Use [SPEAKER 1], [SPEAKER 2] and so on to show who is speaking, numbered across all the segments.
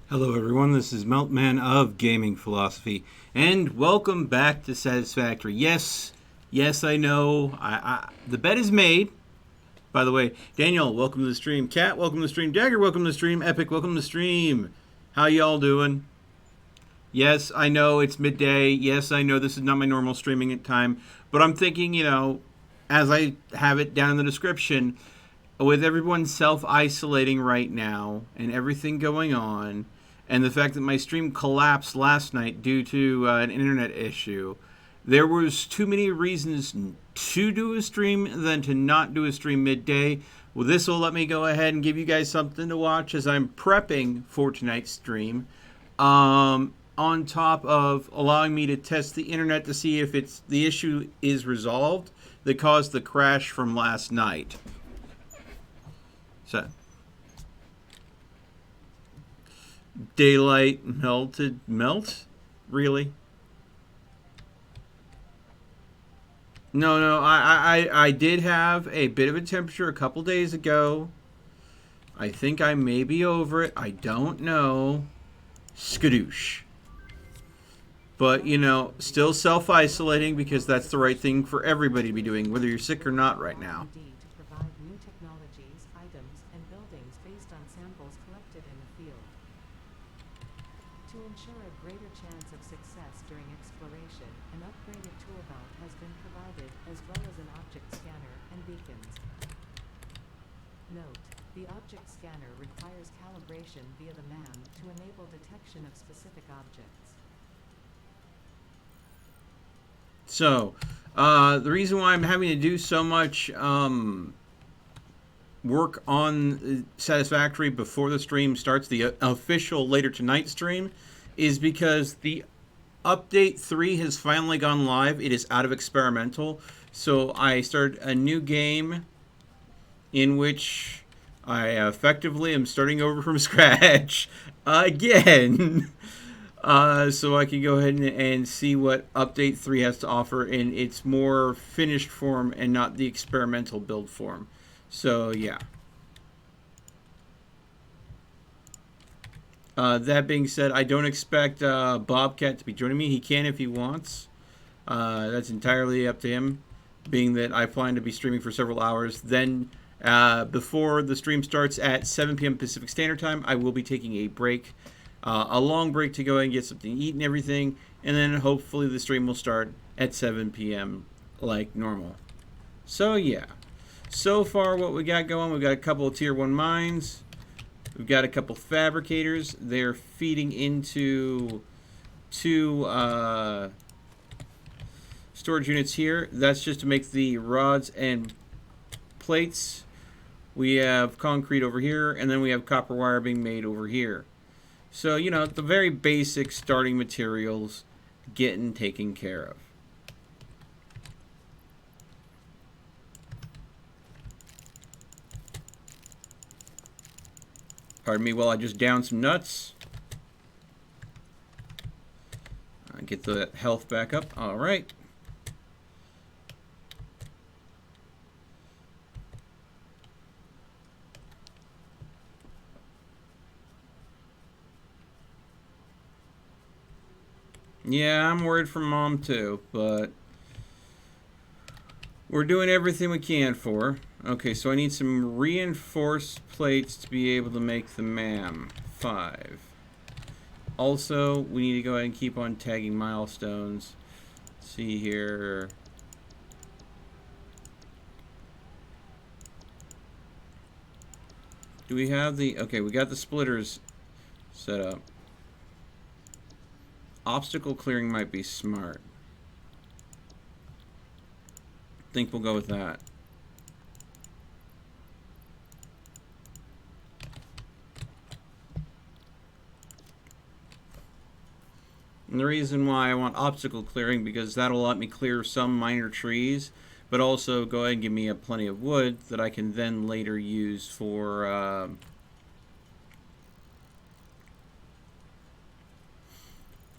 [SPEAKER 1] Hello, everyone. This is Meltman of Gaming Philosophy, and welcome back to Satisfactory. Yes, I know. The bet is made. By the way, Daniel, welcome to the stream. Kat, welcome to the stream. Dagger, welcome to the stream. Epic, welcome to the stream. How y'all doing? Yes, I know it's midday. Yes, I know this is not my normal streaming time, but I'm thinking, as I have it down in the description, with everyone self isolating right now and everything going on, and the fact that my stream collapsed last night due to an internet issue, there was too many reasons to do a stream than to not do a stream midday. Well, this will let me go ahead and give you guys something to watch as I'm prepping for tonight's stream. On top of allowing me to test the internet to see if the issue is resolved that caused the crash from last night. So, daylight melt? Really? No. I did have a bit of a temperature a couple days ago. I think I may be over it. I don't know. Skadoosh. But, still self-isolating because that's the right thing for everybody to be doing, whether you're sick or not right now.
[SPEAKER 2] To provide new technologies, items, and buildings based on samples collected in the field. To ensure a greater chance of success during exploration, an upgraded tool belt has been provided, as well as an object scanner and beacons. Note: the object scanner requires calibration via the MAM to enable detection of specific objects.
[SPEAKER 1] So, the reason why I'm having to do so much work on Satisfactory before the stream starts, the official later tonight stream, is because the update 3 has finally gone live. It is out of experimental. So I started a new game in which I effectively am starting over from scratch again. So I can go ahead and see what Update 3 has to offer in its more finished form and not the experimental build form. So, yeah. That being said, I don't expect Bobcat to be joining me. He can if he wants. That's entirely up to him, being that I plan to be streaming for several hours. Then, before the stream starts at 7 p.m. Pacific Standard Time, I will be taking a break. A long break to go and get something to eat and everything, and then hopefully the stream will start at 7 p.m. like normal. So yeah, so far what we got going, we've got a couple of tier 1 mines, we've got a couple fabricators. They're feeding into two storage units here. That's just to make the rods and plates. We have concrete over here, and then we have copper wire being made over here. So, the very basic starting materials getting taken care of. Pardon me while I just down some nuts. Get the health back up. All right. Yeah, I'm worried for Mom too, but we're doing everything we can for her. Okay, so I need some reinforced plates to be able to make the MAM 5. Also, we need to go ahead and keep on tagging milestones. Let's see here. Do we have the... Okay, we got the splitters set up. Obstacle clearing might be smart. I think we'll go with that. And the reason why I want obstacle clearing, because that'll let me clear some minor trees, but also go ahead and give me plenty of wood that I can then later use for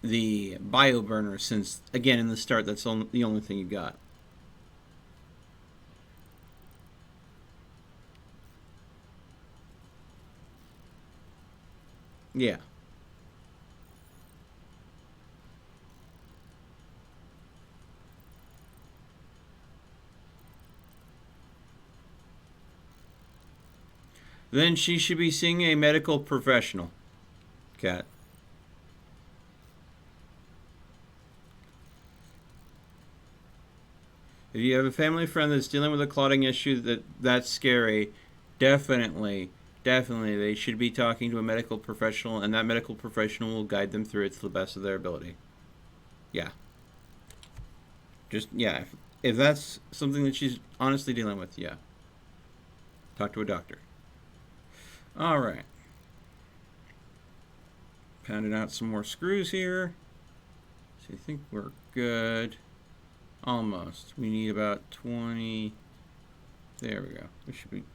[SPEAKER 1] the bio burner, since again in the start that's the only thing you got. Yeah. Then she should be seeing a medical professional. Cat. If you have a family friend that's dealing with a clotting issue that's scary, definitely, definitely they should be talking to a medical professional, and that medical professional will guide them through it to the best of their ability. Yeah. Just, yeah. If that's something that she's honestly dealing with, yeah. Talk to a doctor. All right. Pounding out some more screws here. So I think we're good. Almost. We need about 20. There we go.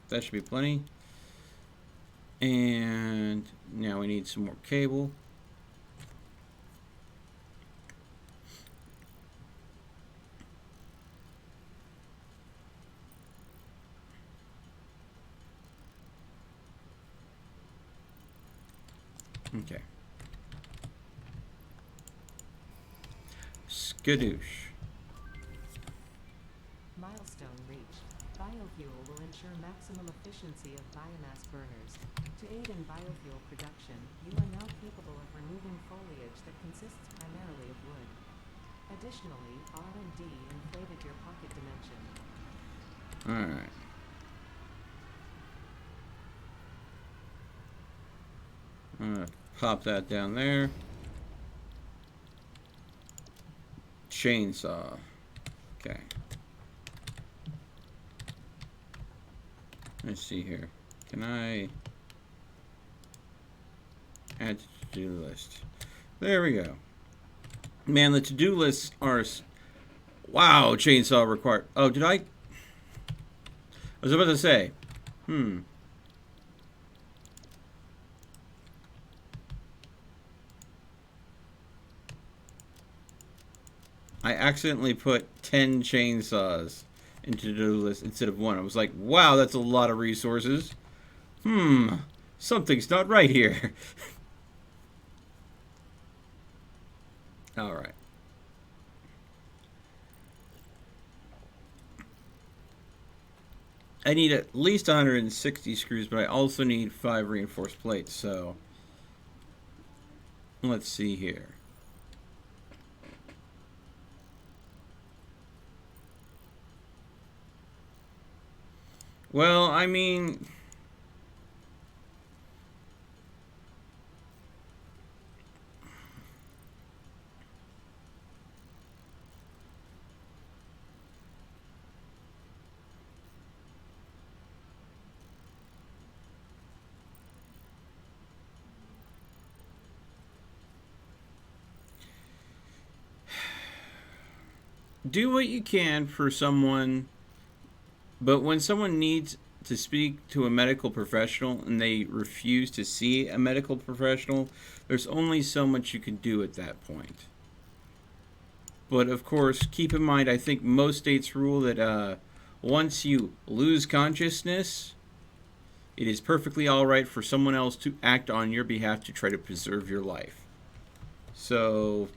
[SPEAKER 1] That should be plenty. And now we need some more cable. Okay. Skadoosh.
[SPEAKER 2] Milestone reached. Biofuel will ensure maximum efficiency of biomass burners. To aid in biofuel production, you are now capable of removing foliage that consists primarily of wood. Additionally, R&D inflated your pocket dimension.
[SPEAKER 1] Alright. I'm going to pop that down there. Chainsaw. Okay. Let's see here. Can I add to to-do list? There we go. Man, the to-do lists are... Wow, chainsaw required. Oh, did I was about to say. I accidentally put 10 chainsaws into the to-do list instead of one. I was like, wow, that's a lot of resources. Something's not right here. All right. I need at least 160 screws, but I also need 5 reinforced plates, so let's see here. Well, I mean, do what you can for someone, but when someone needs to speak to a medical professional and they refuse to see a medical professional, there's only so much you can do at that point. But of course, keep in mind, I think most states rule that once you lose consciousness, it is perfectly all right for someone else to act on your behalf to try to preserve your life. So,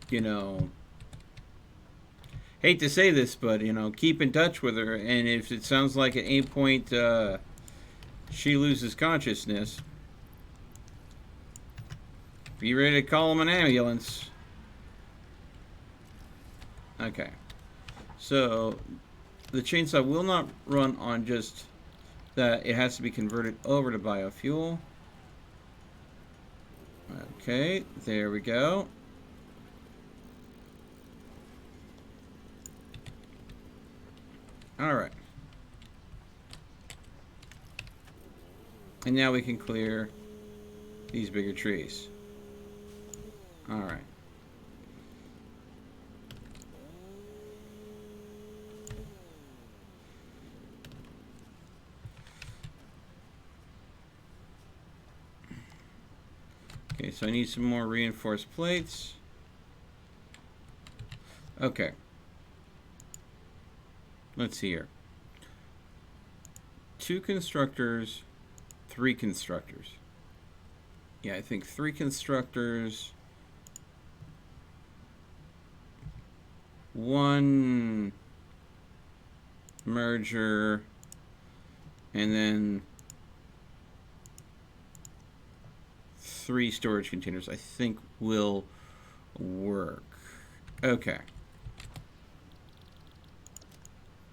[SPEAKER 1] hate to say this, but, keep in touch with her. And if it sounds like at any point she loses consciousness, be ready to call them an ambulance. Okay. So, the chainsaw will not run on just that. It has to be converted over to biofuel. Okay, there we go. Alright. And now we can clear these bigger trees. Alright. Okay, so I need some more reinforced plates. Okay. Let's see here. 2 constructors, 3 constructors. Yeah, I think 3 constructors, 1 merger, and then 3 storage containers I think will work. Okay.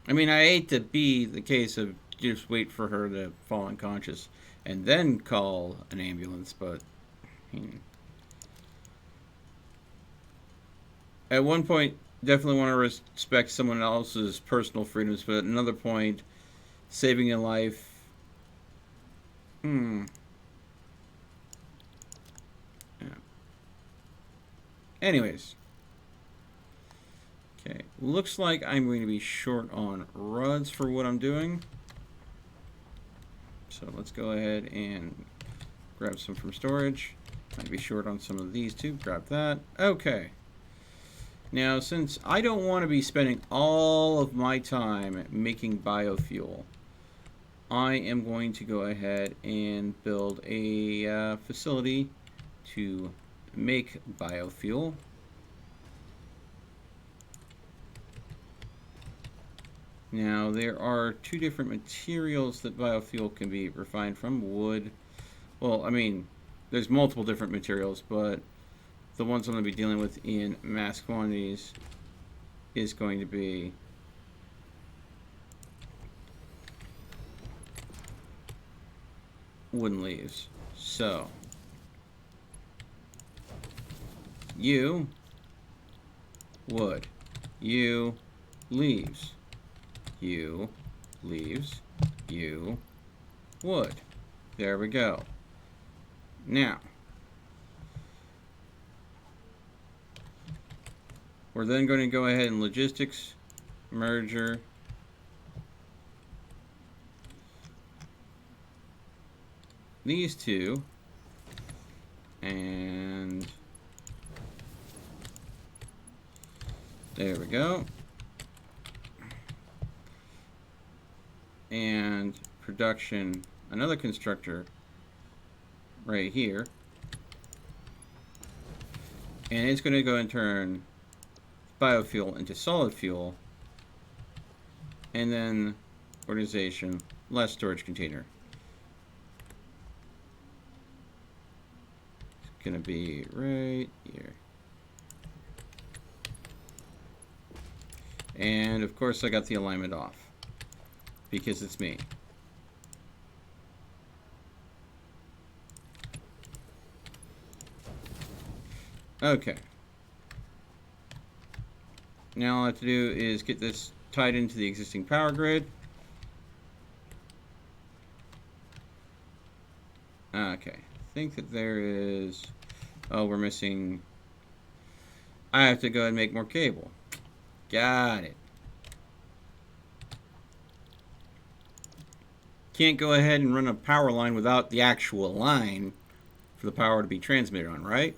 [SPEAKER 1] I mean, I hate to be the case of just wait for her to fall unconscious and then call an ambulance, but at one point, definitely want to respect someone else's personal freedoms, but at another point, saving a life. Yeah. Anyways. Okay. Looks like I'm going to be short on rods for what I'm doing. So let's go ahead and grab some from storage. Might be short on some of these too. Grab that. Okay. Now, since I don't want to be spending all of my time making biofuel, I am going to go ahead and build a facility to make biofuel. Now, there are 2 different materials that biofuel can be refined from. Wood. Well, I mean, there's multiple different materials, but the ones I'm going to be dealing with in mass quantities is going to be wooden leaves. So, you, wood, you, leaves, you, leaves, you, wood. There we go. Now, we're then going to go ahead and logistics, merger, these 2, and there we go. And production, another constructor right here. And it's going to go and turn biofuel into solid fuel. And then organization, last storage container. It's going to be right here. And of course I got the alignment off because it's me. Okay. Now all I have to do is get this tied into the existing power grid. Okay. I think that there is... Oh, we're missing... I have to go and make more cable. Got it. Can't go ahead and run a power line without the actual line for the power to be transmitted on, right?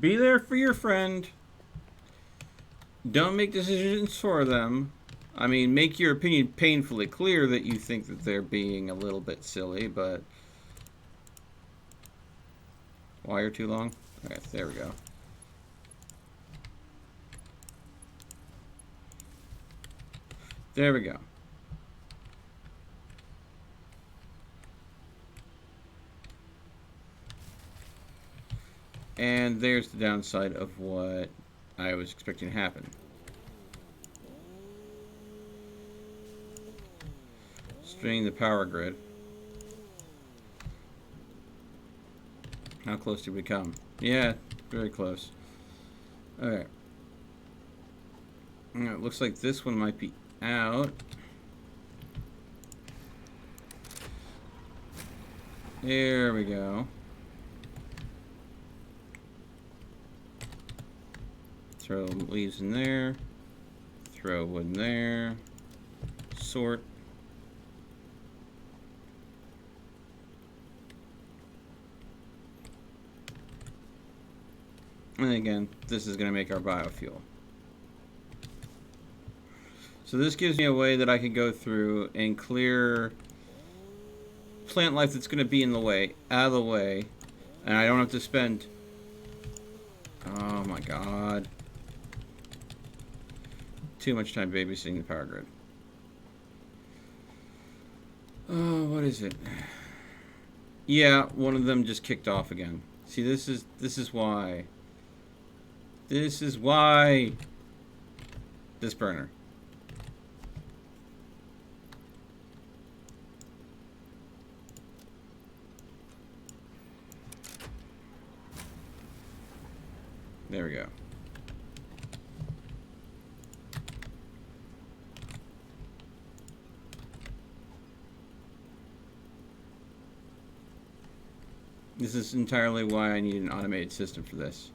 [SPEAKER 1] Be there for your friend. Don't make decisions for them. I mean, make your opinion painfully clear that you think that they're being a little bit silly, but... Wire too long? Okay, there we go. There we go. And there's the downside of what I was expecting to happen. Strain the power grid. How close did we come? Yeah, very close. Alright. It looks like this one might be out. There we go. Throw leaves in there. Throw wood in there. Sort. And again, this is going to make our biofuel. So this gives me a way that I can go through and clear plant life that's going to be in the way, out of the way. And I don't have to spend... Oh my god. Too much time babysitting the power grid. Oh, what is it? Yeah, one of them just kicked off again. See, this is why. This is why. This burner. There we go. This is entirely why I need an automated system for this.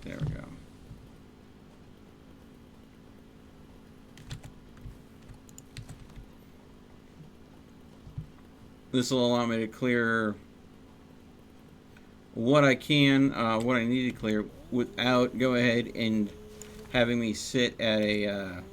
[SPEAKER 1] There we go. This will allow me to clear what I can, what I need to clear without go ahead and having me sit at a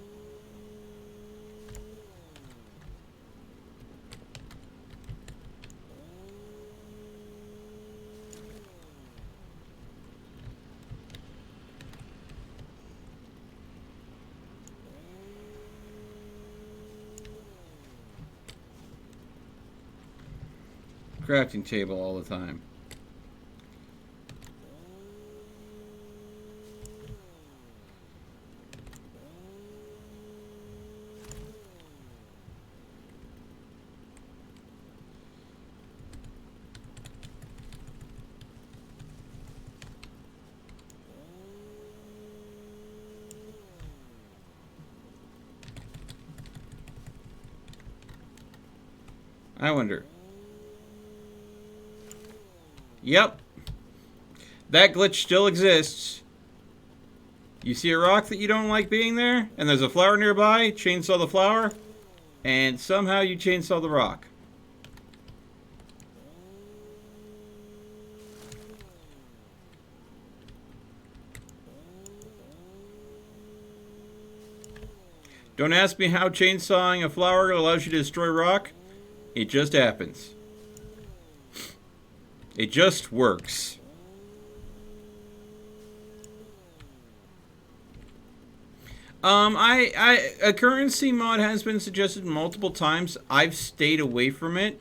[SPEAKER 1] crafting table all the time. I wonder. Yep. That glitch still exists. You see a rock that you don't like being there, and there's a flower nearby, chainsaw the flower, and somehow you chainsaw the rock. Don't ask me how chainsawing a flower allows you to destroy rock. It just happens. It just works. A currency mod has been suggested multiple times. I've stayed away from it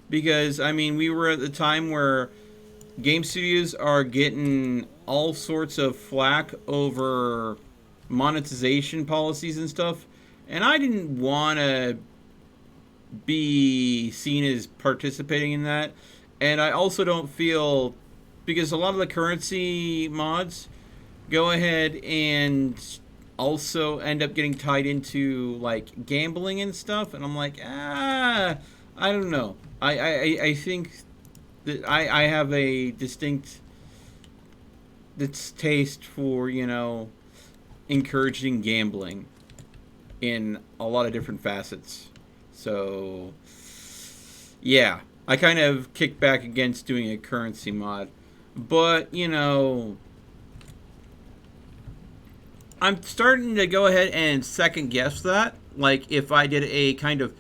[SPEAKER 1] because, I mean, we were at the time where game studios are getting all sorts of flack over monetization policies and stuff, and I didn't want to be seen as participating in that. And I also don't feel, because a lot of the currency mods go ahead and also end up getting tied into like gambling and stuff, and I'm like, I don't know. I think that I have a distinct taste for, you know, encouraging gambling in a lot of different facets. So yeah, I kind of kicked back against doing a currency mod. But, you know, I'm starting to go ahead and second guess that. Like, if I did a kind of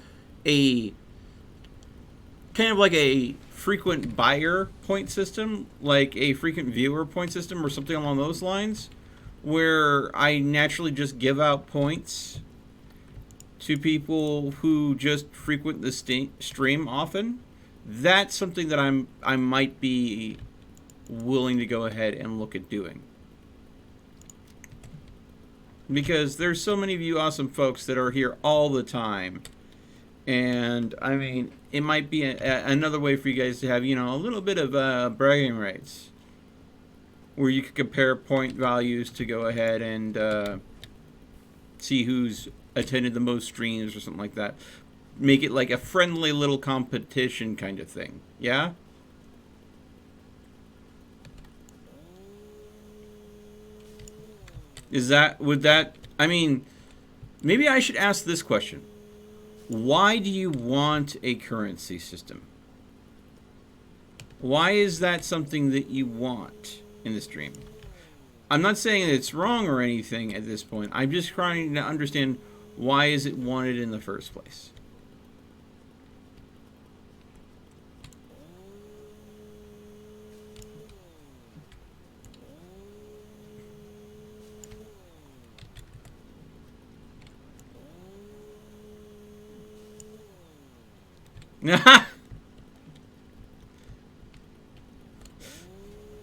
[SPEAKER 1] like a frequent buyer point system, like a frequent viewer point system or something along those lines, where I naturally just give out points to people who just frequent the stream often. That's something that I might be willing to go ahead and look at doing. Because there's so many of you awesome folks that are here all the time. And, I mean, it might be another way for you guys to have, you know, a little bit of bragging rights. Where you could compare point values to go ahead and see who's attended the most streams or something like that. Make it like a friendly little competition kind of thing. Yeah? I mean, maybe I should ask this question. Why do you want a currency system? Why is that something that you want in the stream? I'm not saying that it's wrong or anything at this point. I'm just trying to understand why is it wanted in the first place.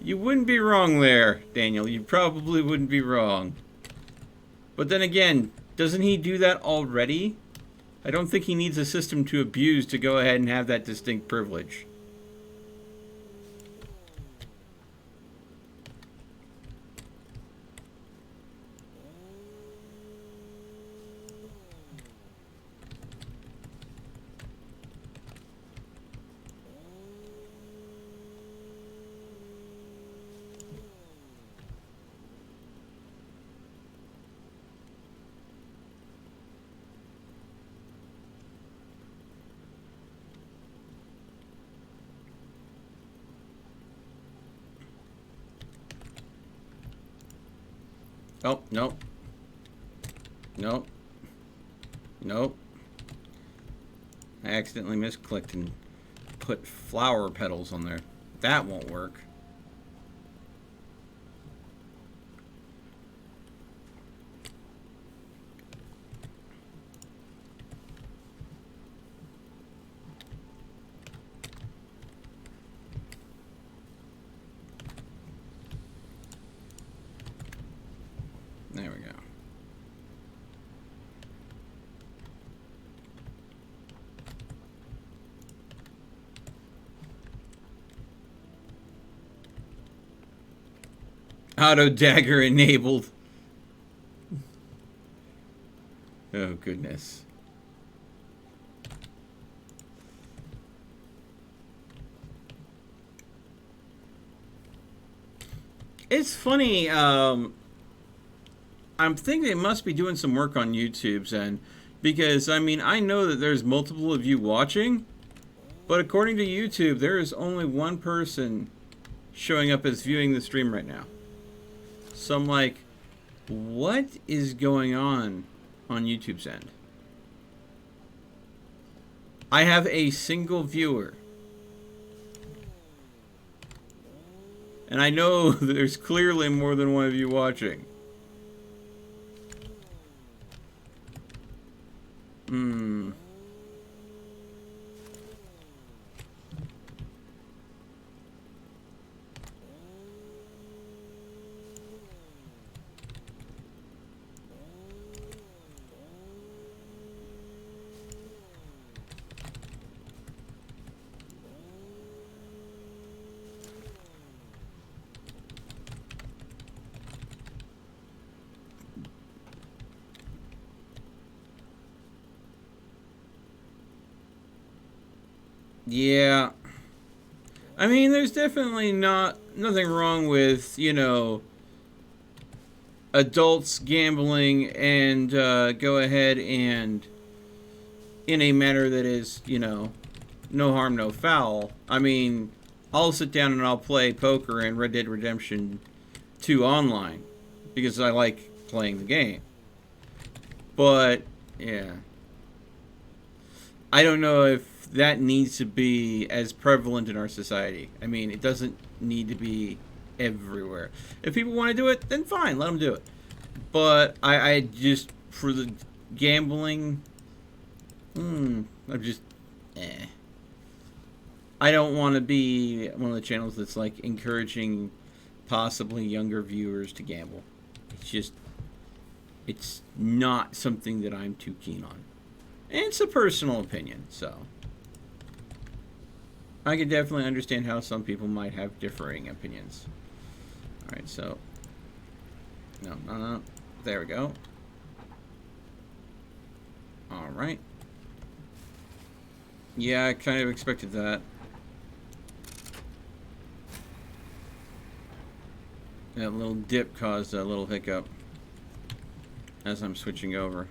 [SPEAKER 1] You wouldn't be wrong there, Daniel. You probably wouldn't be wrong. But then again, doesn't he do that already? I don't think he needs a system to abuse to go ahead and have that distinct privilege. Oh, nope. Nope. Nope. I accidentally misclicked and put flower petals on there. That won't work. There we go. Auto dagger enabled. Oh, goodness. It's funny, I'm thinking they must be doing some work on YouTube's end. Because, I mean, I know that there's multiple of you watching. But according to YouTube, there is only one person showing up as viewing the stream right now. So I'm like, what is going on YouTube's end? I have a single viewer. And I know there's clearly more than one of you watching. Yeah. I mean, there's definitely nothing wrong with, you know, adults gambling and go ahead and in a manner that is, you know, no harm, no foul. I mean, I'll sit down and I'll play poker and Red Dead Redemption 2 online because I like playing the game. But, yeah. I don't know if that needs to be as prevalent in our society. I mean, it doesn't need to be everywhere. If people want to do it, then fine, let them do it. But I just, for the gambling, I'm just, I don't want to be one of the channels that's like encouraging possibly younger viewers to gamble. It's just, it's not something that I'm too keen on. And it's a personal opinion, so I can definitely understand how some people might have differing opinions. Alright, so no. There we go. Alright. Yeah, I kind of expected that. That little dip caused a little hiccup as I'm switching over.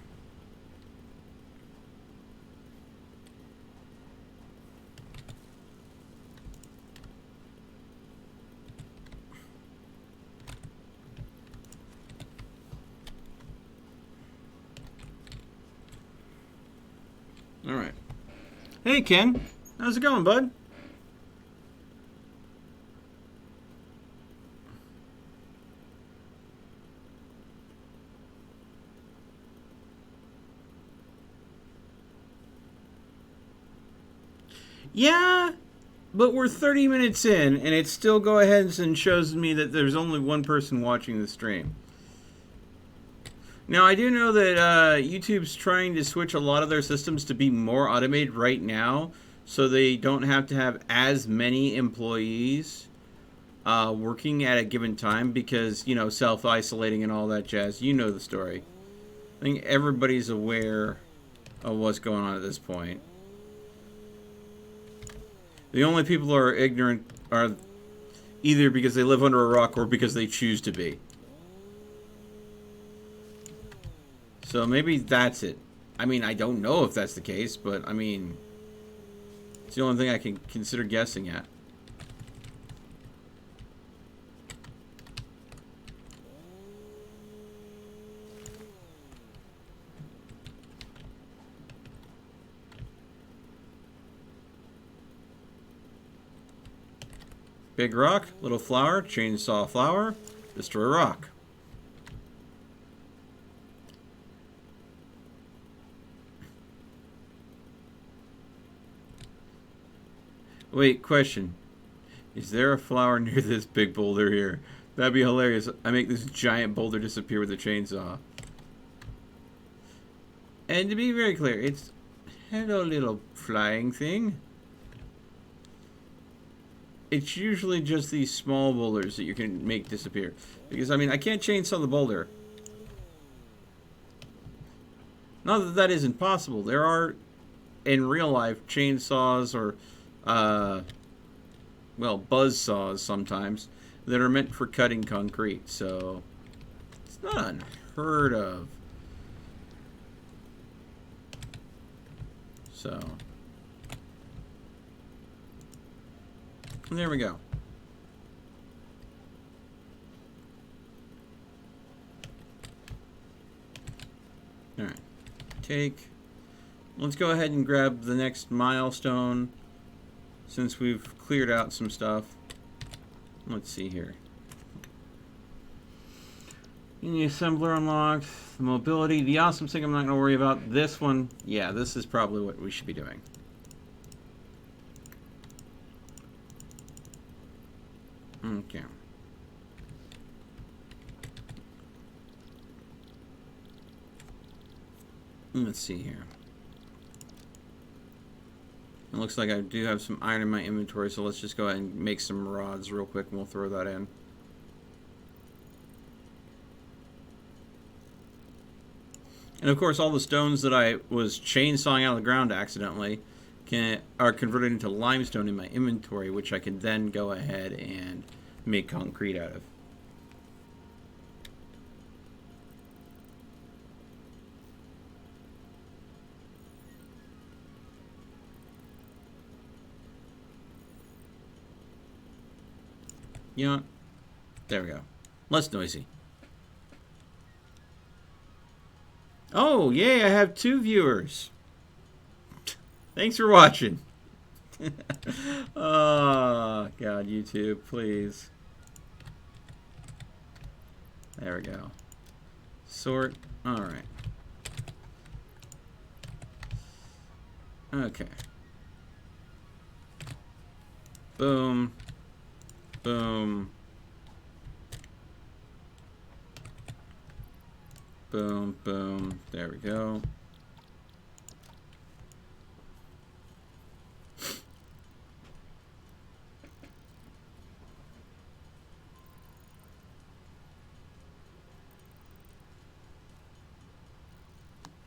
[SPEAKER 1] Alright. Hey, Ken. How's it going, bud? Yeah, but we're 30 minutes in, and it still go ahead and shows me that there's only one person watching the stream. Now, I do know that YouTube's trying to switch a lot of their systems to be more automated right now, so they don't have to have as many employees working at a given time because, you know, self-isolating and all that jazz. You know the story. I think everybody's aware of what's going on at this point. The only people who are ignorant are either because they live under a rock or because they choose to be. So maybe that's it. I mean, I don't know if that's the case, but I mean, it's the only thing I can consider guessing at. Big rock, little flower, chainsaw flower, destroy rock. Wait, question. Is there a flower near this big boulder here? That'd be hilarious. I make this giant boulder disappear with a chainsaw. And to be very clear, it's... Hello, little flying thing. It's usually just these small boulders that you can make disappear. Because, I mean, I can't chainsaw the boulder. Not that that isn't possible. There are, in real life, chainsaws or, well, buzz saws sometimes that are meant for cutting concrete. So, it's not unheard of. So... There we go. Alright. Take. Let's go ahead and grab the next milestone since we've cleared out some stuff. Let's see here. The assembler unlocked. The mobility. The awesome thing I'm not going to worry about. This one. Yeah, this is probably what we should be doing. Okay. Let's see here. It looks like I do have some iron in my inventory, so let's just go ahead and make some rods real quick and we'll throw that in. And of course, all the stones that I was chainsawing out of the ground accidentally are converted into limestone in my inventory, which I can then go ahead and make concrete out of. You know what? There we go. Less noisy. Oh, yay, I have 2 viewers. Thanks for watching. Oh, God, YouTube, please. There we go. Sort. Alright. Okay. Boom. Boom. Boom, boom. There we go.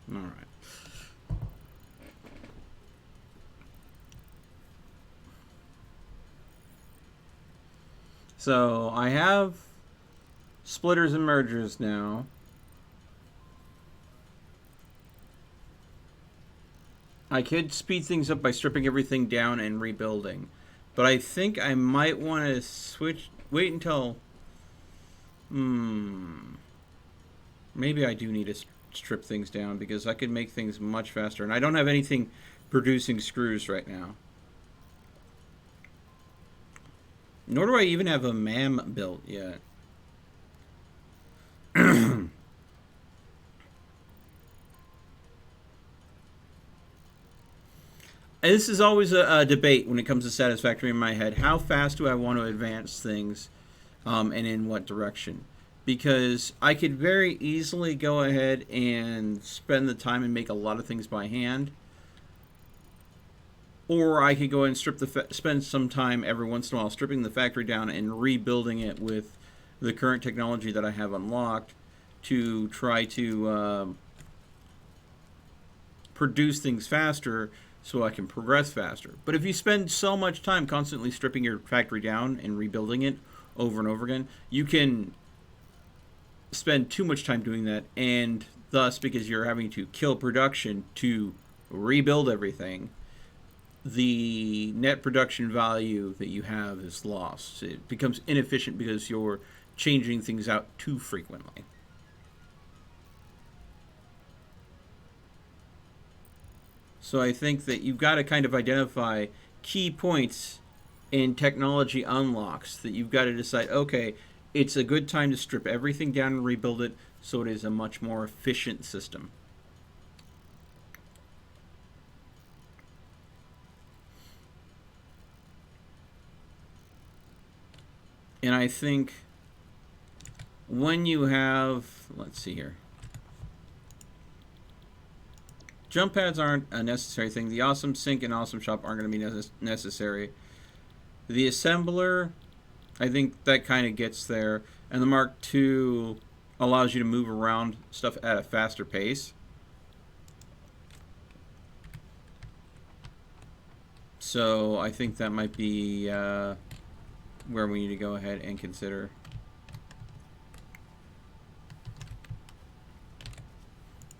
[SPEAKER 1] All right. So I have splitters and mergers now. I could speed things up by stripping everything down and rebuilding, but I think I might want to wait until, maybe I do need to strip things down because I could make things much faster, and I don't have anything producing screws right now. Nor do I even have a MAM built yet. this is always a debate when it comes to Satisfactory in my head. How fast do I want to advance things, and in what direction? Because I could very easily go ahead and spend the time and make a lot of things by hand, or I could go and spend some time every once in a while stripping the factory down and rebuilding it with the current technology that I have unlocked to try to produce things faster so I can progress faster. But if you spend so much time constantly stripping your factory down and rebuilding it over and over again, you can spend too much time doing that, and thus, because you're having to kill production to rebuild everything, the net production value that you have is lost. It becomes inefficient because you're changing things out too frequently. So I think that you've got to kind of identify key points in technology unlocks that you've got to decide, okay, it's a good time to strip everything down and rebuild it so it is a much more efficient system. And I think when you have, let's see here, jump pads aren't a necessary thing. The awesome sink and awesome shop aren't going to be necessary. The assembler, I think that kind of gets there. And the Mark II allows you to move around stuff at a faster pace. So I think that might be where we need to go ahead and consider.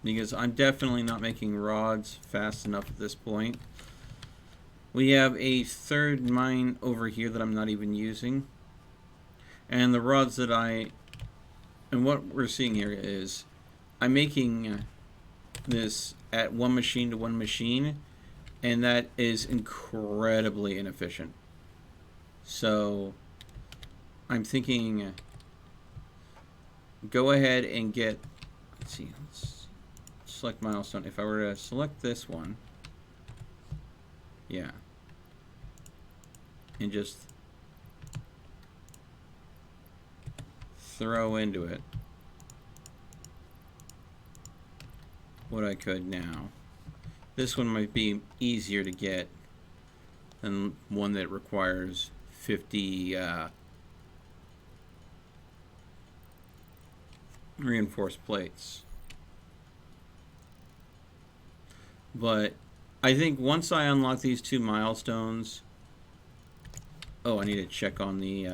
[SPEAKER 1] Because I'm definitely not making rods fast enough at this point. We have a third mine over here that I'm not even using. And the rods that and what we're seeing here is I'm making this at one machine to one machine, and that is incredibly inefficient. So I'm thinking go ahead and get, let's see, let's select milestone. If I were to select this one, yeah, and just throw into it what I could now. This one might be easier to get than one that requires 50 reinforced plates. But I think once I unlock these two milestones, oh, I need to check on the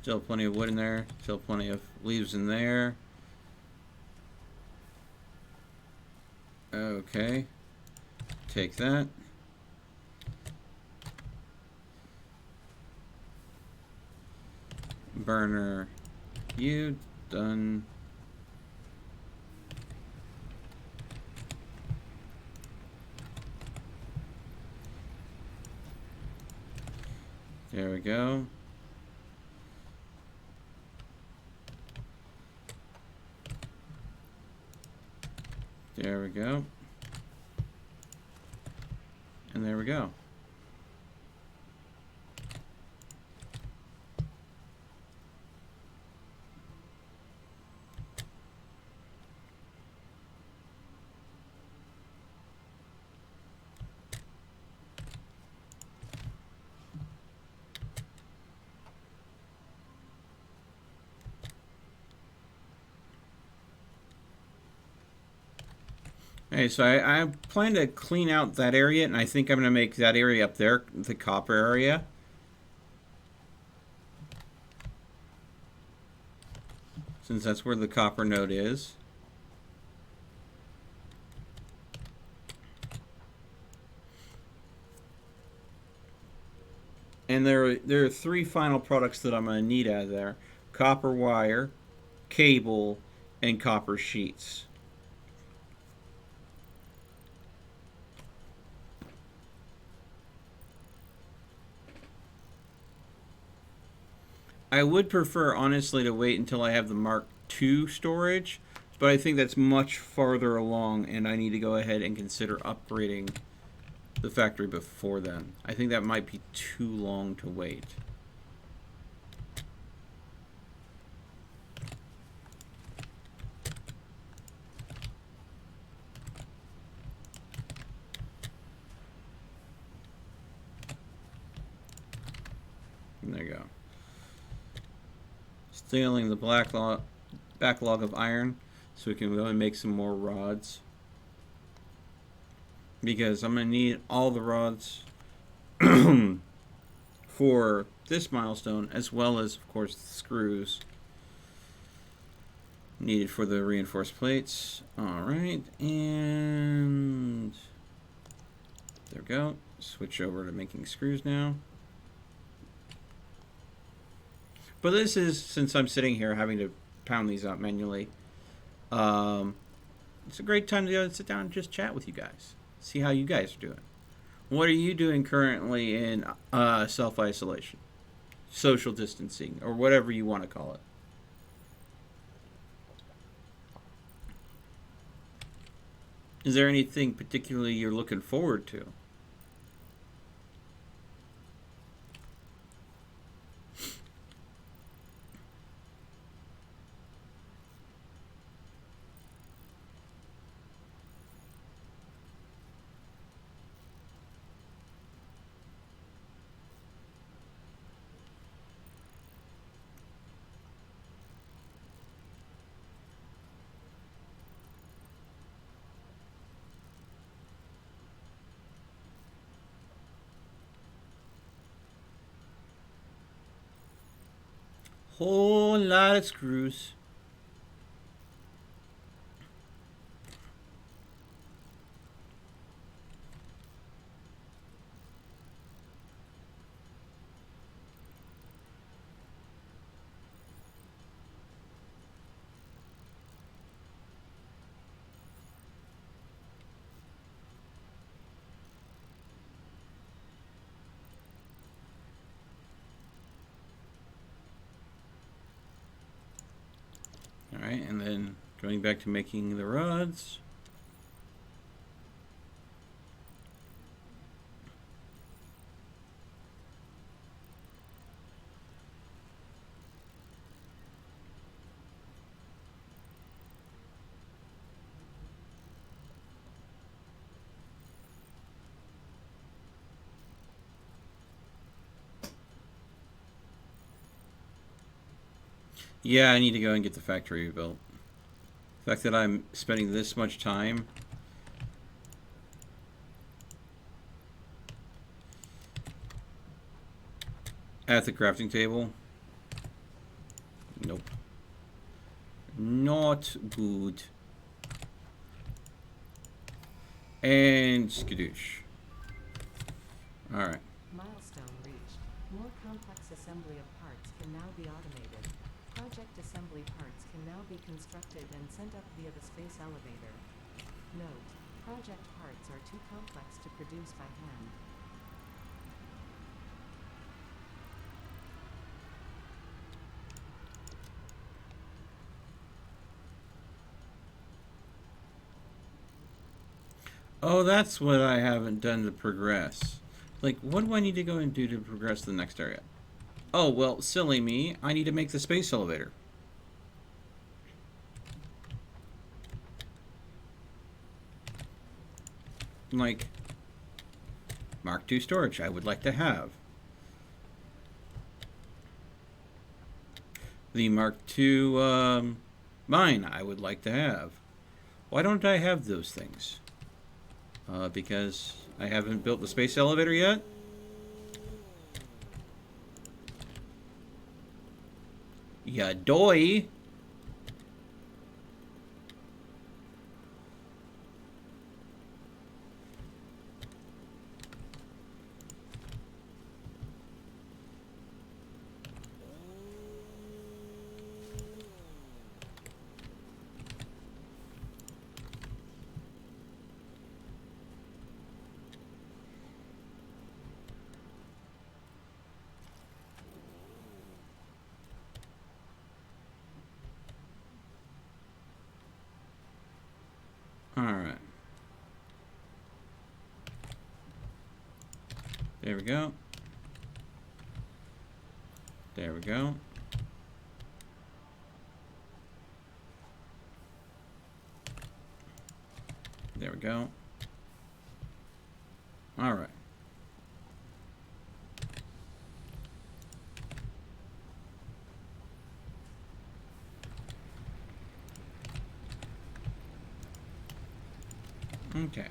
[SPEAKER 1] still plenty of wood in there, still plenty of leaves in there. Okay, take that. Burner, you done. There we go. There we go. And there we go. Okay, so I plan to clean out that area, and I think I'm going to make that area up there the copper area. Since that's where the copper node is. And there are three final products that I'm going to need out of there. Copper wire, cable, and copper sheets. I would prefer, honestly, to wait until I have the Mark II storage But I think that's much farther along, and I need to go ahead and consider upgrading the factory before then. I think that might be too long to wait. There you go. Stealing the backlog of iron so we can go and make some more rods. Because I'm going to need all the rods for this milestone, as well as, of course, the screws needed for the reinforced plates. Alright, and there we go. Switch over to making screws now. But this is, since I'm sitting here having to pound these out manually, it's a great time to go sit down and just chat with you guys. See how you guys are doing. What are you doing currently in self-isolation, social distancing, or whatever you want to call it? Is there anything particularly you're looking forward to? Whole lot of screws. Alright, and then going back to making the rods. Yeah, I need to go and get the factory built. The fact that I'm spending this much time at the crafting table. Nope. Not good. And skadoosh. Alright.
[SPEAKER 2] Milestone reached. More complex assembly of parts can now be automated. Project assembly parts can now be constructed and sent up via the space elevator. Note: project parts are too complex to produce by hand.
[SPEAKER 1] Oh, that's what I haven't done to progress. Like, what do I need to go and do to progress to the next area? Oh, well, silly me. I need to make the space elevator. Like, Mark II storage I would like to have. The Mark II mine I would like to have. Why don't I have those things? Because I haven't built the space elevator yet? Yeah, doy. Alright. There we go. There we go. There we go. Alright. Okay.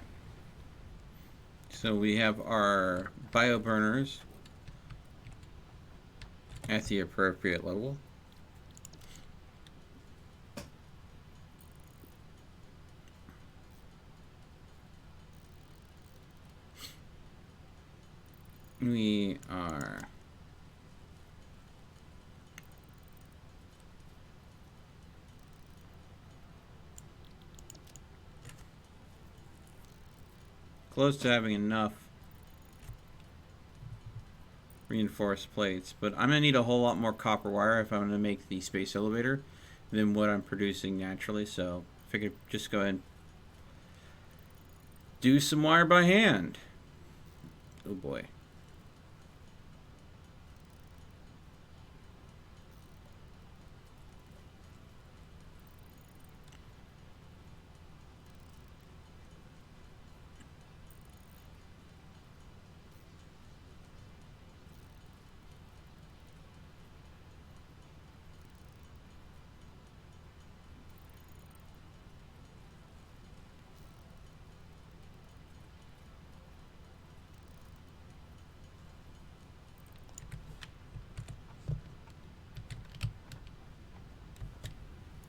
[SPEAKER 1] So we have our bio burners at the appropriate level. We are close to having enough reinforced plates, but I'm gonna need a whole lot more copper wire if I'm gonna make the space elevator than what I'm producing naturally, so I figured just go ahead and do some wire by hand. Oh boy.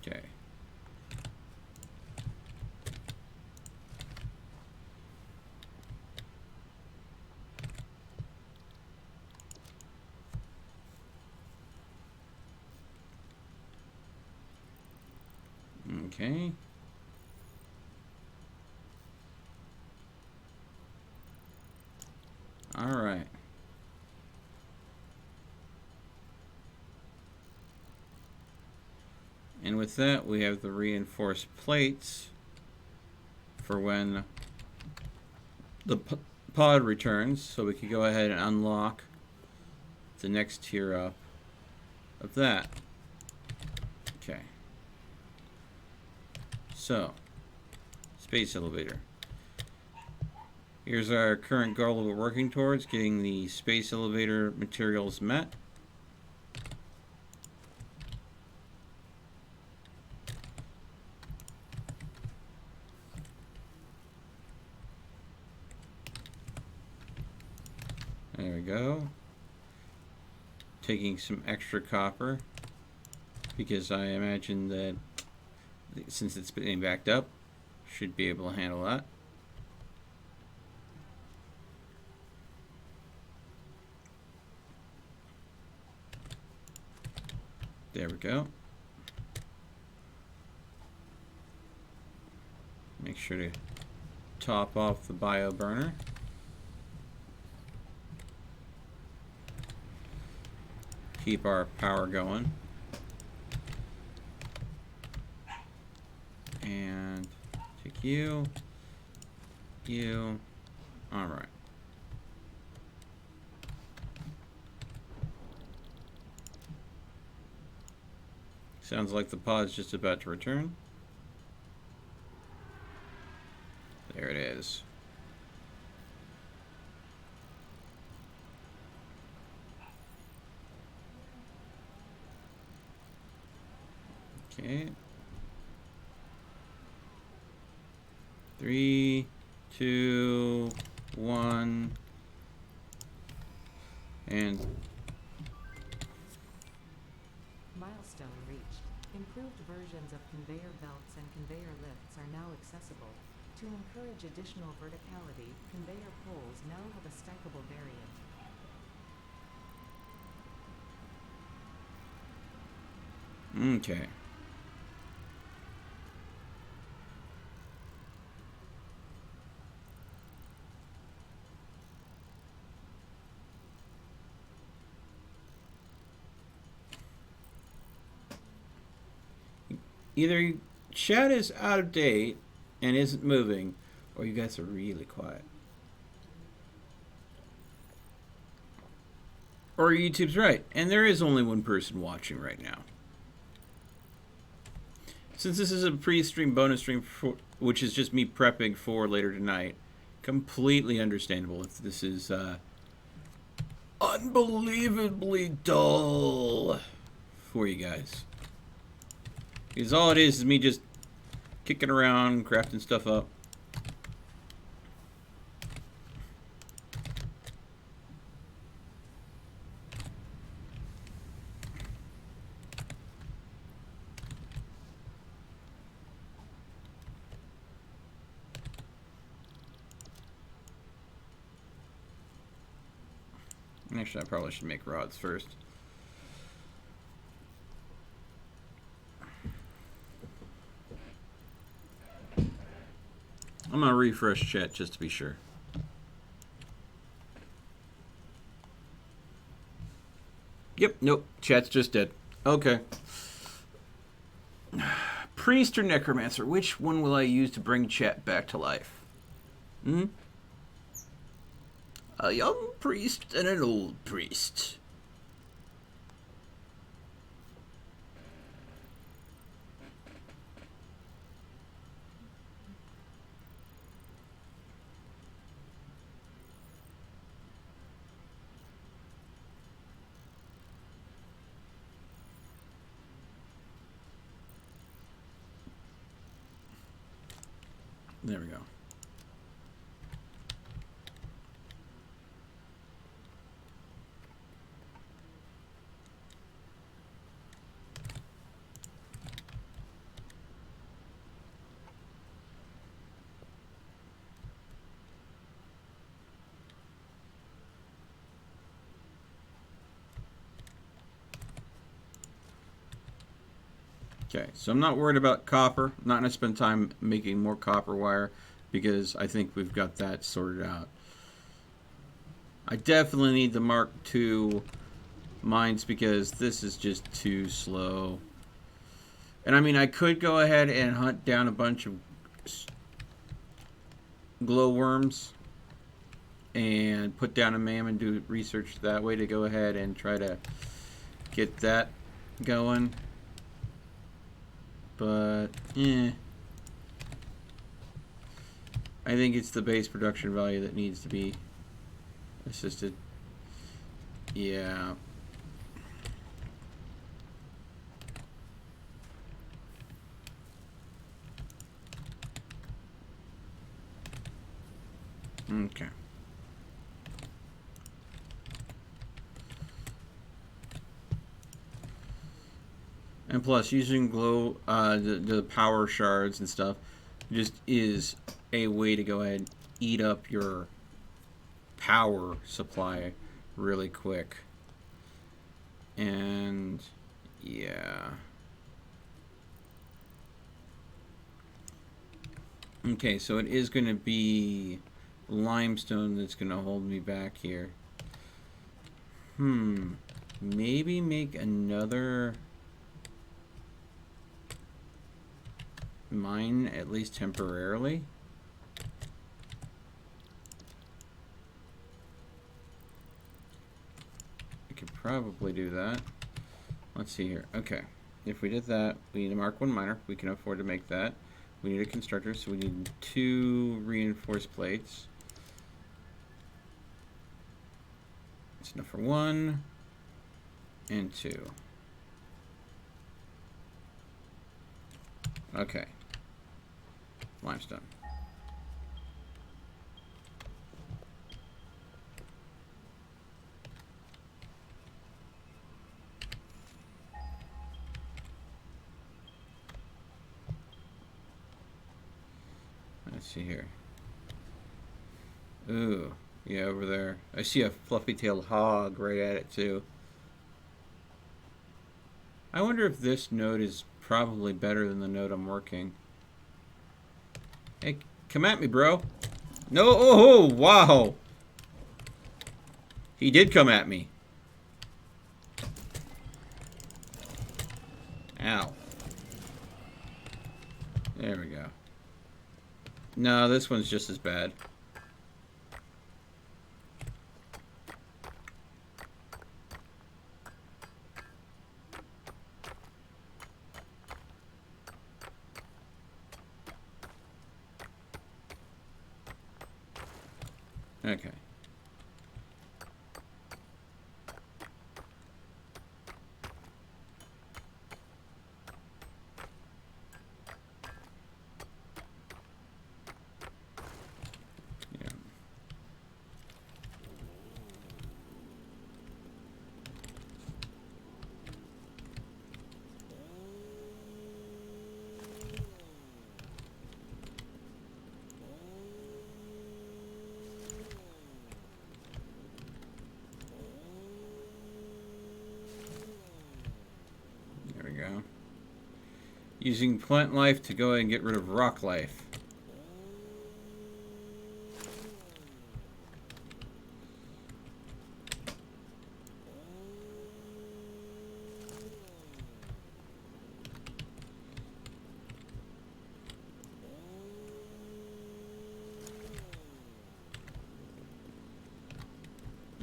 [SPEAKER 1] Okay. Okay. All right. And with that, we have the reinforced plates for when the pod returns, so we can go ahead and unlock the next tier up of that. Okay. So, space elevator. Here's our current goal we're working towards, getting the space elevator materials met. There we go. Taking some extra copper because I imagine that since it's being backed up, should be able to handle that. There we go. Make sure to top off the bio burner. Keep our power going. And take you. Alright. Sounds like the pod's just about to return. There it is. Okay. 3, 2, 1, and
[SPEAKER 2] Milestone reached. Improved versions of conveyor belts and conveyor lifts are now accessible. To encourage additional verticality, conveyor poles now have a stackable variant.
[SPEAKER 1] okay. Either chat is out of date and isn't moving, or you guys are really quiet. Or YouTube's right, and there is only one person watching right now. Since this is a pre-stream bonus stream, which is just me prepping for later tonight, completely understandable if this is unbelievably dull for you guys. Because all it is me just kicking around, crafting stuff up. Actually, I probably should make rods first. I'm gonna refresh chat just to be sure. Yep, nope, chat's just dead. Okay. Priest or necromancer, which one will I use to bring chat back to life? A young priest and an old priest. There we go. Okay, so I'm not worried about copper. I'm not going to spend time making more copper wire because I think we've got that sorted out. I definitely need the Mark II mines because this is just too slow. And I mean, I could go ahead and hunt down a bunch of glowworms and put down a MAM and do research that way to go ahead and try to get that going. But, I think it's the base production value that needs to be assisted. Yeah. Okay. And plus, using glow, the power shards and stuff, just is a way to go ahead and eat up your power supply really quick. And yeah. Okay, so it is going to be limestone that's going to hold me back here. Maybe make another mine, at least temporarily. I could probably do that. Let's see here. Okay, if we did that, we need a Mark I miner. We can afford to make that. We need a constructor, so we need 2 reinforced plates. That's enough for 1 and 2. Okay. Limestone. Let's see here. Ooh, yeah, over there. I see a fluffy-tailed hog right at it, too. I wonder if this node is probably better than the node I'm working. Hey, come at me, bro. No, oh, wow. He did come at me. Ow. There we go. No, this one's just as bad. Okay. Yeah. There we go. Using plant life to go ahead and get rid of rock life.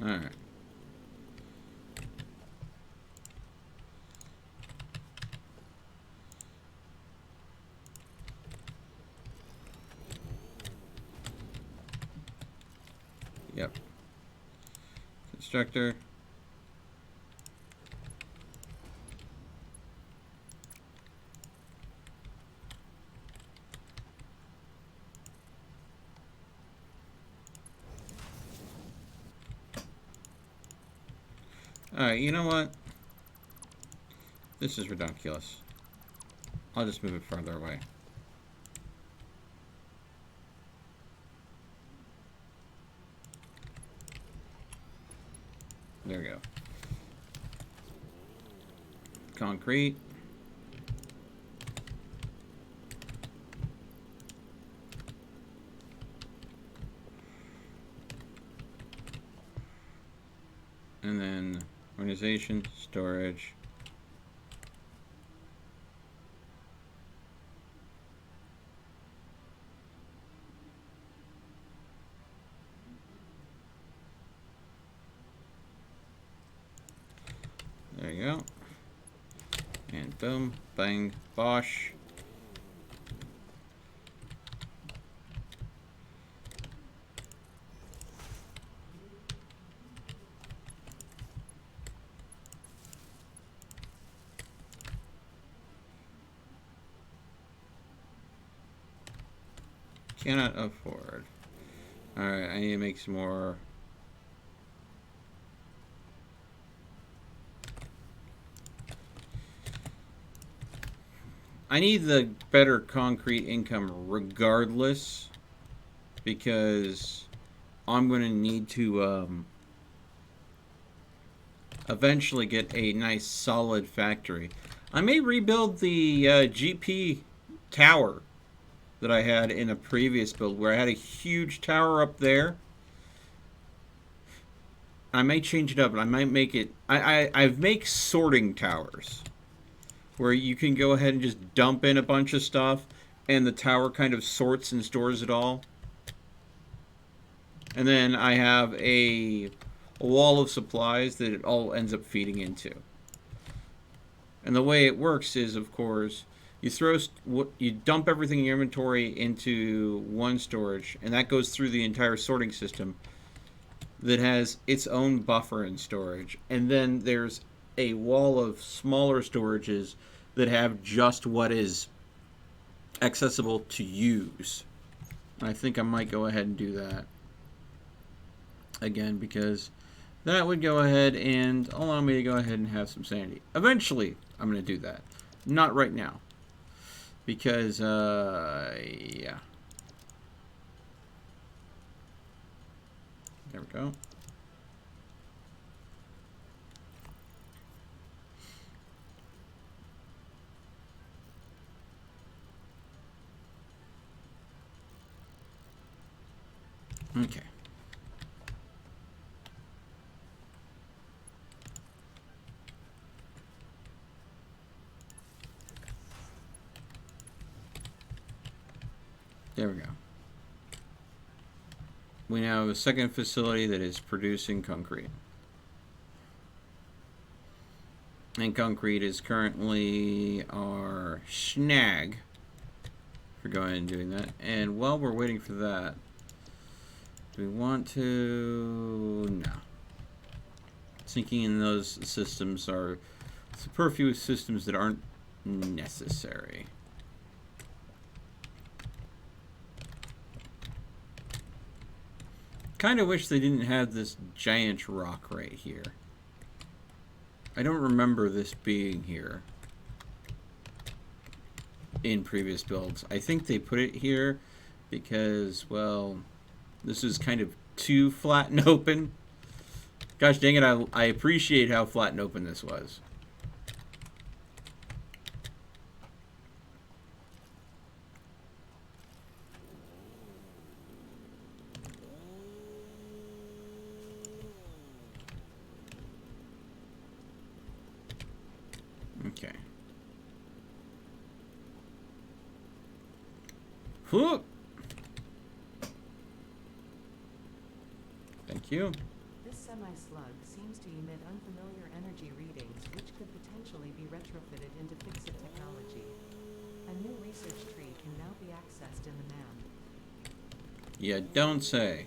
[SPEAKER 1] Alright. Yep. Constructor. Alright, you know what? This is ridiculous. I'll just move it farther away. There we go. Concrete. And then organization, storage. There you go. And boom, bang, bosh. Cannot afford. Alright, I need to make some more. I need the better concrete income regardless, because I'm going to need to eventually get a nice solid factory. I may rebuild the GP tower that I had in a previous build, where I had a huge tower up there. I may change it up, and I might make it... I make sorting towers, where you can go ahead and just dump in a bunch of stuff, and the tower kind of sorts and stores it all. And then I have a wall of supplies that it all ends up feeding into. And the way it works is, of course, you dump everything in your inventory into one storage, and that goes through the entire sorting system that has its own buffer and storage. And then there's a wall of smaller storages that have just what is accessible to use. I think I might go ahead and do that again, because that would go ahead and allow me to go ahead and have some sanity. Eventually, I'm going to do that. Not right now. Because, yeah. There we go. Okay. There we go. we now have a second facility that is producing concrete. And concrete is currently our snag for going and doing that. And while we're waiting for that, do we want to... No. Sinking in those systems are superfluous systems that aren't necessary. Kind of wish they didn't have this giant rock right here. I don't remember this being here in previous builds. I think they put it here because, well, this is kind of too flat and open. Gosh dang it, I appreciate how flat and open this was. Okay. Whoop. Thank you.
[SPEAKER 2] This semi-slug seems to emit unfamiliar energy readings, which could potentially be retrofitted into fix-it technology. A new research tree can now be accessed in the map.
[SPEAKER 1] Yeah, don't say.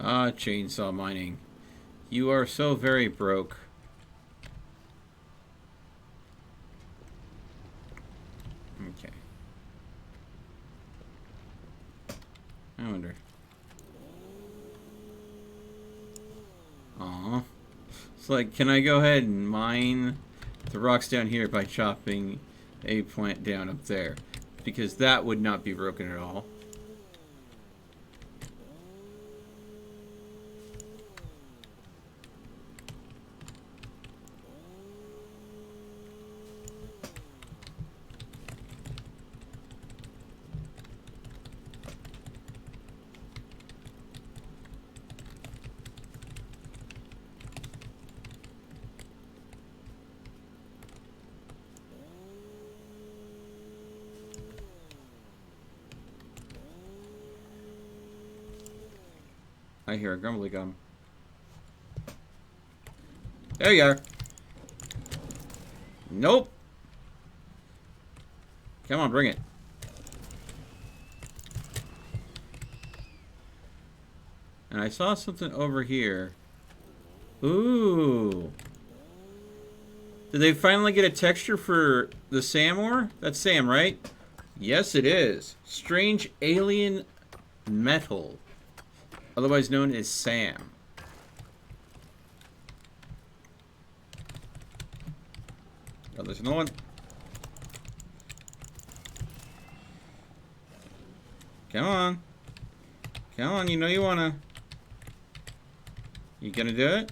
[SPEAKER 1] Ah, chainsaw mining. You are so very broke. Okay. I wonder. Aw. It's like, can I go ahead and mine the rocks down here by chopping a plant down up there? Because that would not be broken at all. I hear a grumbly gum. There you are. Nope. Come on, bring it. And I saw something over here. Ooh. Did they finally get a texture for the Sam ore? That's Sam, right? Yes, it is. Strange alien metal. Otherwise known as Sam. Oh, there's another one. Come on. Come on, you know you wanna. You gonna do it?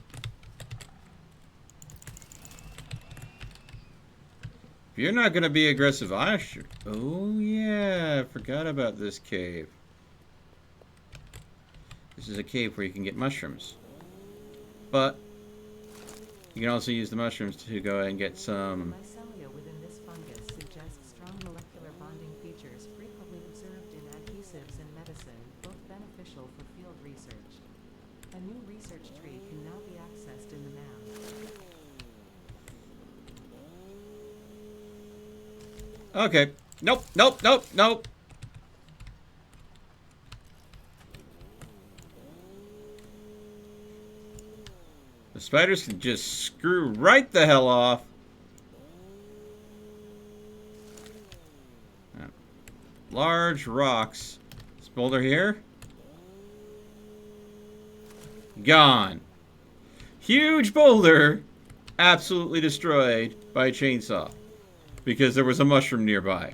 [SPEAKER 1] If you're not gonna be aggressive, I sure. Oh yeah, I forgot about this cave. This is a cave where you can get mushrooms. But you can also use the mushrooms to go ahead and get some.
[SPEAKER 2] The mycelia within this fungus suggests strong molecular bonding features frequently observed in adhesives and medicine, both beneficial for field research. A new research tree can now be accessed in the map.
[SPEAKER 1] Okay. Nope, nope, nope, nope. The spiders can just screw right the hell off. Large rocks. This boulder here. Gone. Huge boulder absolutely destroyed by a chainsaw because there was a mushroom nearby.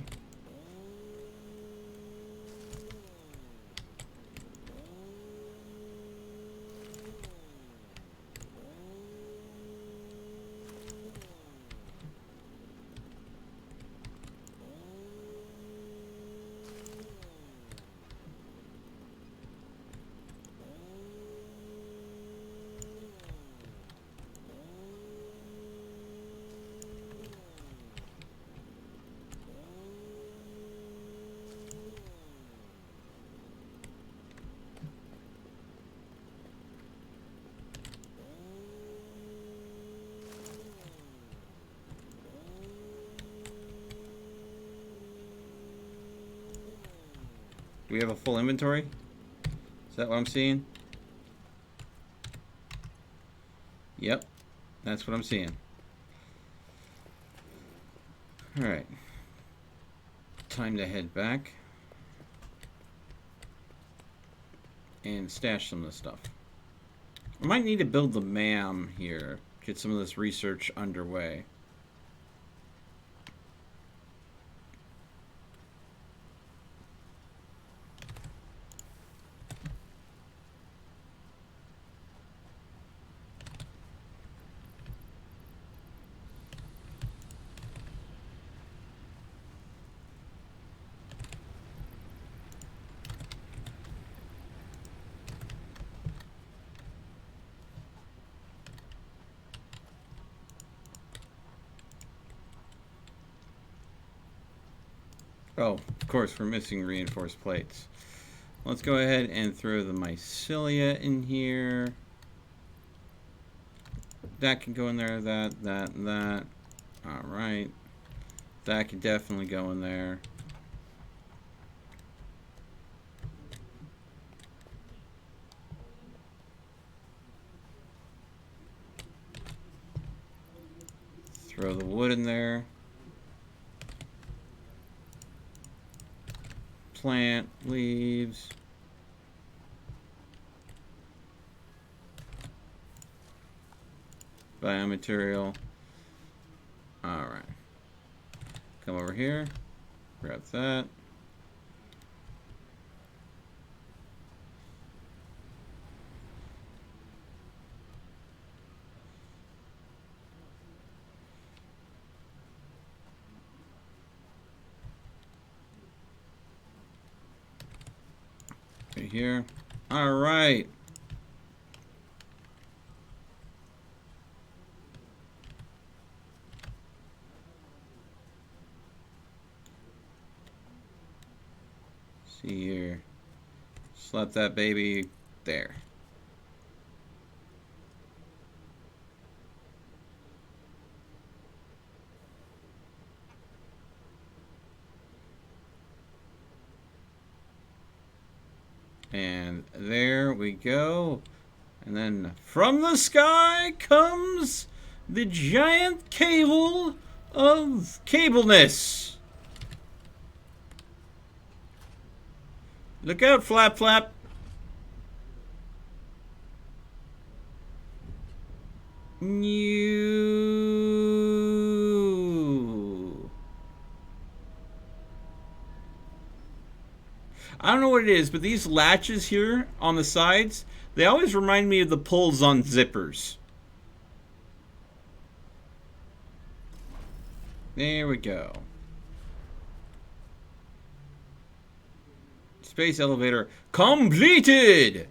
[SPEAKER 1] Do we have a full inventory? Is that what I'm seeing? Yep, that's what I'm seeing. Alright. Time to head back. And stash some of this stuff. I might need to build the MAM here. Get some of this research underway. Oh, of course, we're missing reinforced plates. Let's go ahead and throw the mycelia in here. That can go in there, that. Alright. That can definitely go in there. Throw the wood in there. Plant, leaves. Biomaterial. Alright. Come over here. Grab that. Right here. Alright. See here. Slap that baby there. And there we go. And then from the sky comes the giant cable of cableness. Look out, Flap Flap. New. I don't know what it is, but these latches here on the sides, they always remind me of the pulls on zippers. There we go. Space elevator completed!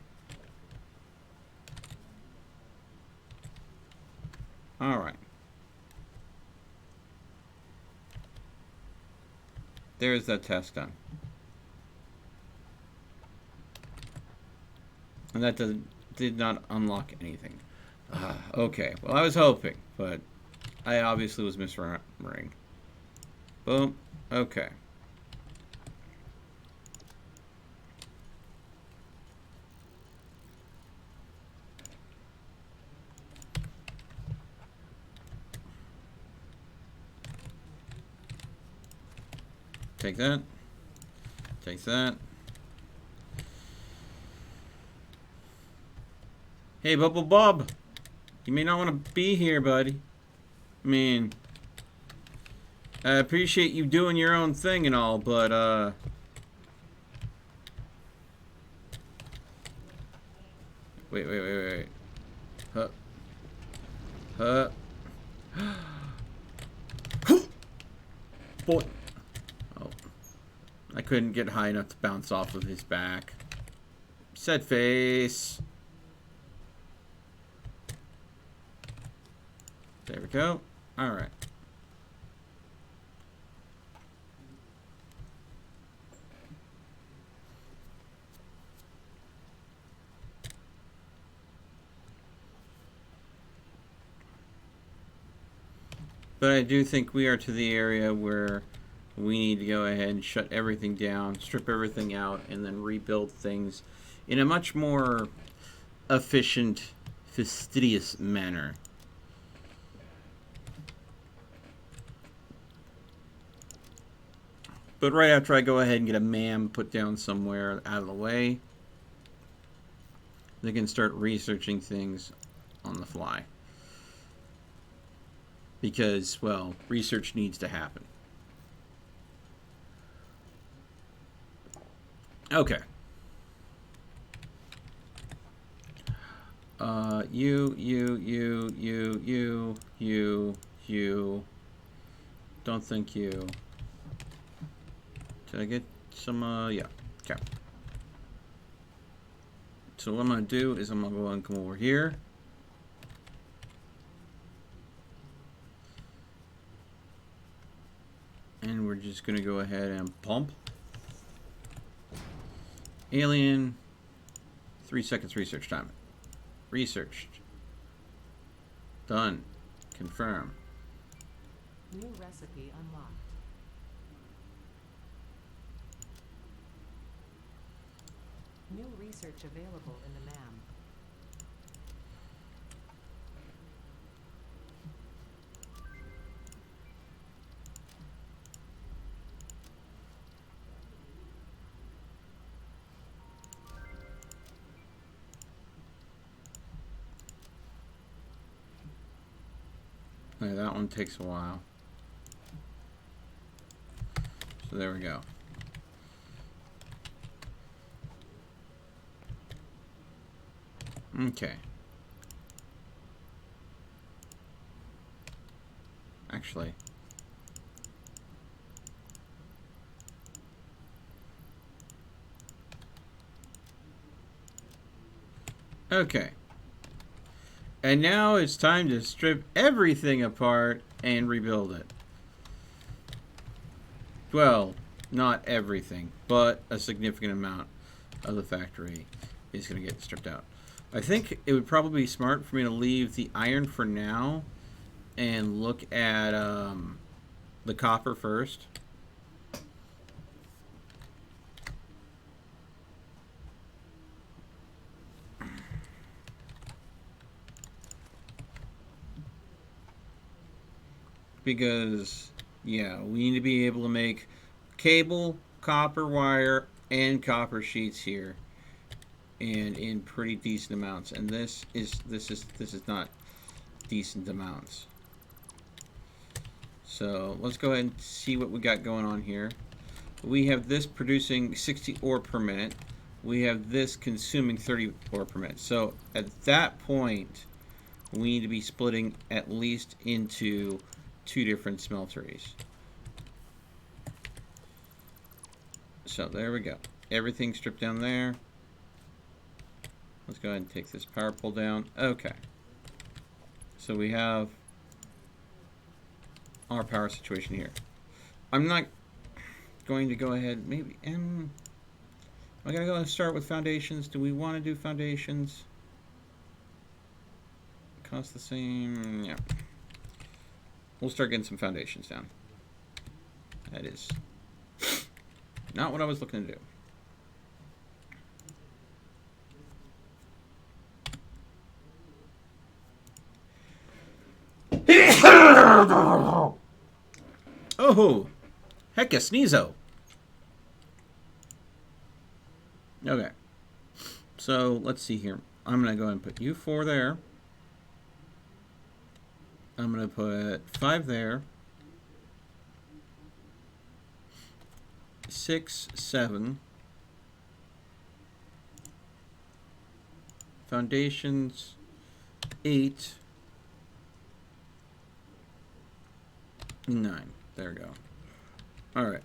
[SPEAKER 1] Alright. There's that task done. And that did not unlock anything. Okay, well I was hoping, but I obviously was misremembering. Boom. Okay. Take that. Take that. Hey, Bubble Bob. You may not want to be here, buddy. I mean, I appreciate you doing your own thing and all, but, Wait. Huh. Huh. Boy. Oh. I couldn't get high enough to bounce off of his back. Sad face. There we go. Alright. But I do think we are to the area where we need to go ahead and shut everything down, strip everything out, and then rebuild things in a much more efficient, fastidious manner. But right after I go ahead and get a MAM put down somewhere out of the way, they can start researching things on the fly. Because, well, research needs to happen. Okay. You. Don't think you. Did I get some, yeah. Okay. So what I'm going to do is I'm going to go and come over here. And we're just going to go ahead and pump. Alien. 3 seconds research time. Researched. Done. Confirm.
[SPEAKER 2] New recipe unlocked. New research available in the MAM.
[SPEAKER 1] Okay, that one takes a while. So there we go. Okay. Actually. Okay. And now it's time to strip everything apart and rebuild it. Well, not everything, but a significant amount of the factory is going to get stripped out. I think it would probably be smart for me to leave the iron for now and look at the copper first. Because, yeah, we need to be able to make cable, copper wire, and copper sheets here, and in pretty decent amounts. And this is not decent amounts. So let's go ahead and see what we got going on here. We have this producing 60 ore per minute. We have this consuming 30 ore per minute. So at that point, we need to be splitting at least into 2 different smelteries. So there we go. Everything stripped down there. Let's go ahead and take this power pole down. Okay. So we have our power situation here. I'm not going to go ahead, maybe, I'm going to go and start with foundations. Do we want to do foundations? Cost the same, yeah. We'll start getting some foundations down. That is not what I was looking to do. Oh, heck, a sneezo. Okay. So let's see here. I'm going to go ahead and put you 4 there. I'm going to put 5 there. 6, 7. Foundations, 8. 9. There we go. All right.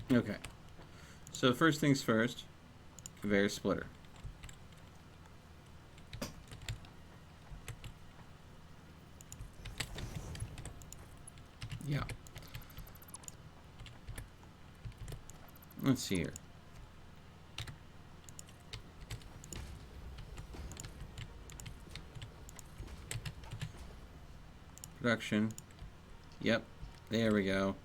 [SPEAKER 1] Okay. So first things first, conveyor splitter. Yeah. Let's see here. Production. Yep. There we go.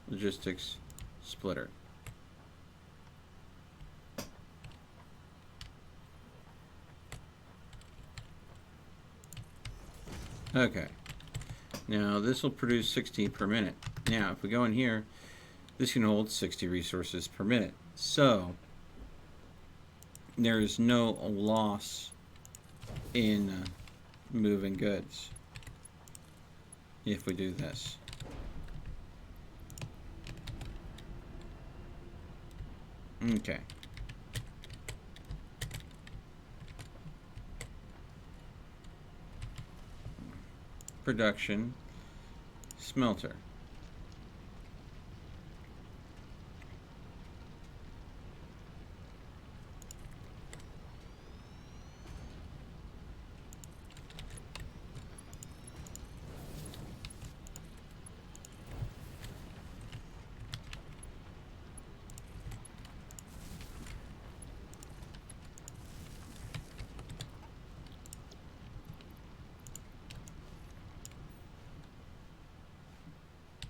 [SPEAKER 1] Logistics splitter. Okay. Now this will produce 60 per minute. Now if we go in here, this can hold 60 resources per minute. So there is no loss in moving goods if we do this. Okay. Production, smelter.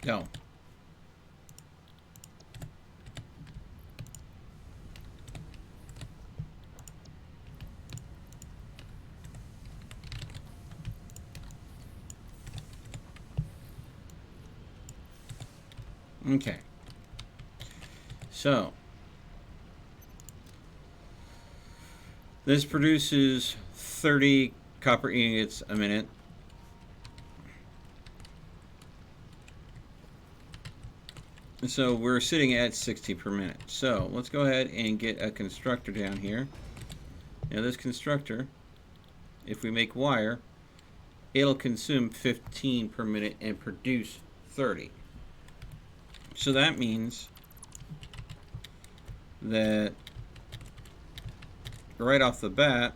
[SPEAKER 1] Go. Okay. So this produces 30 copper ingots a minute. So we're sitting at 60 per minute. So let's go ahead and get a constructor down here. Now this constructor, if we make wire, it'll consume 15 per minute and produce 30. So that means that right off the bat,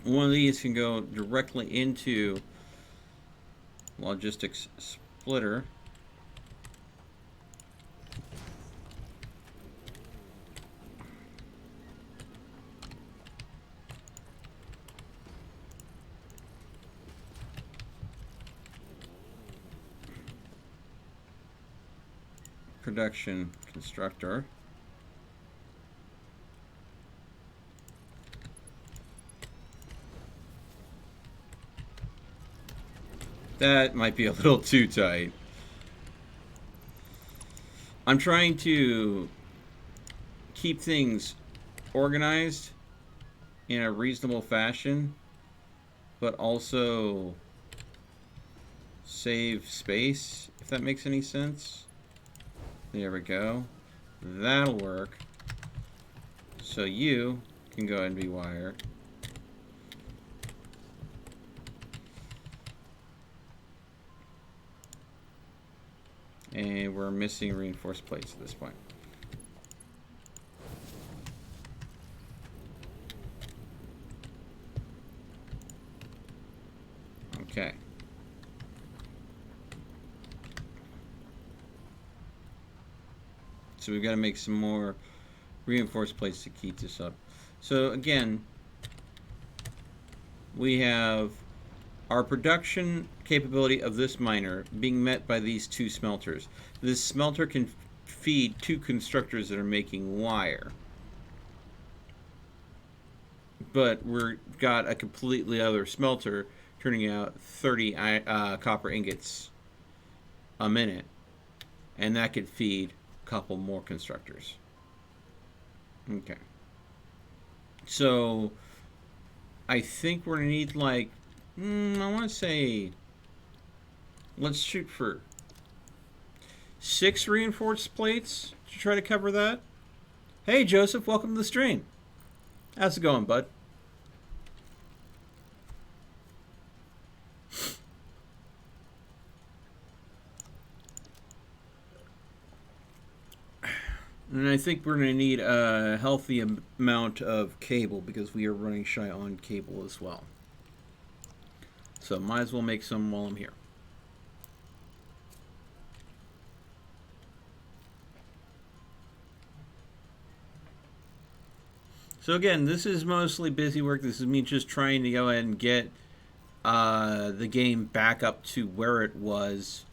[SPEAKER 1] one of these can go directly into logistics splitter. Production constructor. That might be a little too tight. I'm trying to keep things organized in a reasonable fashion, but also save space, if that makes any sense. There we go. That'll work. So you can go ahead and be wire. And we're missing reinforced plates at this point. Okay. So we've got to make some more reinforced plates to keep this up. So again, we have our production capability of this miner being met by these two smelters. This smelter can feed two constructors that are making wire. But we've got a completely other smelter turning out 30 copper ingots a minute. And that could feed a couple more constructors. Okay. So I think we're going to need like, I want to say, let's shoot for 6 reinforced plates to try to cover that. Hey Joseph, welcome to the stream. How's it going, bud? And I think we're going to need a healthy amount of cable because we are running shy on cable as well. So might as well make some while I'm here. So again, this is mostly busy work. This is me just trying to go ahead and get the game back up to where it was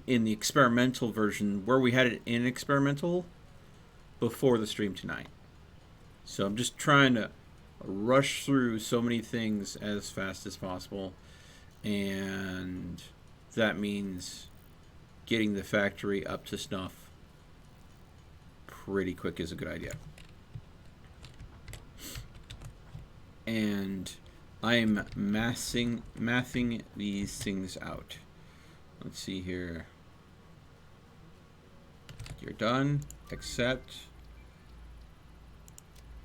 [SPEAKER 1] in the experimental version, where we had it in experimental before the stream tonight. So I'm just trying to rush through so many things as fast as possible, and that means getting the factory up to snuff pretty quick is a good idea. And I'm mathing these things out. Let's see here. You're done. Accept.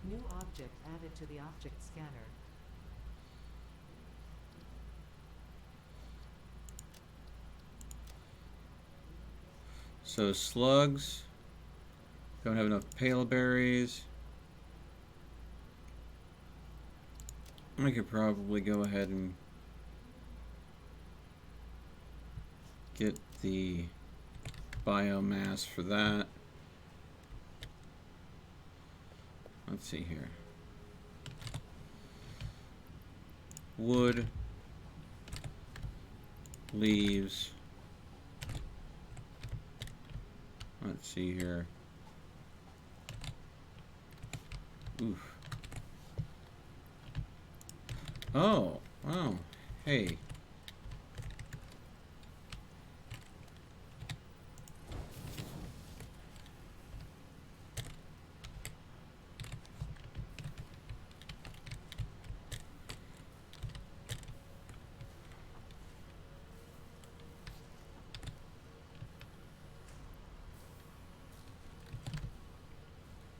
[SPEAKER 2] New object added to the object scanner.
[SPEAKER 1] So slugs. Don't have enough pale berries. I could probably go ahead and get the biomass for that. Let's see here. Wood, leaves. Let's see here. Oof. Oh, wow. Hey.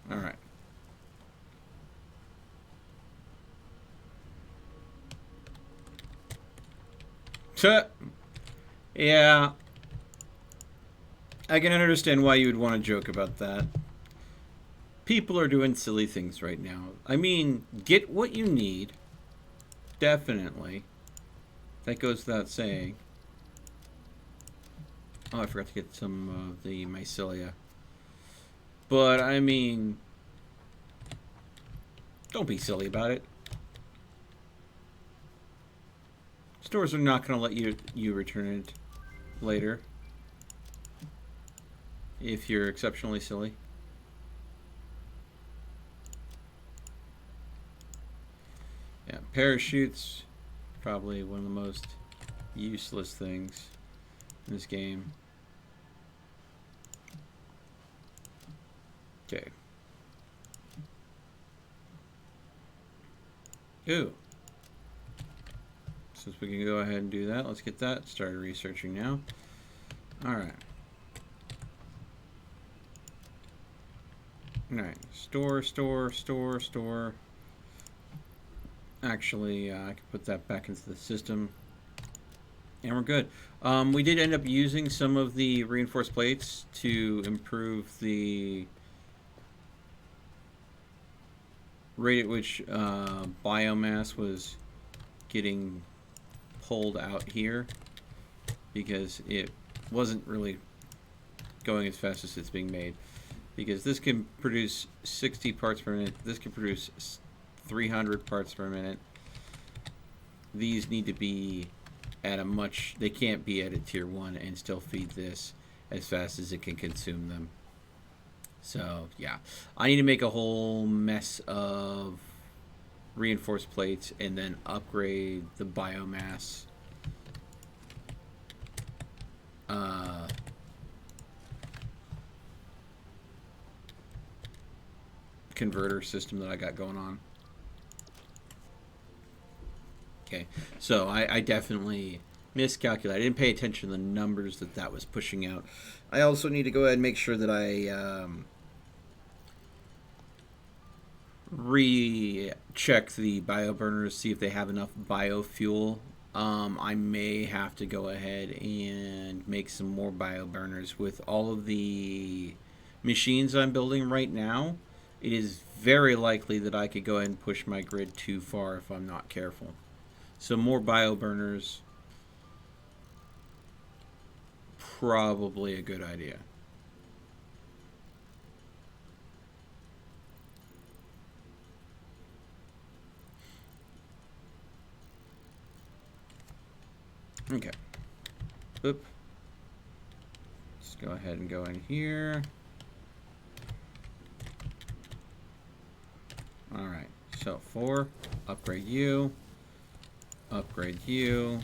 [SPEAKER 1] All right. Yeah. I can understand why you would want to joke about that. People are doing silly things right now. I mean, get what you need. Definitely. That goes without saying. Oh, I forgot to get some of the mycelia. But, I mean, don't be silly about it. Stores are not going to let you return it later if you're exceptionally silly. Yeah, parachutes, probably one of the most useless things in this game. Okay. Ooh. Since we can go ahead and do that, let's get that started researching now. Alright. Alright. Store. Actually, I can put that back into the system. And we're good. We did end up using some of the reinforced plates to improve the rate at which biomass was getting pulled out here because it wasn't really going as fast as it's being made. Because this can produce 60 parts per minute. This can produce 300 parts per minute. These need to be at a much... They can't be at a tier 1 and still feed this as fast as it can consume them. So, yeah. I need to make a whole mess of reinforced plates and then upgrade the biomass converter system that I got going on. Okay, so I definitely miscalculated. I didn't pay attention to the numbers that was pushing out. I also need to go ahead and make sure that I recheck the bioburners, see if they have enough biofuel. I may have to go ahead and make some more bioburners with all of the machines I'm building right now. It is very likely that I could go ahead and push my grid too far if I'm not careful. So more bioburners, probably a good idea. Okay. Oop. Let's go ahead and go in here. Alright, so 4, upgrade you, upgrade you,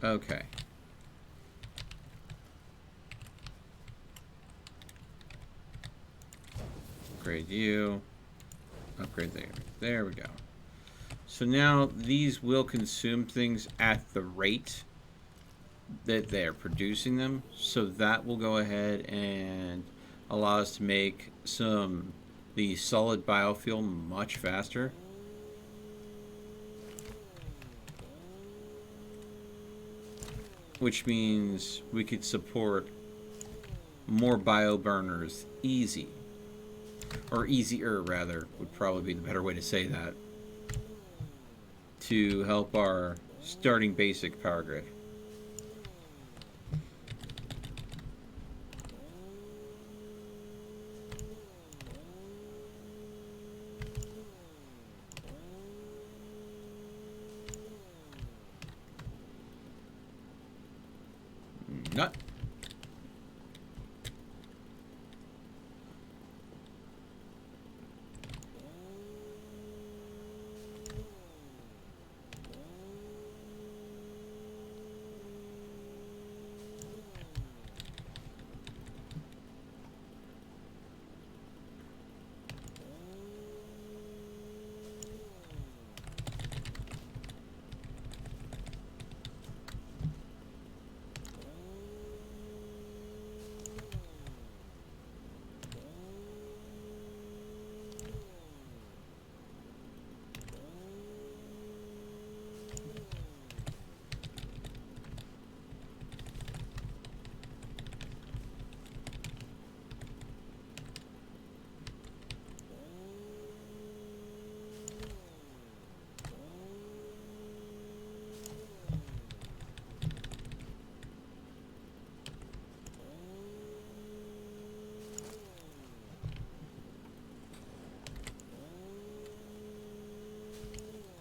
[SPEAKER 1] okay. Upgrade you, upgrade there, there we go. So now these will consume things at the rate that they're producing them, so that will go ahead and allow us to make the solid biofuel much faster. Which means we could support more bioburners easy. Or easier, rather, would probably be the better way to say that. To help our starting basic power grid. Not.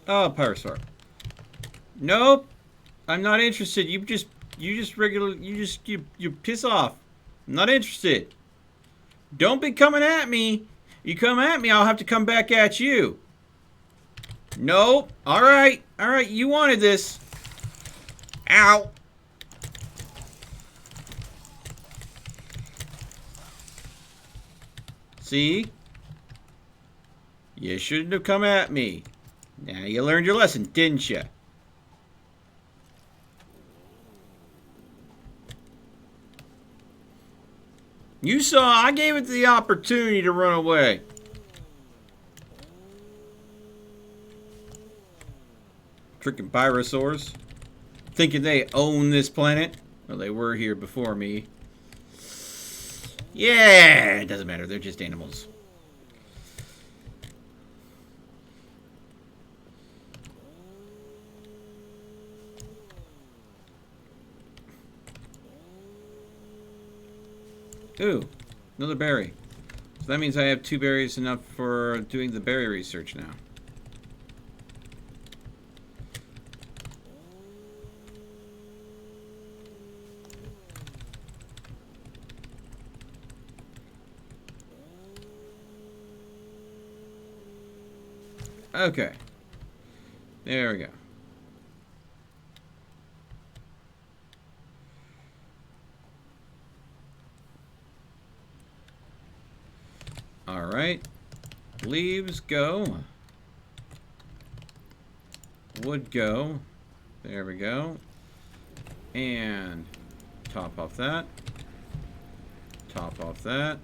[SPEAKER 1] Oh, Pyrosaur. Nope. I'm not interested. You piss off. I'm not interested. Don't be coming at me. You come at me, I'll have to come back at you. Nope. Alright. Alright, you wanted this. Ow. See? You shouldn't have come at me. Now you learned your lesson, didn't you? You saw, I gave it the opportunity to run away. Freaking pyrosaurs. Thinking they own this planet. Well, they were here before me. Yeah, it doesn't matter. They're just animals. Ooh, another berry. So that means I have 2 berries enough for doing the berry research now. Okay. There we go. All right. Leaves go. Wood go. There we go. And top off that. Top off that.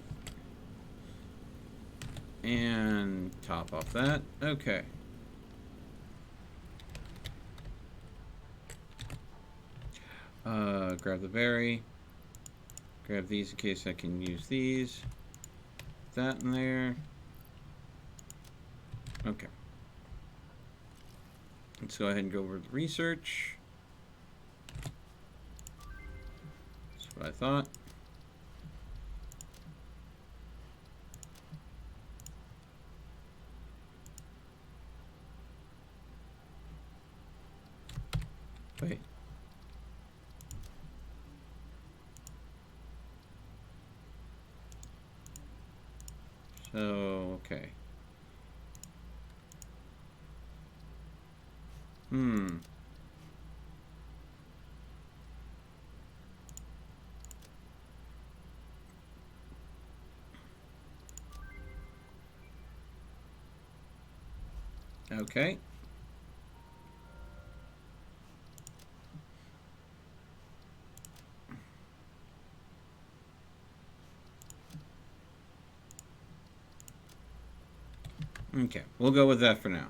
[SPEAKER 1] And top off that. Okay. Grab the berry. Grab these in case I can use these. That in there. Okay. Let's go ahead and go over the research. That's what I thought. Wait. So, okay. Okay. Okay, we'll go with that for now.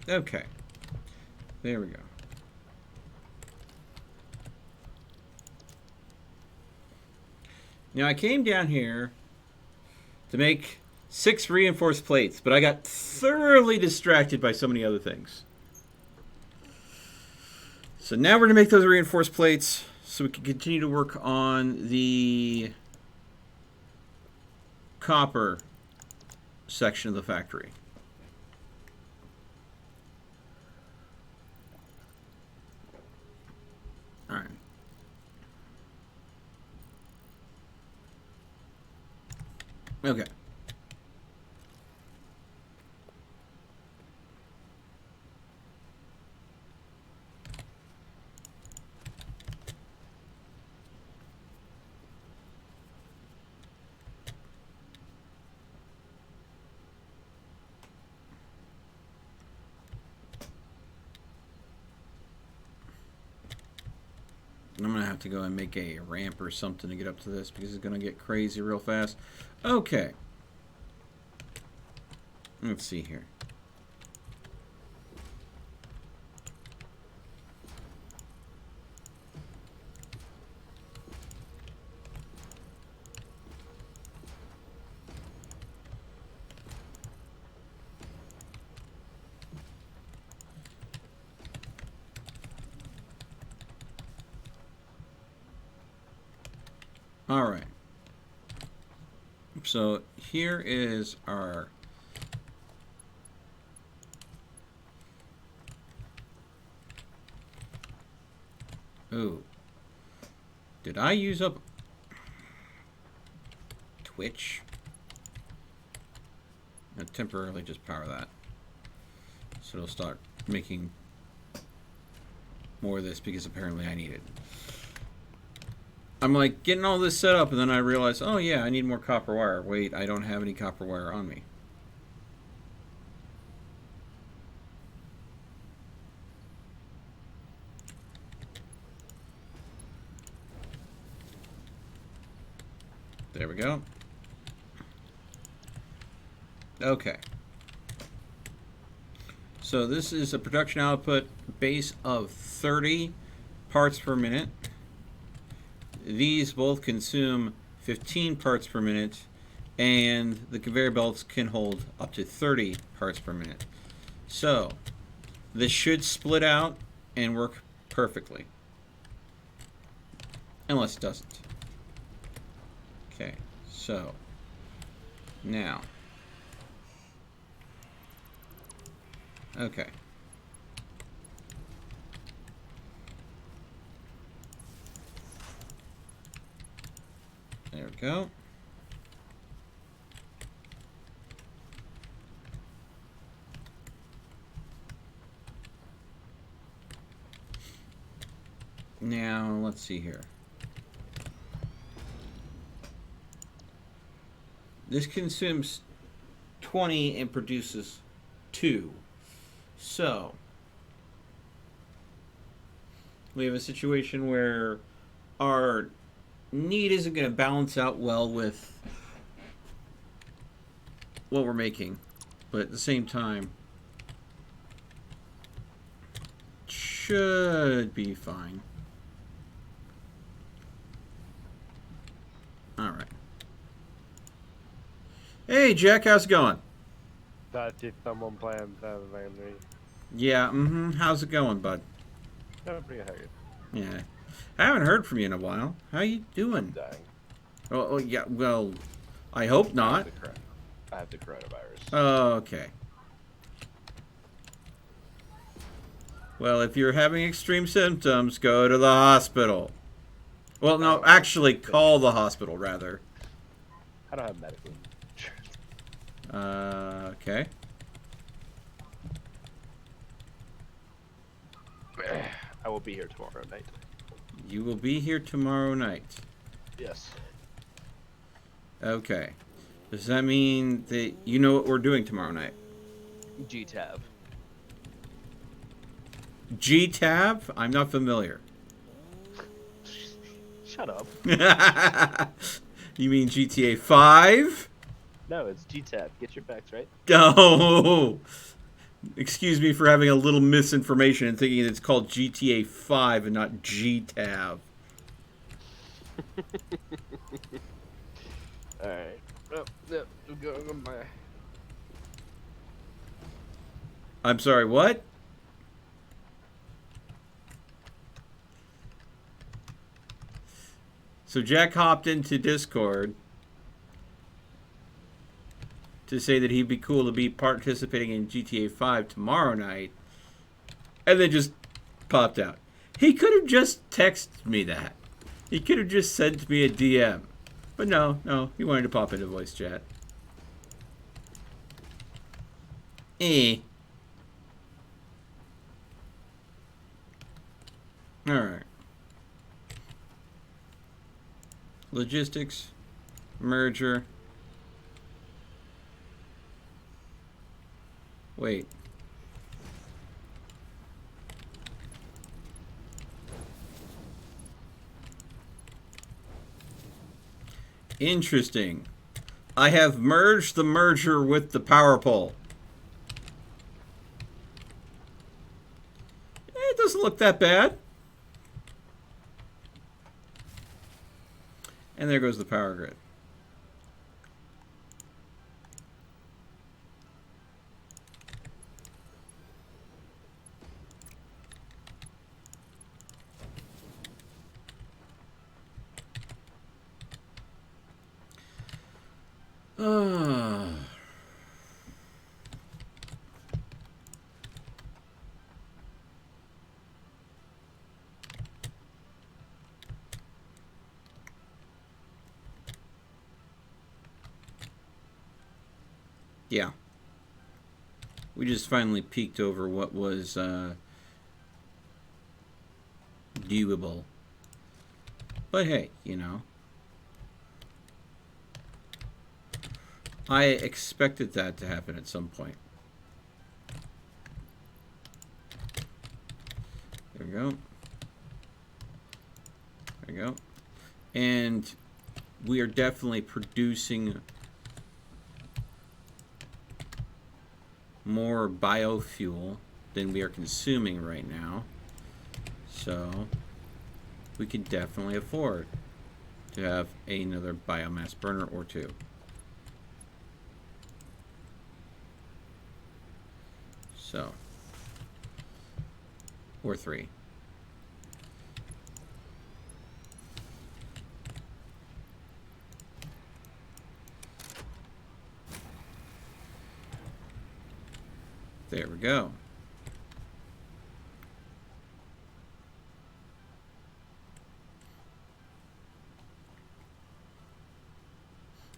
[SPEAKER 1] Okay. There we go. Now I came down here to make 6 reinforced plates, but I got thoroughly distracted by so many other things. So now we're going to make those reinforced plates so we can continue to work on the copper section of the factory. All right. Okay. I'm going to have to go and make a ramp or something to get up to this because it's going to get crazy real fast. Okay. Let's see here. All right. So here is our did I use up Twitch? I'll temporarily just power that. So it'll start making more of this because apparently I need it. I'm like getting all this set up and then I realize, oh yeah, I need more copper wire. Wait, I don't have any copper wire on me. There we go. Okay. So this is a production output base of 30 parts per minute. These both consume 15 parts per minute, and the conveyor belts can hold up to 30 parts per minute. So this should split out and work perfectly. Unless it doesn't. Okay, so now. Okay. There we go. Now, let's see here. This consumes 20 and produces 2. So, we have a situation where our need isn't going to balance out well with what we're making. But at the same time, should be fine. Alright. Hey, Jack, how's it going?
[SPEAKER 3] If someone playing Satisfactory.
[SPEAKER 1] Yeah, how's it going, bud?
[SPEAKER 3] Pretty hard.
[SPEAKER 1] Yeah. I haven't heard from you in a while. How you doing?
[SPEAKER 3] Dying.
[SPEAKER 1] Oh, yeah, well, I hope not.
[SPEAKER 3] I have the coronavirus.
[SPEAKER 1] Oh, okay. Well, if you're having extreme symptoms, go to the hospital. Well, no, actually, call the hospital, rather.
[SPEAKER 3] I don't have medical insurance.
[SPEAKER 1] Okay.
[SPEAKER 3] I will be here tomorrow night.
[SPEAKER 1] You will be here tomorrow night.
[SPEAKER 3] Yes.
[SPEAKER 1] Okay. Does that mean that you know what we're doing tomorrow night?
[SPEAKER 3] G-Tab.
[SPEAKER 1] G-Tab? I'm not familiar.
[SPEAKER 3] Shut up.
[SPEAKER 1] You mean GTA 5?
[SPEAKER 3] No, it's G-Tab. Get your facts right.
[SPEAKER 1] Oh! Excuse me for having a little misinformation and thinking it's called GTA 5 and not G-Tab.
[SPEAKER 3] Alright. Oh, no, go on my...
[SPEAKER 1] I'm sorry, what? So Jack hopped into Discord to say that he'd be cool to be participating in GTA 5 tomorrow night, and then just popped out. He could have just texted me that. He could have just sent me a DM. But no, he wanted to pop into voice chat. Alright. Logistics. Merger. Wait. Interesting. I have merged the merger with the power pole. It doesn't look that bad. And there goes the power grid. Yeah. We just finally peeked over what was doable. But hey, you know. I expected that to happen at some point. There we go. There we go. And we are definitely producing more biofuel than we are consuming right now. So we can definitely afford to have another biomass burner or two. So, or 3. There we go.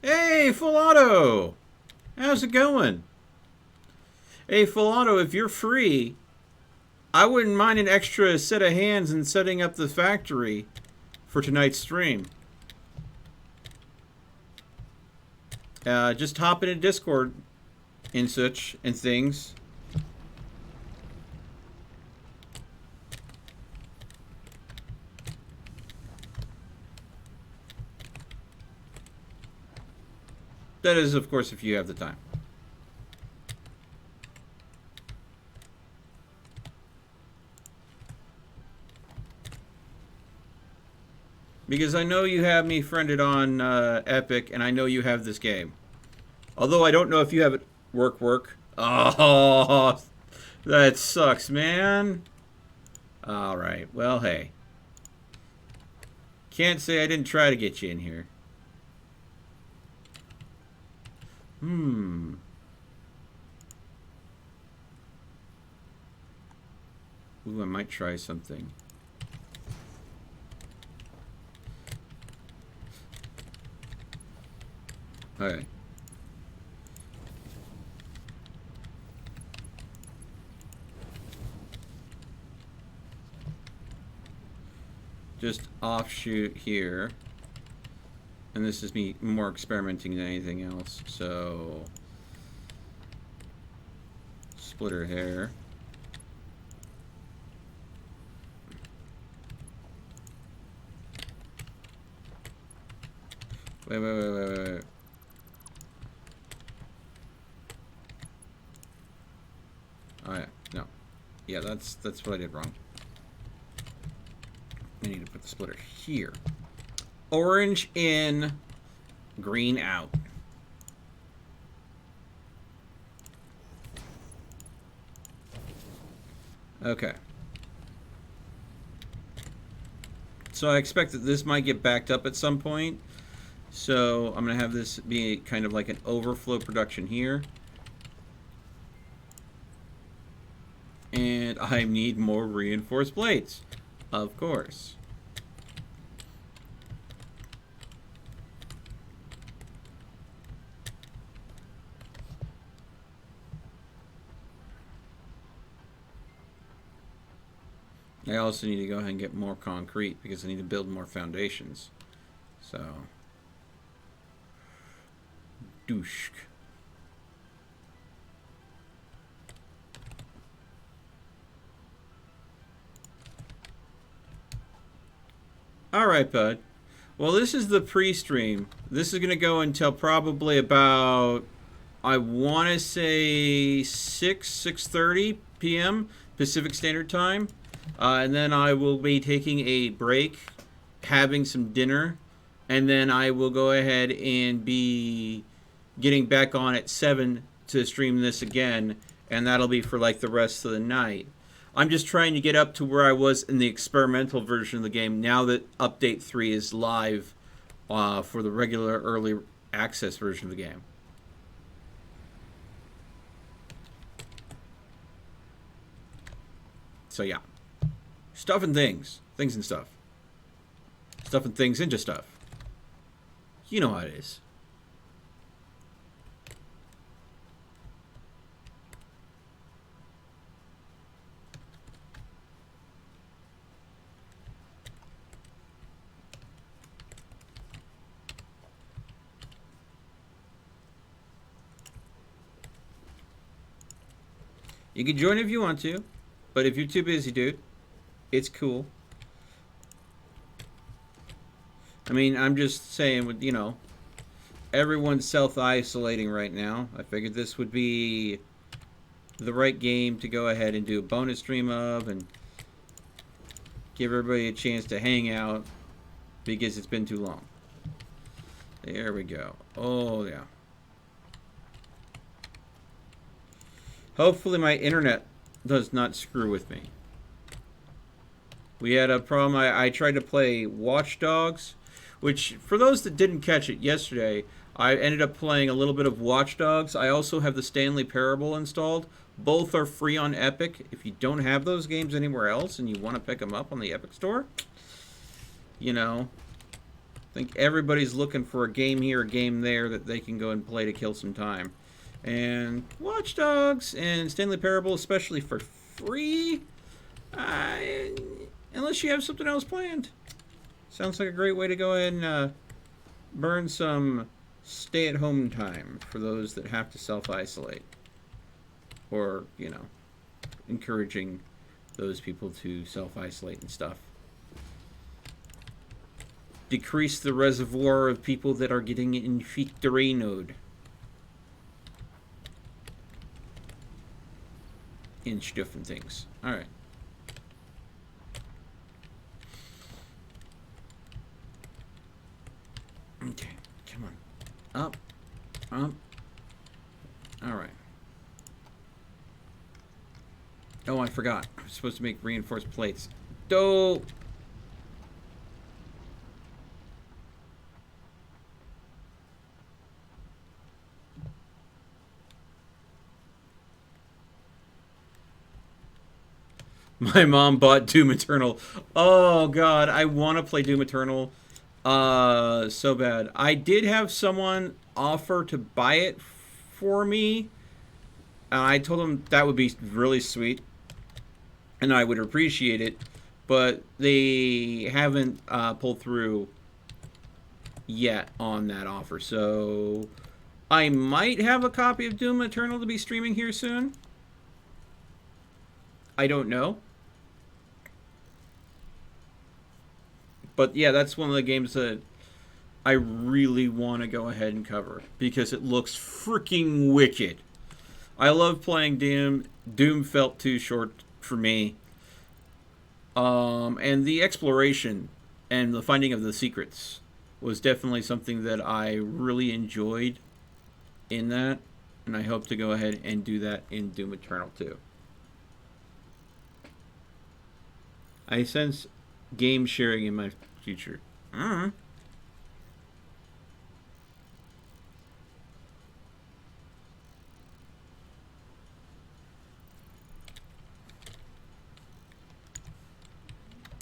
[SPEAKER 1] Hey, Full Auto! How's it going? Hey, Full Auto, if you're free, I wouldn't mind an extra set of hands in setting up the factory for tonight's stream. Just hop into Discord and such and things. That is, of course, if you have the time. Because I know you have me friended on Epic, and I know you have this game. Although I don't know if you have it work. Oh, that sucks, man. Alright, well, hey. Can't say I didn't try to get you in here. Ooh, I might try something. Okay. Just offshoot here. And this is me more experimenting than anything else. So, splitter hair. Wait. Oh yeah, no. Yeah, that's what I did wrong. I need to put the splitter here. Orange in, green out. Okay. So I expect that this might get backed up at some point. So I'm going to have this be kind of like an overflow production here. And I need more reinforced plates. Of course. I also need to go ahead and get more concrete because I need to build more foundations. So, douche. All right, bud. Well, this is the pre-stream. This is going to go until probably about, I want to say 6:30 p.m. Pacific Standard Time. And then I will be taking a break, having some dinner, and then I will go ahead and be getting back on at 7 to stream this again, and that'll be for like the rest of the night. I'm just trying to get up to where I was in the experimental version of the game now that Update 3 is live for the regular early access version of the game. So yeah. Stuff and things. Things and stuff. Stuff and things into stuff. You know how it is. You can join if you want to, but if you're too busy, dude, it's cool. I mean, I'm just saying, with, you know, everyone's self-isolating right now. I figured this would be the right game to go ahead and do a bonus stream of and give everybody a chance to hang out because it's been too long. There we go. Oh, yeah. Hopefully my internet does not screw with me. We had a problem. I tried to play Watch Dogs, which, for those that didn't catch it yesterday, I ended up playing a little bit of Watch Dogs. I also have the Stanley Parable installed. Both are free on Epic. If you don't have those games anywhere else and you want to pick them up on the Epic Store, you know, I think everybody's looking for a game here, a game there that they can go and play to kill some time. And Watch Dogs and Stanley Parable, especially for free, unless you have something else planned. Sounds like a great way to go ahead and burn some stay-at-home time for those that have to self-isolate. Or, you know, encouraging those people to self-isolate and stuff. Decrease the reservoir of people that are getting infected and stuff and things. Alright. Okay, come on. Up. Up. Alright. Oh, I forgot. I was supposed to make reinforced plates. Dope! My mom bought Doom Eternal. Oh god, I want to play Doom Eternal so bad. I did have someone offer to buy it for me. And I told them that would be really sweet. And I would appreciate it. But they haven't pulled through yet on that offer. So I might have a copy of Doom Eternal to be streaming here soon. I don't know. But yeah, that's one of the games that I really want to go ahead and cover because it looks freaking wicked. I love playing Doom. Doom felt too short for me. And the exploration and the finding of the secrets was definitely something that I really enjoyed in that. And I hope to go ahead and do that in Doom Eternal too. I sense game sharing in my future.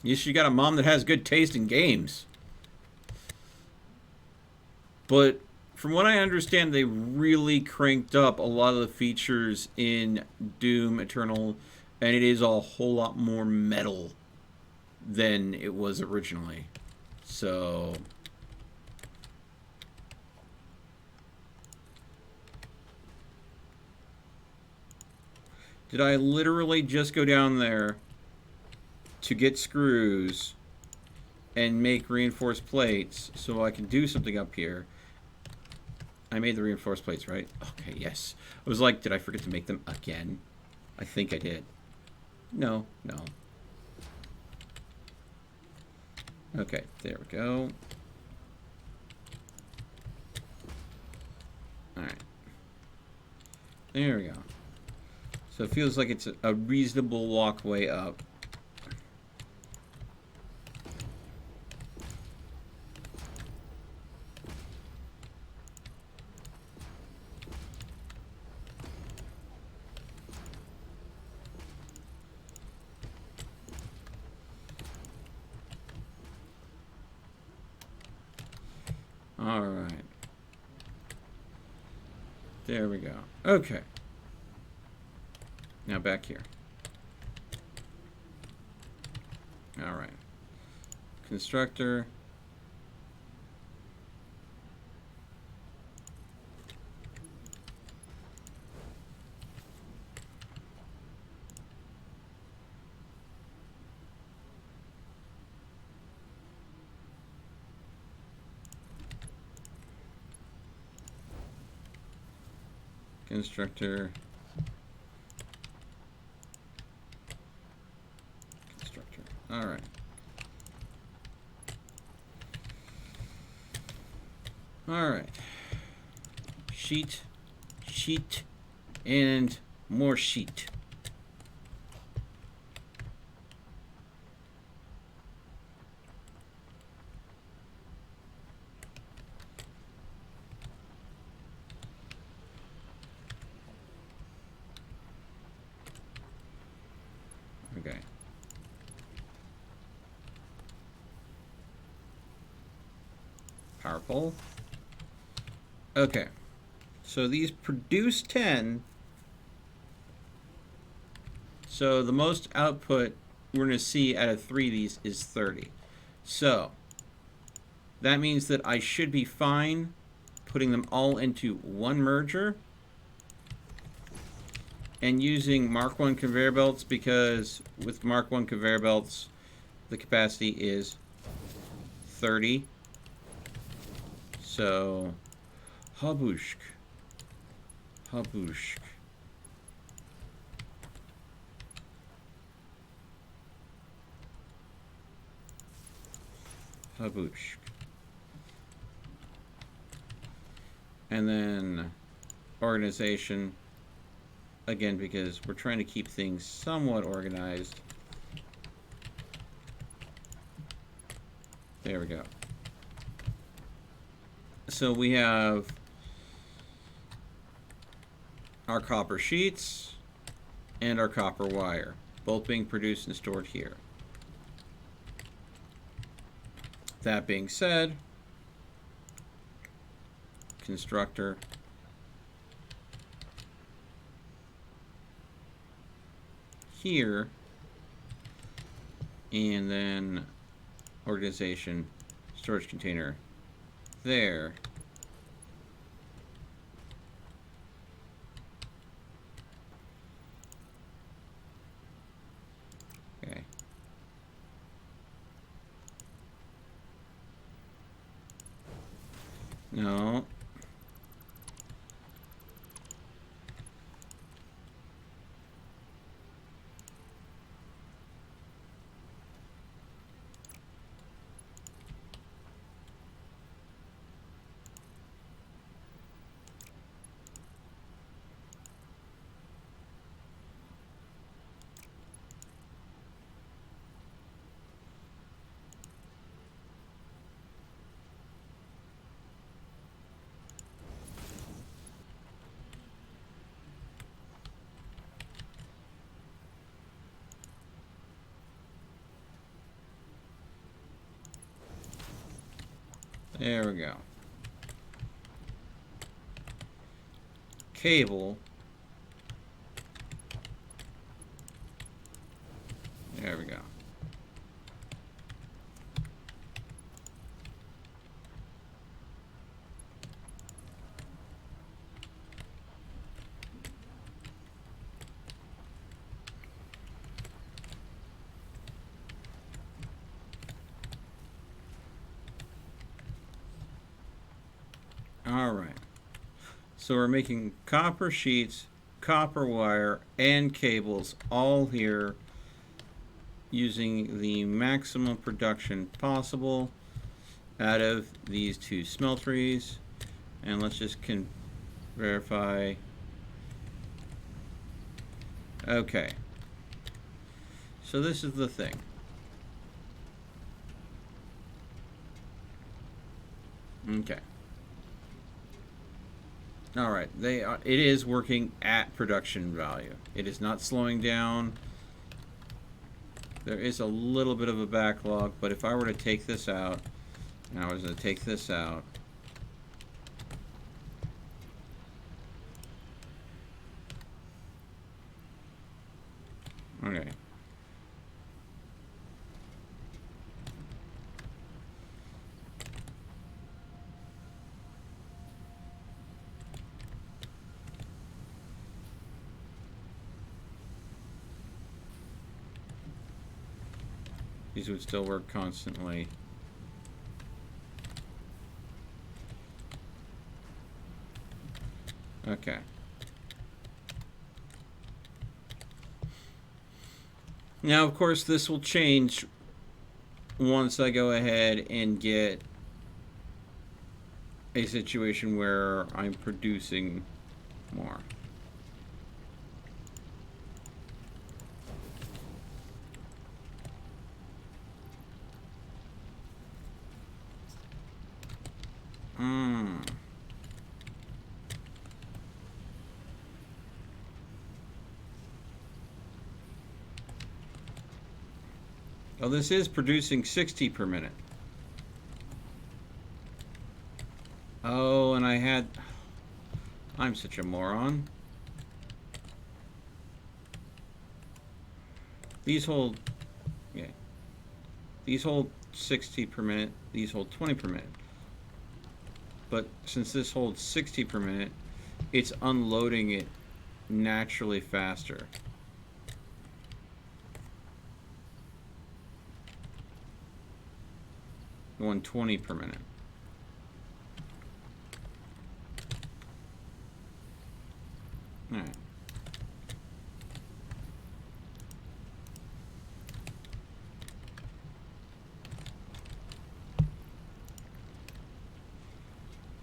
[SPEAKER 1] Yes, you got a mom that has good taste in games. But from what I understand, they really cranked up a lot of the features in Doom Eternal, and it is a whole lot more metal than it was originally. So did I literally just go down there to get screws and make reinforced plates so I can do something up here? I made the reinforced plates, right? Okay, yes. I was like, did I forget to make them again? I think I did. No. Okay, there we go. Alright. There we go. So it feels like it's a reasonable walkway up. Alright. There we go. Okay. Now back here. Alright. Constructor. Constructor. All right. All right. Sheet, and More sheet. Okay. Power pole. Okay. So these produce 10. So the most output we're going to see out of 3 of these is 30. So that means that I should be fine putting them all into one merger and using Mark 1 conveyor belts, because with Mark 1 conveyor belts the capacity is 30. So habushk. Habushk. Habushk. And then organization, again, because we're trying to keep things somewhat organized. There we go. So we have our copper sheets and our copper wire, both being produced and stored here. That being said, constructor, here, and then organization, storage container there. Okay. No. There we go. Cable. There we go. All right. So we're making copper sheets, copper wire, and cables all here using the maximum production possible out of these two smelteries. And let's just verify. Okay. So this is the thing. Okay. All right, it is working at production value. It is not slowing down. There is a little bit of a backlog, but if I were to take this out, and I was going to take this out, okay. These would still work constantly. Okay. Now, of course, this will change once I go ahead and get a situation where I'm producing more. Oh, this is producing 60 per minute. Oh, and I'm such a moron. These hold, yeah, these hold 60 per minute, these hold 20 per minute. But since this holds 60 per minute, it's unloading it naturally faster. Going 20 per minute. Alright.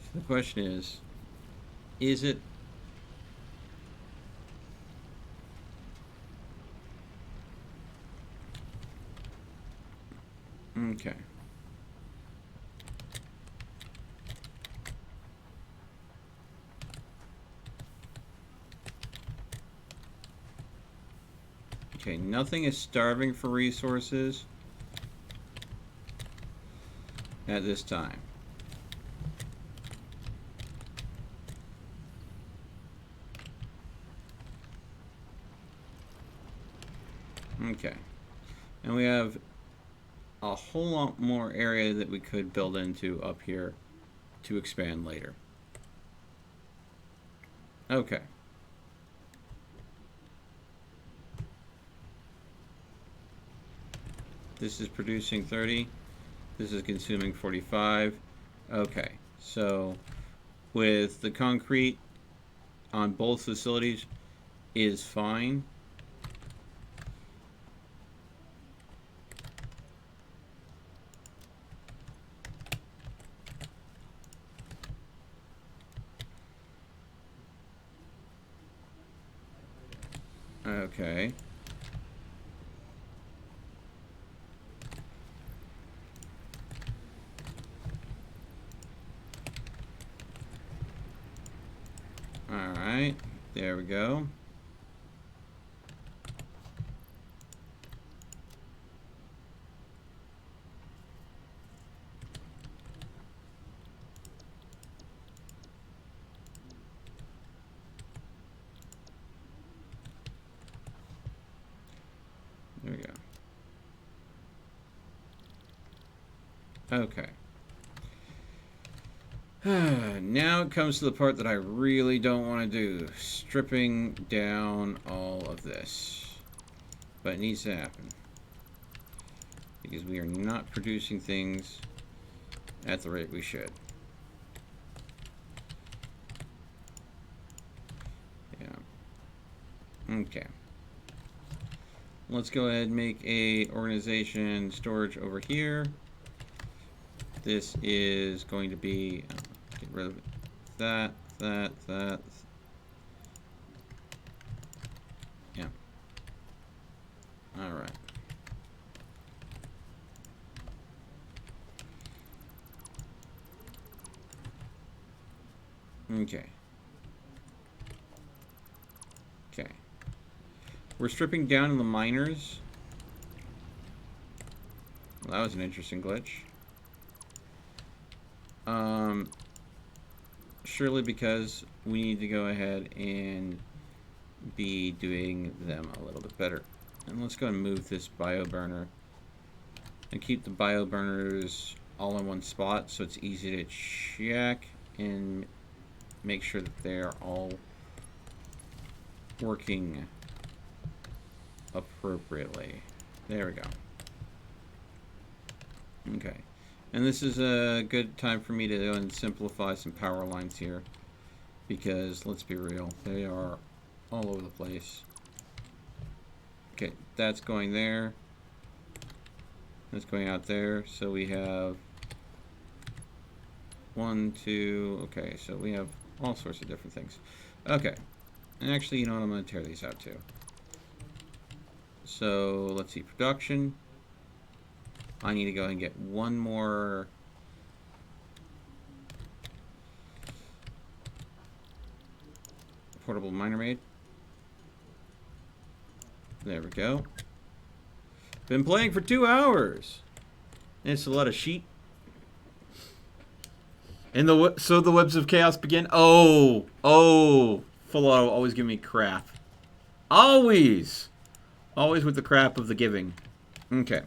[SPEAKER 1] So the question is it okay? Okay, nothing is starving for resources at this time. Okay, and we have a whole lot more area that we could build into up here to expand later. Okay. This is producing 30. This is consuming 45. Okay, so with the concrete on both facilities is fine. Okay. Alright, there we go. There we go. Okay. Now it comes to the part that I really don't want to do. Stripping down all of this. But it needs to happen. Because we are not producing things at the rate we should. Yeah. Okay. Let's go ahead and make a organization storage over here. This is going to be, get rid of that. Yeah. All right. Okay. Okay. We're stripping down the miners. Well, that was an interesting glitch. Surely because we need to go ahead and be doing them a little bit better. And let's go and move this bio burner and keep the bio burners all in one spot so it's easy to check and make sure that they're all working appropriately. There we go. Okay. And this is a good time for me to go and simplify some power lines here. Because, let's be real, they are all over the place. Okay, that's going there. That's going out there. So we have 1, 2, okay, so we have all sorts of different things. Okay. And actually, you know what, I'm going to tear these out too. So, let's see, production. I need to go ahead and get one more portable miner made. There we go. Been playing for 2 hours. It's a lot of sheep. And so the webs of chaos begin. Oh, full auto always give me crap. Always with the crap of the giving. Okay.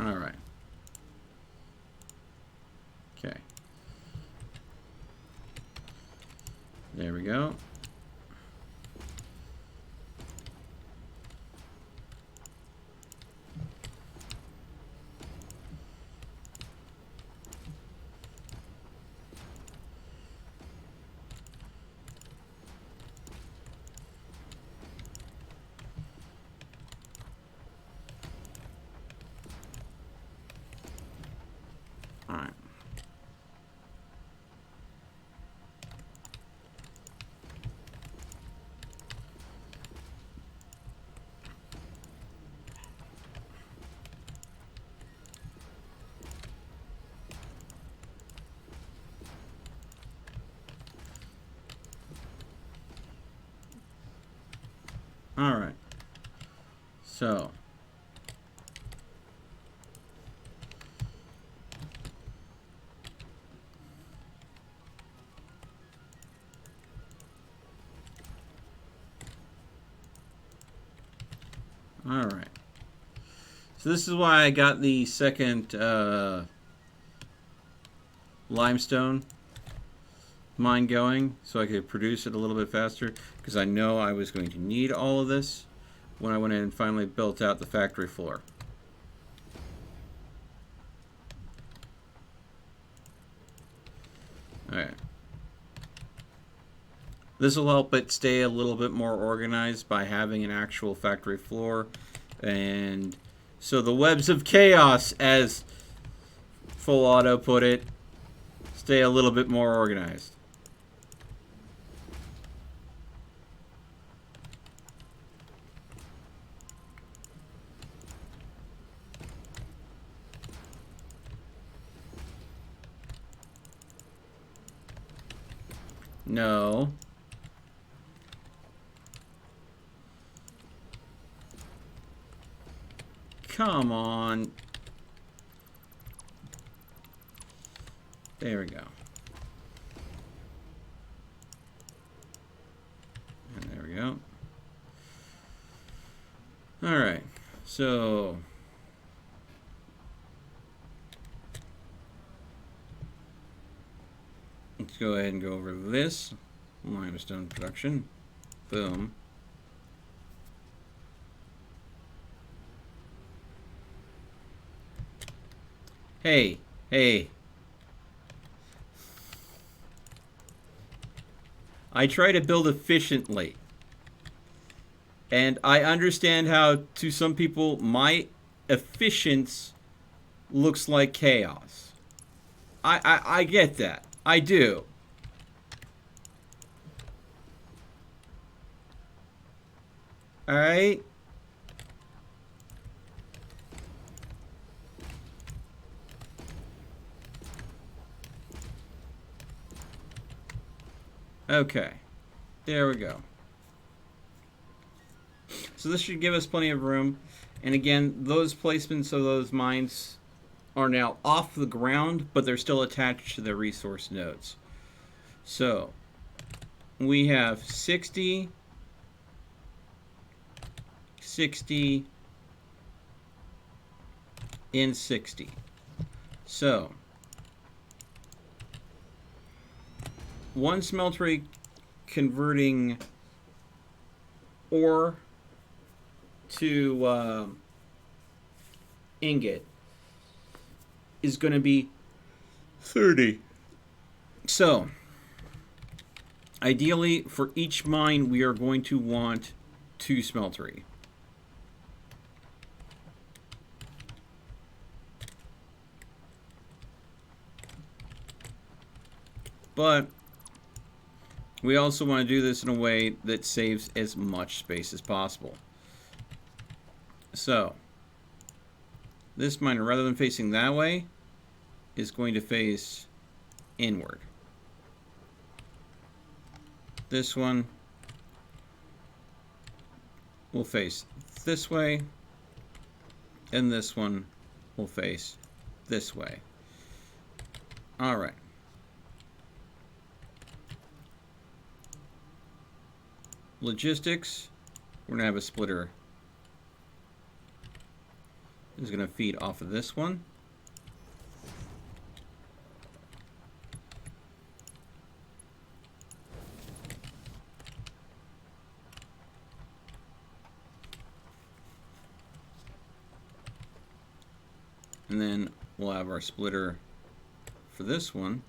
[SPEAKER 1] All right. Okay. There we go. All right. All right. So. All right. So this is why I got the second limestone mine going, so I could produce it a little bit faster, because I know I was going to need all of this when I went in and finally built out the factory floor. Alright. This will help it stay a little bit more organized by having an actual factory floor. And so the webs of chaos, as Full Auto put it, stay a little bit more organized. No. Come on. There we go. And there we go. All right. So let's go ahead and go over this limestone production. Boom. Hey. I try to build efficiently. And I understand how, to some people, my efficiency looks like chaos. I get that. I do. Alright? Okay. There we go. So this should give us plenty of room. And again, those placements of those mines are now off the ground, but they're still attached to the resource nodes. So we have 60, 60, and 60. So one smeltery converting ore to ingot is going to be 30. So ideally, for each mine, we are going to want 2 smeltery. But we also want to do this in a way that saves as much space as possible. So This miner, rather than facing that way, is going to face inward. This one will face this way, and this one will face this way. All right. Logistics, we're going to have a splitter. This is going to feed off of this one. And then we'll have our splitter for this one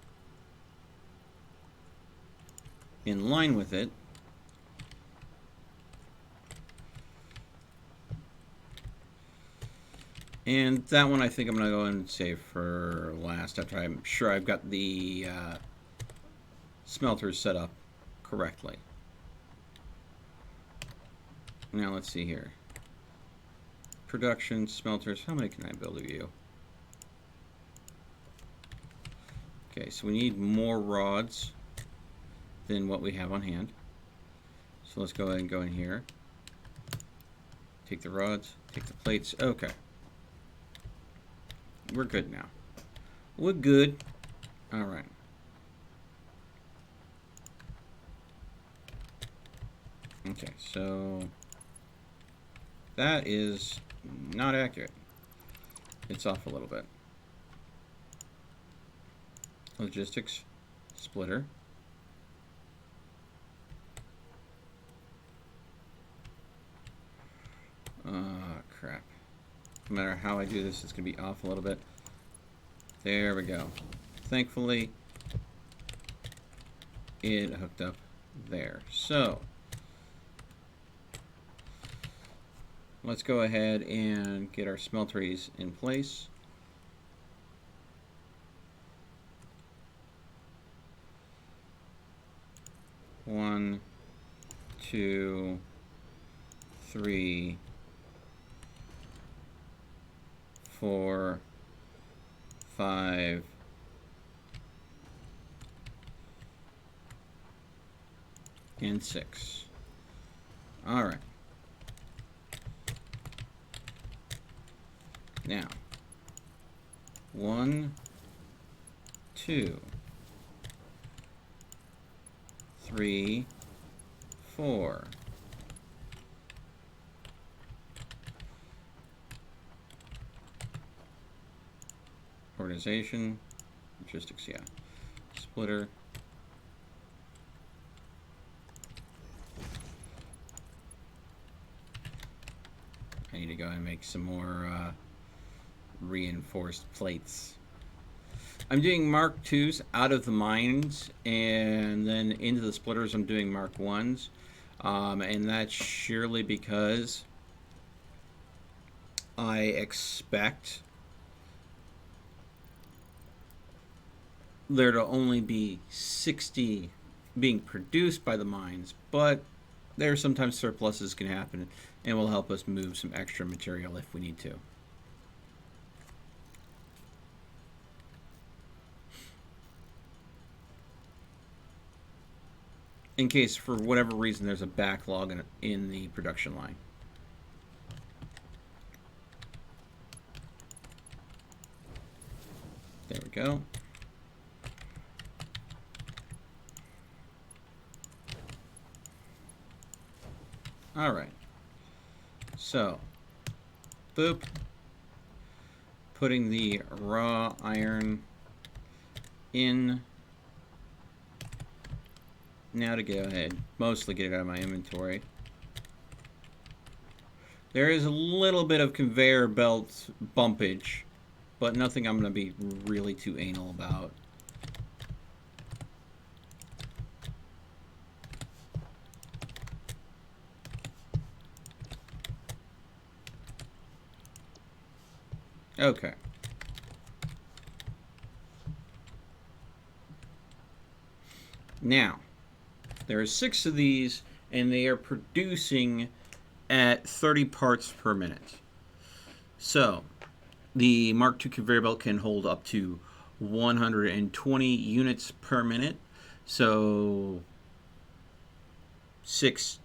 [SPEAKER 1] in line with it. And that one I think I'm going to go and save for last after I'm sure I've got the smelters set up correctly. Now let's see here. Production, smelters, how many can I build of you? Okay, so we need more rods than what we have on hand. So let's go ahead and go in here. Take the rods, take the plates. Okay. We're good now. We're good. All right. Okay, so that is not accurate. It's off a little bit. Logistics, splitter. Crap. No matter how I do this, it's going to be off a little bit. There we go. Thankfully, it hooked up there. So, let's go ahead and get our smelteries in place. One, two, three, 4, 5, and 6. All right. Now, 1, 2, 3, 4. Organization, logistics, yeah. Splitter. I need to go and make some more reinforced plates. I'm doing Mark 2s out of the mines, and then into the splitters I'm doing Mark 1s. And that's surely because I expect there to only be 60 being produced by the mines, but there sometimes surpluses can happen and will help us move some extra material if we need to. In case, for whatever reason, there's a backlog in the production line. There we go. All right. So, boop. Putting the raw iron in. Now to go ahead, mostly get it out of my inventory. There is a little bit of conveyor belt bumpage, but nothing I'm going to be really too anal about. Okay. Now, there are 6 of these, and they are producing at 30 parts per minute. So, The Mark II conveyor belt can hold up to 120 units per minute. So 6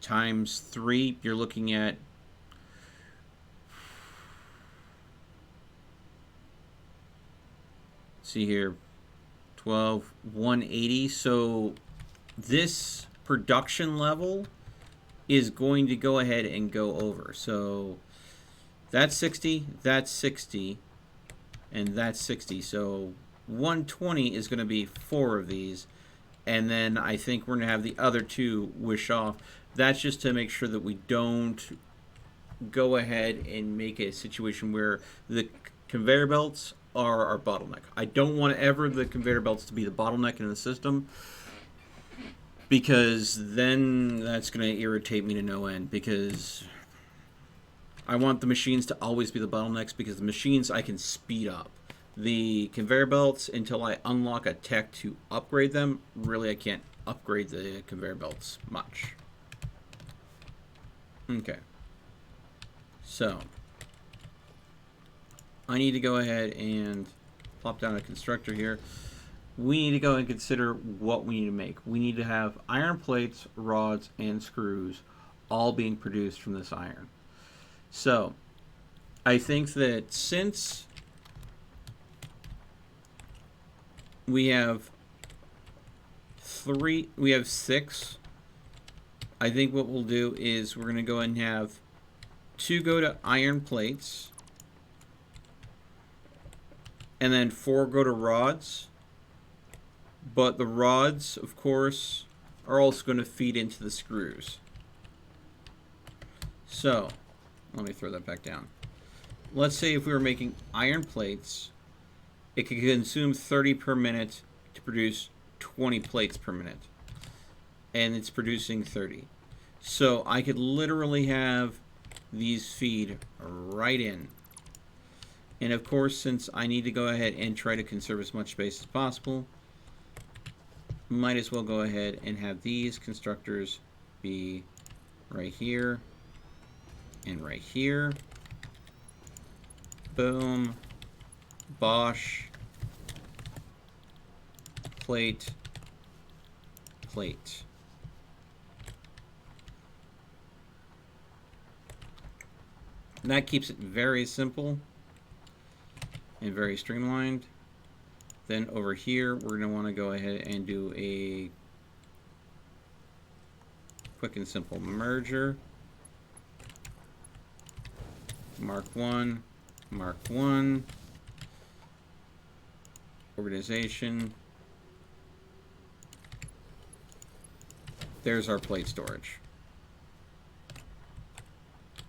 [SPEAKER 1] times 3, you're looking at see here 12 180. So this production level is going to go ahead and go over. So that's 60, that's 60, and that's 60. So 120 is going to be 4 of these, and then I think we're going to have the other 2 wish off. That's just to make sure that we don't go ahead and make a situation where the conveyor belts are our bottleneck. I don't want ever the conveyor belts to be the bottleneck in the system, because then that's going to irritate me to no end, because I want the machines to always be the bottlenecks, because the machines I can speed up. The conveyor belts, until I unlock a tech to upgrade them, really I can't upgrade the conveyor belts much. Okay. So I need to go ahead and plop down a constructor here. We need to go and consider what we need to make. We need to have iron plates, rods, and screws all being produced from this iron. So I think that since we have 6, I think what we'll do is we're going to go and have 2 go to iron plates, and then 4 go to rods. But the rods, of course, are also going to feed into the screws. So let me throw that back down. Let's say if we were making iron plates, it could consume 30 per minute to produce 20 plates per minute. And it's producing 30. So I could literally have these feed right in. And of course, since I need to go ahead and try to conserve as much space as possible, might as well go ahead and have these constructors be right here and right here. Boom. Bosch. Plate. Plate. And that keeps it very simple and very streamlined. Then over here, we're going to want to go ahead and do a quick and simple merger. Mark 1, Mark 1, organization. There's our plate storage.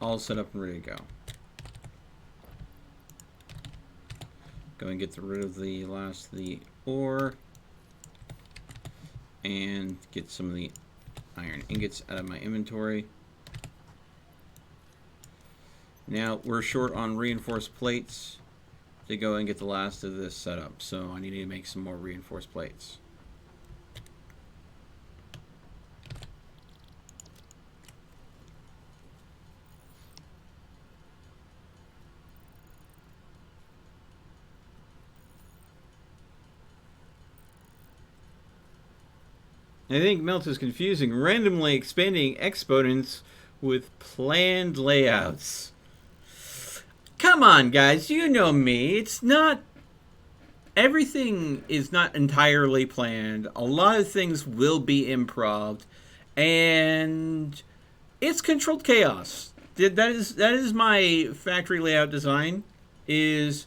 [SPEAKER 1] All set up and ready to go. Go and get rid of the last of the ore and get some of the iron ingots out of my inventory. Now we're short on reinforced plates to go and get the last of this set up, so I need to make some more reinforced plates. I think Melt is confusing randomly expanding exponents with planned layouts. Come on, guys, you know me. It's not... Everything is not entirely planned. A lot of things will be improv, and it's controlled chaos. That is my factory layout design, is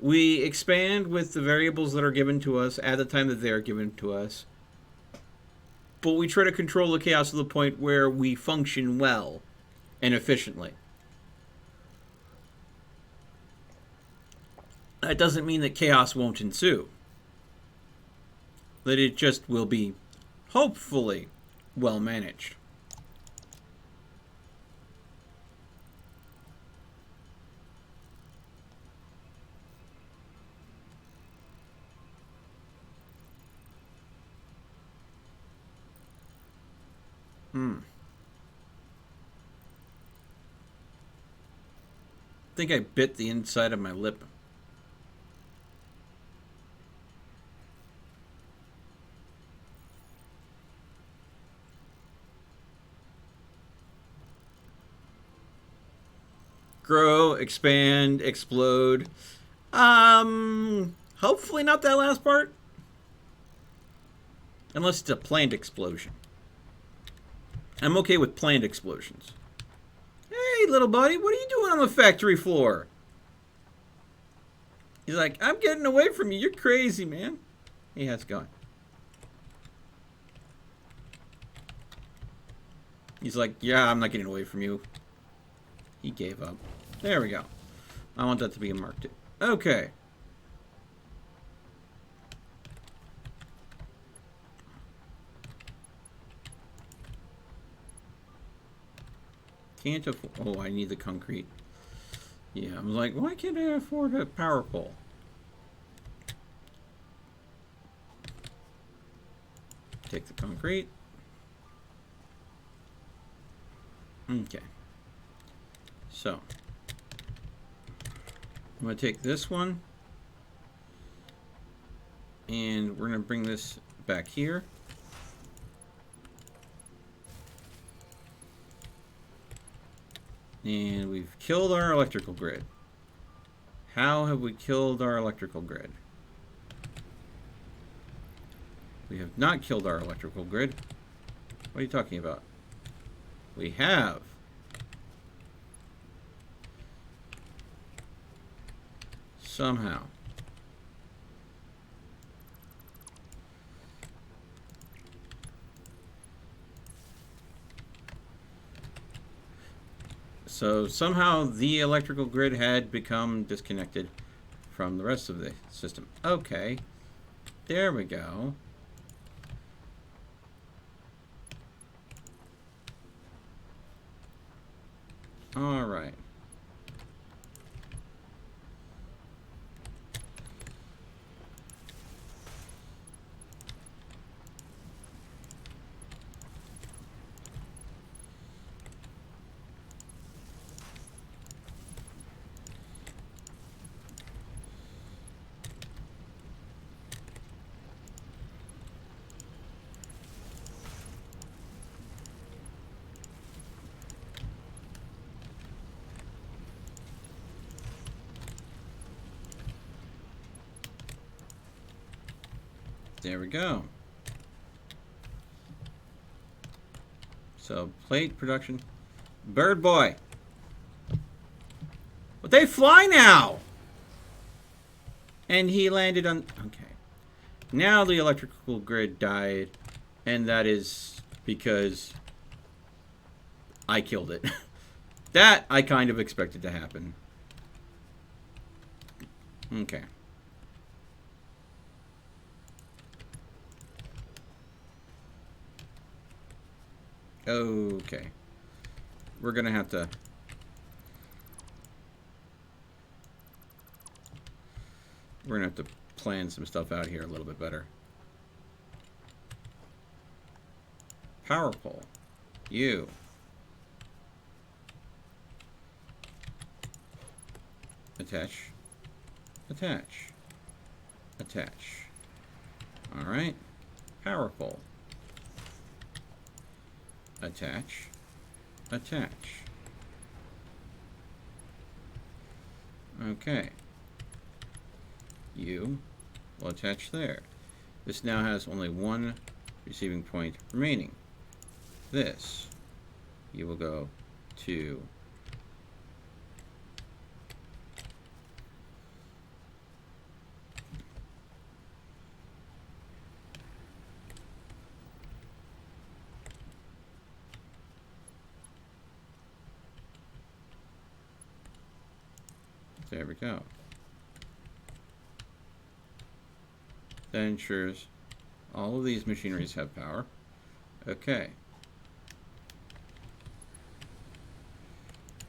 [SPEAKER 1] we expand with the variables that are given to us at the time that they are given to us. But we try to control the chaos to the point where we function well and efficiently. That doesn't mean that chaos won't ensue. That it just will be, hopefully, well managed. think I bit the inside of my lip. Grow, expand, explode. Hopefully not that last part. Unless it's a planned explosion. I'm okay with planned explosions. Hey, little buddy, what are you doing on the factory floor? He's like, I'm getting away from you. You're crazy, man. Hey, how's it going? He's like, yeah, I'm not getting away from you. He gave up. There we go. I want that to be a mark too. Okay. Can't afford. Oh, I need the concrete. Yeah, I'm like, why can't I afford a power pole? Take the concrete. Okay. So, I'm going to take this one. And we're going to bring this back here. And we've killed our electrical grid. How have we killed our electrical grid? We have not killed our electrical grid. What are you talking about? We have. Somehow. So somehow the electrical grid had become disconnected from the rest of the system. Okay. There we go. All right. There we go. So, plate production. Bird boy. But they fly now! And he landed on... Okay. Now the electrical grid died. And that is because I killed it. That I kind of expected to happen. Okay. Okay. We're gonna have to... We're gonna have to plan some stuff out here a little bit better. Power pole. You. Attach. Attach. Attach. Alright. Power pole. Attach. Attach. Okay. You will attach there. This now has only one receiving point remaining. This, you will go to there we go. That ensures all of these machineries have power. Okay.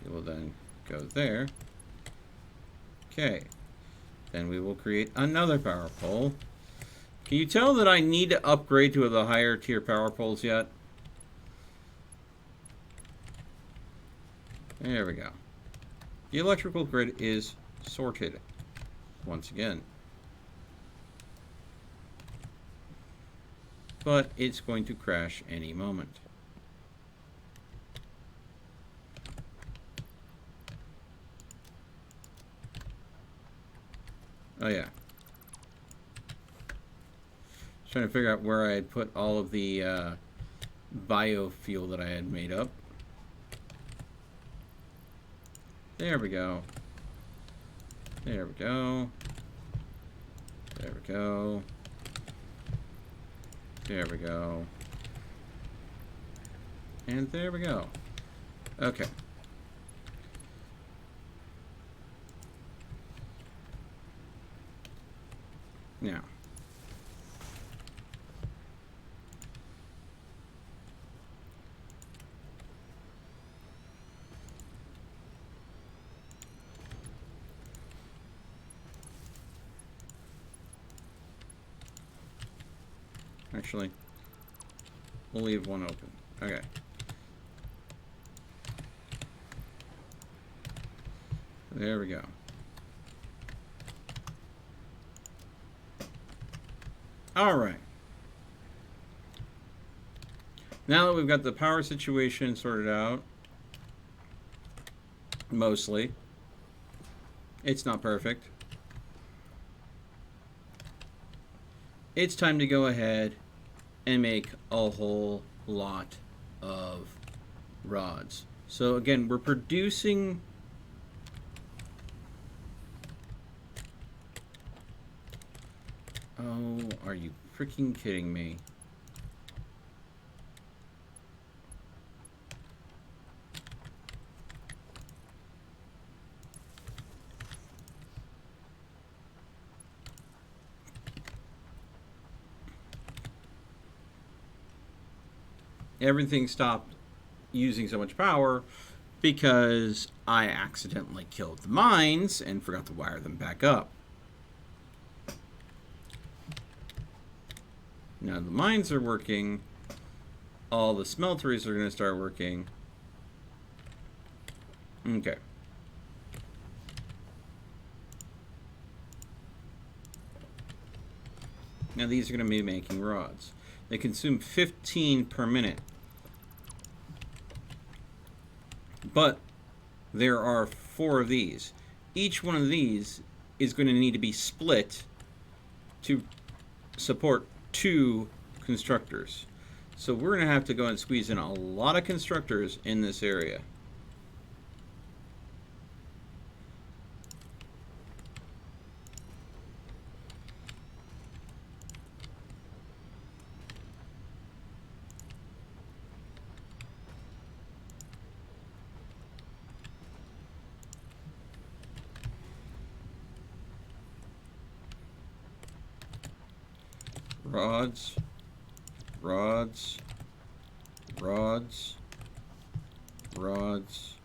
[SPEAKER 1] It will then go there. Okay. Then we will create another power pole. Can you tell that I need to upgrade to the higher tier power poles yet? There we go. The electrical grid is sorted once again. But it's going to crash any moment. Oh yeah. Trying to figure out where I had put all of the biofuel that I had made up. There we go. There we go. There we go. There we go. And there we go. Okay. Now. Actually, we'll leave one open. Okay. There we go. All right. Now that we've got the power situation sorted out, mostly, it's not perfect. It's time to go ahead and make a whole lot of rods. So again, we're producing oh, are you freaking kidding me? Everything stopped using so much power because I accidentally killed the mines and forgot to wire them back up. Now the mines are working. All the smelteries are going to start working. Okay. Now these are going to be making rods. They consume 15 per minute. But there are 4 of these. Each one of these is going to need to be split to support 2 constructors. So we're going to have to go and squeeze in a lot of constructors in this area. Rods, rods, rods, rods,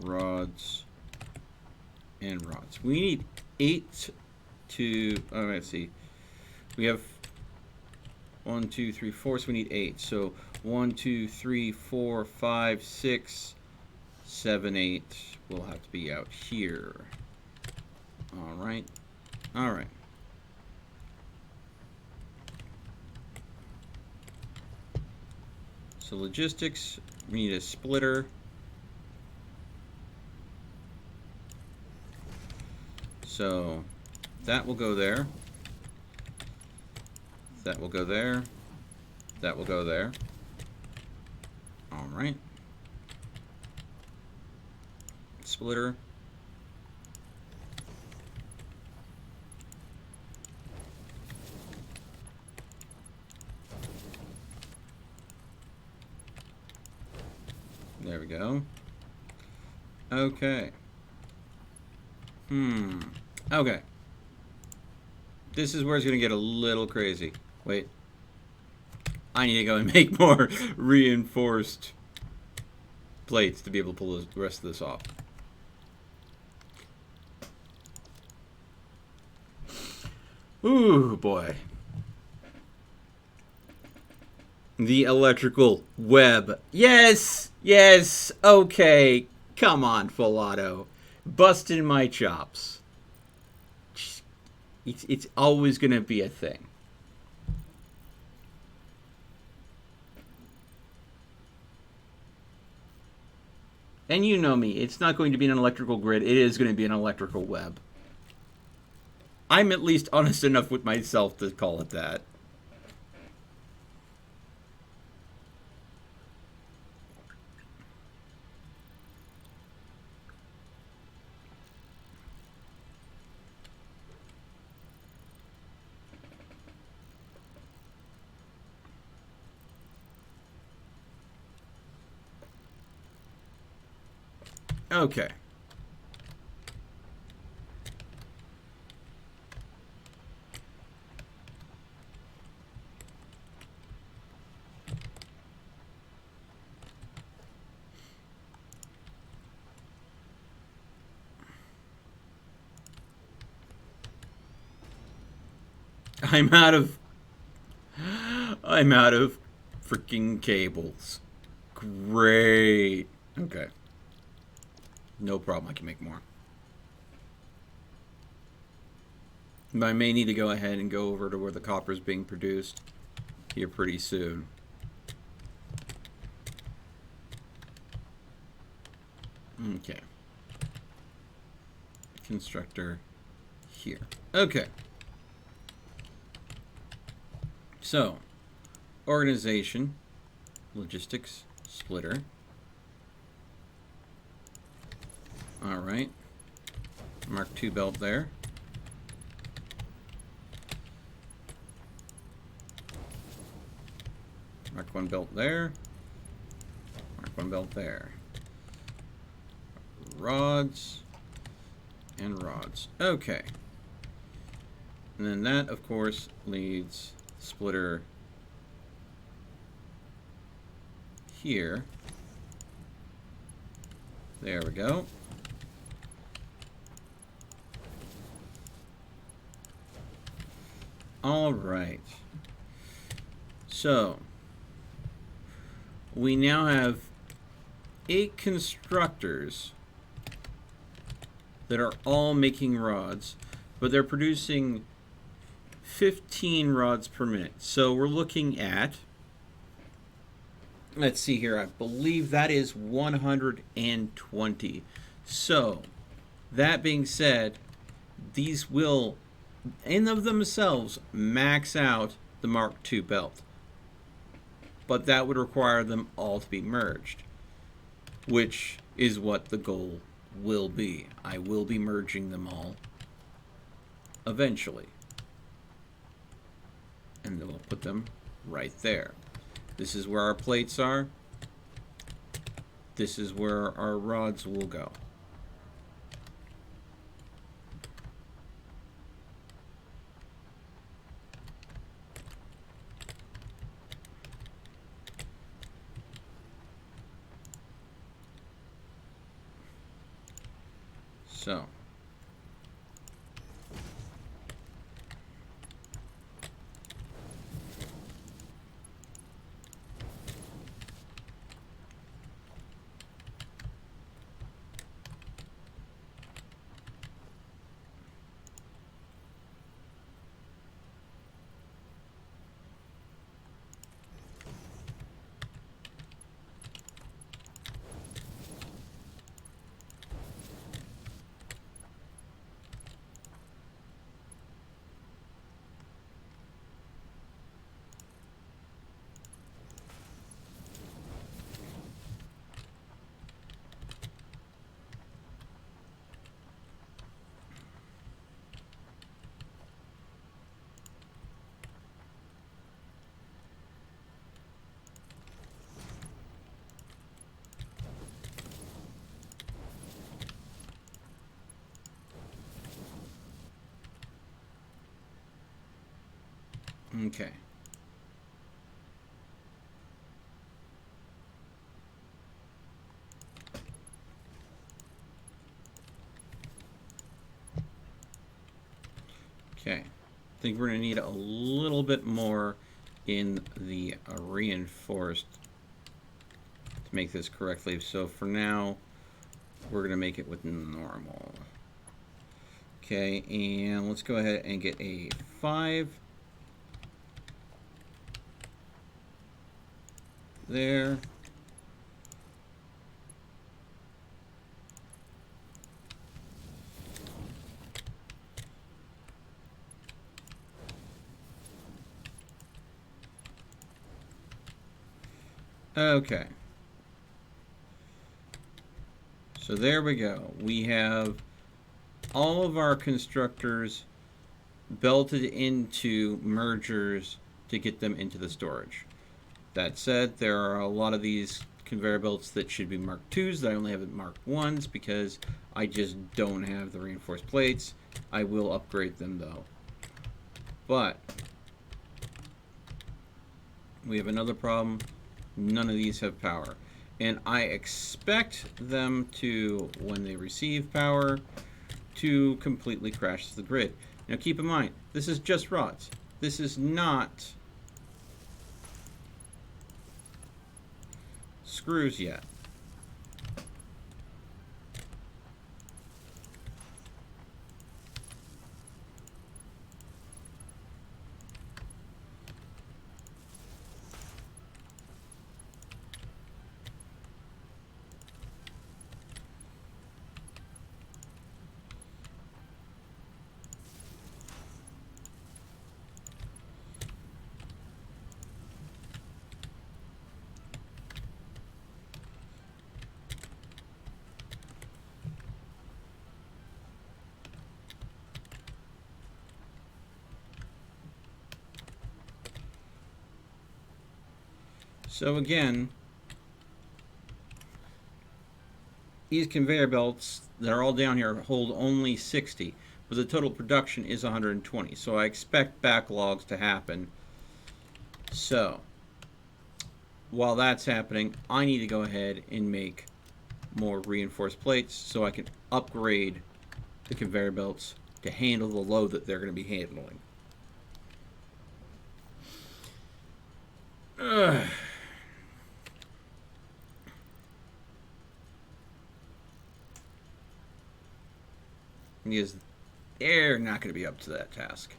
[SPEAKER 1] rods, and rods. We need 8 to, oh, let's see. We have 1, 2, 3, 4, so we need 8. So 1, 2, 3, 4, 5, 6, 7, 8 will have to be out here. All right. All right. So logistics, we need a splitter. So that will go there. That will go there. That will go there. All right. Splitter. There we go. Okay. Okay. This is where it's going to get a little crazy. Wait. I need to go and make more reinforced plates to be able to pull the rest of this off. Ooh, boy. The electrical web. Yes! Yes! Okay. Come on, full auto. Busting my chops. It's always going to be a thing. And you know me, it's not going to be an electrical grid, it is going to be an electrical web. I'm at least honest enough with myself to call it that. Okay. I'm out of freaking cables. Great. Okay. No problem, I can make more. But I may need to go ahead and go over to where the copper is being produced here pretty soon. Okay. Constructor here. Okay. So, organization, logistics, splitter. All right. Mark II belt there. Mark I belt there. Mark I belt there. Rods and rods. Okay. And then that, of course, leads splitter here. There we go. All right. So, we now have 8 constructors that are all making rods, but they're producing 15 rods per minute. So we're looking at, let's see here, I believe that is 120. So, that being said, these will, in of themselves, max out the Mark II belt. But that would require them all to be merged, which is what the goal will be. I will be merging them all eventually. And then we'll put them right there. This is where our plates are. This is where our rods will go. So, okay. Okay. I think we're going to need a little bit more in the reinforced to make this correctly. So for now, we're going to make it with normal. Okay, and let's go ahead and get a 5 there. Okay. So there we go. We have all of our constructors belted into mergers to get them into the storage. That said, there are a lot of these conveyor belts that should be Mark IIs that I only have Mark Is because I just don't have the reinforced plates. I will upgrade them though. But we have another problem. None of these have power. And I expect them to, when they receive power, to completely crash the grid. Now keep in mind, this is just rods. This is not screws yet. So again, these conveyor belts that are all down here hold only 60, but the total production is 120. So I expect backlogs to happen. So while that's happening, I need to go ahead and make more reinforced plates so I can upgrade the conveyor belts to handle the load that they're going to be handling. Ugh. Because they're not going to be up to that task.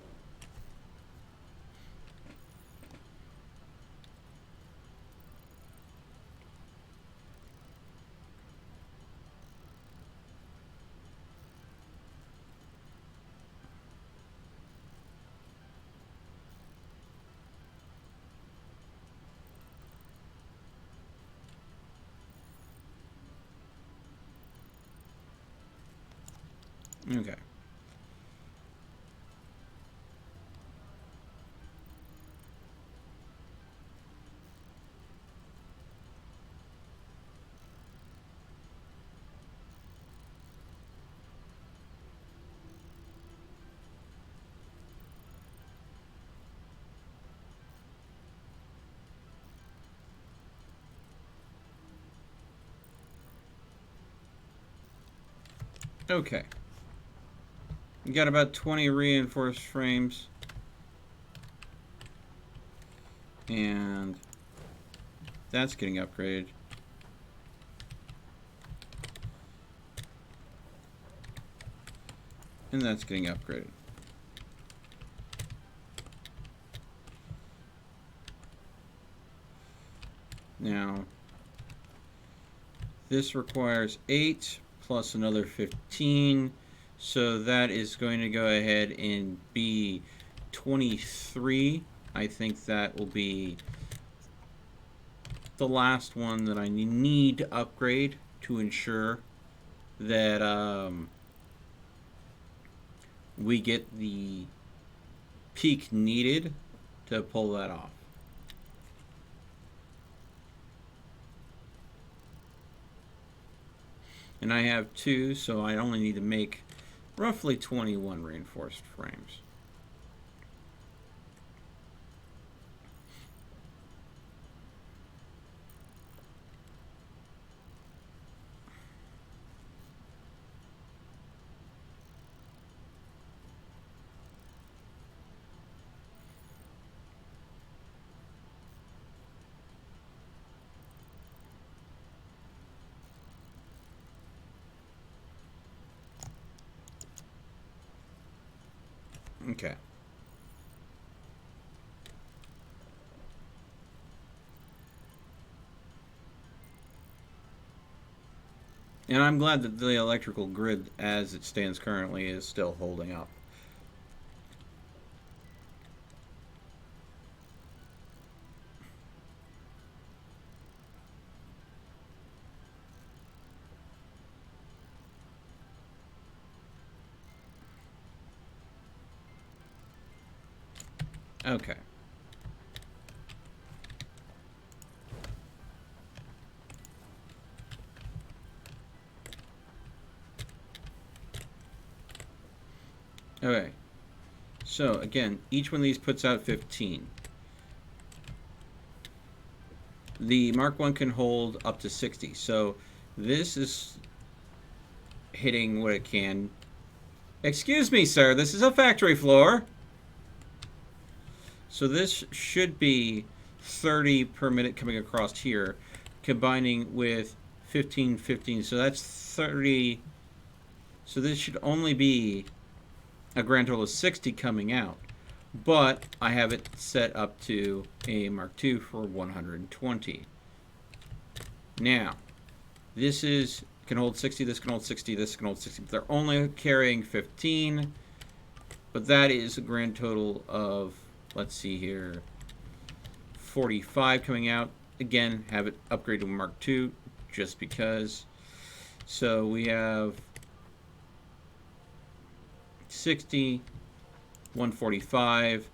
[SPEAKER 1] Okay. Okay. We got about 20 reinforced frames. And that's getting upgraded. And that's getting upgraded. Now, this requires 8 plus another 15. So that is going to go ahead and be 23. I think that will be the last one that I need to upgrade to ensure that we get the peak needed to pull that off. And I have 2, so I only need to make roughly 21 reinforced frames. Okay. And I'm glad that the electrical grid, as it stands currently, is still holding up. Okay. Okay. So, again, each one of these puts out 15. The Mark 1 can hold up to 60. So, this is hitting what it can. Excuse me, sir, this is a factory floor. So this should be 30 per minute coming across here, combining with 15, 15. So that's 30. So this should only be a grand total of 60 coming out. But I have it set up to a Mark II for 120. Now, this can hold 60, this can hold 60, this can hold 60. They're only carrying 15, but that is a grand total of, let's see here, 45 coming out. Again, have it upgrade to Mark II just because. So we have 60, 145,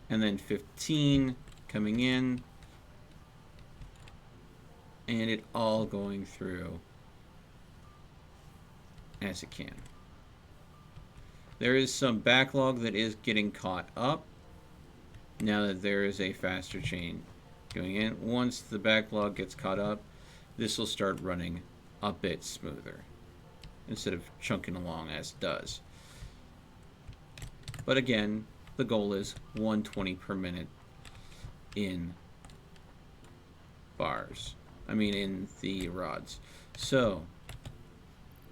[SPEAKER 1] and then 15 coming in. And it all going through as it can. There is some backlog that is getting caught up now that there is a faster chain going in. Once the backlog gets caught up, this will start running a bit smoother instead of chunking along as it does. But again, the goal is 120 per minute in bars. In the rods. So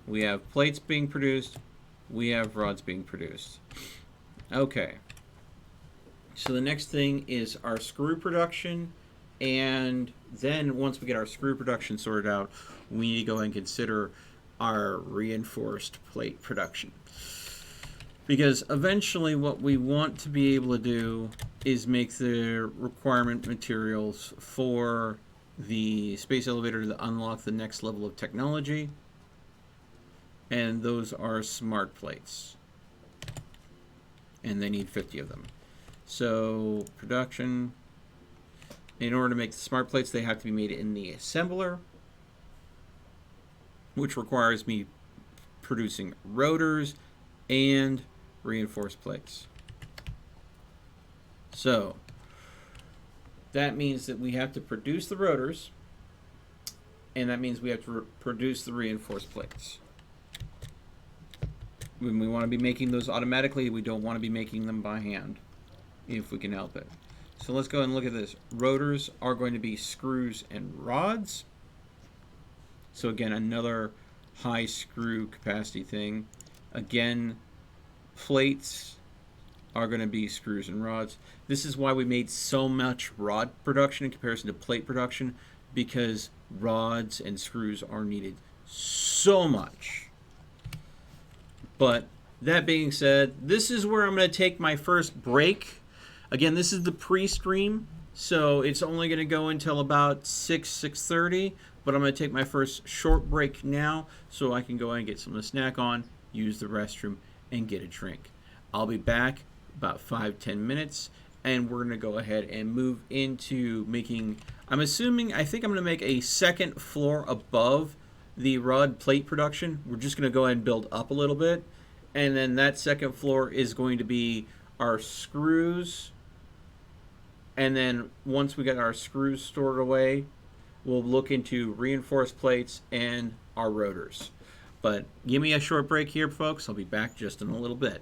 [SPEAKER 1] we have plates being produced, we have rods being produced. Okay. So the next thing is our screw production, and then once we get our screw production sorted out, we need to go and consider our reinforced plate production. Because eventually what we want to be able to do is make the requirement materials for the space elevator to unlock the next level of technology, and those are smart plates, and they need 50 of them. So production, in order to make the smart plates, they have to be made in the assembler, which requires me producing rotors and reinforced plates. So that means that we have to produce the rotors, and that means we have to produce the reinforced plates. When we want to be making those automatically, we don't want to be making them by hand if we can help it. So let's go and look at this. Rotors are going to be screws and rods. So again, another high screw capacity thing. Again, plates are going to be screws and rods. This is why we made so much rod production in comparison to plate production, because rods and screws are needed so much. But that being said, this is where I'm going to take my first break. Again, this is the pre-stream, so it's only going to go until about 6:30, but I'm going to take my first short break now so I can go and get something to snack on, use the restroom, and get a drink. I'll be back about 5-10 minutes, and we're going to go ahead and move into making, I think I'm going to make a second floor above the rod plate production. We're just going to go ahead and build up a little bit, and then that second floor is going to be our screws, and then once we get our screws stored away, we'll look into reinforced plates and our rotors. But give me a short break here, folks. I'll be back just in a little bit.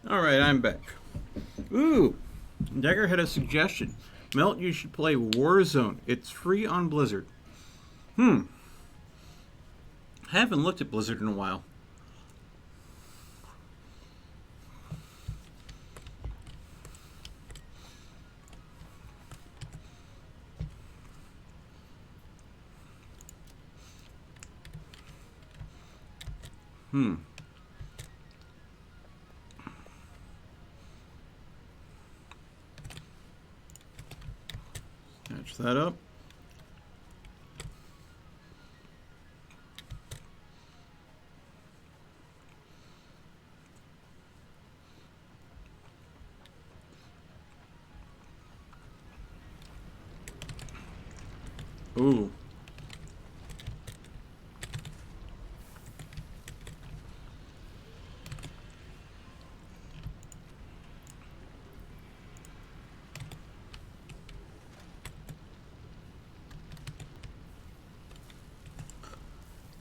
[SPEAKER 1] All right, I'm back. Ooh, Dagger had a suggestion. Melt, you should play Warzone. It's free on Blizzard. I haven't looked at Blizzard in a while. Catch that up. Ooh.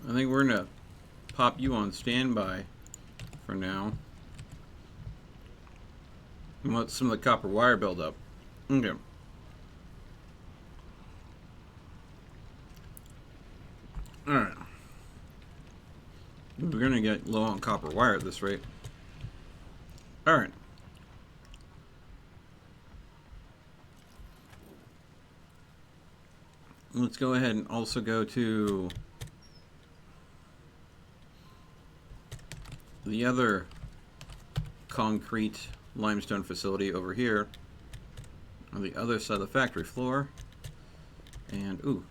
[SPEAKER 1] I think we're gonna pop you on standby for now. And let some of the copper wire build up. Okay. Alright. We're gonna get low on copper wire at this rate. Alright. Let's go ahead and also go to the other concrete limestone facility over here on the other side of the factory floor. And ooh,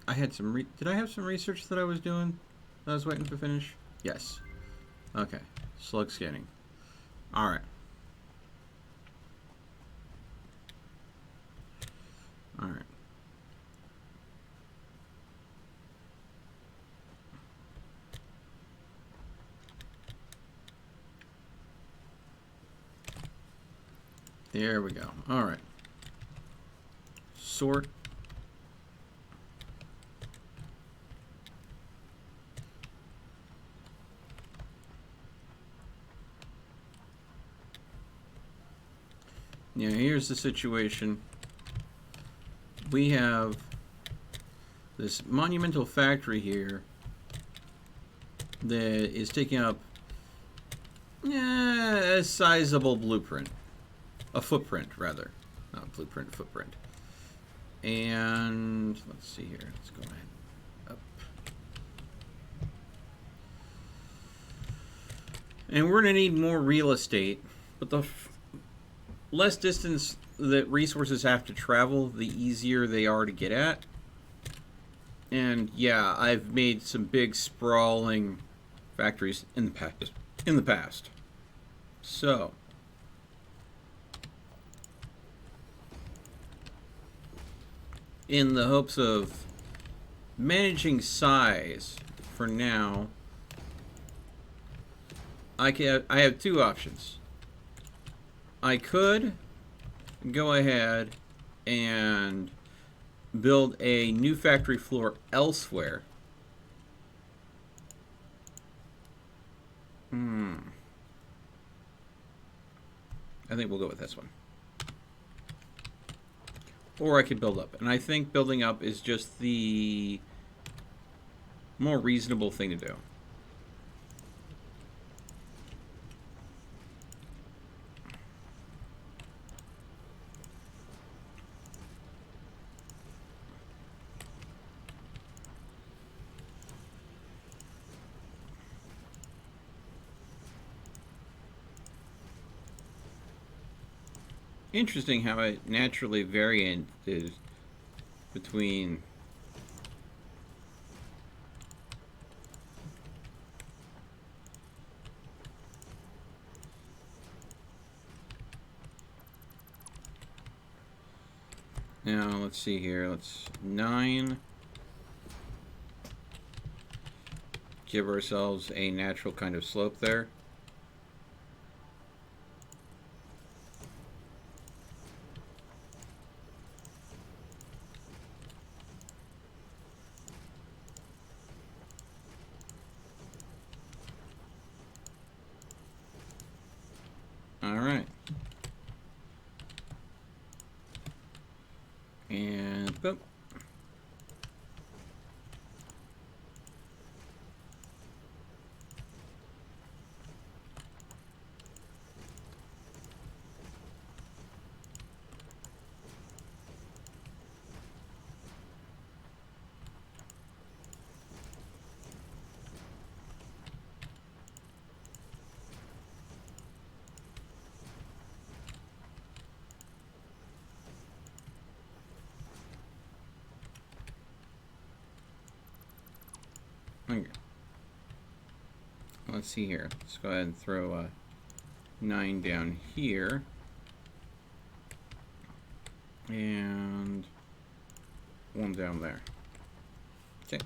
[SPEAKER 1] I had some did I have some research that I was doing that I was waiting to finish? Yes. Okay. Slug scanning. Alright. Alright. There we go. Alright. Sort. Now here's the situation. We have this monumental factory here that is taking up a sizable blueprint. A footprint, rather. Not blueprint, footprint. And let's see here. Let's go ahead. Up. And we're going to need more real estate. But the less distance that resources have to travel, the easier they are to get at. And yeah, I've made some big sprawling factories in the past. So in the hopes of managing size for now, I have two options. I could go ahead and build a new factory floor elsewhere. I think we'll go with this one. Or I could build up. And I think building up is just the more reasonable thing to do. Interesting how it naturally variant is between now. Let's see here. Let's 9. Give ourselves a natural kind of slope there. And boom. Okay. Let's see here. Let's go ahead and throw a 9 down here. And 1 down there. Okay.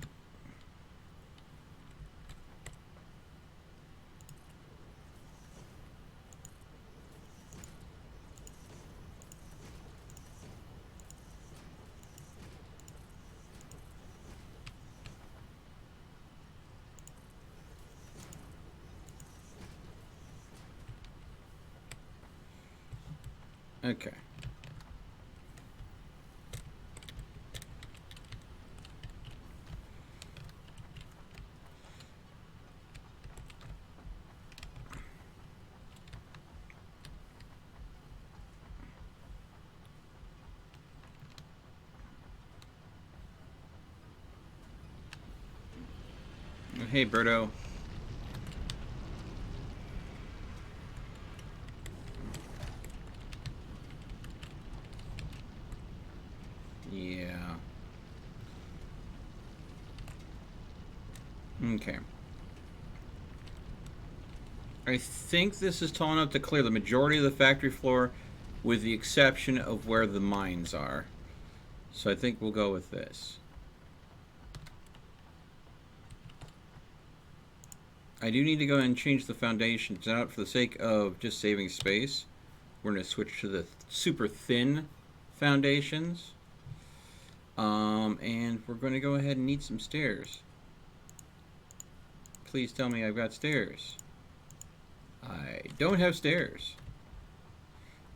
[SPEAKER 1] Okay. Hey, Berto. Yeah. Okay. I think this is tall enough to clear the majority of the factory floor, with the exception of where the mines are. So I think we'll go with this. I do need to go and change the foundations out for the sake of just saving space. We're going to switch to the super thin foundations. And we're going to go ahead and need some stairs. Please tell me I've got stairs. I don't have stairs.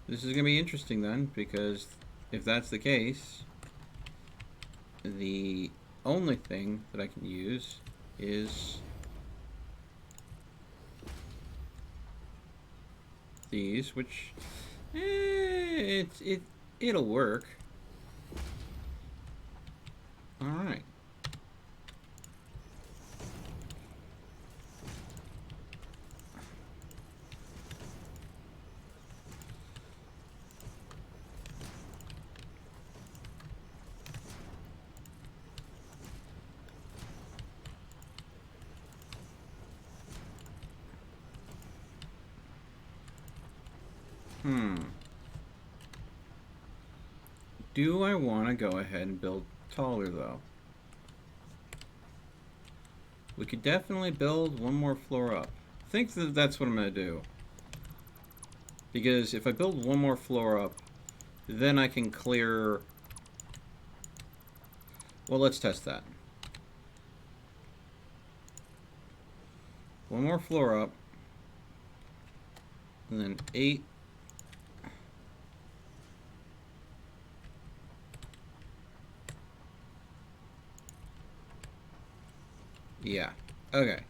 [SPEAKER 1] This is going to be interesting then, because if that's the case, the only thing that I can use is these, which it'll work. All right. Do I want to go ahead and build taller, though? We could definitely build 1 more floor up. I think that that's what I'm going to do. Because if I build 1 more floor up, then I can clear... Well, let's test that. 1 more floor up. And then 8... Yeah. Okay.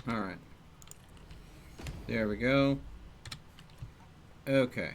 [SPEAKER 1] Alright. There we go. Okay.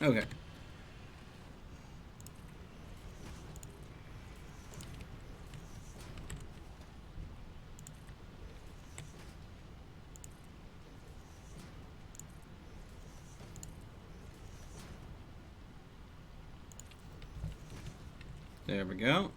[SPEAKER 1] Okay. There we go.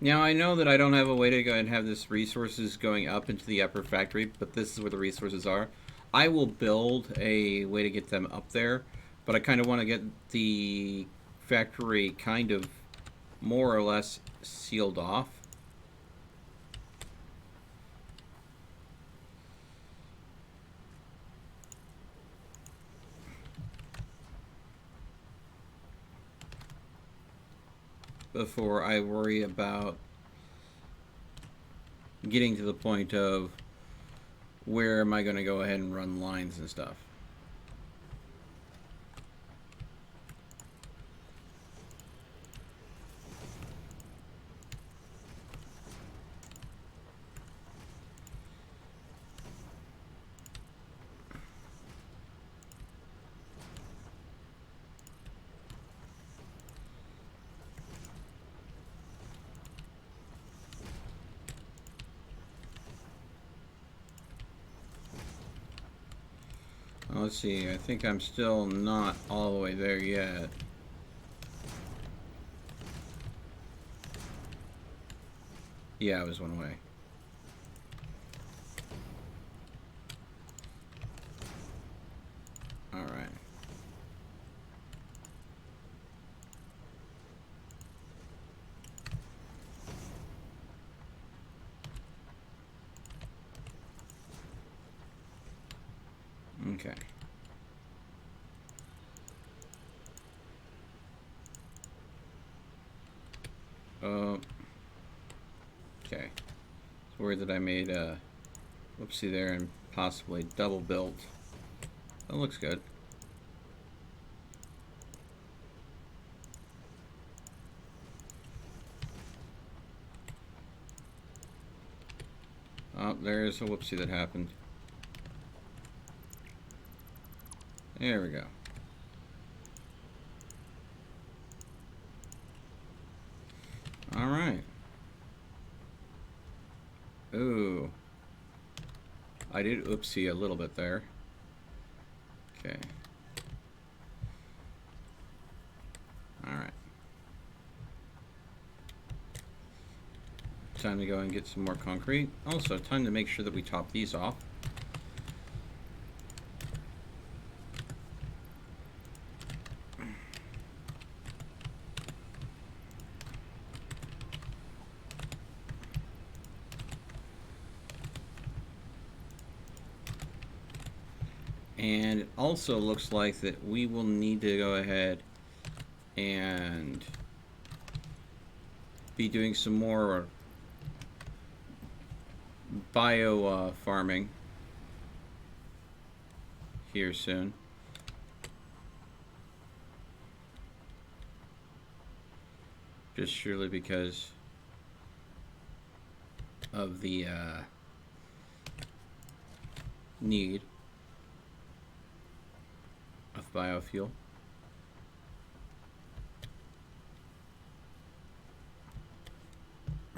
[SPEAKER 1] Now I know that I don't have a way to go and have this resources going up into the upper factory, but this is where the resources are. I will build a way to get them up there, but I kind of want to get the factory kind of more or less sealed off. Before I worry about getting to the point of where am I going to go ahead and run lines and stuff. Let's see, I think I'm still not all the way there yet. Yeah, I was one way. Alright. Okay. Okay. It's worried that I made a whoopsie there and possibly double built. That looks good. Oh, there's a whoopsie that happened. There we go. Alright. Ooh. I did oopsie a little bit there. Okay. Alright. Time to go and get some more concrete. Also, time to make sure that we top these off. And it also looks like that we will need to go ahead and be doing some more bio farming here soon. Just surely because of the need of biofuel.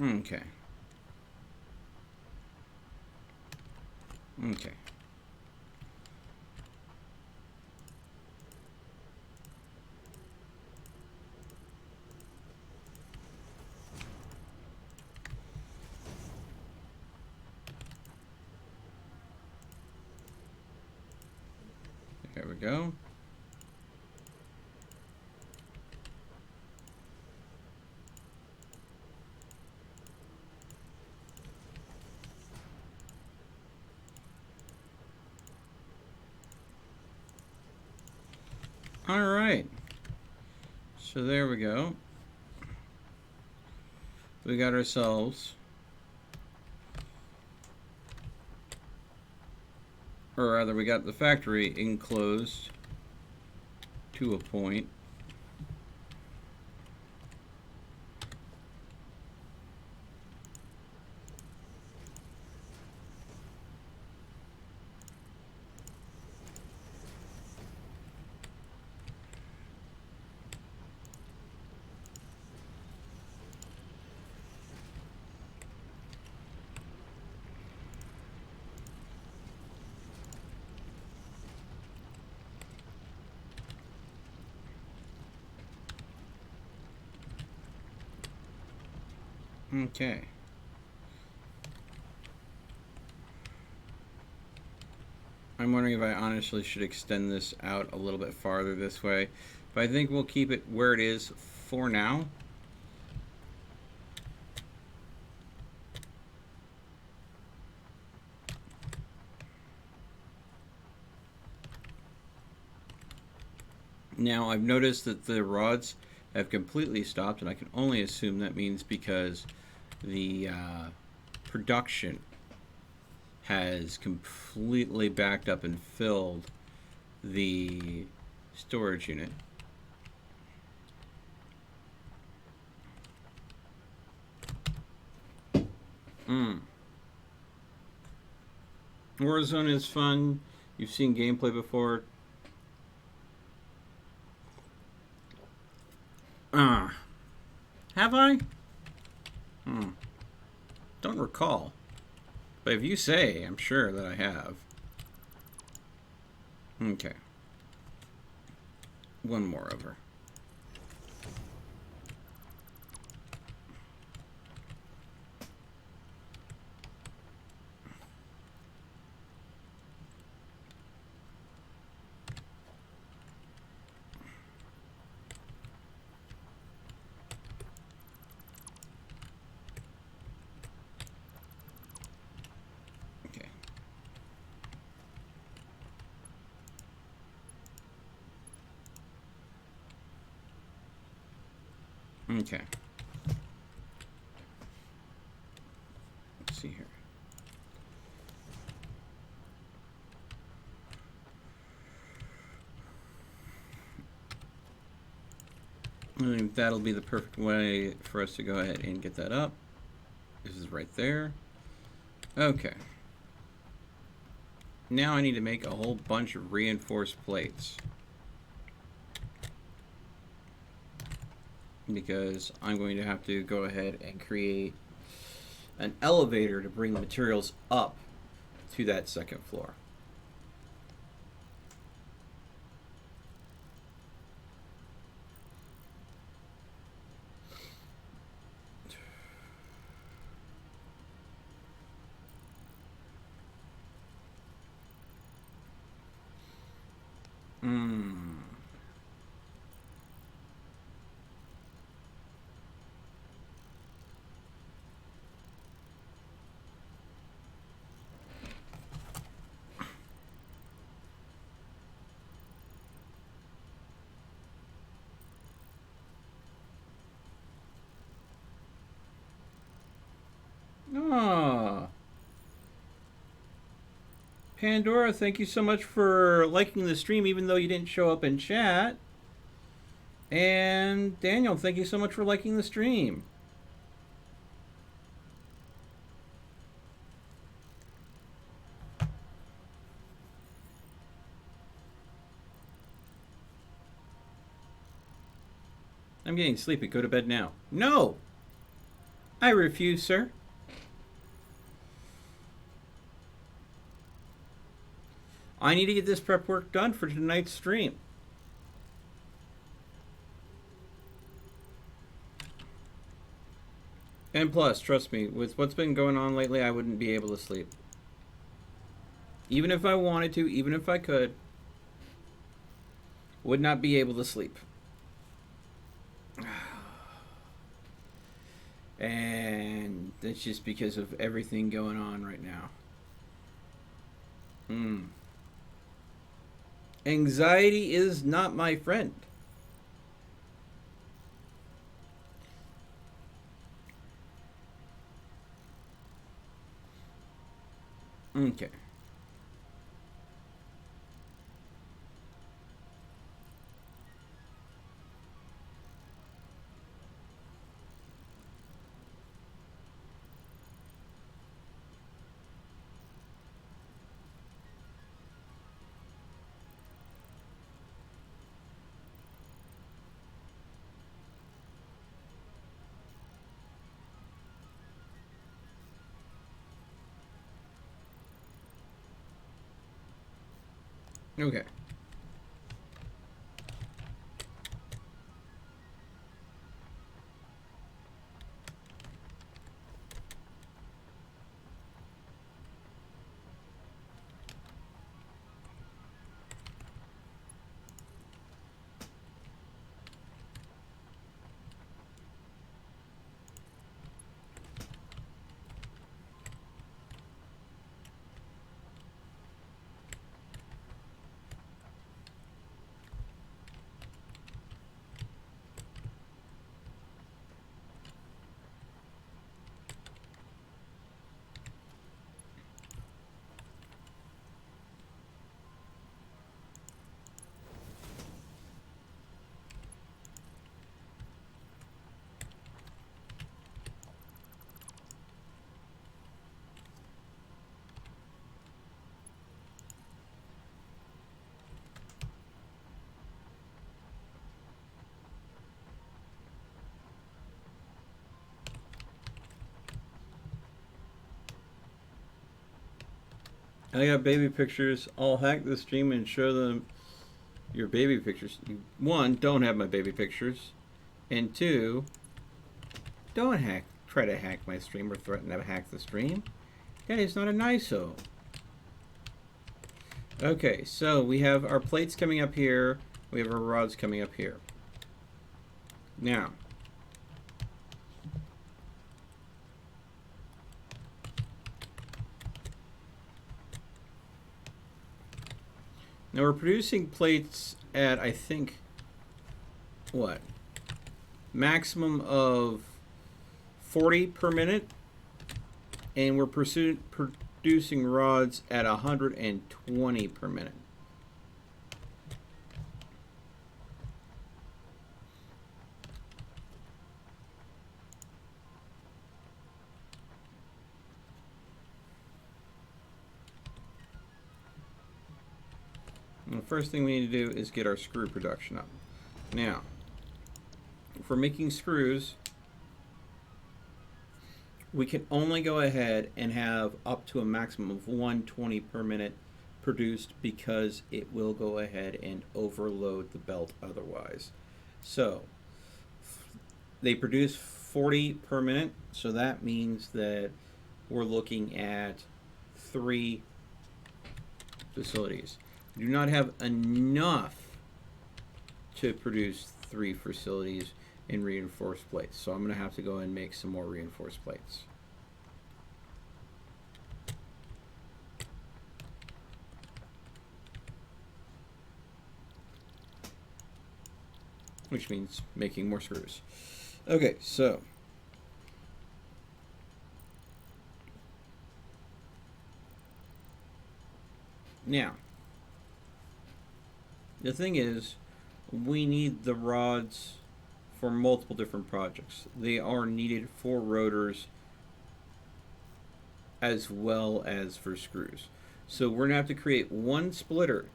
[SPEAKER 1] Okay. Okay. There we go. All right. So there we go. We got ourselves, or rather we got the factory enclosed to a point. Okay. I'm wondering if I honestly should extend this out a little bit farther this way. But I think we'll keep it where it is for now. Now, I've noticed that the rods have completely stopped, and I can only assume that means because the production has completely backed up and filled the storage unit. Warzone is fun. You've seen gameplay before. Have I? Don't recall. But if you say, I'm sure that I have. Okay. One more over. Okay. Let's see here. I think that'll be the perfect way for us to go ahead and get that up. This is right there. Okay. Now I need to make a whole bunch of reinforced plates. Because I'm going to have to go ahead and create an elevator to bring the materials up to that second floor. Ah. Pandora, thank you so much for liking the stream even though you didn't show up in chat. And Daniel, thank you so much for liking the stream. I'm getting sleepy. Go to bed now. No! I refuse, sir. I need to get this prep work done for tonight's stream. And plus, trust me, with what's been going on lately, I wouldn't be able to sleep. Even if I wanted to, even if I could, would not be able to sleep. And that's just because of everything going on right now. Anxiety is not my friend. Okay. Okay. I got baby pictures. I'll hack the stream and show them your baby pictures. One, don't have my baby pictures. And two, don't try to hack my stream or threaten to hack the stream. That is not a NISO. Okay, so we have our plates coming up here. We have our rods coming up here. Now, we're producing plates at, I think, what? Maximum of 40 per minute. And we're producing rods at 120 per minute. And the first thing we need to do is get our screw production up. Now, if we're making screws, we can only go ahead and have up to a maximum of 120 per minute produced because it will go ahead and overload the belt otherwise. So they produce 40 per minute, so that means that we're looking at 3 facilities. We do not have enough to produce 3 facilities in reinforced plates, so I'm going to have to go and make some more reinforced plates. Which means making more screws. Okay, so now the thing is, we need the rods for multiple different projects. They are needed for rotors as well as for screws. So we're going to have to create one splitter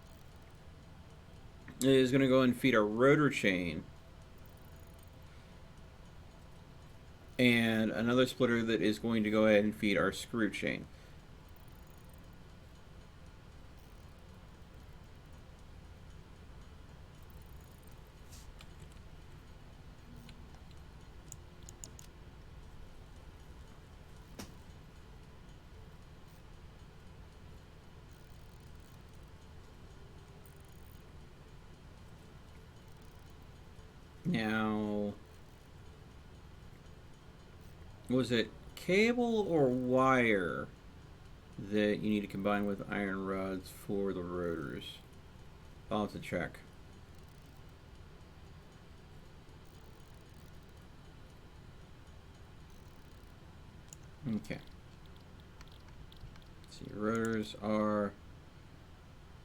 [SPEAKER 1] that is going to go and feed our rotor chain, and another splitter that is going to go ahead and feed our screw chain. Now, was it cable or wire that you need to combine with iron rods for the rotors? I'll have to check. Okay. Let's see, rotors are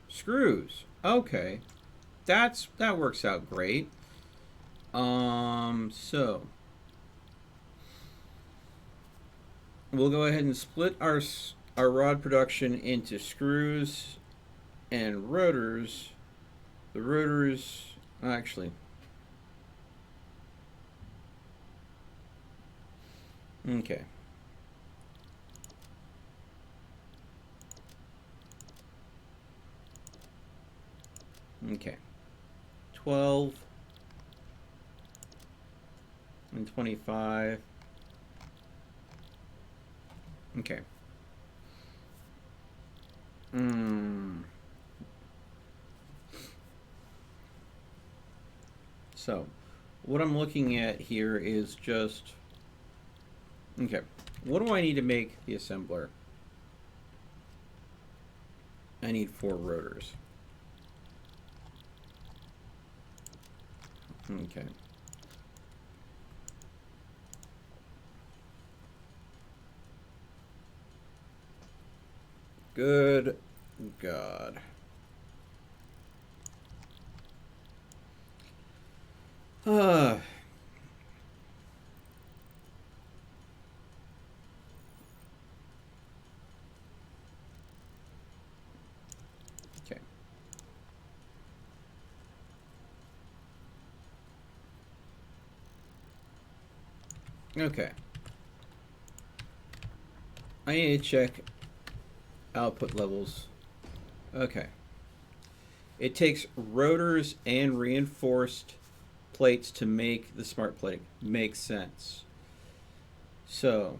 [SPEAKER 1] screws. Okay. That works out great. So we'll go ahead and split our rod production into screws and rotors. The rotors, actually, okay. Okay. 12 and 25. Okay. So, what I'm looking at here is just, okay, what do I need to make the assembler? I need 4 rotors. Okay. Good God. Okay. Okay. I need to check output levels. Okay. It takes rotors and reinforced plates to make the smart plating. Makes sense. So,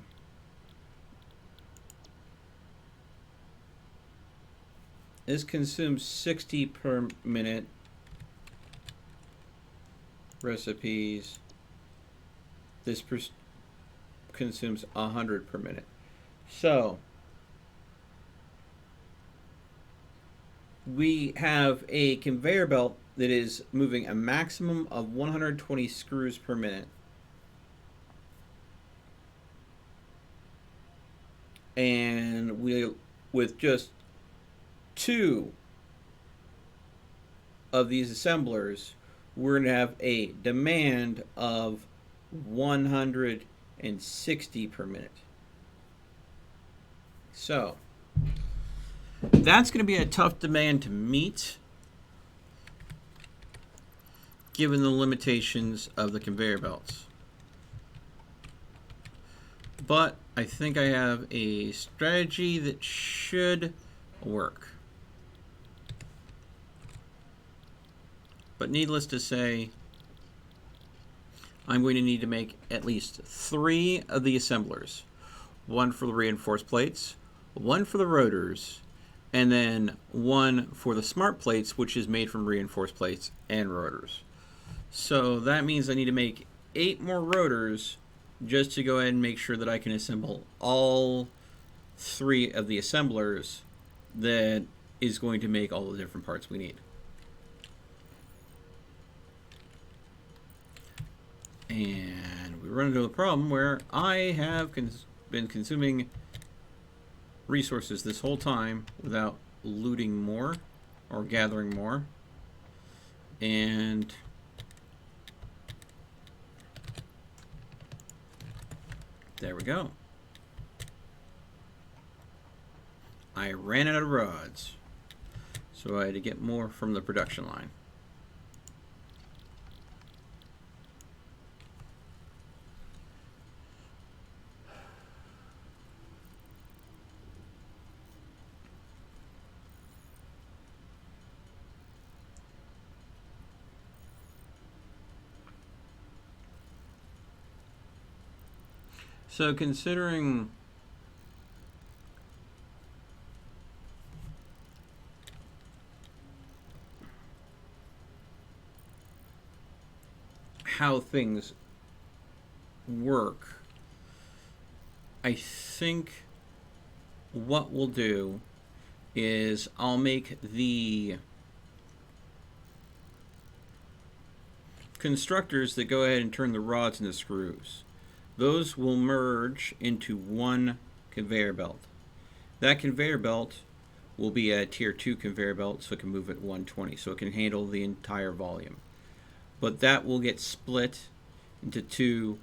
[SPEAKER 1] this consumes 60 per minute. Recipes. This consumes 100 per minute. So, we have a conveyor belt that is moving a maximum of 120 screws per minute. And with just 2 of these assemblers, we're going to have a demand of 160 per minute. So, that's going to be a tough demand to meet, given the limitations of the conveyor belts. But I think I have a strategy that should work. But needless to say, I'm going to need to make at least 3 of the assemblers. 1 for the reinforced plates, 1 for the rotors, and then 1 for the smart plates, which is made from reinforced plates and rotors. So that means I need to make 8 more rotors just to go ahead and make sure that I can assemble all 3 of the assemblers that is going to make all the different parts we need. And we run into a problem where I have been consuming resources this whole time without looting more or gathering more. And there we go. I ran out of rods, so I had to get more from the production line. So considering how things work, I think what we'll do is I'll make the constructors that go ahead and turn the rods into screws. Those will merge into one conveyor belt. That conveyor belt will be a tier 2 conveyor belt, so it can move at 120, so it can handle the entire volume. But that will get split into 2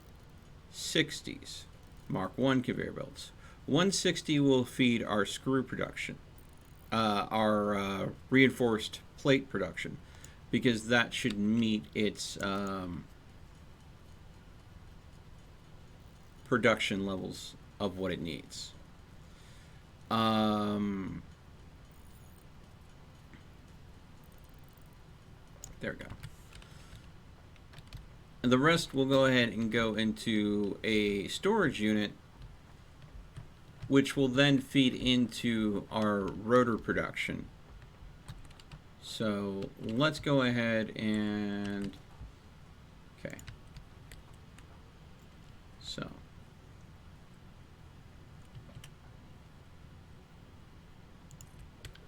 [SPEAKER 1] 60s, Mark 1 conveyor belts. 160 will feed our screw production, our reinforced plate production, because that should meet its production levels of what it needs. There we go. And the rest will go ahead and go into a storage unit, which will then feed into our rotor production. So let's go ahead and, okay. So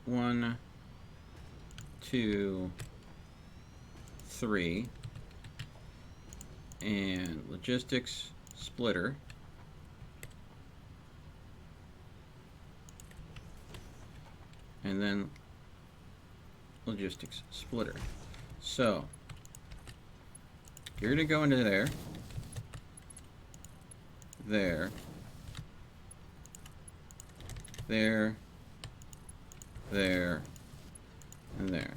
[SPEAKER 1] 1, 2, 3, and logistics splitter. And then logistics splitter. So you're going to go into there, there, there, there, and there.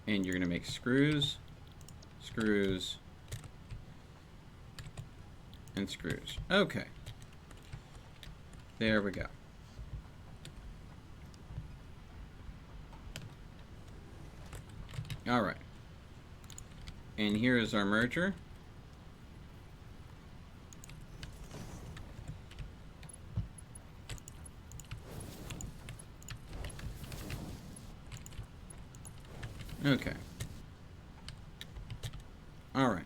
[SPEAKER 1] And you're going to make screws, screws, and screws. Okay. There we go. All right. And here is our merger. Okay. All right.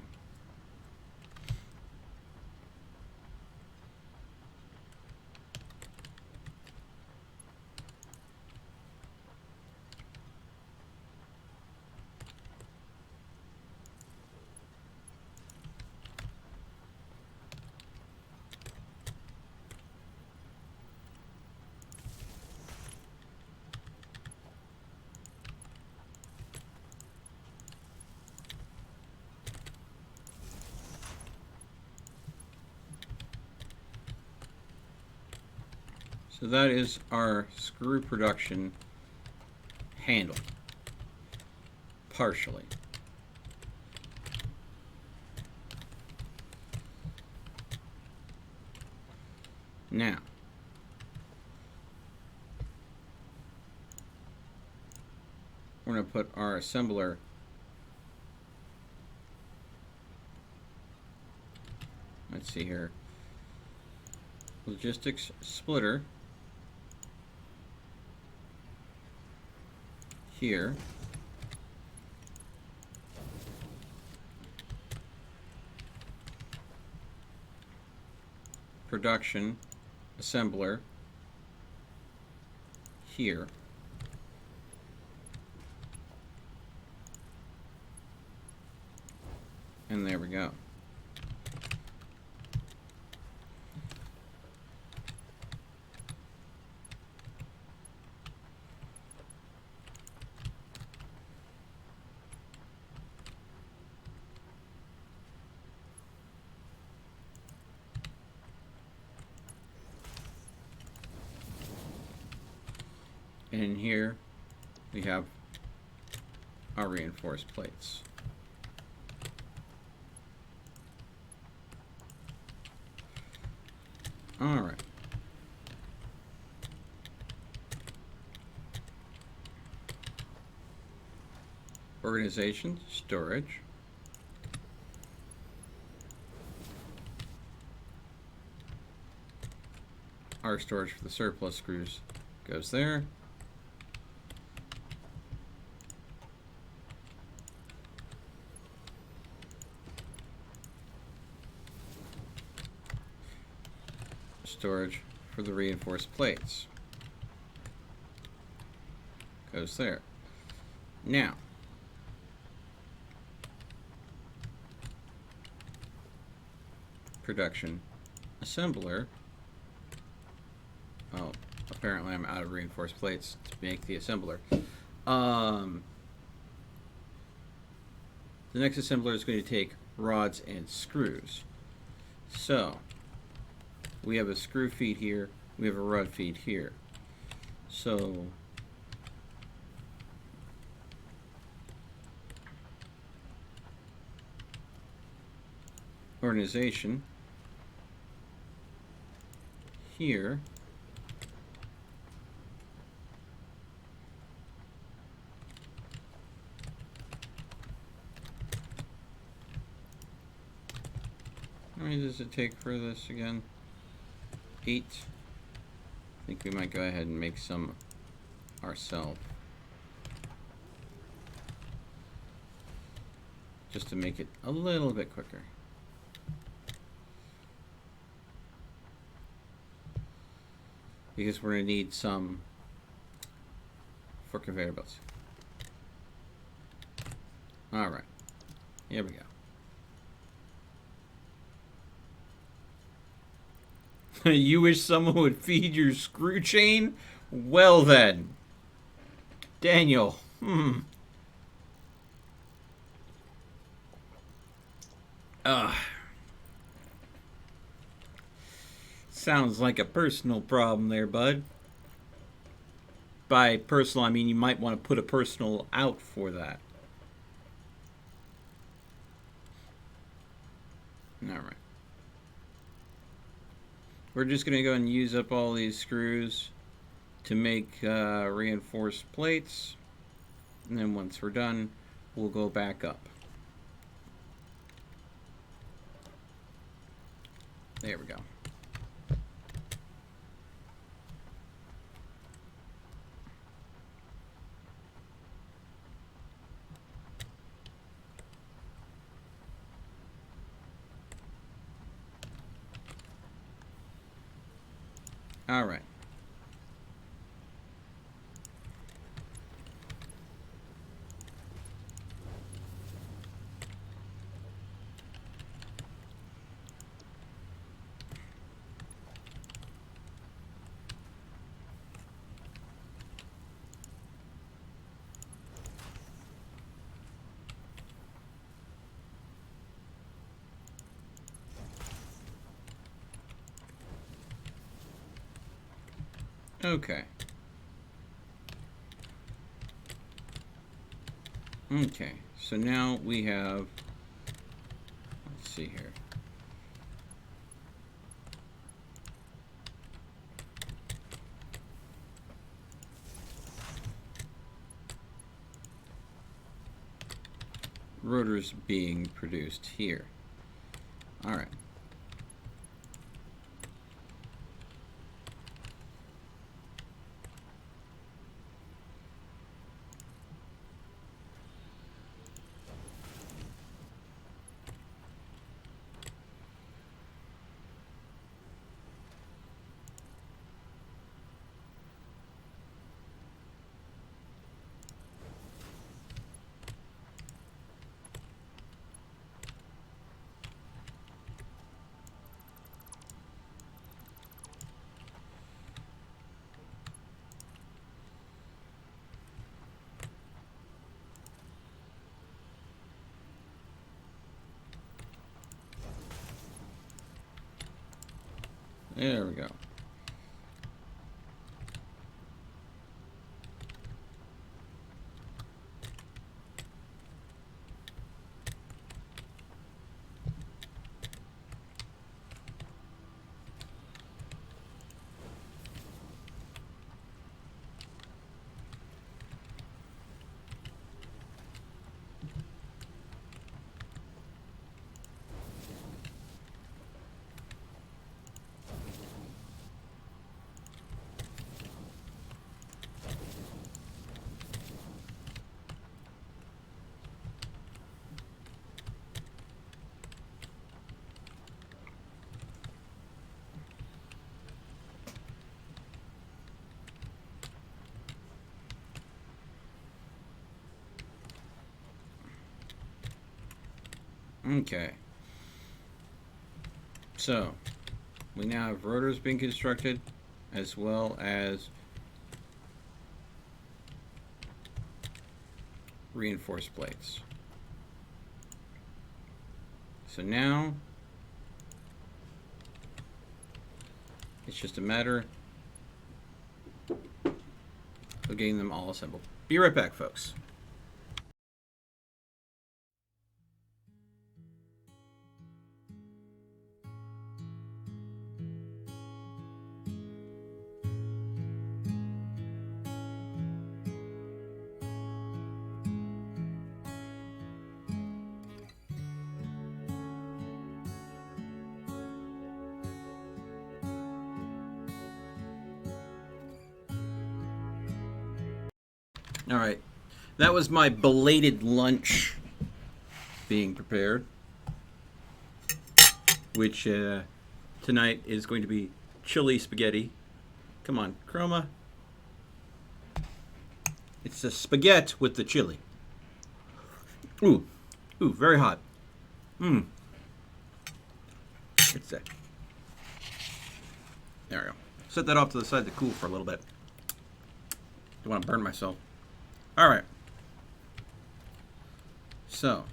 [SPEAKER 1] So that is our screw production handled, partially. Now, we're going to put our assembler let's see here, logistics splitter here. Production assembler here. And there we go. And in here we have our reinforced plates. All right. Organization, storage. Our storage for the surplus screws goes there. Storage for the reinforced plates goes there. Now, production assembler. Oh, apparently I'm out of reinforced plates to make the assembler. The next assembler is going to take rods and screws. So we have a screw feed here, we have a rod feed here. So organization here. How many does it take for this again? 8. I think we might go ahead and make some ourselves, just to make it a little bit quicker. Because we're going to need some for conveyor belts. Alright, here we go. You wish someone would feed your screw chain? Well then, Daniel. Sounds like a personal problem there, bud. By personal, I mean you might want to put a personal out for that. Alright. We're just going to go and use up all these screws to make reinforced plates. And then once we're done, we'll go back up. There we go. All right. Okay. Okay, so now we have, let's see here. Rotors being produced here. All right. There we go. Okay. So, we now have rotors being constructed, as well as reinforced plates. So now, it's just a matter of getting them all assembled. Be right back, folks. All right, that was my belated lunch being prepared, which tonight is going to be chili spaghetti. Come on, Chroma. It's a spaghetti with the chili. Ooh, very hot. It's that. There we go. Set that off to the side to cool for a little bit. Don't want to burn myself. All right. So.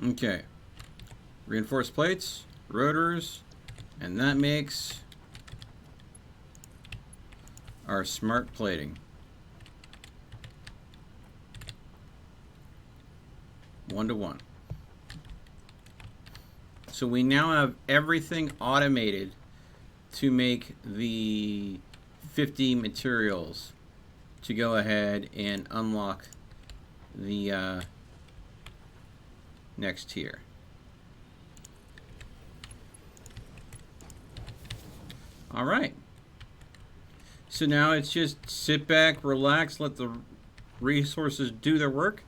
[SPEAKER 1] Okay. Reinforced plates, rotors, and that makes our smart plating. 1-to-1. So we now have everything automated to make the 50 materials to go ahead and unlock the next tier. All right. So now it's just sit back, relax, let the resources do their work.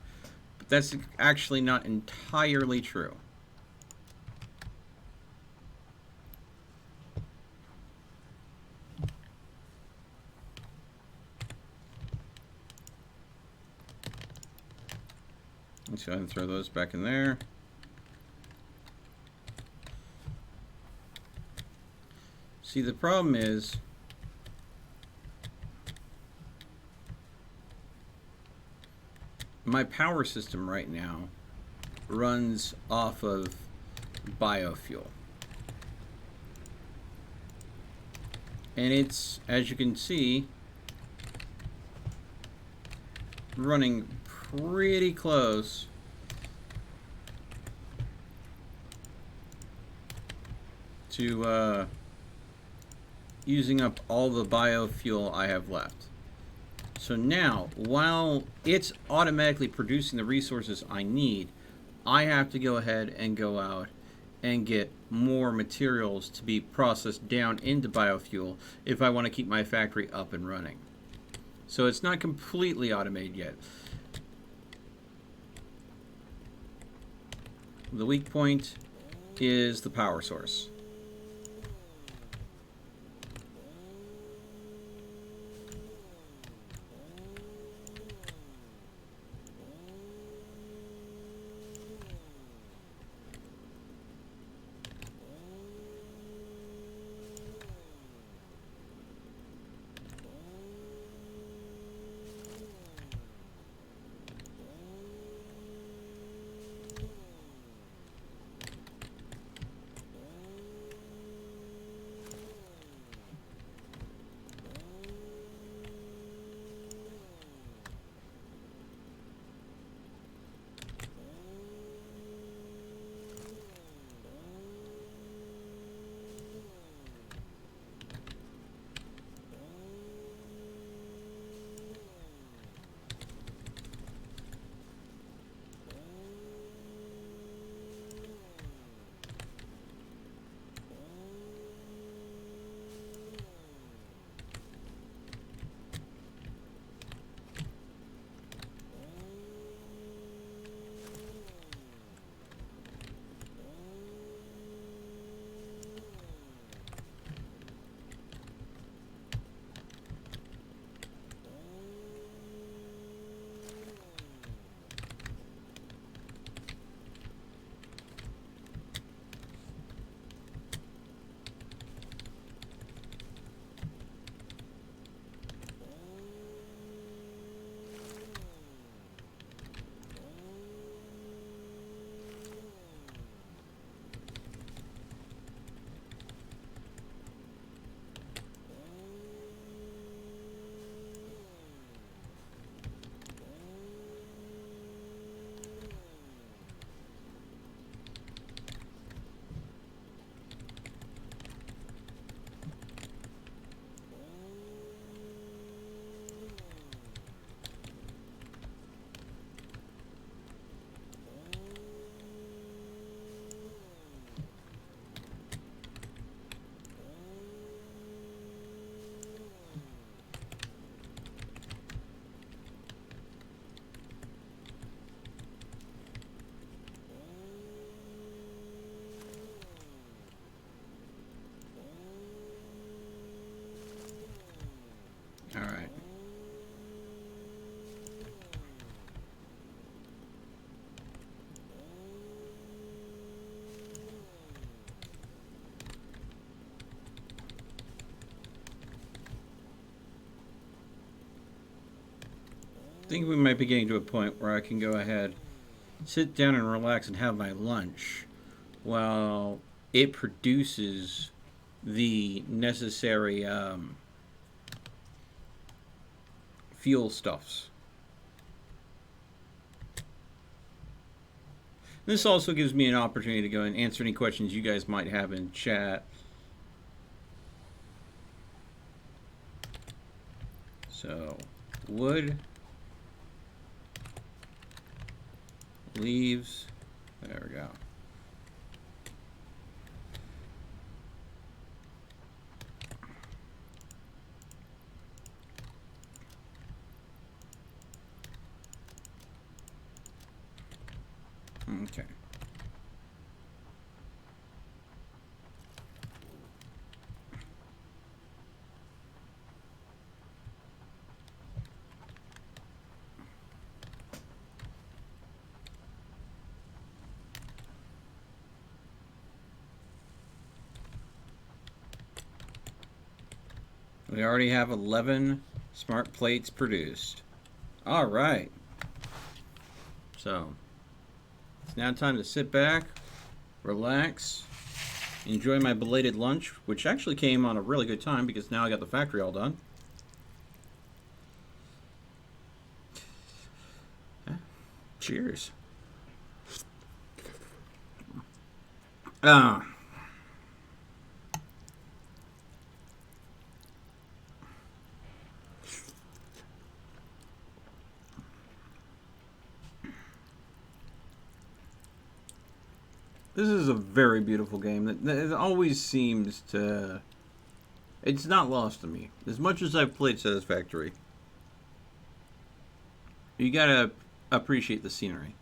[SPEAKER 1] But that's actually not entirely true. Let's go ahead and throw those back in there. See, the problem is my power system right now runs off of biofuel. And it's, as you can see, running pretty close to using up all the biofuel I have left. So now, while it's automatically producing the resources I need, I have to go ahead and go out and get more materials to be processed down into biofuel if I want to keep my factory up and running. So it's not completely automated yet. The weak point is the power source. All right. I think we might be getting to a point where I can go ahead sit down and relax and have my lunch while it produces the necessary fuel stuffs. This also gives me an opportunity to go and answer any questions you guys might have in chat. So, wood, leaves, there we go. Okay. We already have 11 smart plates produced. All right. So, it's now time to sit back, relax, enjoy my belated lunch, which actually came on a really good time because now I got the factory all done. Cheers. This is a very beautiful game. It always seems to... It's not lost to me. As much as I've played Satisfactory, you gotta appreciate the scenery.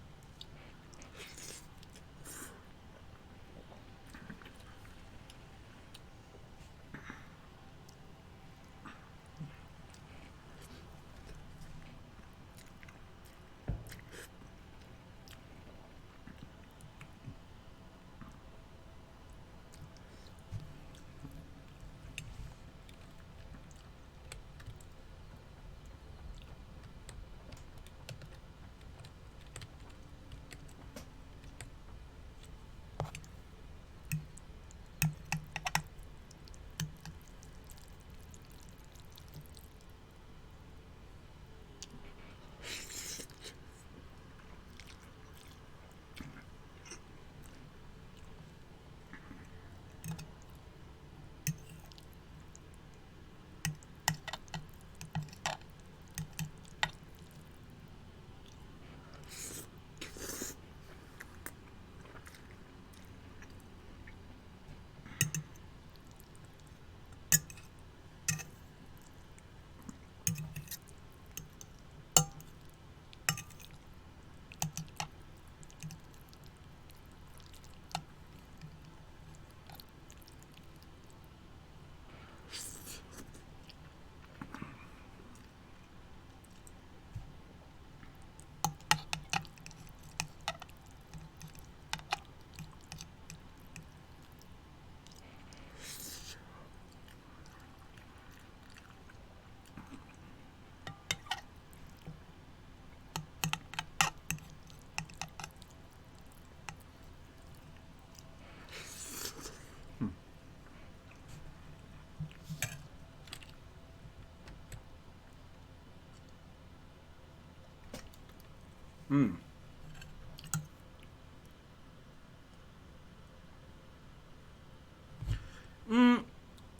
[SPEAKER 1] Hmm.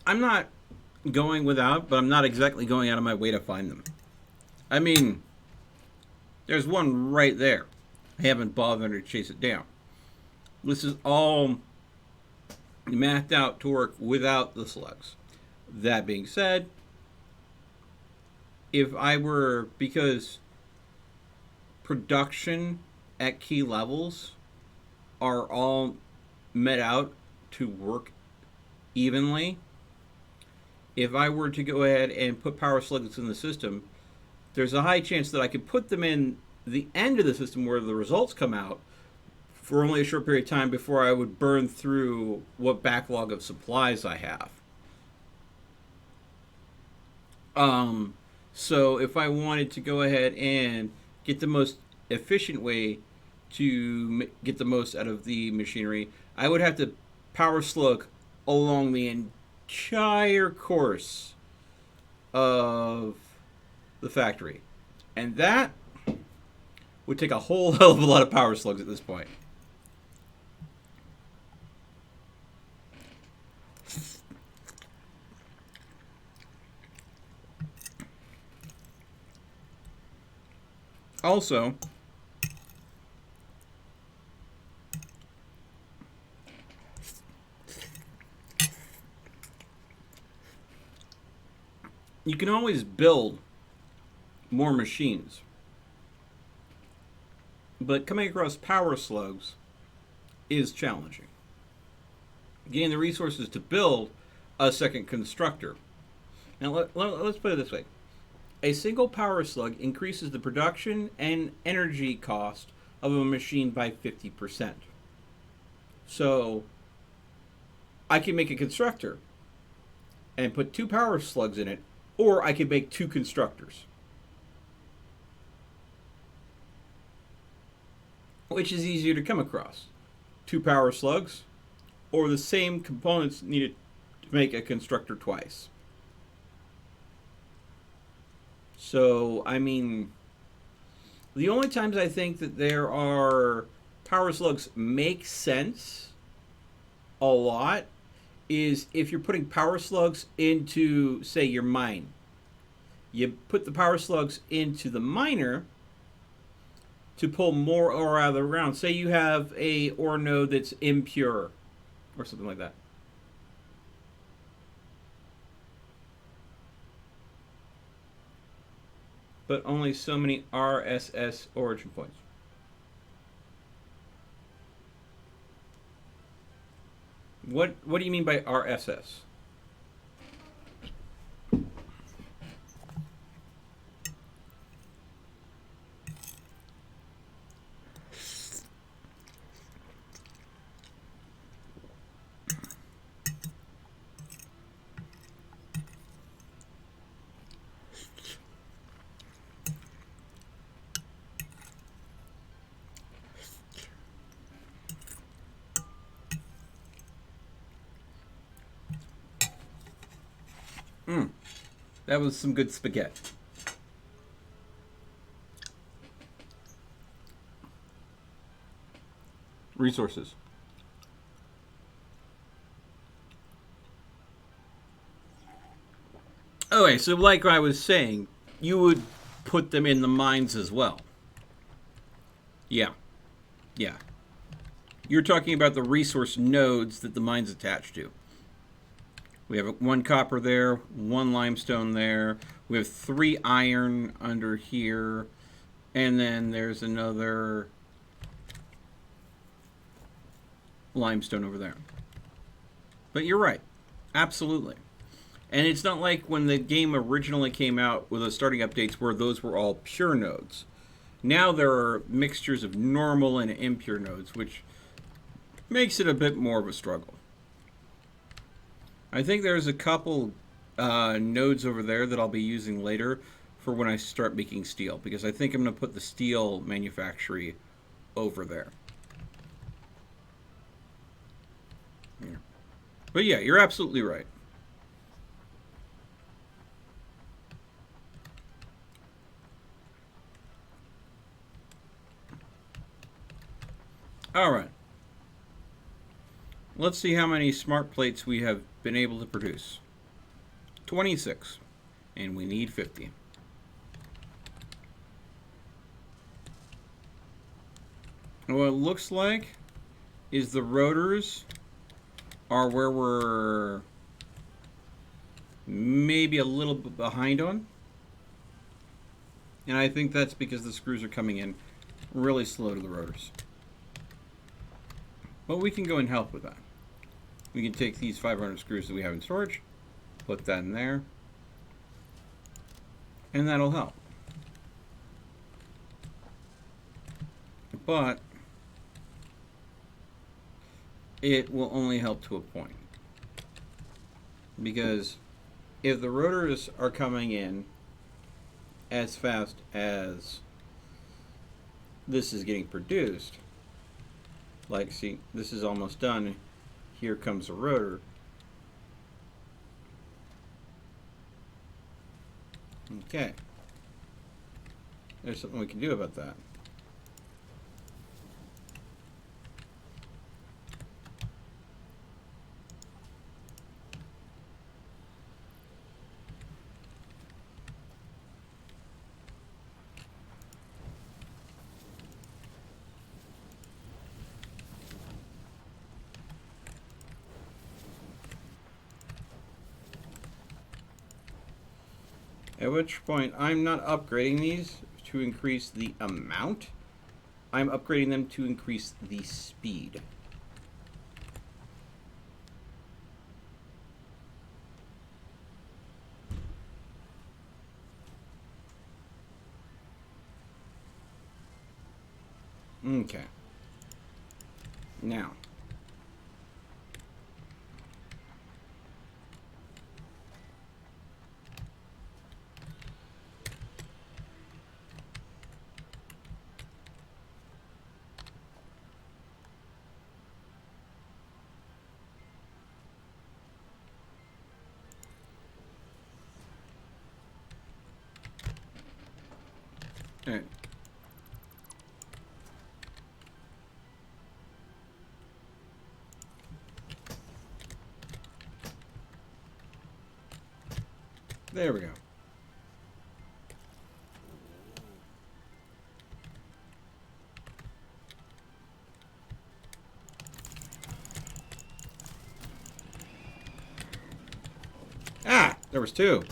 [SPEAKER 1] I'm not going without, but I'm not exactly going out of my way to find them. I mean, there's one right there. I haven't bothered to chase it down. This is all mathed out to work without the slugs. That being said, if I were, because production at key levels are all met out to work evenly, if I were to go ahead and put power slugs in the system, there's a high chance that I could put them in the end of the system where the results come out for only a short period of time before I would burn through what backlog of supplies I have. So if I wanted to go ahead and get the most efficient way to get the most out of the machinery, I would have to power slug along the entire course of the factory. And that would take a whole hell of a lot of power slugs at this point. Also, you can always build more machines. But coming across power slugs is challenging. Getting the resources to build a second constructor. Now, let's put it this way. A single power slug increases the production and energy cost of a machine by 50%. So, I can make a constructor and put 2 power slugs in it, or I can make 2 constructors. Which is easier to come across? 2 power slugs, or the same components needed to make a constructor twice? So, I mean, the only times I think that there are power slugs make sense a lot is if you're putting power slugs into, say, your mine. You put the power slugs into the miner to pull more ore out of the ground. Say you have a ore node that's impure or something like that. But only so many RSS origin points. What do you mean by RSS? That was some good spaghetti. Resources. Okay, so like I was saying, you would put them in the mines as well. Yeah. Yeah. You're talking about the resource nodes that the mine's attached to. We have 1 copper there, 1 limestone there. We have 3 iron under here. And then there's another limestone over there. But you're right. Absolutely. And it's not like when the game originally came out with the starting updates where those were all pure nodes. Now there are mixtures of normal and impure nodes, which makes it a bit more of a struggle. I think there's a couple nodes over there that I'll be using later for when I start making steel, because I think I'm going to put the steel manufactory over there. Yeah. But yeah, you're absolutely right. All right. Let's see how many smart plates we have been able to produce. 26. And we need 50. And what it looks like is the rotors are where we're maybe a little bit behind on. And I think that's because the screws are coming in really slow to the rotors. But we can go and help with that. We can take these 500 screws that we have in storage, put that in there, and that'll help. But it will only help to a point. Because if the rotors are coming in as fast as this is getting produced, Like, see, this is almost done. Here comes a rotor. Okay. There's something we can do about that. At which point, I'm not upgrading these to increase the amount. I'm upgrading them to increase the speed. Okay. Now. All right. There we go. Ah, there was two.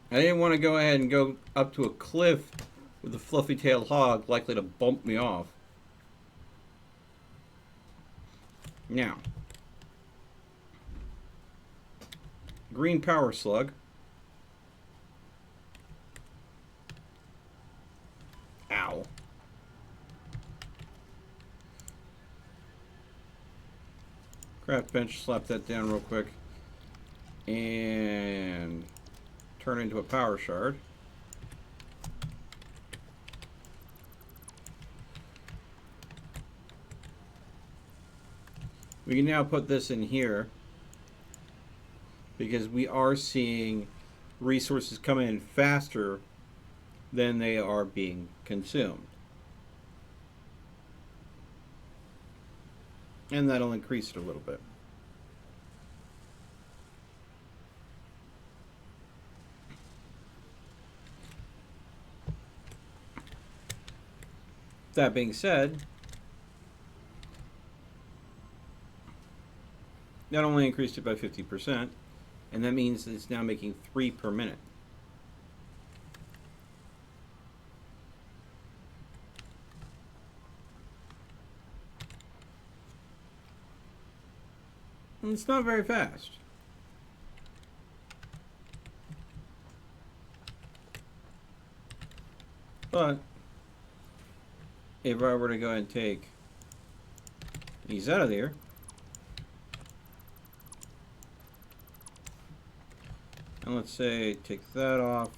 [SPEAKER 1] I didn't want to go ahead and go up to a cliff with a fluffy-tailed hog likely to bump me off. Now, green power slug. Ow. Craft bench, slap that down real quick. And turn into a power shard. We can now put this in here because we are seeing resources come in faster than they are being consumed. And that'll increase it a little bit. That being said, that only increased it by 50%, and that means that it's now making 3 per minute. And it's not very fast. But if I were to go ahead and take these out of there, and let's say take that off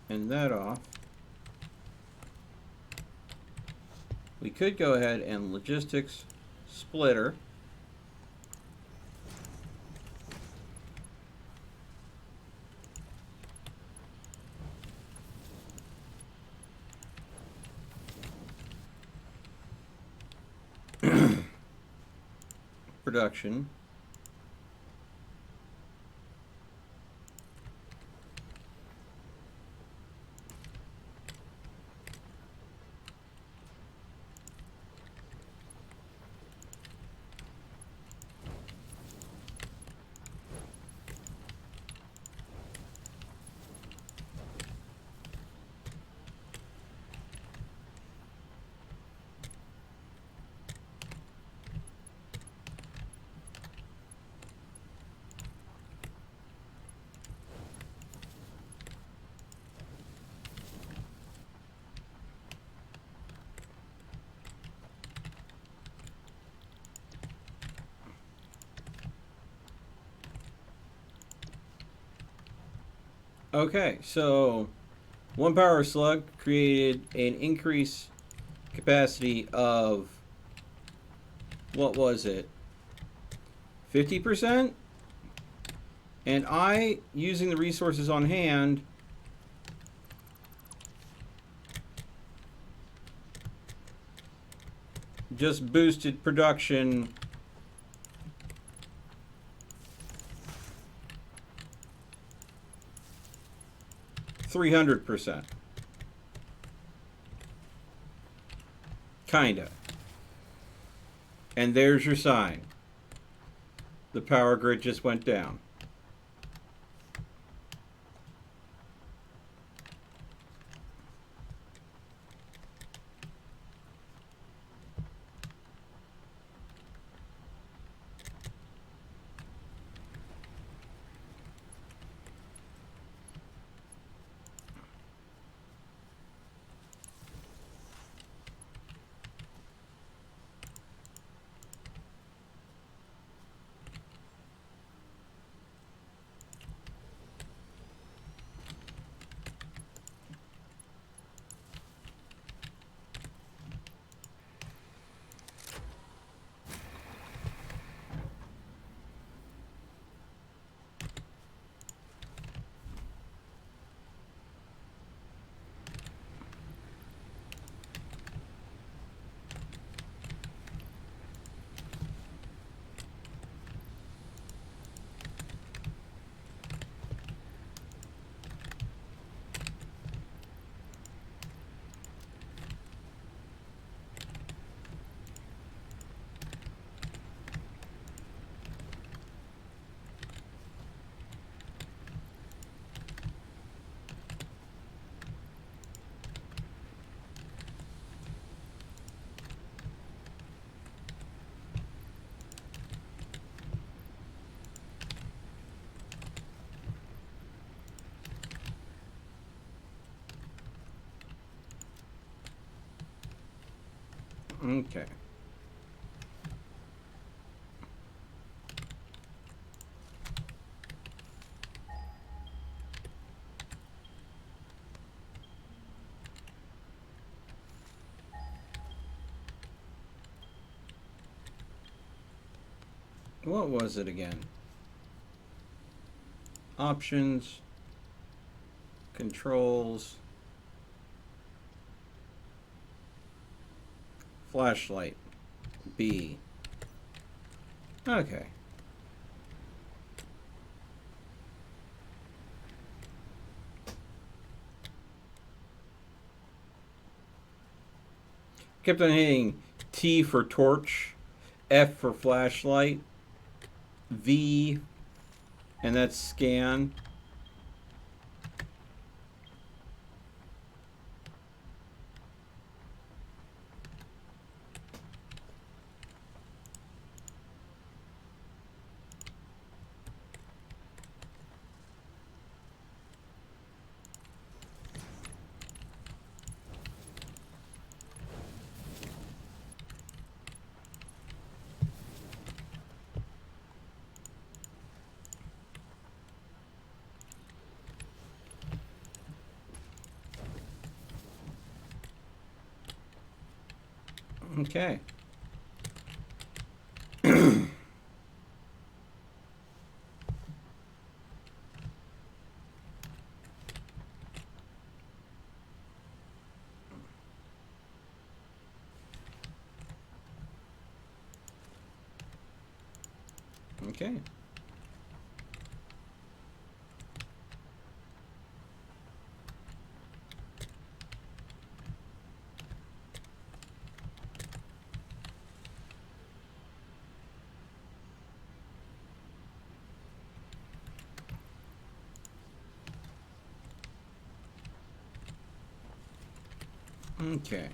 [SPEAKER 1] and that off, we could go ahead and logistics splitter. Production. Okay, so One power slug created an increased capacity of, what was it? 50%? And I, using the resources on hand, just boosted production 300%. Kinda. And there's your sign. The power grid just went down. Okay. What was it again? Options, controls, flashlight, B. Okay. Kept on hitting T for torch, F for flashlight, V, and that's scan. Okay. Okay. Okay.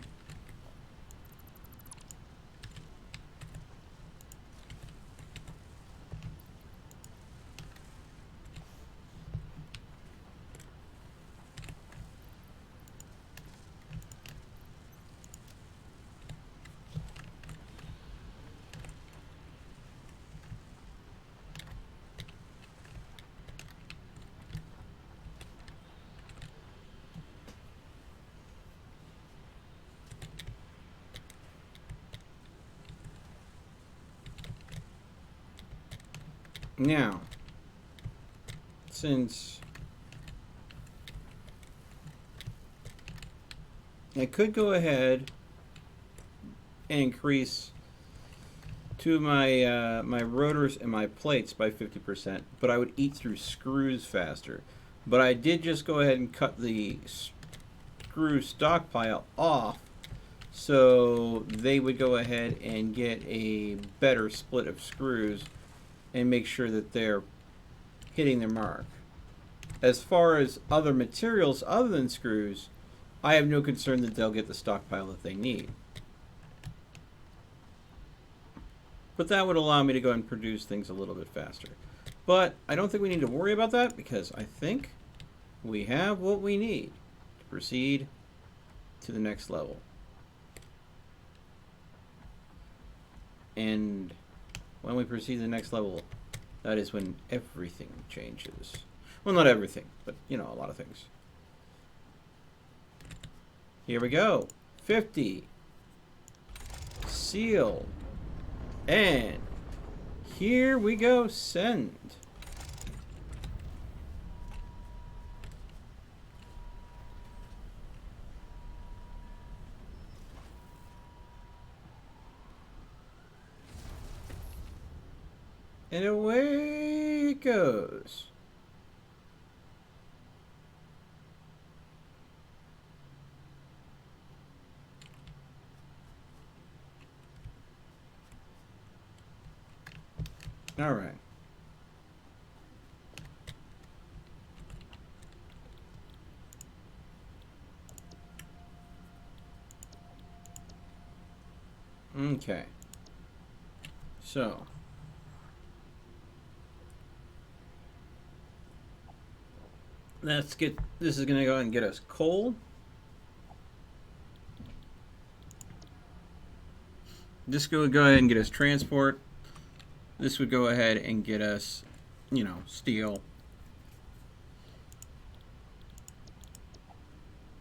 [SPEAKER 1] Now, since I could go ahead and increase to my my rotors and my plates by 50%, but I would eat through screws faster. But I did just go ahead and cut the screw stockpile off, so they would go ahead and get a better split of screws and make sure that they're hitting their mark. As far as other materials other than screws, I have no concern that they'll get the stockpile that they need. But that would allow me to go and produce things a little bit faster. But I don't think we need to worry about that because I think we have what we need to proceed to the next level. And when we proceed to the next level, that is when everything changes. Well, not everything, but you know, a lot of things. Here we go. 50. Seal. And here we go. Send. And away it goes. All right. Okay. So. Let's get, this is going to go ahead and get us coal. This would go ahead and get us transport. This would go ahead and get us, you know, steel.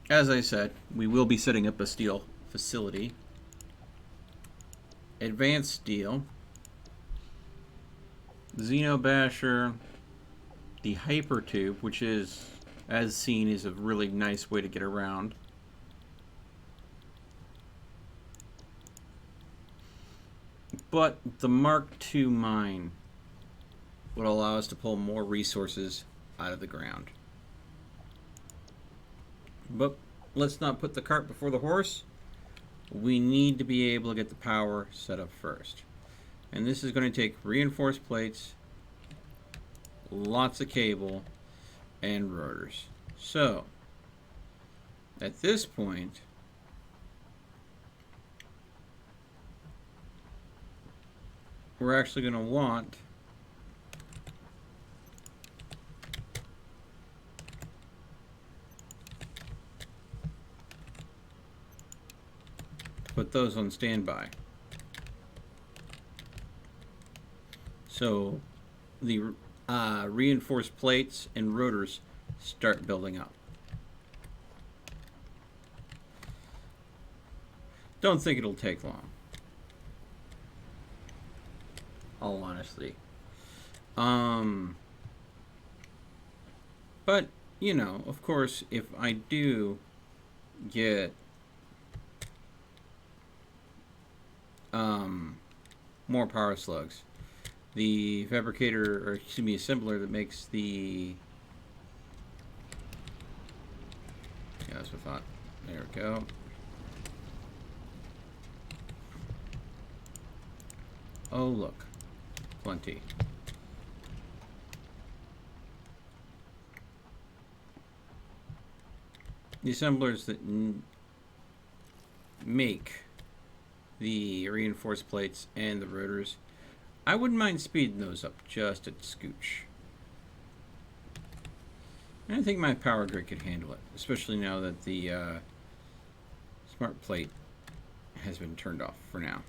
[SPEAKER 1] As I said, we will be setting up a steel facility. Advanced steel. Xenobasher. The hypertube, which is, as seen, is a really nice way to get around. But the Mark II mine would allow us to pull more resources out of the ground. But let's not put the cart before the horse. We need to be able to get the power set up first. And this is going to take reinforced plates, lots of cable, and rotors. So, at this point, we're actually going to want to put those on standby. So, the reinforced plates and rotors start building up. Don't think it'll take long. All honesty. But, you know, of course, if I do get more power slugs, the fabricator, or excuse me, assembler that makes the, yeah, that's what I thought. There we go. Oh, look. Plenty. The assemblers that make the reinforced plates and the rotors, I wouldn't mind speeding those up just a scooch. And I think my power grid could handle it, especially now that the smart plate has been turned off for now.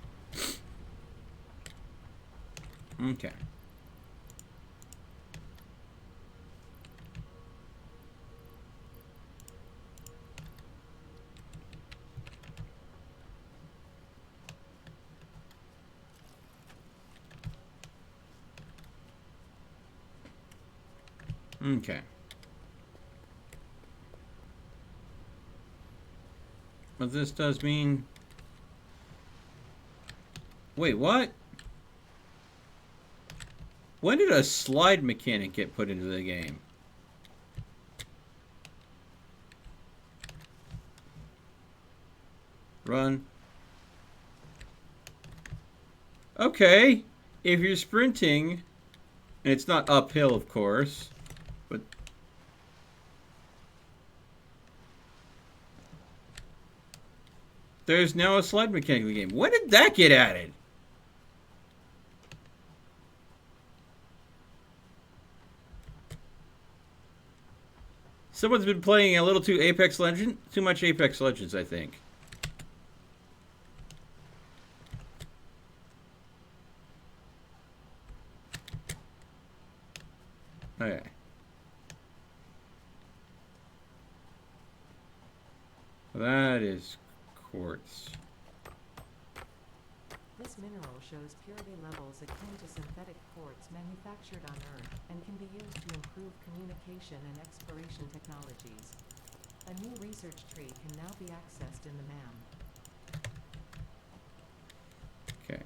[SPEAKER 1] Okay. Okay. But this does mean... Wait, what? When did a slide mechanic get put into the game? Run. Okay. If you're sprinting, and it's not uphill, of course, but... There's now a slide mechanic in the game. When did that get added? Someone's been playing a little too Apex Legends. Too much Apex Legends, I think. Okay. That is quartz.
[SPEAKER 2] This mineral shows purity levels akin to synthetic quartz manufactured on Earth and can be used to improve communication and exploration technologies. A new research tree can now be accessed in the MAM.
[SPEAKER 1] Okay.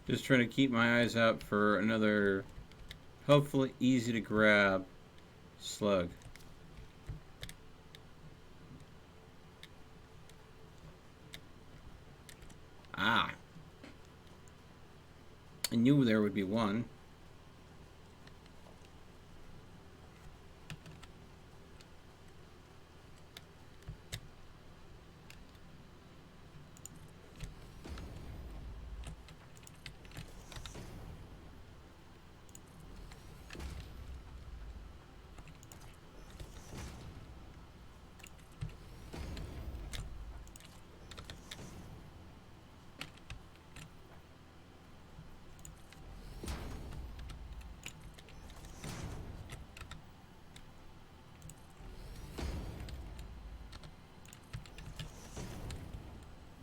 [SPEAKER 1] Just trying to keep my eyes out for another, hopefully easy to grab slug. Ah. I knew there would be one.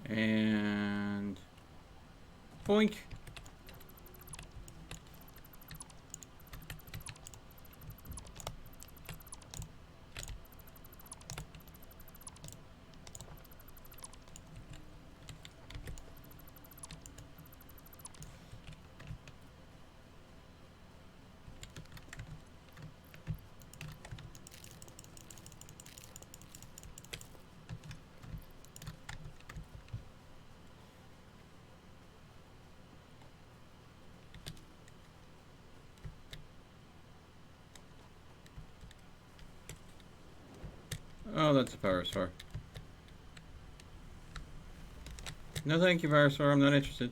[SPEAKER 1] And boink. Oh, that's a power star. No, thank you, power star. I'm not interested.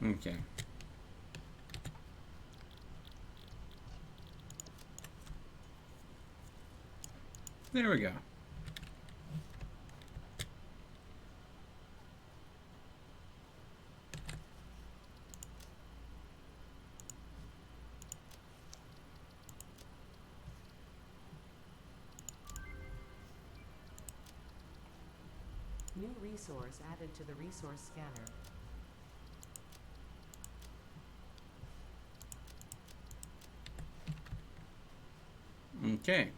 [SPEAKER 1] Okay. There we go.
[SPEAKER 2] New resource added to the resource scanner.
[SPEAKER 1] Okay.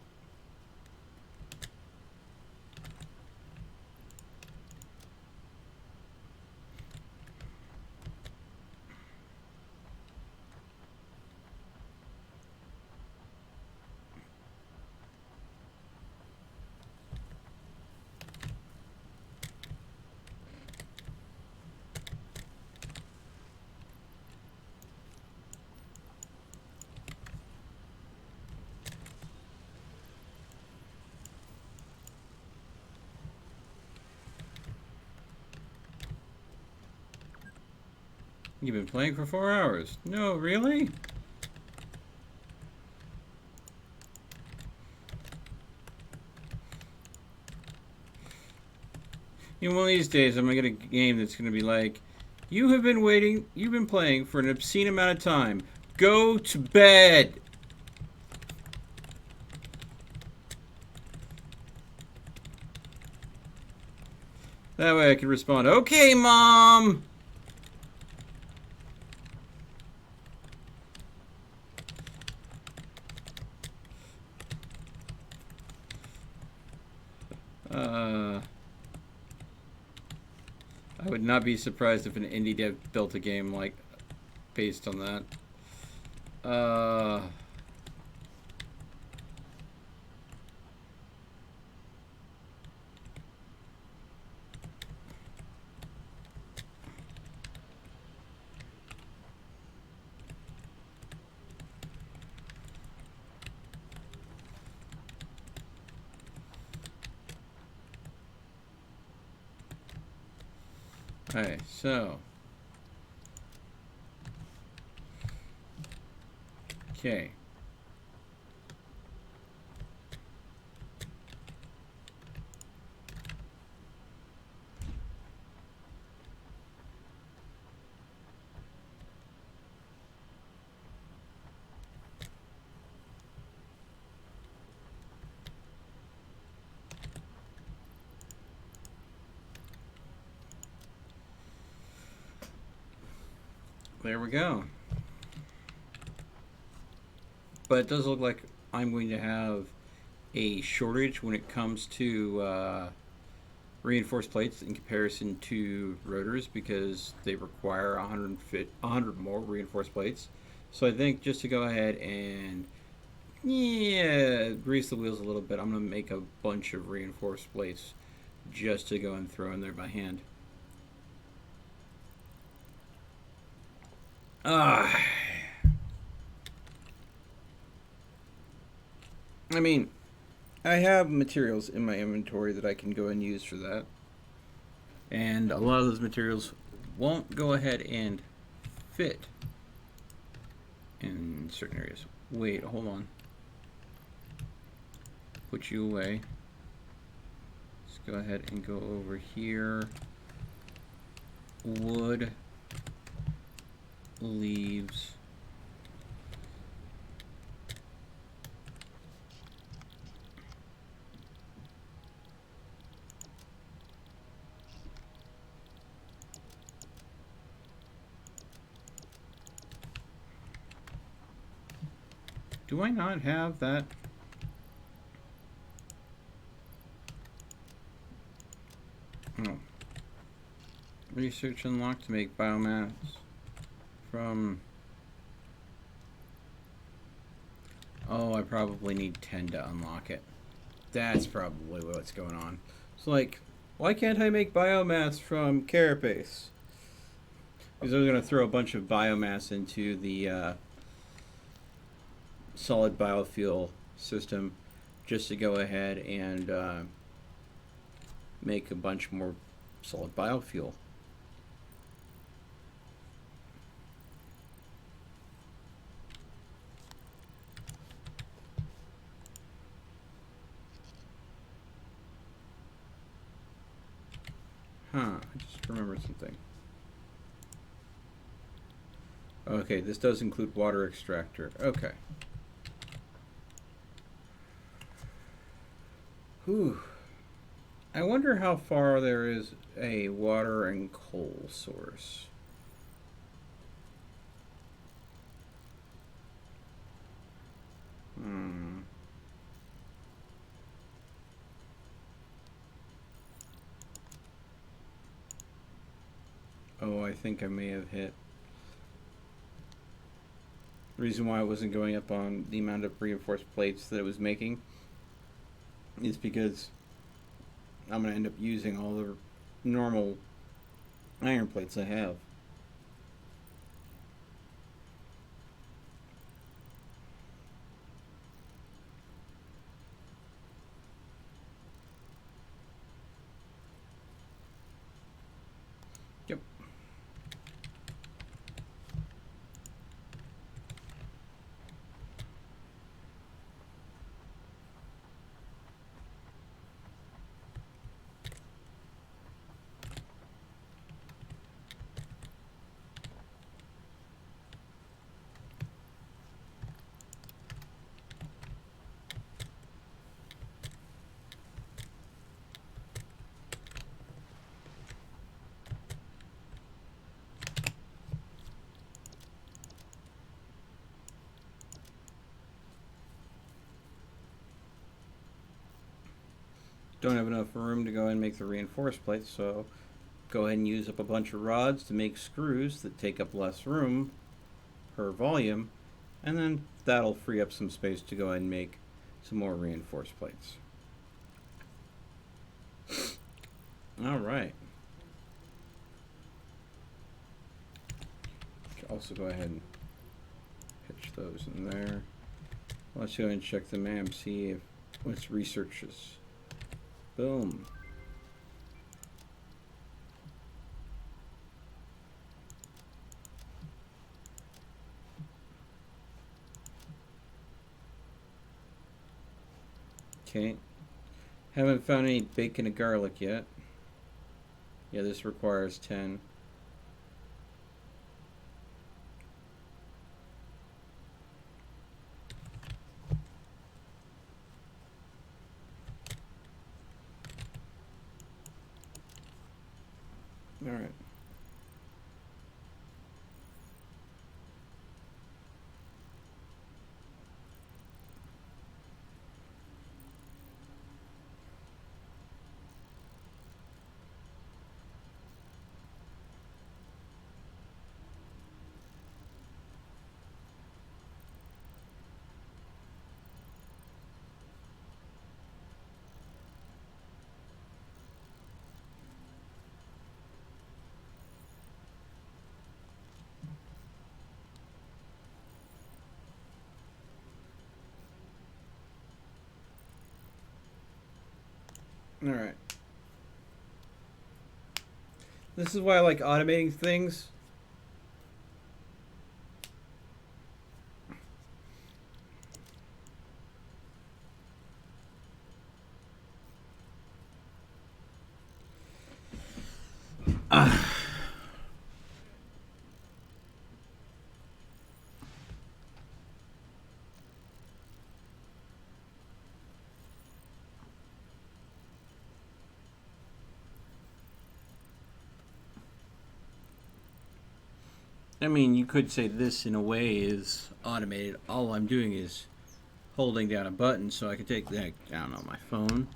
[SPEAKER 1] You've been playing for 4 hours. No, really? You know, one of these days I'm gonna get a game that's gonna be like, you've been playing for an obscene amount of time. Go to bed! That way I can respond, okay, Mom! I would not be surprised if an indie dev built a game like based on that. Alright, so. Okay. There we go. But it does look like I'm going to have a shortage when it comes to reinforced plates in comparison to rotors because they require 100 more reinforced plates. So I think just to go ahead and grease the wheels a little bit, I'm going to make a bunch of reinforced plates just to go and throw in there by hand. I mean, I have materials in my inventory that I can go and use for that. And a lot of those materials won't go ahead and fit in certain areas. Wait, hold on. Put you away. Let's go ahead and go over here. Wood, leaves. Do I not have that? Oh. Research unlocked to make biomass from... Oh, I probably need 10 to unlock it. That's probably what's going on. It's like, why can't I make biomass from carapace? Because I was going to throw a bunch of biomass into the solid biofuel system just to go ahead and make a bunch more solid biofuel. I just remembered something. Okay, this does include water extractor. Okay. Whew. I wonder how far there is a water and coal source. Oh, I think I may have hit. The reason why it wasn't going up on the amount of reinforced plates that it was making is because I'm going to end up using all the normal iron plates I have. Yep. don't have enough room to go ahead and make the reinforced plates, so go ahead and use up a bunch of rods to make screws that take up less room per volume, and then that'll free up some space to go ahead and make some more reinforced plates. All right. Also go ahead and pitch those in there. Let's go ahead and check the map, see if what's researches. Boom. Okay. Haven't found any bacon and garlic yet. Yeah, this requires 10. All right. All right. This is why I like automating things. I mean, you could say this in a way is automated. All I'm doing is holding down a button, so I can take that down on my phone.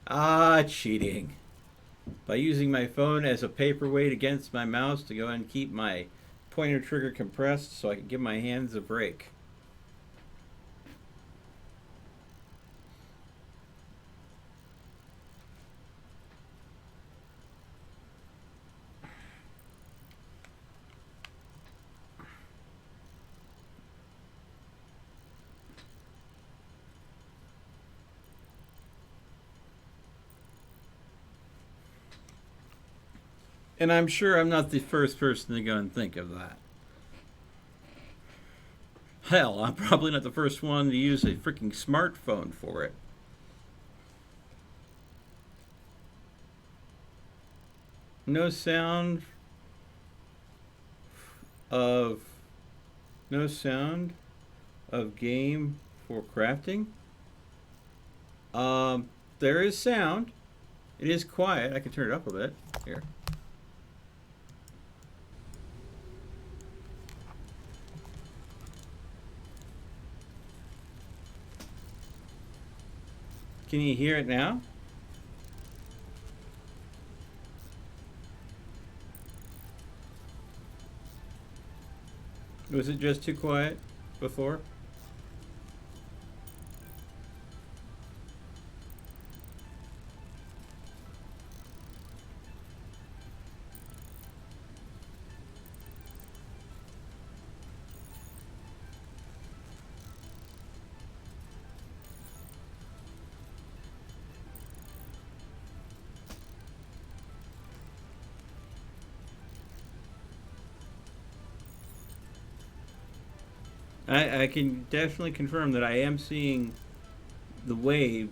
[SPEAKER 1] Ah, cheating. By using my phone as a paperweight against my mouse to go and keep my pointer trigger compressed so I can give my hands a break. And I'm sure I'm not the first person to go and think of that. Hell, I'm probably not the first one to use a freaking smartphone for it. No sound of game for crafting. There is sound. It is quiet. I can turn it up a bit. Here. Can you hear it now? Was it just too quiet before? I can definitely confirm that I am seeing the wave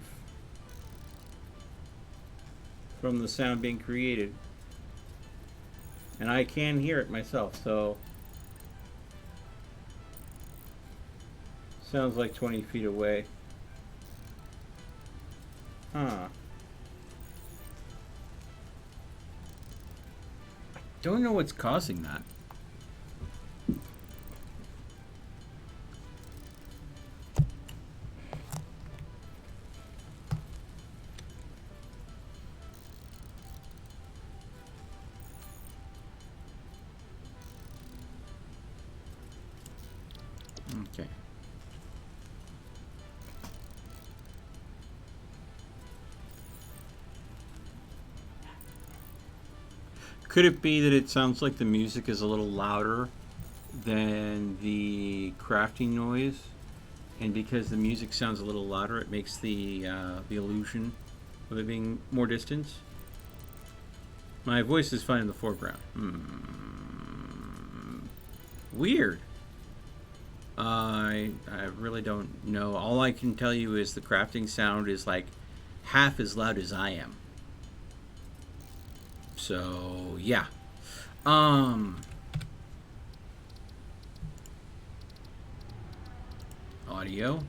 [SPEAKER 1] from the sound being created. And I can hear it myself, so sounds like 20 feet away. Huh. I don't know what's causing that. Okay. Could it be that it sounds like the music is a little louder than the crafting noise? And because the music sounds a little louder, it makes the illusion of it being more distance. My voice is fine in the foreground. Weird. I really don't know. All I can tell you is the crafting sound is like half as loud as I am. So yeah. Audio.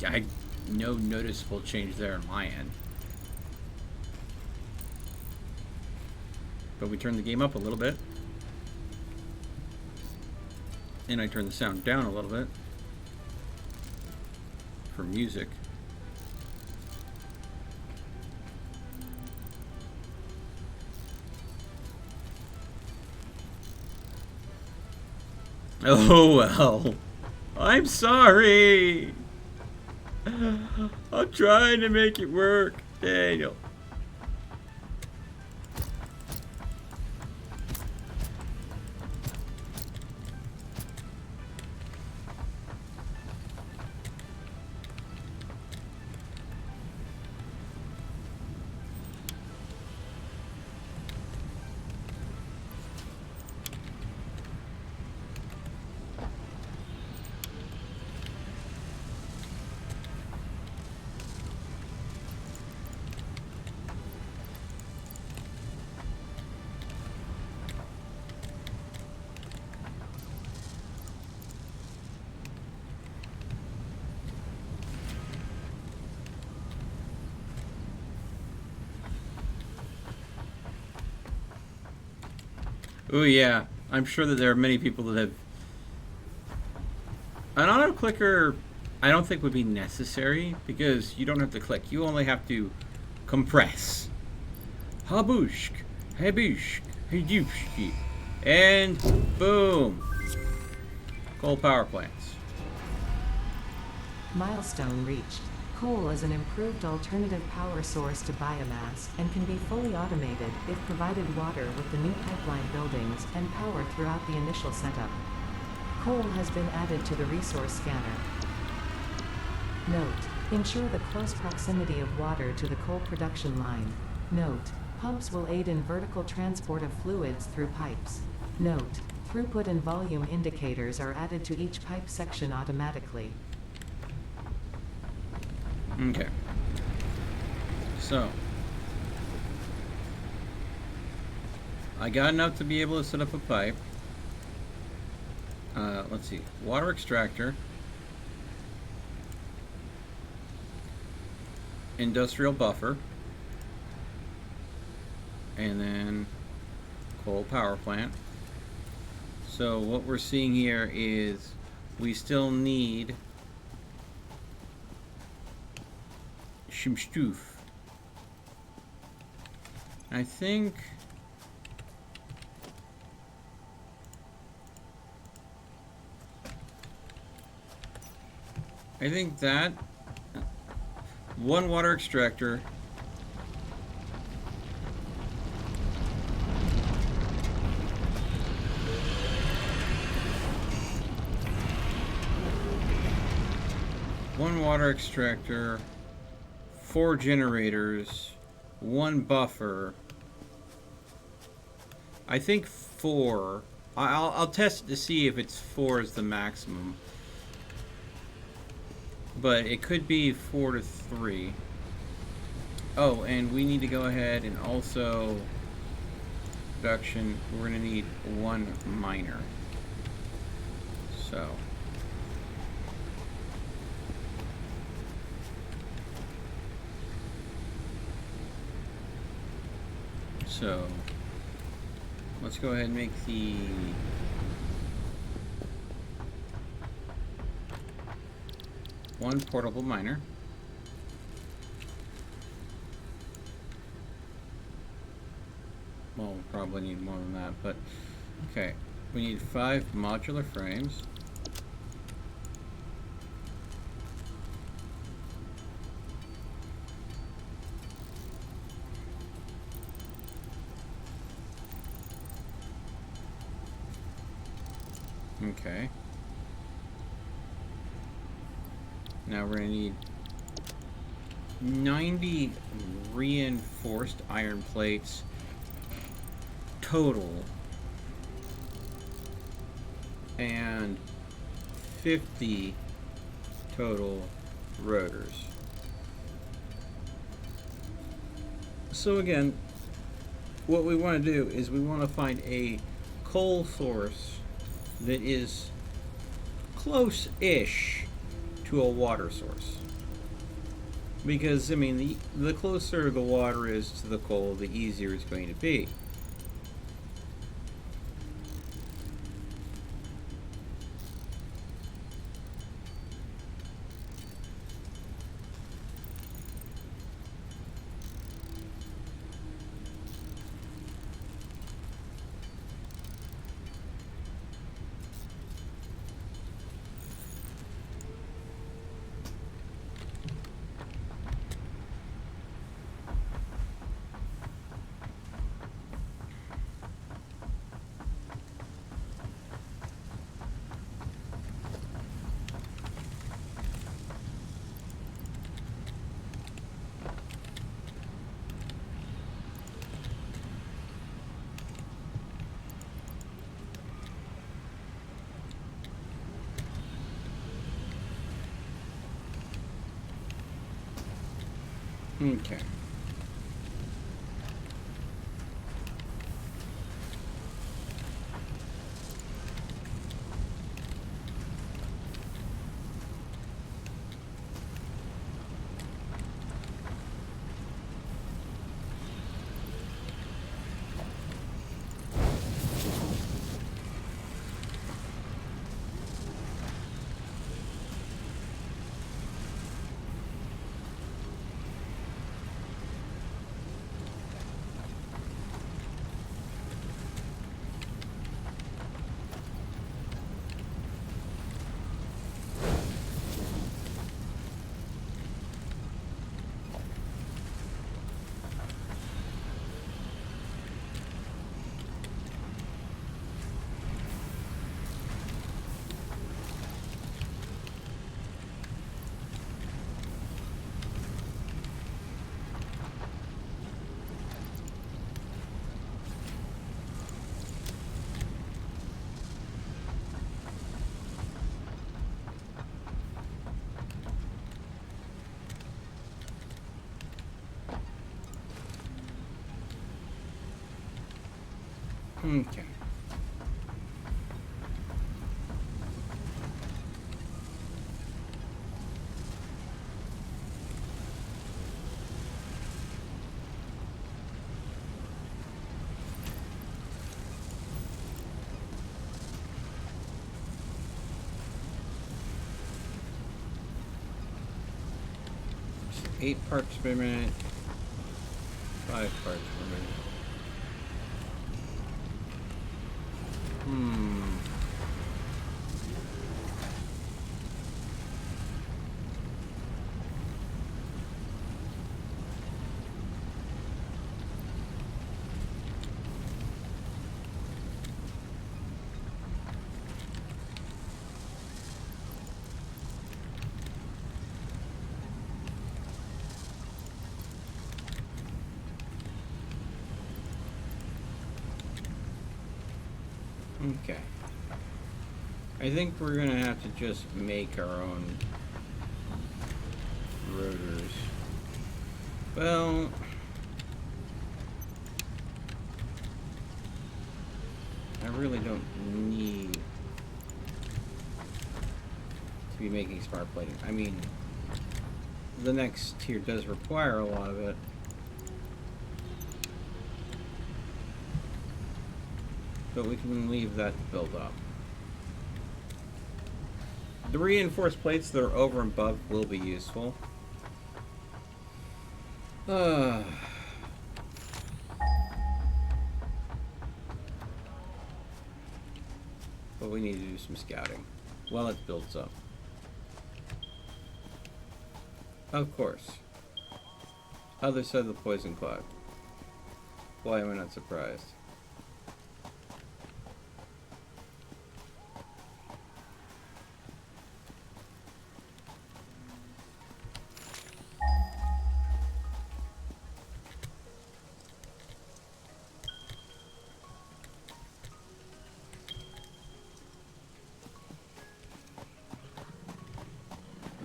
[SPEAKER 1] I no noticeable change there on my end. But we turn the game up a little bit. And I turn the sound down a little bit for music. Oh well. I'm sorry. I'm trying to make it work, Daniel. Oh yeah, I'm sure that there are many people that have... An auto clicker I don't think would be necessary because you don't have to click. You only have to compress. Habushk, habushk, habushki. And boom. Coal power plants.
[SPEAKER 2] Milestone reached. Coal is an improved alternative power source to biomass and can be fully automated if provided water with the new pipeline buildings and power throughout the initial setup. Coal has been added to the resource scanner. Note: ensure the close proximity of water to the coal production line. Note: pumps will aid in vertical transport of fluids through pipes. Note: throughput and volume indicators are added to each pipe section automatically.
[SPEAKER 1] Okay. So I got enough to be able to set up a pipe. Let's see. Water extractor. Industrial buffer. And then coal power plant. So what we're seeing here is we still need some stuff. I think that one water extractor four generators, one buffer. I think four. I'll test it to see if it's four is the maximum. But it could be 4 to 3. Oh, and we need to go ahead and also production. We're going to need one miner. So let's go ahead and make the one portable miner. Well, we'll probably need more than that, but okay. We need 5 modular frames. Okay. Now we're gonna need 90 reinforced iron plates total and 50 total rotors. So again, what we want to do is we want to find a coal source that is close-ish to a water source. Because, I mean, the closer the water is to the coal, the easier it's going to be. Okay. Okay. So 8 parts per minute, 5 parts per minute. Okay. I think we're gonna have to just make our own rotors. Well, I really don't need to be making smart plating. I mean, the next tier does require a lot of it. but we can leave that to build up. The reinforced plates that are over and above will be useful. But we need to do some scouting while it builds up. Of course. Other side of the poison cloud. Why am I not surprised?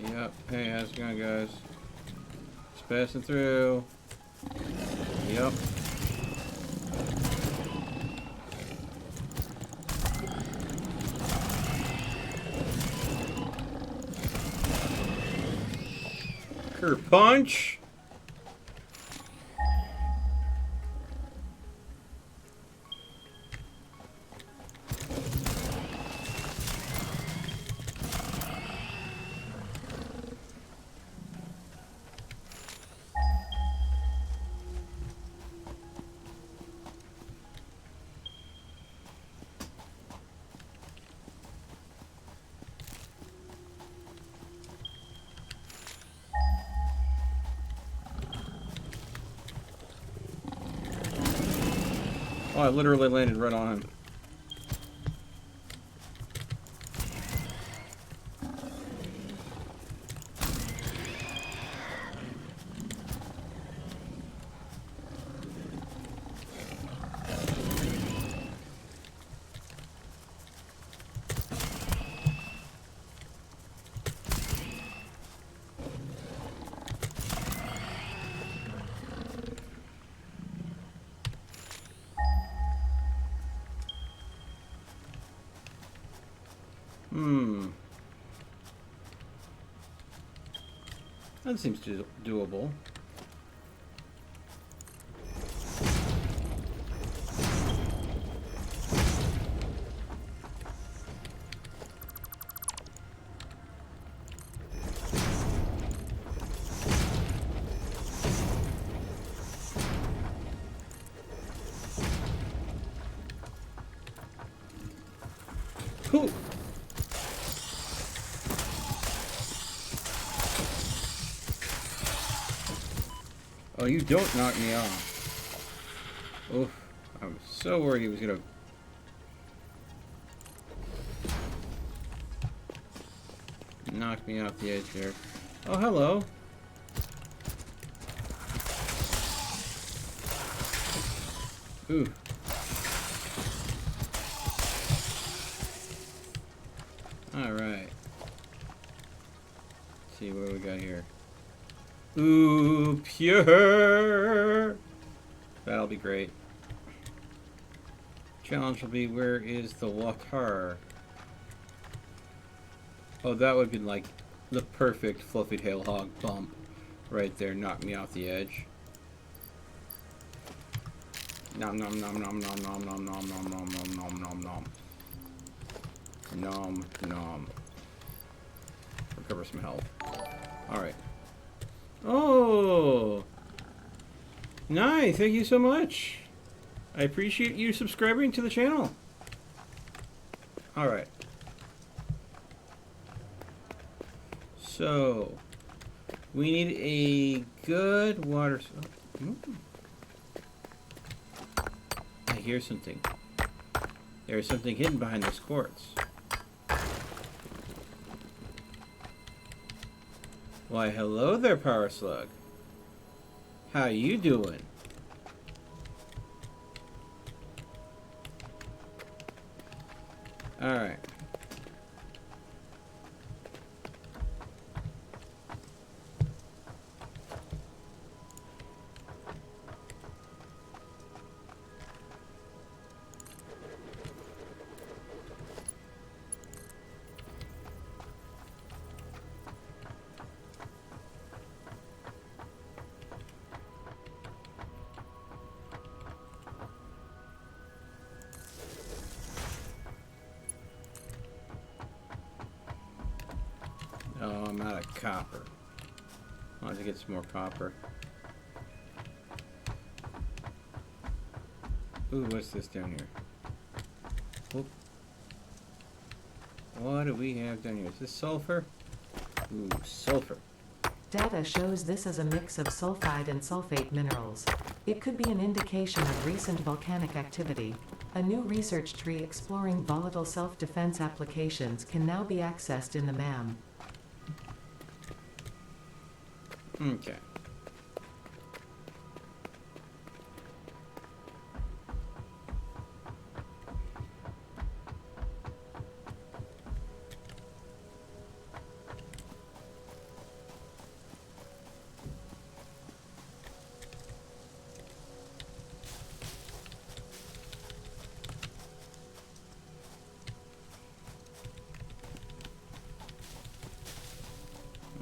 [SPEAKER 1] Yep. Hey, how's it going, guys? Just passing through. Yep. Punch. Oh, I literally landed right on him. That seems doable. Cool. Oh, you don't knock me off. Oof. I was so worried he was gonna... knock me off the edge there. Oh, hello. Ooh. Alright. Let's see what we got here. Ooh, pure! That'll be great. Challenge will be, where is the water? Oh, that would be like the perfect fluffy tail hog bump right there. Knock me off the edge. Nom nom nom nom nom nom nom nom nom nom nom nom nom nom. Nom nom. Recover some health. Alright. Oh! Nice, thank you so much. I appreciate you subscribing to the channel. Alright. So, we need a good water... I hear something. There's something hidden behind this quartz. Why, hello there, Power Slug. How you doing? Alright. I'm out of copper. I'll have to get some more copper. Ooh, what's this down here? Oop. What do we have down here? Is this sulfur? Ooh, sulfur.
[SPEAKER 2] Data shows this as a mix of sulfide and sulfate minerals. It could be an indication of recent volcanic activity. A new research tree exploring volatile self-defense applications can now be accessed in the MAM.
[SPEAKER 1] Okay.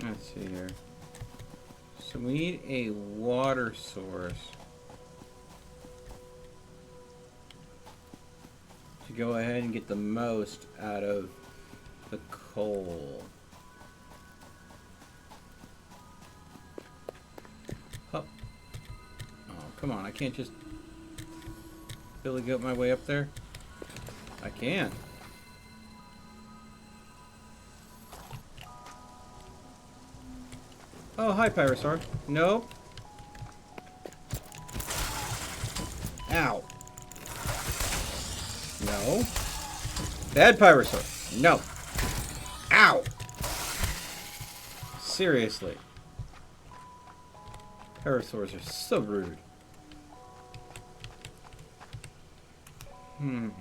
[SPEAKER 1] Let's see here. So we need a water source to go ahead and get the most out of the coal. Hup. Oh, come on. I can't just Billy goat my way up there. I can. Oh, hi, Pyrosaur. Nope. Ow. No. Bad Pyrosaur. No. Ow. Seriously. Pyrosaurs are so rude. Ooh.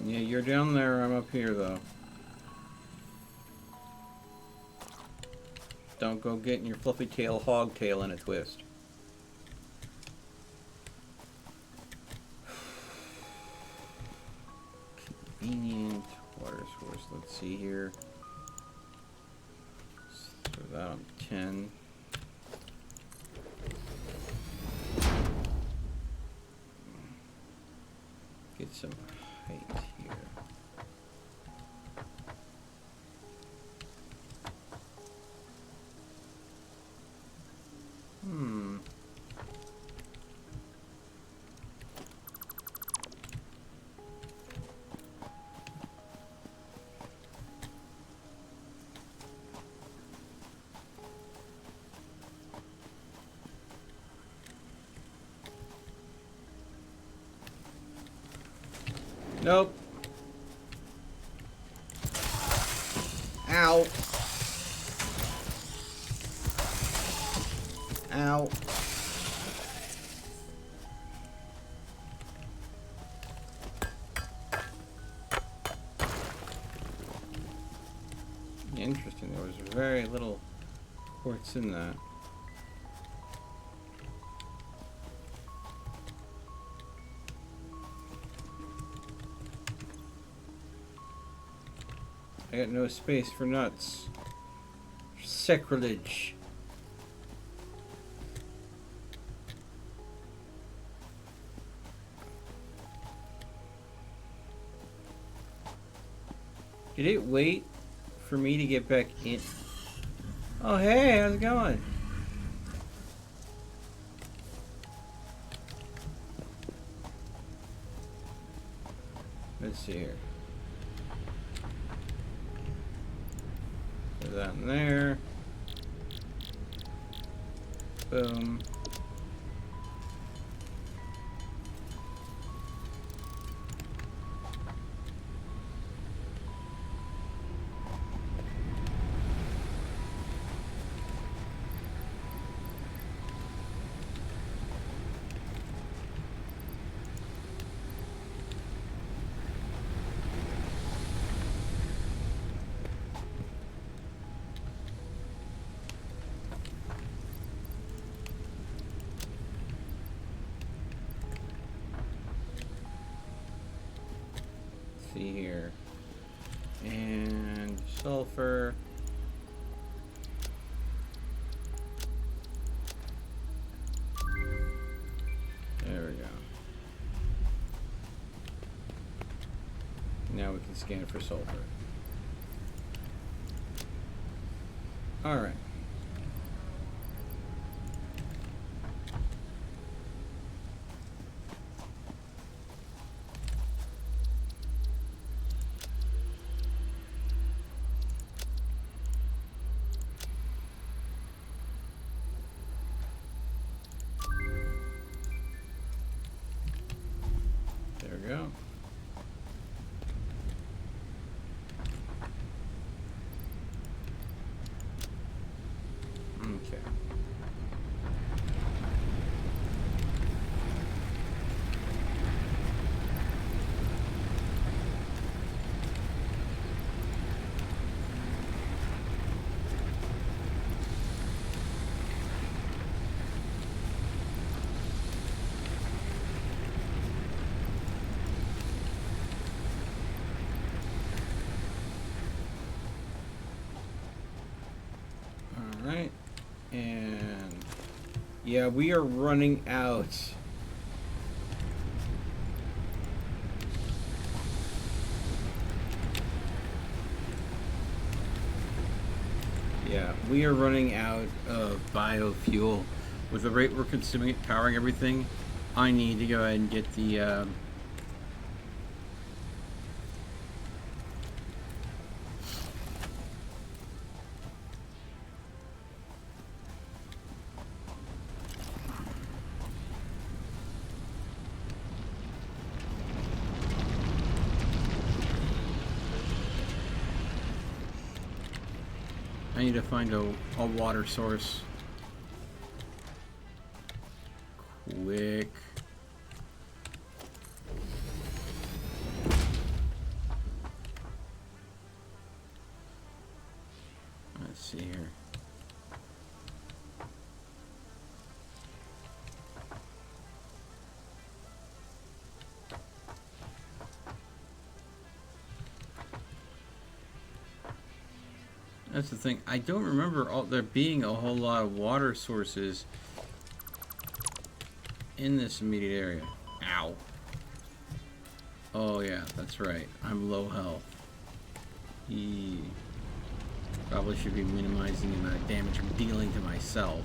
[SPEAKER 1] Yeah, you're down there, I'm up here though. Don't go getting your fluffy tail hog tail in a twist. Convenient water source, let's see here. Let's throw that on 10. Get some height here. Nope. Ow. Ow. Interesting, there was very little quartz in that. I got no space for nuts. Sacrilege. Did it wait for me to get back in? Oh, hey, how's it going? Let's see here. Put that in there. Boom. See here, and sulfur. There we go. Now we can scan for sulfur. All right. There we go. Okay. All right. And yeah, we are running out. Yeah, we are running out of biofuel. With the rate we're consuming it, powering everything, I need to go ahead and get the I need to find a water source. Quick. Let's see here. That's the thing. I don't remember there being a whole lot of water sources in this immediate area. Ow. Oh yeah, that's right. I'm low health. Probably should be minimizing the amount of damage I'm dealing to myself.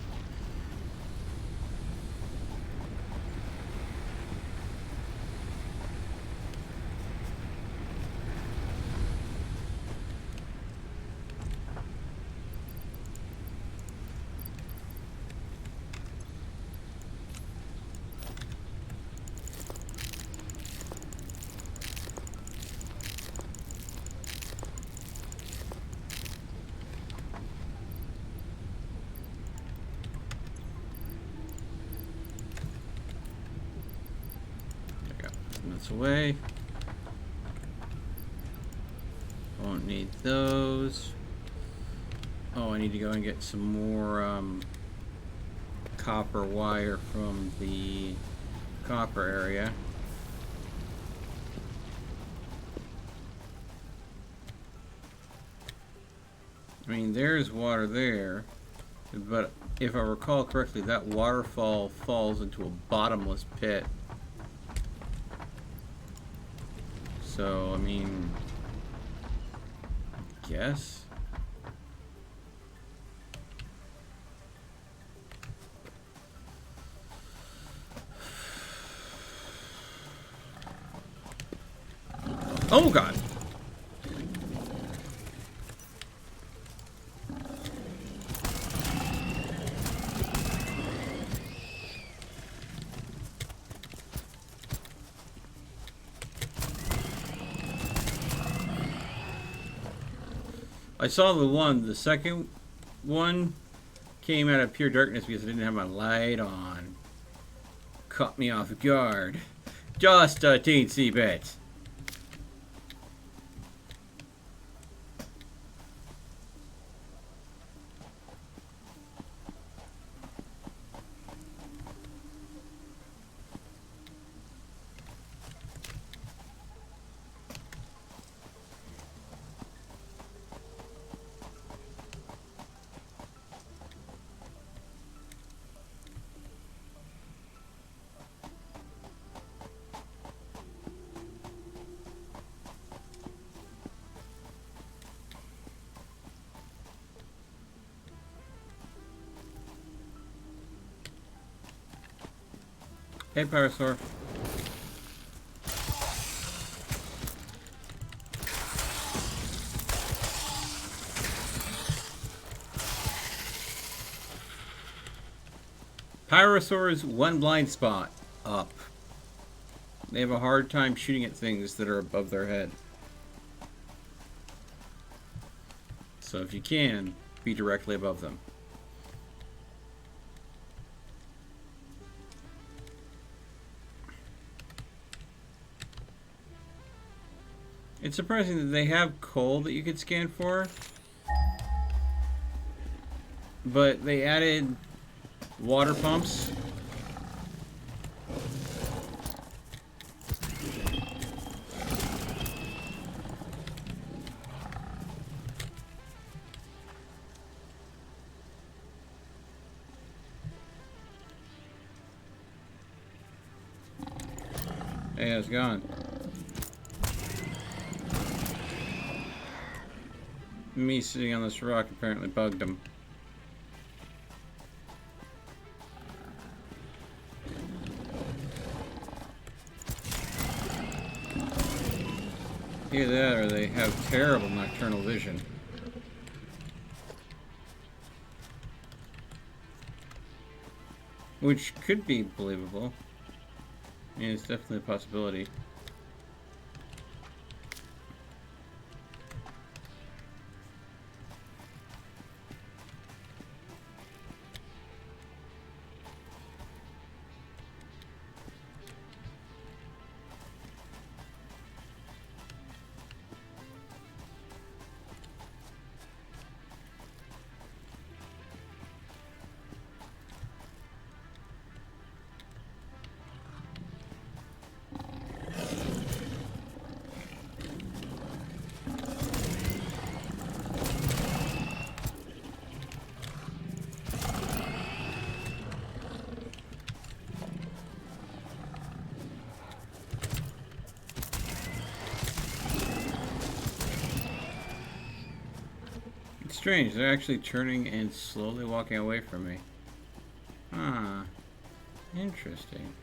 [SPEAKER 1] That's away. Won't need those. Oh, I need to go and get some more copper wire from the copper area. I mean, there's water there, but if I recall correctly, that waterfall falls into a bottomless pit. So, I mean, I guess. Oh, God. I saw the second one came out of pure darkness because I didn't have my light on. Caught me off guard. Just a teensy bit. Hey, Parasaur. Pyrosaur's one blind spot up. They have a hard time shooting at things that are above their head. So if you can, be directly above them. It's surprising that they have coal that you could scan for, but they added water pumps. Hey, how's it going? Me sitting on this rock apparently bugged him. Either that or they have terrible nocturnal vision. Which could be believable. Yeah, it's definitely a possibility. Strange, they're actually turning and slowly walking away from me. Ah, interesting.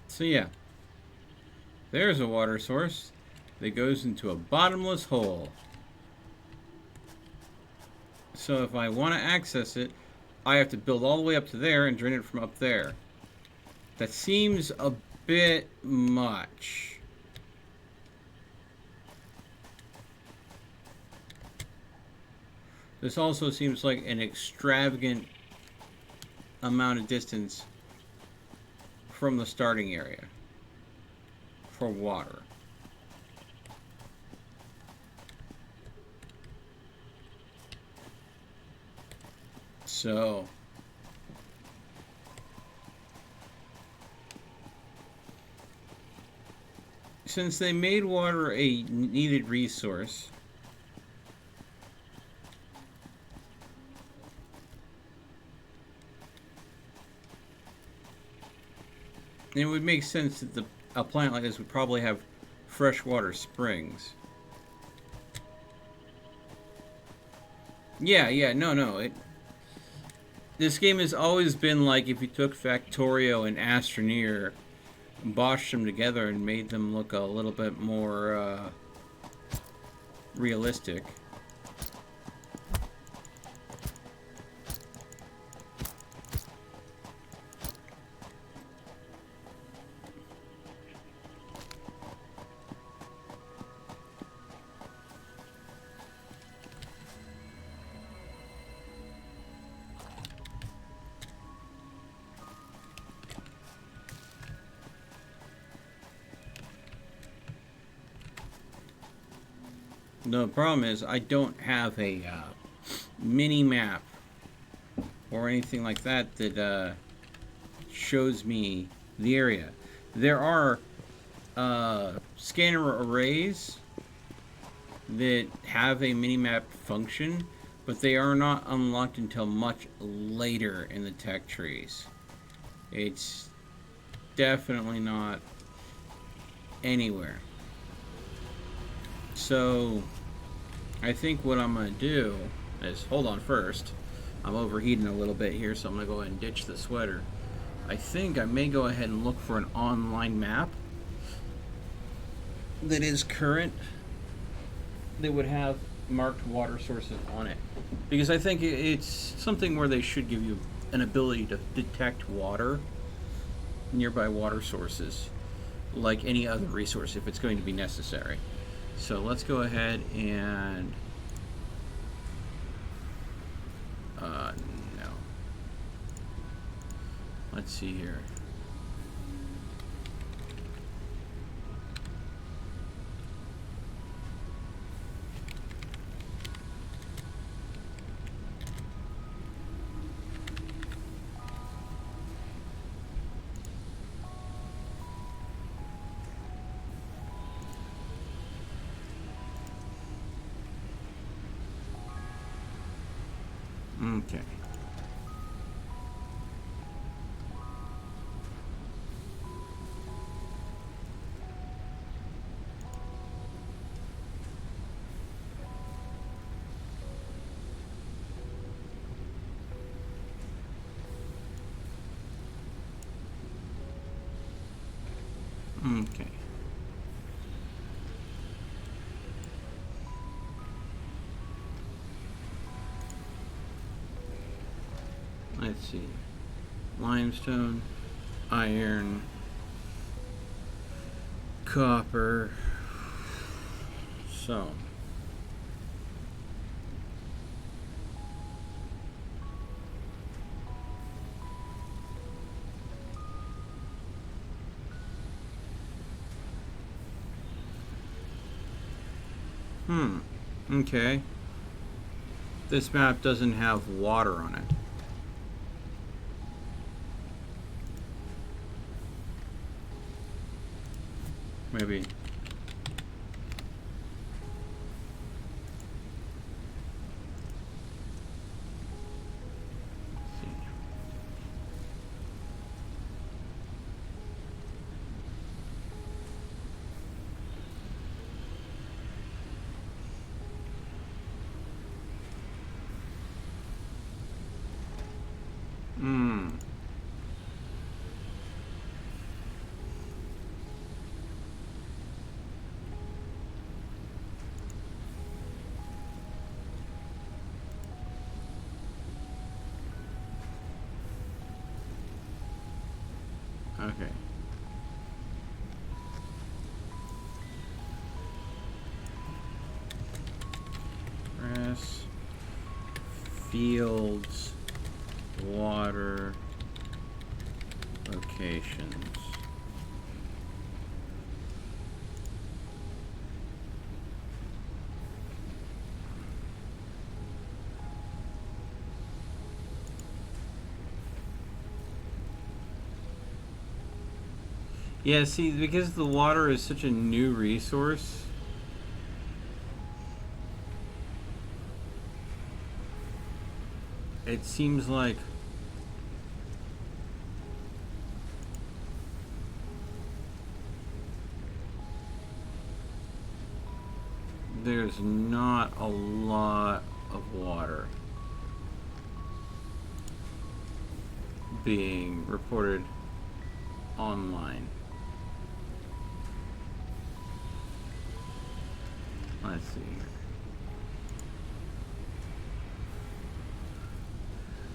[SPEAKER 1] So yeah, there's a water source that goes into a bottomless hole. So if I want to access it, I have to build all the way up to there and drain it from up there. That seems a bit much. This also seems like an extravagant amount of distance from the starting area for water. So, since they made water a needed resource, it would make sense that a plant like this would probably have freshwater springs. Yeah, no. This game has always been like if you took Factorio and Astroneer, botched them together and made them look a little bit more realistic. The problem is I don't have a mini map or anything like that that shows me the area. There are scanner arrays that have a mini map function, but they are not unlocked until much later in the tech trees. It's definitely not anywhere. So I think what I'm going to do is, hold on first. I'm overheating a little bit here, so I'm going to go ahead and ditch the sweater. I think I may go ahead and look for an online map that is current that would have marked water sources on it. Because I think it's something where they should give you an ability to detect water, nearby water sources, like any other resource if it's going to be necessary. So let's go ahead and no. Let's see here. Okay. Okay. Let's see. Limestone, iron, copper. So. Okay. This map doesn't have water on it. Maybe. Let's see. Okay. Grass, fields, water, locations. Yeah, see, because the water is such a new resource, it seems like there's not a lot of water being reported online. Let's see here.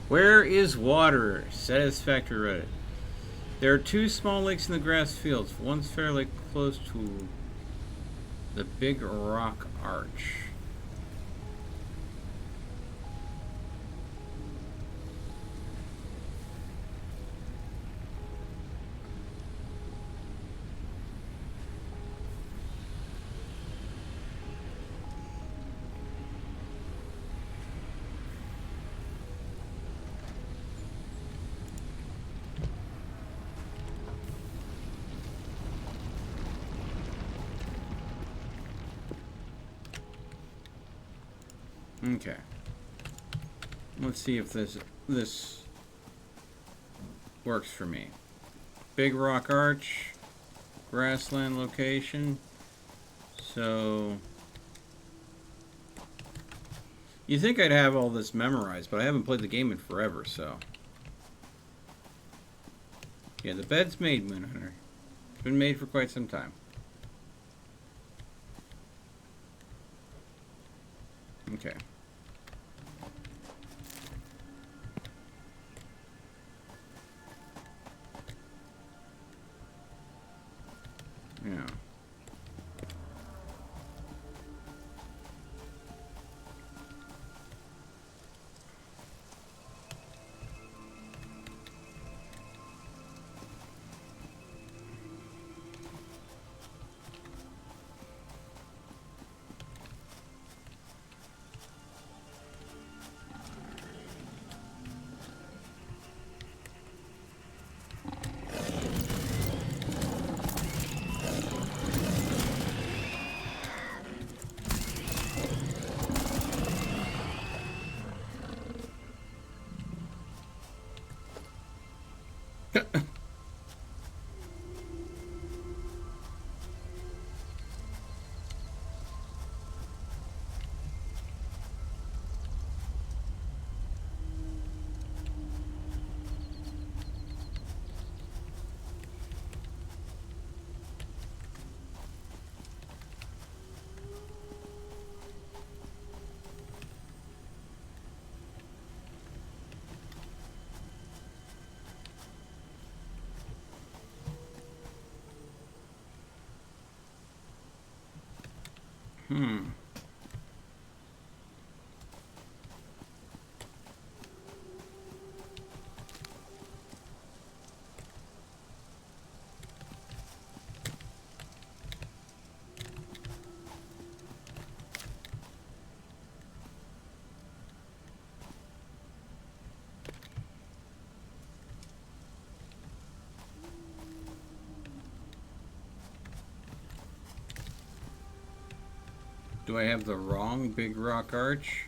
[SPEAKER 1] Where is water? Satisfactory Reddit. There are two small lakes in the grass fields. One's fairly close to the Big Rock Arch. Okay. Let's see if this works for me. Big Rock Arch, grassland location. So you think I'd have all this memorized, but I haven't played the game in forever, so. Yeah, the bed's made, Moonhunter. It's been made for quite some time. Okay. Yeah. Hmm. Do I have the wrong Big Rock Arch?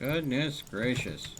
[SPEAKER 1] Goodness gracious.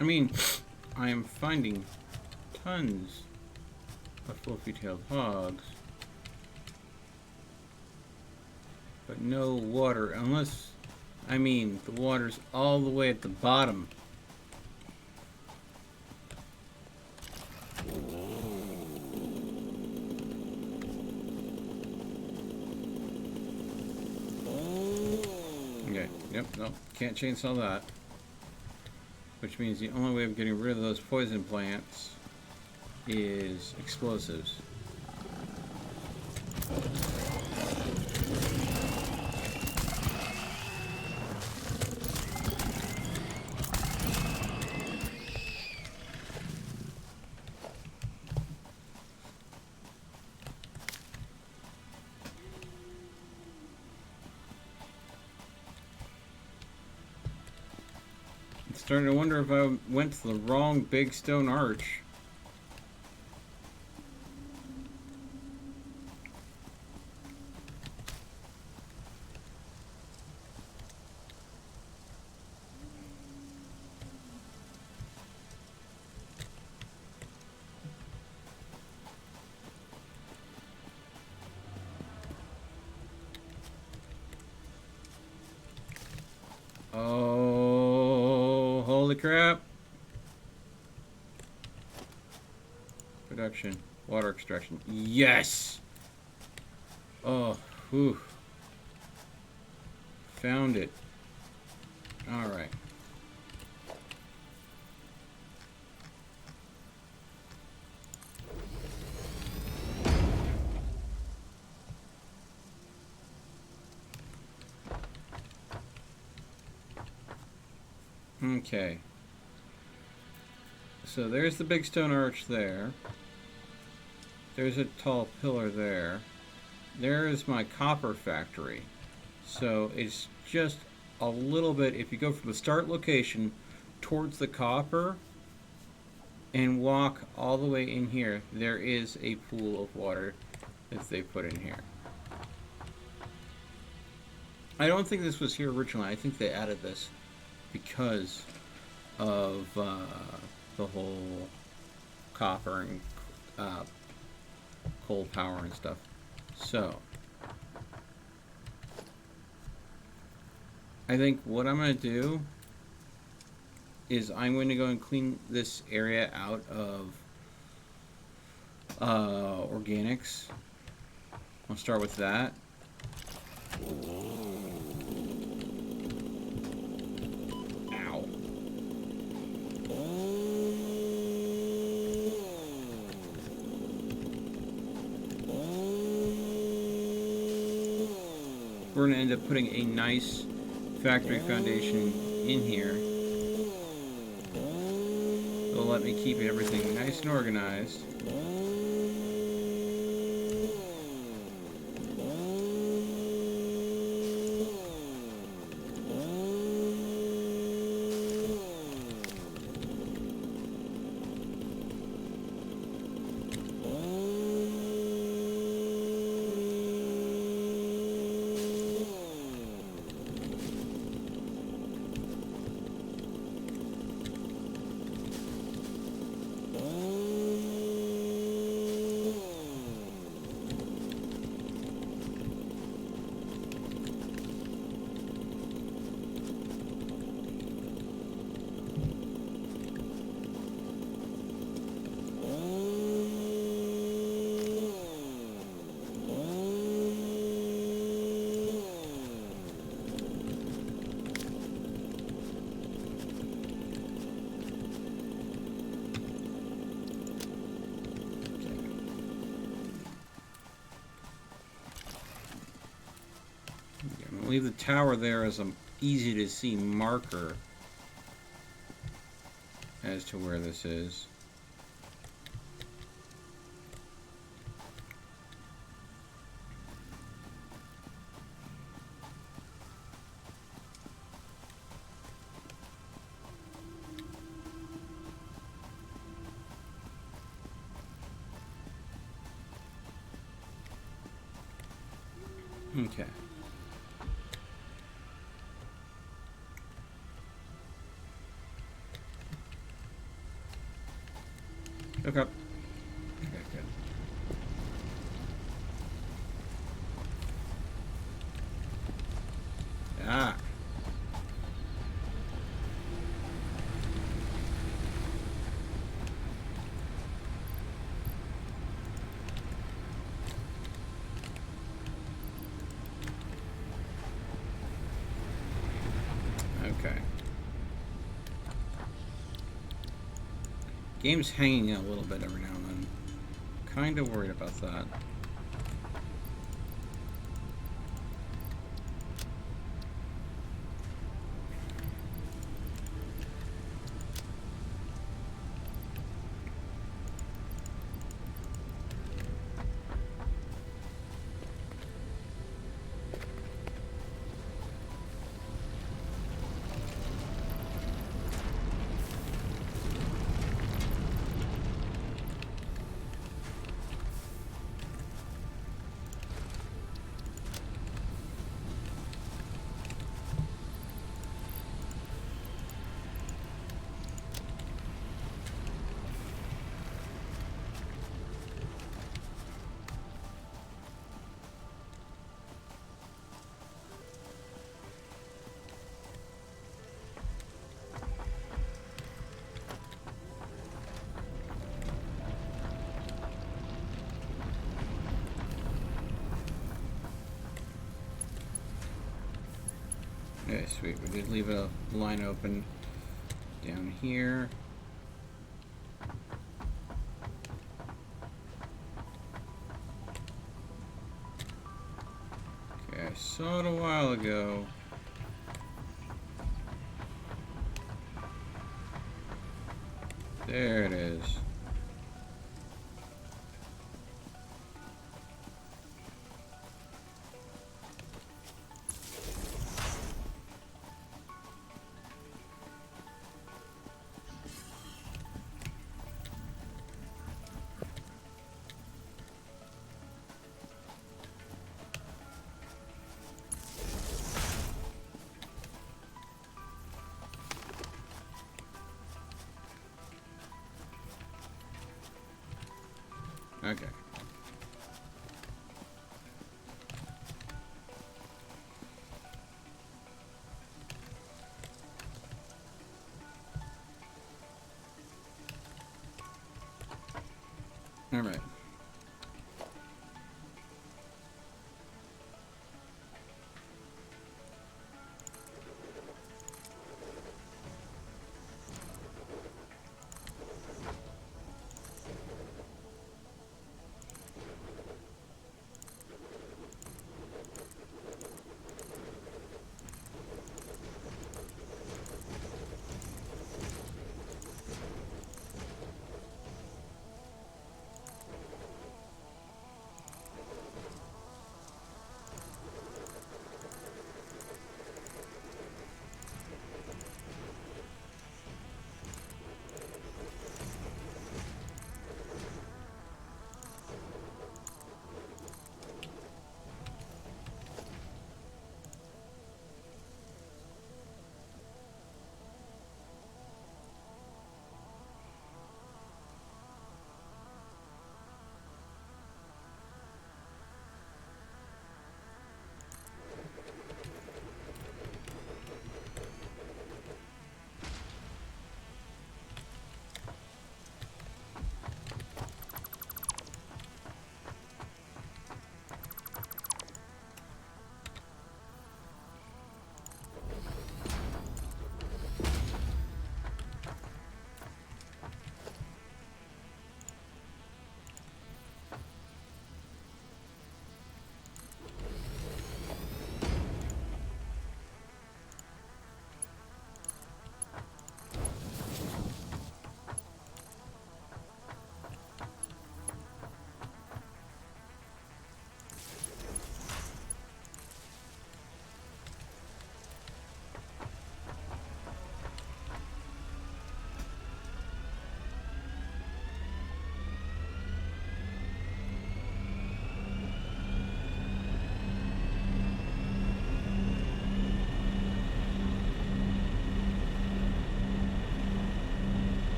[SPEAKER 1] I mean, I am finding tons of fluffy-tailed hogs, but no water, unless, I mean, the water's all the way at the bottom. Okay, yep, no, can't chainsaw that. Which means the only way of getting rid of those poison plants is explosives. I'm starting to wonder if I went to the wrong big stone arch. Oh, holy crap. Production. Water extraction. Yes! Oh, whew. Found it. Alright. Okay. So there's the big stone arch there. There's a tall pillar there. There is my copper factory. So it's just a little bit, if you go from the start location towards the copper and walk all the way in here, there is a pool of water that they put in here. I don't think this was here originally. I think they added this because of the whole copper and coal power and stuff. So I think what I'm going to do is I'm going to go and clean this area out of organics. I'll start with that. Ow. We're going to end up putting a nice factory foundation in here. It'll let me keep everything nice and organized. Leave the tower there as an easy to see marker as to where this is. Okay. Hook up. Okay, good. Ah. Okay. Game's hanging a little bit every now and then. Kind of worried about that. Okay, sweet. We did leave a line open down here. Okay, I saw it a while ago. There it is. Okay. All right.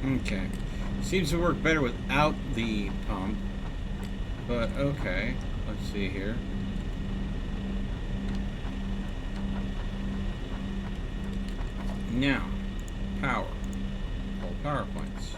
[SPEAKER 1] Okay. Seems to work better without the pump. But okay. Let's see here. Now, power. All power points.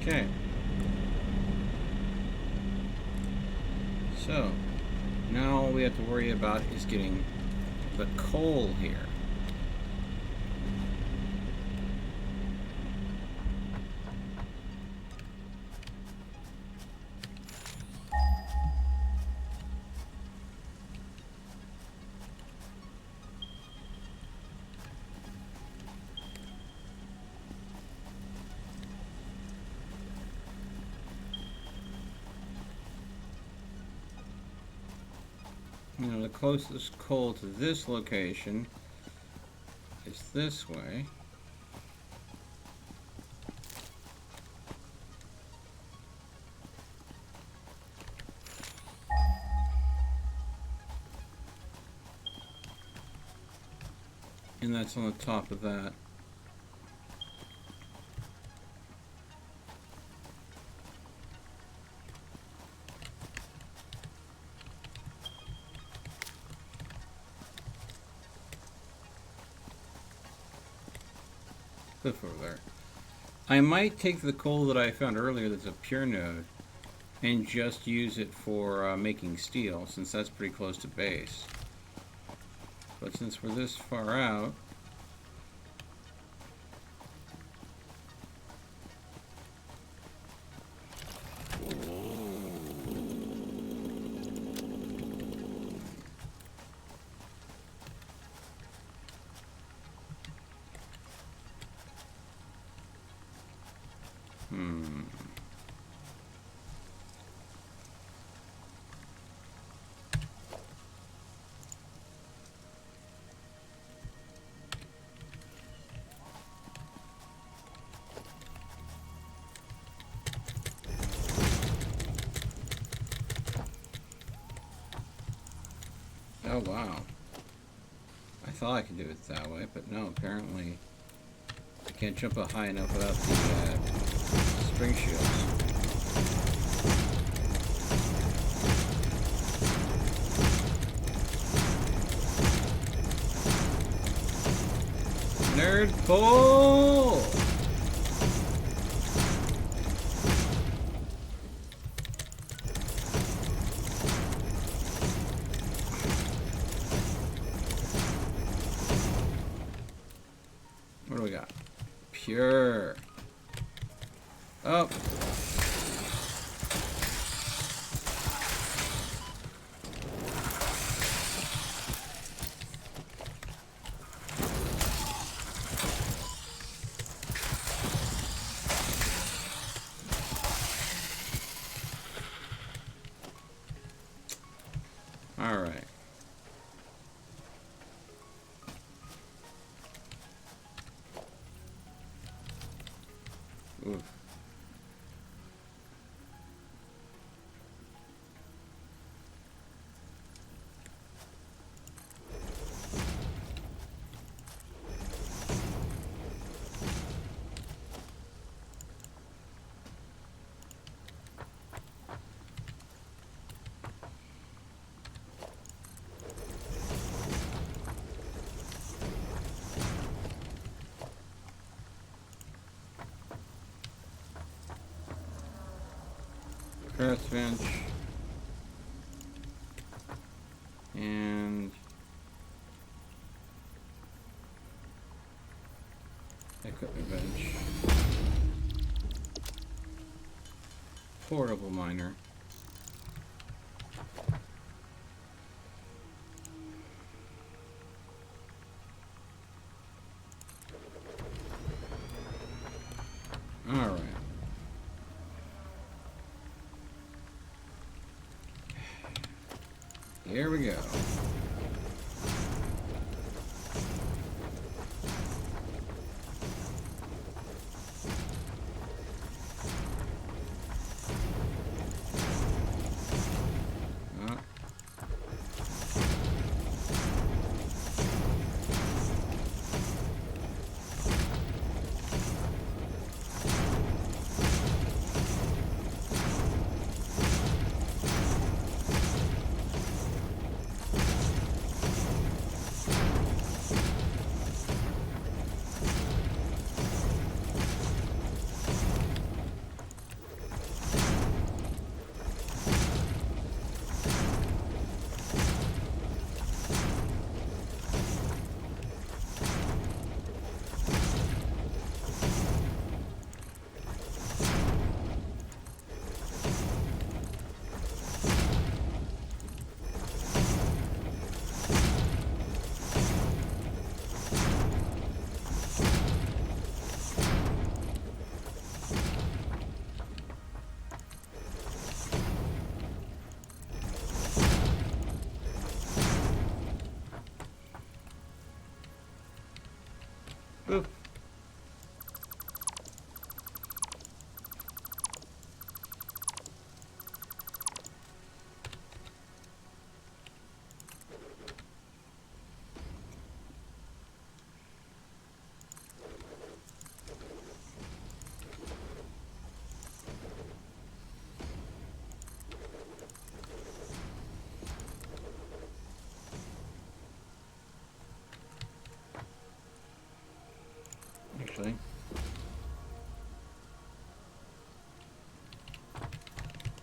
[SPEAKER 1] Okay. So, now all we have to worry about is getting the coal here. Now the closest coal to this location is this way. And that's on the top of that. Cliff over there. I might take the coal that I found earlier that's a pure node and just use it for making steel, since that's pretty close to base. But since we're this far out, oh wow. I thought I could do it that way, but no, apparently I can't jump up high enough without the spring shields. Nerd pull! What do we got? Pure. Oh. All right. Oof. Craftsbench. And equipment bench. Portable miner. All right. Here we go. Boop. Actually.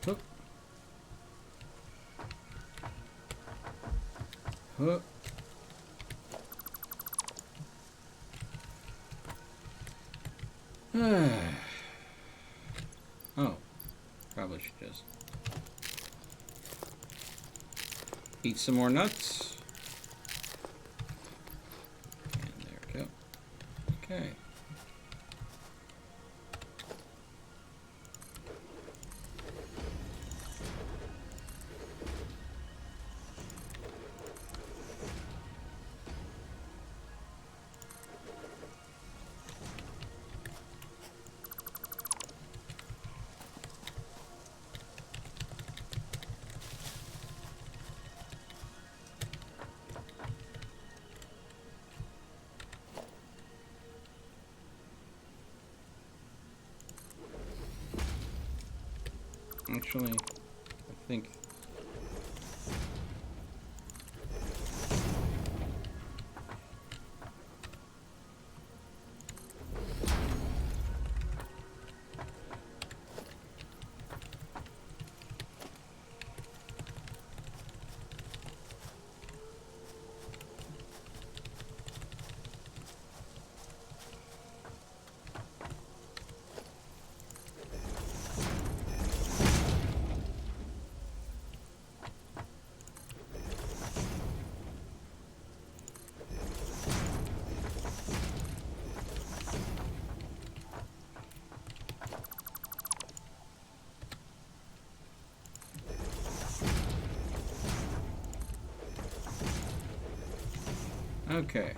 [SPEAKER 1] Hook. Hook. Oh, probably should just eat some more nuts. And there we go. Okay. Actually, I think okay.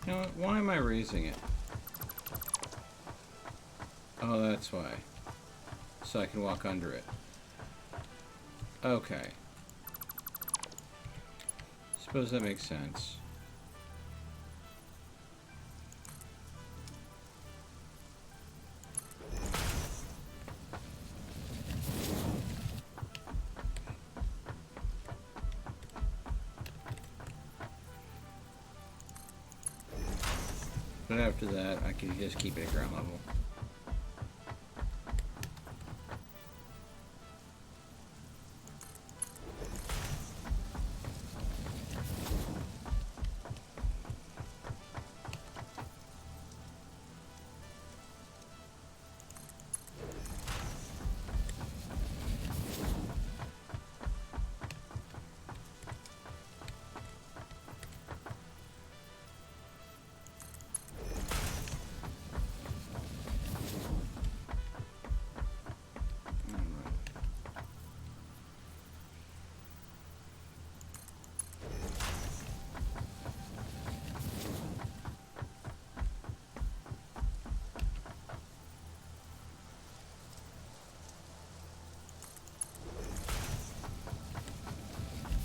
[SPEAKER 1] You know what? Why am I raising it? Oh, that's why. So I can walk under it. Okay. Suppose that makes sense. But after that, I can just keep it at ground level.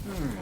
[SPEAKER 1] Alright.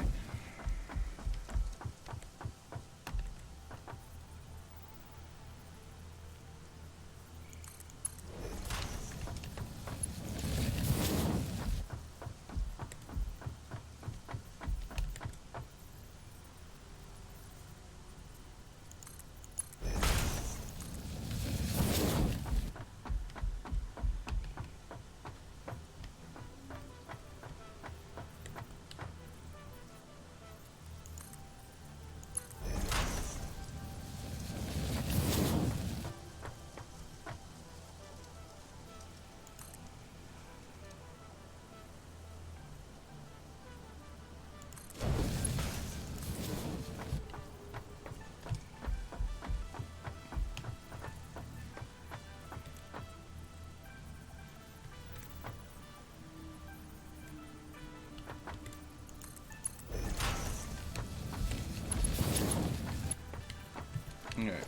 [SPEAKER 1] Alright.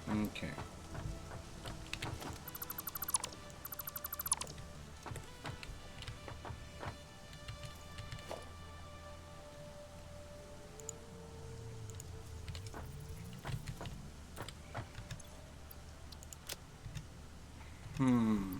[SPEAKER 1] Okay. Hmm.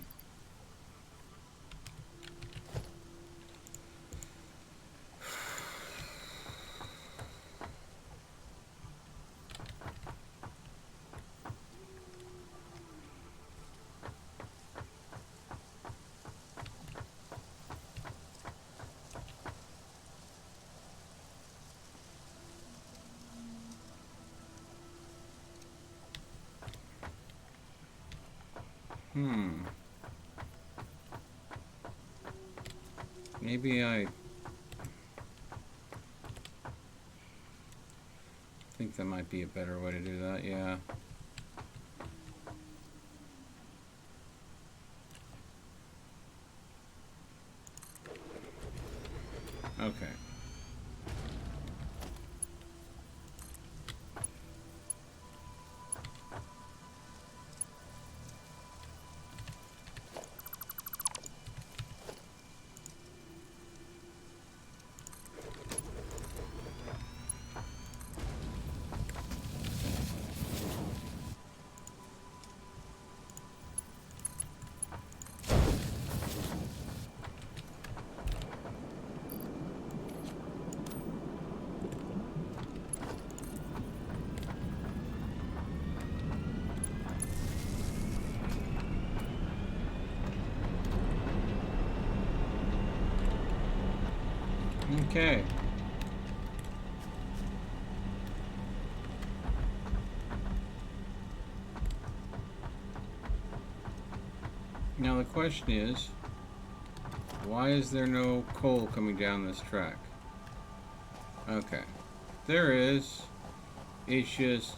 [SPEAKER 1] Hmm. Maybe I think that might be a better way to do that, yeah. Okay. Okay. Now the question is, why is there no coal coming down this track? Okay. There is. It's just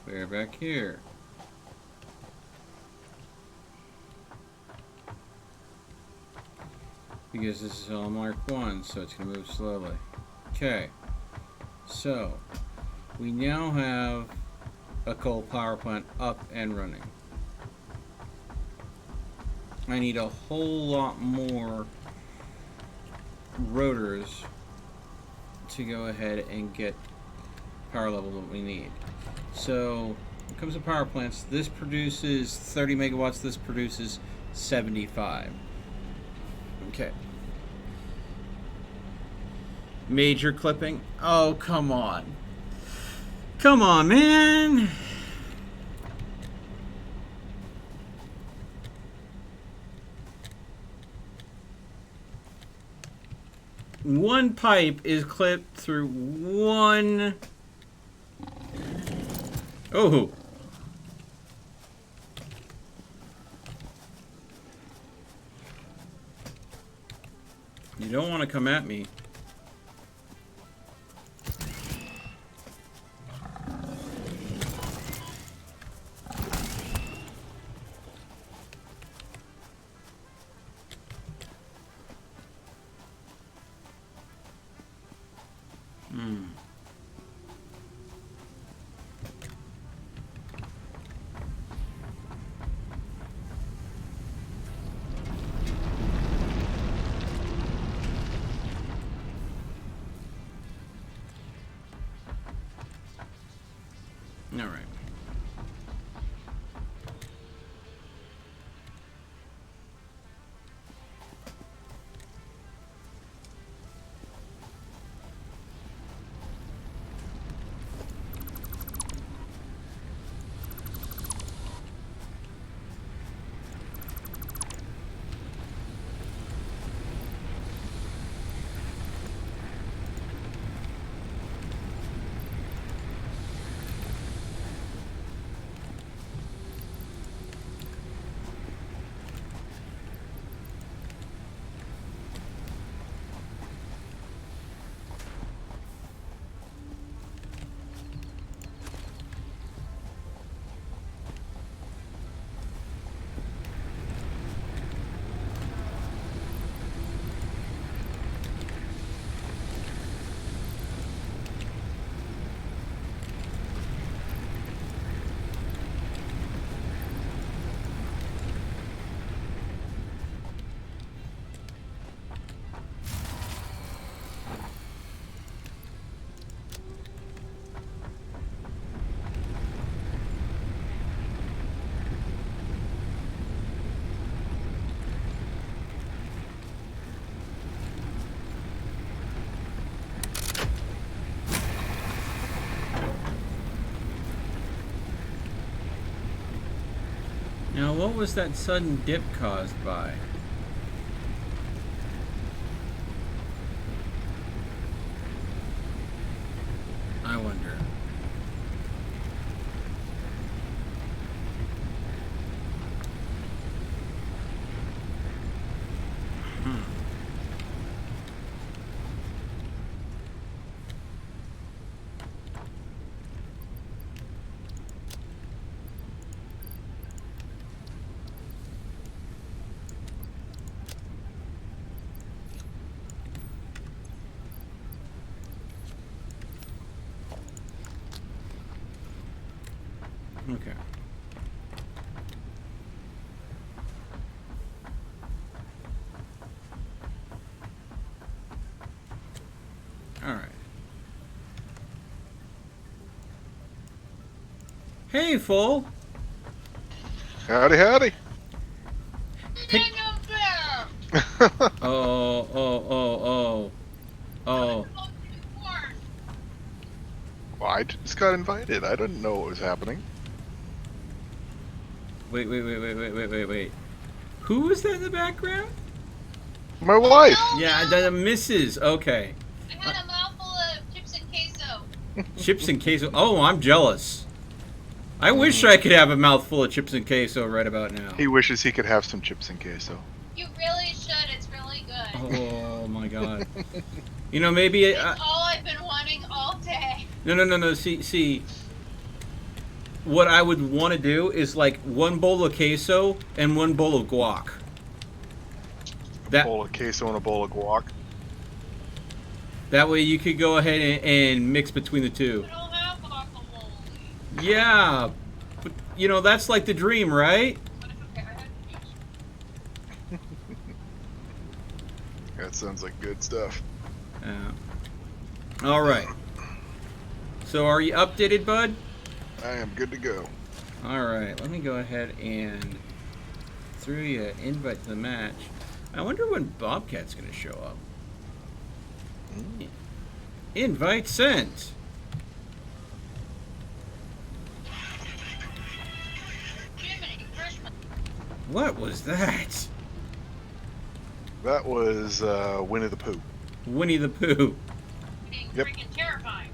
[SPEAKER 1] way back here. because this is all Mark 1, so it's going to move slowly. Okay, so we now have a coal power plant up and running. I need a whole lot more rotors to go ahead and get power level that we need. So when it comes to power plants, this produces 30 megawatts, this produces 75. Okay. Major clipping. Oh, come on. Come on, man. One pipe is clipped through one. Oh. You don't want to come at me. All right. Now, what was that sudden dip caused by? I wonder. Okay. All right. Hey, Full.
[SPEAKER 4] Howdy, howdy.
[SPEAKER 1] Pick... Oh.
[SPEAKER 4] Well, I just got invited. I didn't know what was happening.
[SPEAKER 1] Wait. Who was that in the background?
[SPEAKER 4] My wife.
[SPEAKER 1] Yeah, the Mrs. Okay.
[SPEAKER 5] I had a mouthful of chips and queso.
[SPEAKER 1] Chips and queso. Oh, I'm jealous. I wish I could have a mouthful of chips and queso right about now.
[SPEAKER 4] He wishes he could have some chips and queso.
[SPEAKER 5] You really should. It's really good.
[SPEAKER 1] Oh my god. You know, maybe
[SPEAKER 5] It's all I've been wanting all day.
[SPEAKER 1] No. See. What I would want to do is like one bowl of queso and one bowl of guac. That
[SPEAKER 4] bowl of queso and a bowl of guac.
[SPEAKER 1] that way you could go ahead and mix between the two.
[SPEAKER 5] We don't have guacamole.
[SPEAKER 1] Yeah, but you know that's like the dream, right?
[SPEAKER 5] But it's okay, I had peach.
[SPEAKER 4] That sounds like good stuff.
[SPEAKER 1] All right. So are you updated, bud?
[SPEAKER 4] I am good to go.
[SPEAKER 1] All right. Let me go ahead and throw you an invite to the match. I wonder when Bobcat's going to show up. Invite sent.
[SPEAKER 5] Jiminy Christmas.
[SPEAKER 1] What was that?
[SPEAKER 4] That was Winnie the Pooh.
[SPEAKER 1] Winnie the Pooh.
[SPEAKER 5] Being
[SPEAKER 4] Yep.
[SPEAKER 5] freaking terrifying.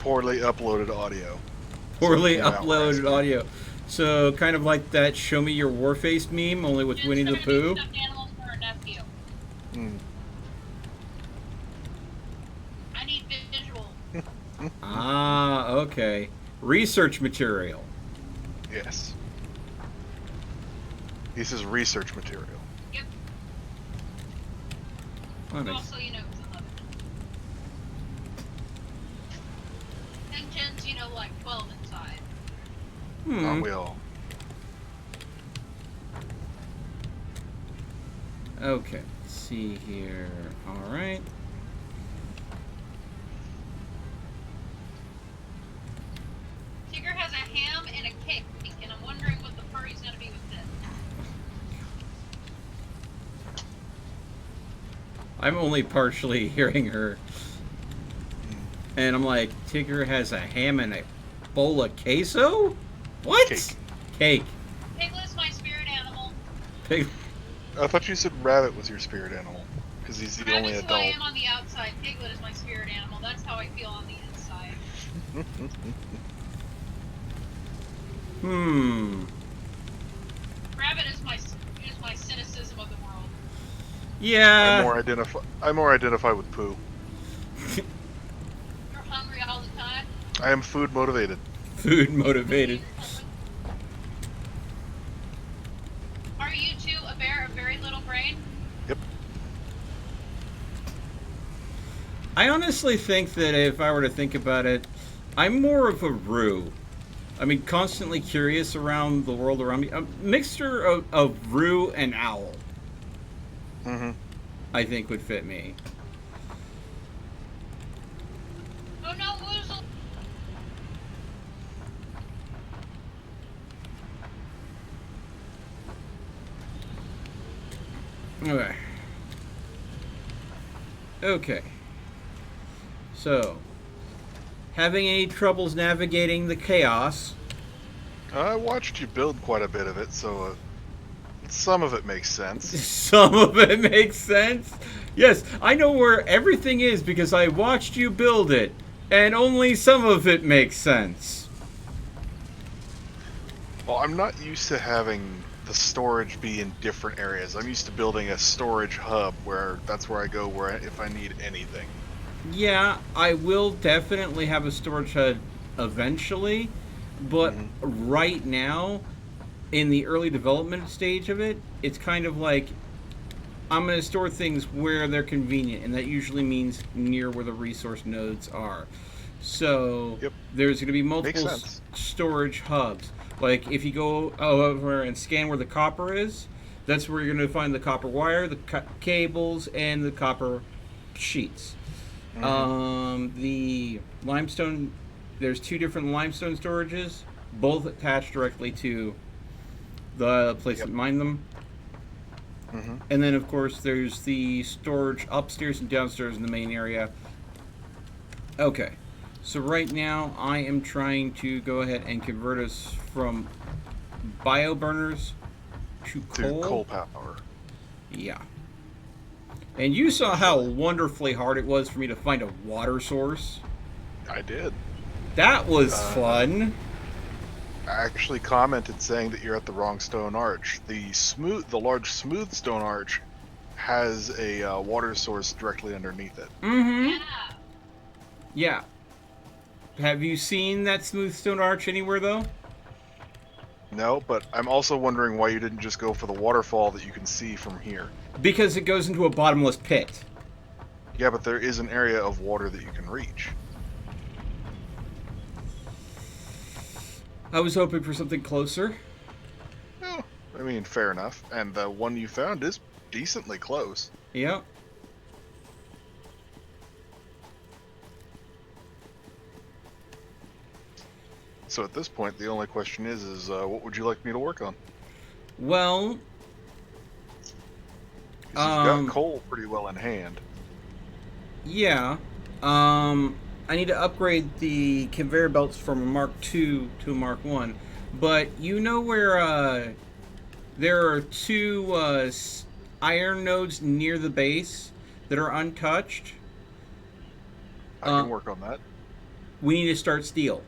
[SPEAKER 4] Poorly uploaded audio.
[SPEAKER 1] Poorly
[SPEAKER 4] So it came out last
[SPEAKER 1] uploaded
[SPEAKER 4] week.
[SPEAKER 1] audio. So kind of like that "Show Me Your Warface" meme, only with
[SPEAKER 5] Jen's
[SPEAKER 1] Winnie the
[SPEAKER 5] trying to make
[SPEAKER 1] Pooh.
[SPEAKER 5] stuffed animals for her nephew.
[SPEAKER 4] Mm.
[SPEAKER 5] I need visual.
[SPEAKER 1] Ah, okay. Research material.
[SPEAKER 4] Yes. This is research material.
[SPEAKER 5] Yep.
[SPEAKER 1] What makes-
[SPEAKER 5] Also, you know, 'cause I love it. And Jen's, you know, like 12 inside.
[SPEAKER 4] Aren't
[SPEAKER 1] Hmm.
[SPEAKER 4] we all?
[SPEAKER 1] Okay. Let's see here. All right.
[SPEAKER 5] Tigger has a ham and a cake, and I'm wondering what the party's gonna be with this.
[SPEAKER 1] I'm only partially hearing her. And I'm like, Tigger has a ham and a bowl of queso? What?
[SPEAKER 4] Cake.
[SPEAKER 1] Cake.
[SPEAKER 5] Piglet's my spirit animal.
[SPEAKER 1] Pig.
[SPEAKER 4] I thought you said rabbit was your spirit animal. Because he's the only
[SPEAKER 5] Rabbit's who I
[SPEAKER 4] adult.
[SPEAKER 5] am on the outside. Piglet is my spirit animal. That's how I feel on the inside.
[SPEAKER 1] Hmm.
[SPEAKER 5] Rabbit is my cynicism of the world.
[SPEAKER 1] Yeah.
[SPEAKER 4] I more identify with Pooh.
[SPEAKER 5] You're hungry all the time.
[SPEAKER 4] I am food motivated.
[SPEAKER 1] Food motivated.
[SPEAKER 5] Are you too a bear of very little brain?
[SPEAKER 4] Yep.
[SPEAKER 1] I honestly think that if I were to think about it, I'm more of a Roo. I mean, constantly curious around the world around me. A mixture of Roo and Owl,
[SPEAKER 4] Mm-hmm.
[SPEAKER 1] I think, would fit me.
[SPEAKER 5] Oh no, Woozle!
[SPEAKER 1] Okay. Okay. So, having any troubles navigating the chaos?
[SPEAKER 4] I watched you build quite a bit of it, so some of it makes sense.
[SPEAKER 1] Some of it makes sense. Yes, I know where everything is because I watched you build it, and only some of it makes sense.
[SPEAKER 4] Well, I'm not used to having the storage be in different areas. I'm used to building a storage hub where that's where I go if I need anything.
[SPEAKER 1] Yeah, I will definitely have a storage hub eventually, but right now, in the early development stage of it, it's kind of like I'm going to store things where they're convenient, and that usually means near where the resource nodes are. So
[SPEAKER 4] Yep.
[SPEAKER 1] there's going to be multiple
[SPEAKER 4] sense.
[SPEAKER 1] storage hubs. Like if you go over and scan where the copper is, that's where you're going to find the copper wire, the cables, and the copper sheets. The limestone, there's two different limestone storages, both attached directly to the place that mined them. And then, of course, there's the storage upstairs and downstairs in the main area. Okay, so right now I am trying to go ahead and convert us from bioburners to coal.
[SPEAKER 4] To coal power.
[SPEAKER 1] Yeah. And you saw how wonderfully hard it was for me to find a water source.
[SPEAKER 4] I did.
[SPEAKER 1] That was fun.
[SPEAKER 4] I actually commented saying that you're at the wrong stone arch. The large smooth stone arch has a water source directly underneath it.
[SPEAKER 1] Mm-hmm.
[SPEAKER 5] Yeah.
[SPEAKER 1] Yeah. Have you seen that smooth stone arch anywhere, though?
[SPEAKER 4] No, but I'm also wondering why you didn't just go for the waterfall that you can see from here.
[SPEAKER 1] Because it goes into a bottomless pit.
[SPEAKER 4] Yeah, but there is an area of water that you can reach.
[SPEAKER 1] I was hoping for something closer.
[SPEAKER 4] Oh, I mean, fair enough. And the one you found is decently close.
[SPEAKER 1] Yep.
[SPEAKER 4] So at this point, the only question is what would you like me to work on?
[SPEAKER 1] Well,
[SPEAKER 4] 'Cause you've got coal pretty well in hand.
[SPEAKER 1] yeah. I need to upgrade the conveyor belts from a Mark II to a Mark I. But you know where there are two iron nodes near the base that are untouched?
[SPEAKER 4] I can work on that.
[SPEAKER 1] We need to start steel.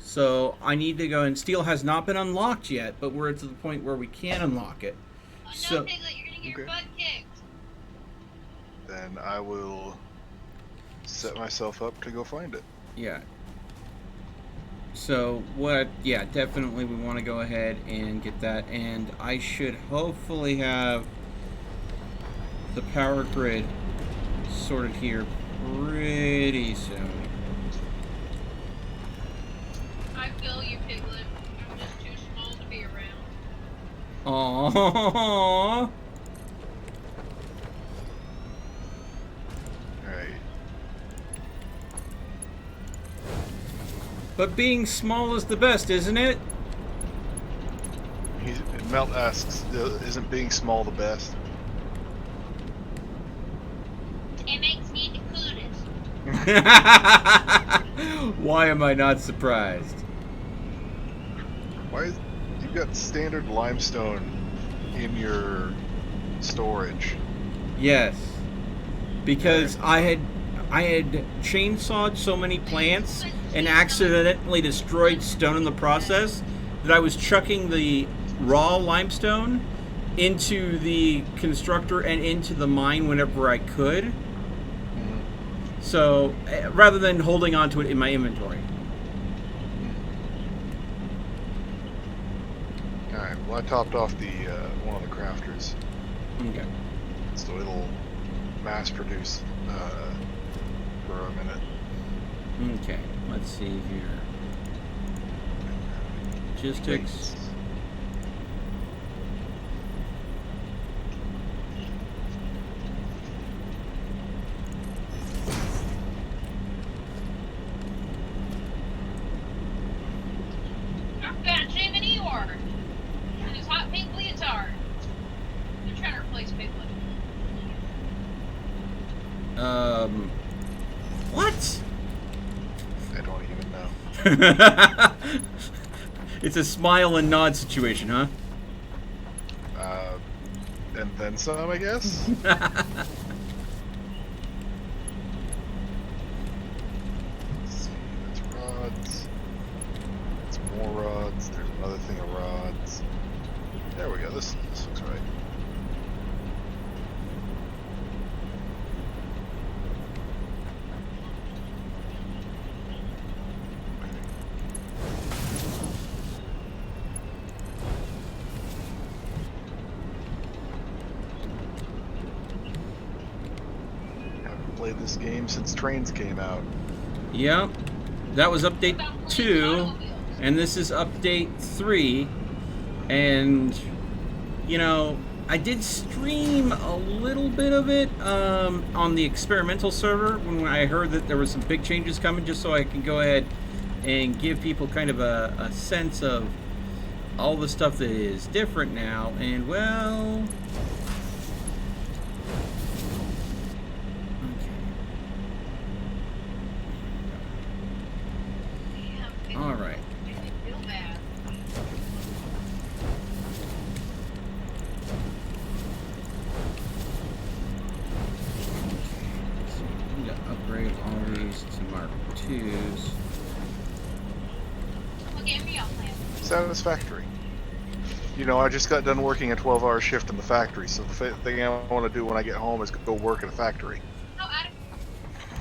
[SPEAKER 1] So I need to go, and steel has not been unlocked yet, but we're to the point where we can unlock it.
[SPEAKER 5] Oh, no,
[SPEAKER 1] So-
[SPEAKER 5] Piglet, you're gonna get your
[SPEAKER 4] Okay.
[SPEAKER 5] butt kicked.
[SPEAKER 4] Then I will set myself up to go find it.
[SPEAKER 1] Yeah. So what? Yeah, definitely we want to go ahead and get that, and I should hopefully have the power grid sorted here pretty soon.
[SPEAKER 5] I feel you, Piglet. I'm just too small to be around.
[SPEAKER 1] Aww.
[SPEAKER 4] Alright.
[SPEAKER 1] But being small is the best, isn't it?
[SPEAKER 4] Melt asks, isn't being small the best?
[SPEAKER 5] It makes me the coolest.
[SPEAKER 1] Why am I not surprised?
[SPEAKER 4] Why? You've got standard limestone in your storage.
[SPEAKER 1] Yes, because I had chainsawed so many plants and accidentally destroyed stone in the process that I was chucking the raw limestone into the constructor and into the mine whenever I could. So rather than holding on to it in my inventory.
[SPEAKER 4] Alright, well I topped off the one of the crafters,
[SPEAKER 1] Okay.
[SPEAKER 4] so it'll mass produce for a minute.
[SPEAKER 1] Okay. Let's see here. Logistics.
[SPEAKER 5] I've got Jiminy Ore and his hot pink leotard. They're trying to replace Piglet.
[SPEAKER 1] What?
[SPEAKER 4] I don't even know.
[SPEAKER 1] It's a smile and nod situation, huh?
[SPEAKER 4] And then some, I guess? Let's see, that's rods. It's more rods. There's another thing of rods. There we go. This looks right. Haven't played this game since Trains came out.
[SPEAKER 1] Yep. That was update
[SPEAKER 5] About playing
[SPEAKER 1] 2,
[SPEAKER 5] automobiles.
[SPEAKER 1] and this is update 3. And, you know, I did stream a little bit of it on the experimental server when I heard that there were some big changes coming, just so I can go ahead and give people kind of a sense of all the stuff that is different now. And, well...
[SPEAKER 5] Yeah, Piglet.
[SPEAKER 1] All right.
[SPEAKER 5] Makes me feel bad.
[SPEAKER 1] So I'm going to upgrade all these to Mark IIs.
[SPEAKER 5] What game are y'all playing?
[SPEAKER 4] Satisfactory. You know, I just got done working a 12-hour shift in the factory, so the thing I want to do when I get home is go work at a factory.
[SPEAKER 5] Oh, Adam.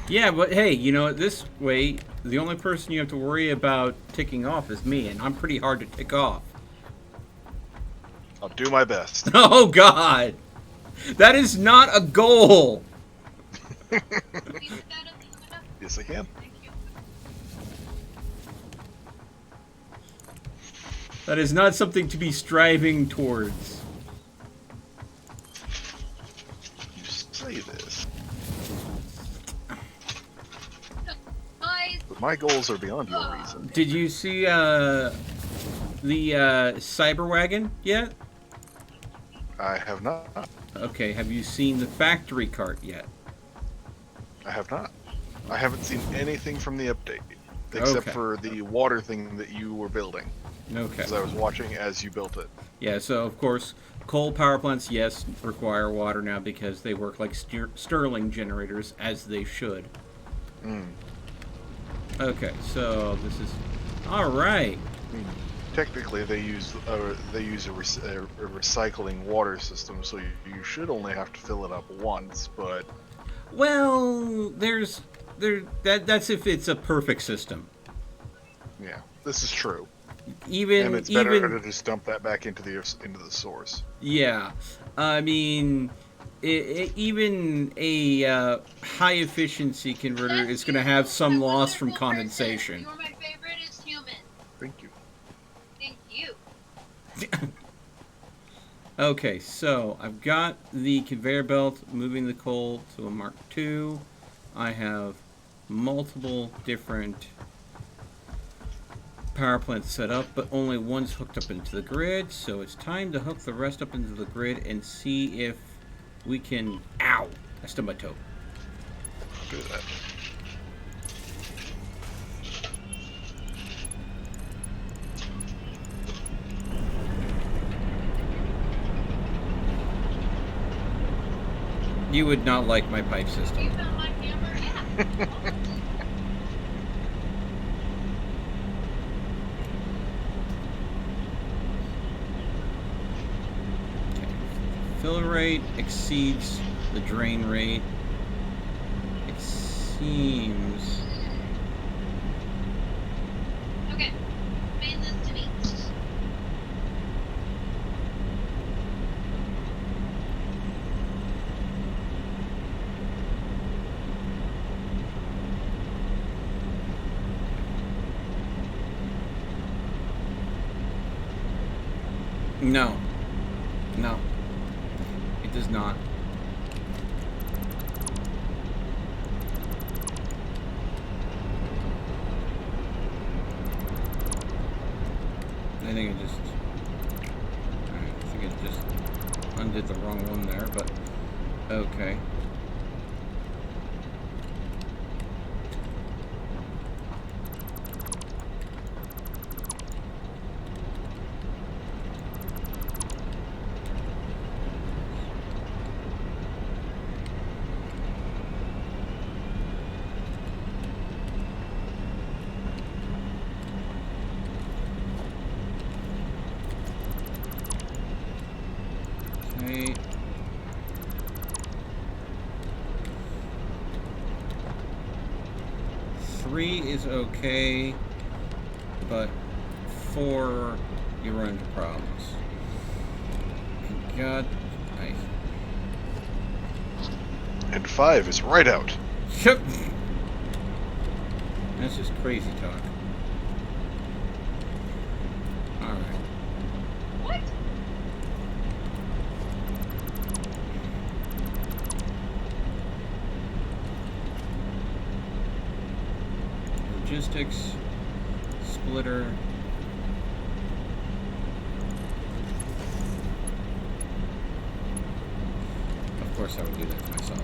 [SPEAKER 1] Yeah, but hey, you know, this way, the only person you have to worry about ticking off is me, and I'm pretty hard to tick off.
[SPEAKER 4] I'll do my best.
[SPEAKER 1] Oh God, that is not a goal.
[SPEAKER 5] Can you put that up in the window?
[SPEAKER 4] Yes, I can.
[SPEAKER 5] Thank you.
[SPEAKER 1] That is not something to be striving towards.
[SPEAKER 4] You say this,
[SPEAKER 5] Guys,
[SPEAKER 4] but my goals are beyond your reason.
[SPEAKER 1] Did you see the cyber wagon yet?
[SPEAKER 4] I have not.
[SPEAKER 1] Okay, have you seen the factory cart yet?
[SPEAKER 4] I have not. I haven't seen anything from the update, except
[SPEAKER 1] Okay.
[SPEAKER 4] for the water thing that you were building.
[SPEAKER 1] Okay.
[SPEAKER 4] Because I was watching as you built it.
[SPEAKER 1] Yeah, so of course, coal power plants, yes, require water now because they work like Stirling generators, as they should.
[SPEAKER 4] Mm.
[SPEAKER 1] Okay, so this is... Alright.
[SPEAKER 4] I mean, technically, they use a recycling water system, so you should only have to fill it up once. But
[SPEAKER 1] Well, that's if it's a perfect system.
[SPEAKER 4] yeah, this is true,
[SPEAKER 1] Even
[SPEAKER 4] and it's better
[SPEAKER 1] even
[SPEAKER 4] to just dump that back into the source.
[SPEAKER 1] yeah, I mean, even a high efficiency converter is going to have some loss from condensation.
[SPEAKER 5] You're my favorite as human.
[SPEAKER 4] Thank you.
[SPEAKER 5] Thank you.
[SPEAKER 1] Okay, so I've got the conveyor belt moving the coal to a Mark II. I have multiple different power plants set up, but only one's hooked up into the grid, so it's time to hook the rest up into the grid and see if we can... Ow! I stubbed my toe.
[SPEAKER 4] Do that.
[SPEAKER 1] You would not like my pipe
[SPEAKER 5] You
[SPEAKER 1] system.
[SPEAKER 5] found my hammer? Yeah.
[SPEAKER 1] Fill rate exceeds the drain rate. It seems...
[SPEAKER 5] Okay. Explain this to me.
[SPEAKER 1] No. No. It does not. I think it just... Alright, I think it just undid the wrong one there, but... Okay. Okay. Three is okay, but 4, you run into problems. God, I...
[SPEAKER 4] And 5 is right out.
[SPEAKER 1] Yep. That's just crazy talk. Alright.
[SPEAKER 5] What?
[SPEAKER 1] Logistics, splitter. Of course I would do that to myself.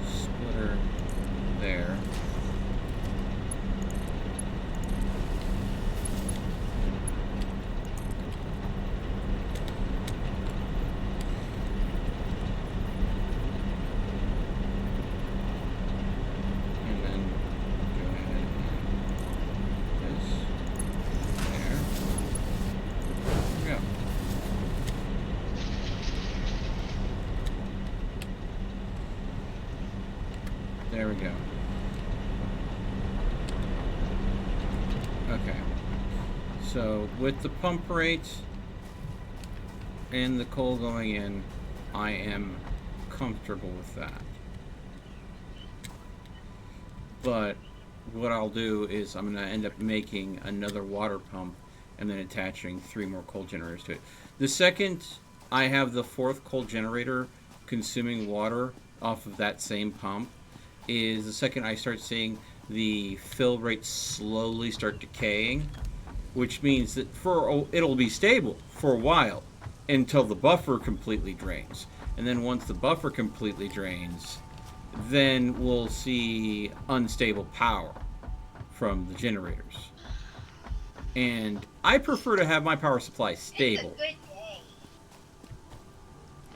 [SPEAKER 1] Splitter there. And then go ahead and this there. There we go. There we go. So with the pump rate and the coal going in, I am comfortable with that. But what I'll do is I'm going to end up making another water pump and then attaching 3 more coal generators to it. The second I have the 4th coal generator consuming water off of that same pump is the second I start seeing the fill rate slowly start decaying, which means that it'll be stable for a while until the buffer completely drains. And then once the buffer completely drains, then we'll see unstable power from the generators. And I prefer to have my power supply stable.
[SPEAKER 5] It's a good day.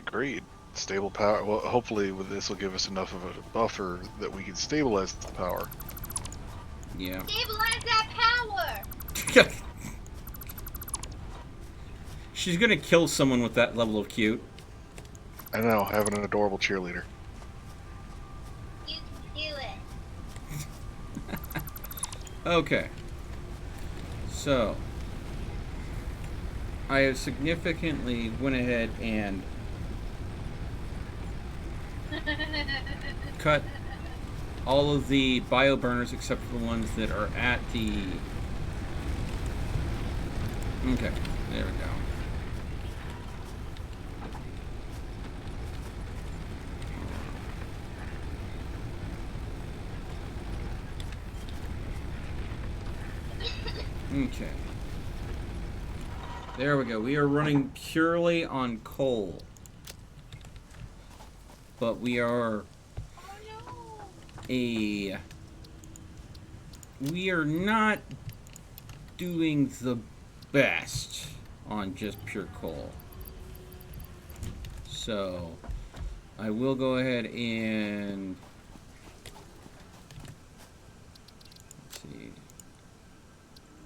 [SPEAKER 4] Agreed. Stable power. Well, hopefully with this will give us enough of a buffer that we can stabilize the power.
[SPEAKER 1] Yeah.
[SPEAKER 5] Stabilize that power!
[SPEAKER 1] She's gonna kill someone with that level of cute.
[SPEAKER 4] I know, having an adorable cheerleader.
[SPEAKER 5] You can do it.
[SPEAKER 1] Okay. So, I have significantly went ahead and cut all of the bio burners except for the ones that are at the... Okay, there we go. Okay. There we go. We are running purely on coal. But we are we are not doing the best on just pure coal. So I will go ahead and let's see.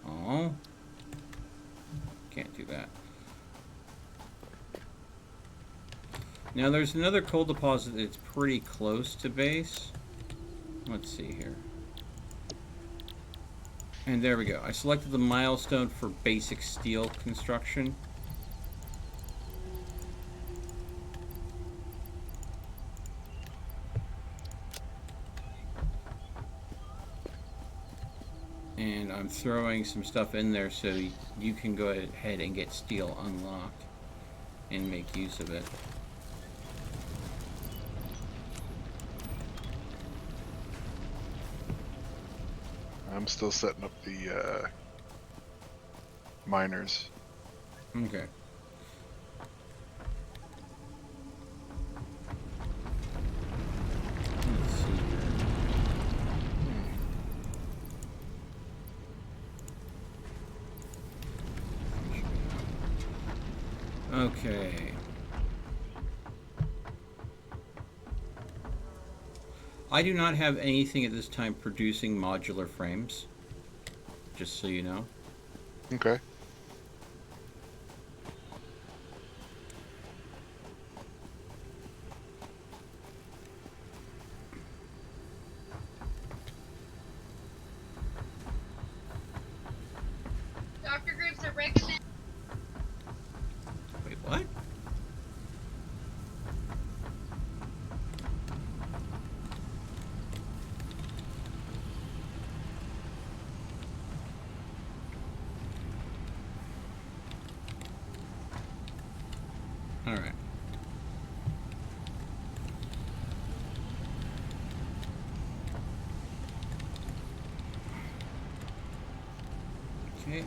[SPEAKER 1] Oh, can't do that. Now there's another coal deposit that's pretty close to base. Let's see here. And there we go. I selected the milestone for basic steel construction. And I'm throwing some stuff in there so you can go ahead and get steel unlocked and make use of it.
[SPEAKER 4] I'm still setting up the miners.
[SPEAKER 1] Okay. Let's see here. Okay. I do not have anything at this time producing modular frames, just so you know.
[SPEAKER 4] Okay.
[SPEAKER 5] Doctor groups are recommending.
[SPEAKER 1] Wait, what? All right. Okay.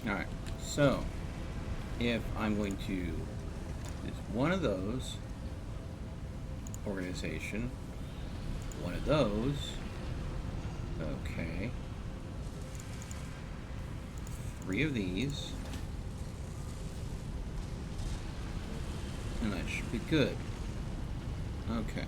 [SPEAKER 1] All right. So, if I'm going to use one of those organization, one of those, okay, 3 of these, and that should be good. Okay.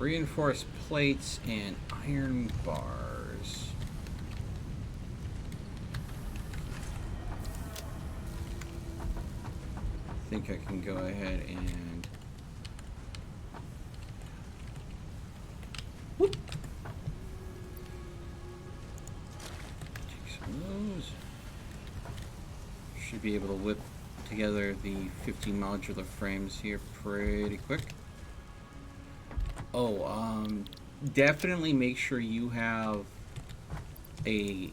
[SPEAKER 1] reinforced plates and iron bars. I think I can go ahead and whoop. Take some of those. Should be able to whip together the 50 modular frames here pretty quick. Oh, definitely make sure you have a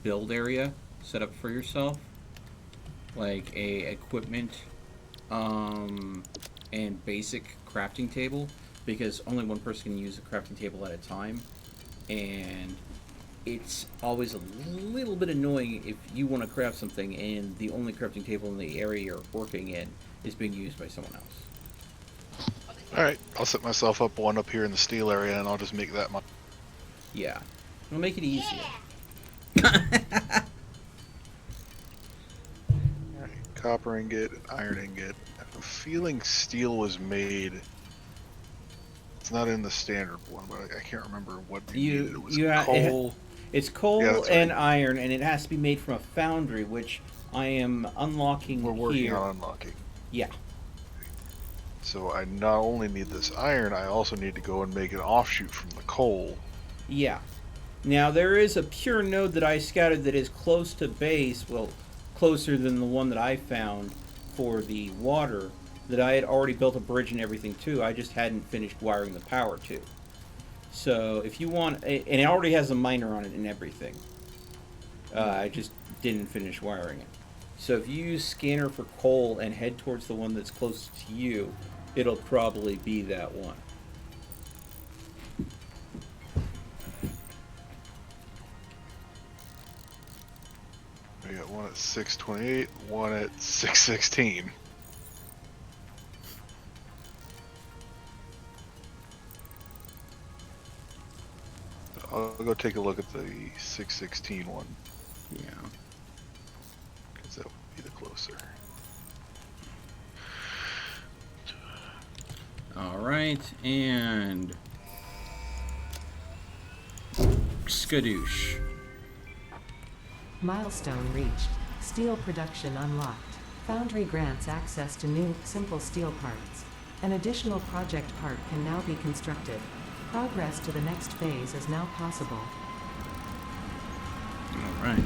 [SPEAKER 1] build area set up for yourself, like a equipment and basic crafting table, because only one person can use a crafting table at a time, and it's always a little bit annoying if you want to craft something and the only crafting table in the area you're working in is being used by someone else.
[SPEAKER 4] Alright, I'll set myself up one up here in the steel area and I'll just make that my...
[SPEAKER 1] Yeah. It'll make it easier.
[SPEAKER 4] Alright, copper ingot, iron ingot. I have a feeling steel was made... It's not in the standard one, but I can't remember what you needed. It was coal.
[SPEAKER 1] It's coal
[SPEAKER 4] Yeah, that's
[SPEAKER 1] and
[SPEAKER 4] right.
[SPEAKER 1] iron, and it has to be made from a foundry, which I am unlocking
[SPEAKER 4] We're working
[SPEAKER 1] here.
[SPEAKER 4] on unlocking.
[SPEAKER 1] Yeah.
[SPEAKER 4] So I not only need this iron, I also need to go and make an offshoot from the coal.
[SPEAKER 1] Yeah. Now, there is a pure node that I scouted that is close to base, well, closer than the one that I found for the water, that I had already built a bridge and everything to. I just hadn't finished wiring the power to. So, if you want, and it already has a miner on it and everything. I just didn't finish wiring it. So, if you use scanner for coal and head towards the one that's closest to you, it'll probably be that one.
[SPEAKER 4] We got one at 628, one at 616. I'll go take a look at the 616 one,
[SPEAKER 1] Yeah.
[SPEAKER 4] because that would be the closer.
[SPEAKER 1] Alright, and skadoosh.
[SPEAKER 2] Milestone reached. Steel production unlocked. Foundry grants access to new, simple steel parts. An additional project part can now be constructed. Progress to the next phase is now possible.
[SPEAKER 1] Alright.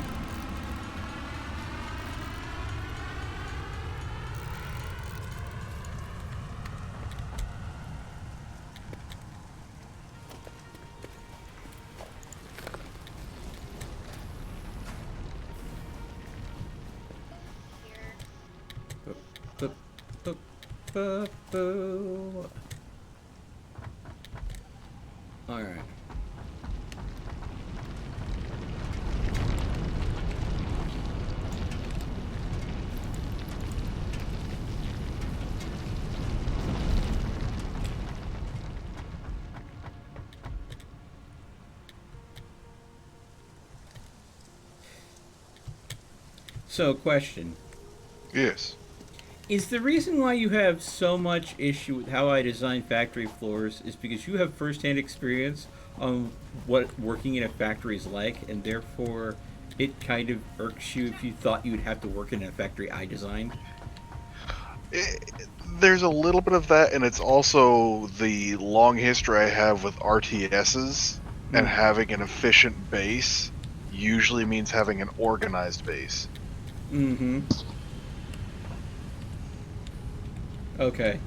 [SPEAKER 1] Alright. So, question.
[SPEAKER 4] Yes.
[SPEAKER 1] Is the reason why you have so much issue with how I design factory floors is because you have first-hand experience on what working in a factory is like, and therefore it kind of irks you if you thought you would have to work in a factory I designed?
[SPEAKER 4] There's a little bit of that, and it's also the long history I have with RTSs, and having an efficient base usually means having an organized base.
[SPEAKER 1] Mm-hmm. Okay.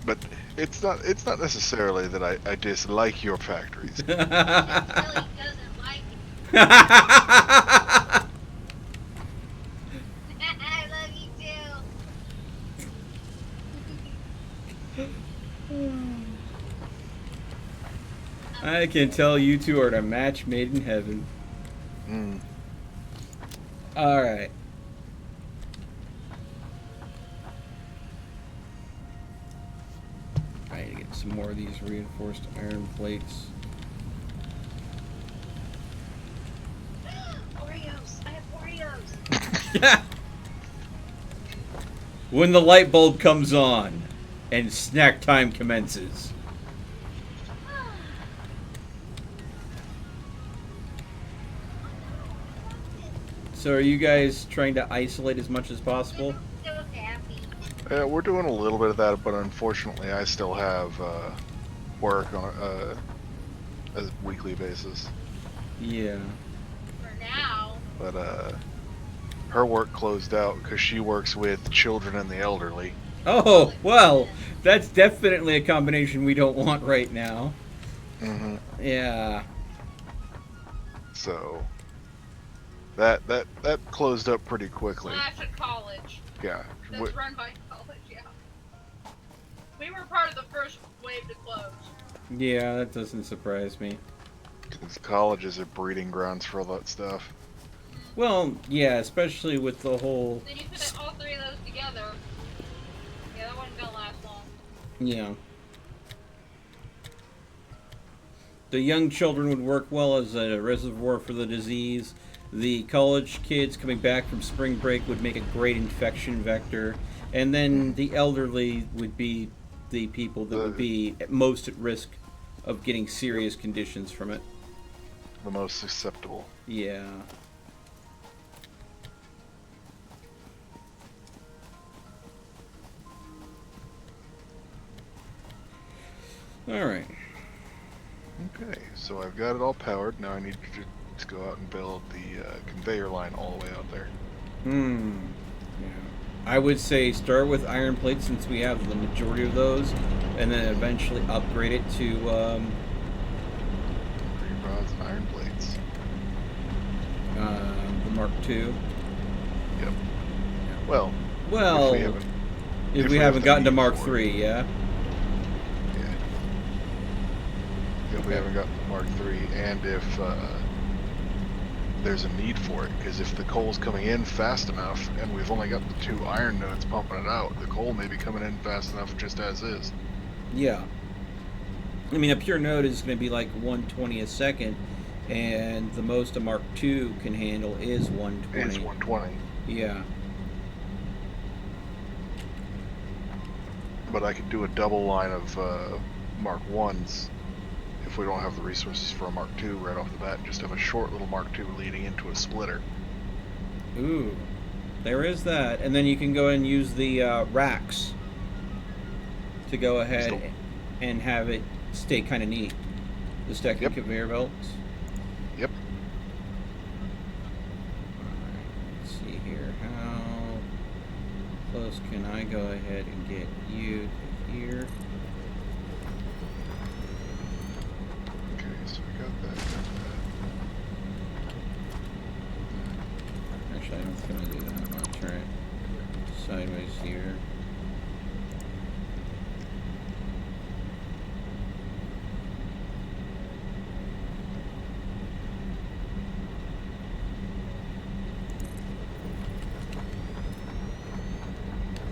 [SPEAKER 4] But it's not necessarily that I dislike your factories.
[SPEAKER 5] Billy doesn't like it. I love you too.
[SPEAKER 1] I can tell you two are a match made in heaven.
[SPEAKER 4] Mm.
[SPEAKER 1] Alright. I need to get some more of these reinforced iron plates.
[SPEAKER 5] Oreos. I have Oreos.
[SPEAKER 1] When the light bulb comes on, and snack time commences. So are you guys trying to isolate as much as possible?
[SPEAKER 5] So happy.
[SPEAKER 4] Yeah, we're doing a little bit of that, but unfortunately, I still have work on a weekly basis.
[SPEAKER 1] Yeah.
[SPEAKER 5] For now.
[SPEAKER 4] But her work closed out because she works with children and the elderly.
[SPEAKER 1] Oh, well, that's definitely a combination we don't want right now.
[SPEAKER 4] Mm-hmm.
[SPEAKER 1] Yeah.
[SPEAKER 4] So that closed up pretty quickly.
[SPEAKER 5] Slash a college.
[SPEAKER 4] Yeah.
[SPEAKER 5] That's run by college, yeah. We were part of the first wave to close.
[SPEAKER 1] Yeah, that doesn't surprise me.
[SPEAKER 4] Because colleges are breeding grounds for all that stuff.
[SPEAKER 1] Well, yeah, especially with the whole...
[SPEAKER 5] Then you put all three of those together. Yeah, that wasn't gonna last long.
[SPEAKER 1] Yeah. The young children would work well as a reservoir for the disease. The college kids coming back from spring break would make a great infection vector. And then the elderly would be the people that would be most at risk of getting serious conditions from it.
[SPEAKER 4] The most susceptible.
[SPEAKER 1] Yeah. Alright.
[SPEAKER 4] Okay, so I've got it all powered. Now I need to just go out and build the conveyor line all the way out there.
[SPEAKER 1] Yeah. I would say start with iron plates since we have the majority of those, and then eventually upgrade it to
[SPEAKER 4] Three rods and iron plates.
[SPEAKER 1] the Mark II.
[SPEAKER 4] Yep. Well,
[SPEAKER 1] Well, if we haven't gotten to Mark III, yeah.
[SPEAKER 4] Yeah. If we haven't gotten to Mark III, and if there's a need for it, because if the coal's coming in fast enough, and we've only got the 2 iron nodes pumping it out, the coal may be coming in fast enough just as is.
[SPEAKER 1] Yeah. I mean, a pure node is going to be like 1/20 a second, and the most a Mark II can handle is 120.
[SPEAKER 4] It's 120.
[SPEAKER 1] Yeah.
[SPEAKER 4] But I could do a double line of Mark 1s if we don't have the resources for a Mark II right off the bat, and just have a short little Mark II leading into a splitter.
[SPEAKER 1] Ooh. There is that. And then you can go and use the racks to go ahead and have it stay kind of neat. The stacking
[SPEAKER 4] Yep.
[SPEAKER 1] conveyor belts.
[SPEAKER 4] Yep.
[SPEAKER 1] Alright, let's see here. How close can I go ahead and get you to here?
[SPEAKER 4] Okay, so we got that.
[SPEAKER 1] Actually, I'm just gonna do that. I'm gonna turn it sideways here.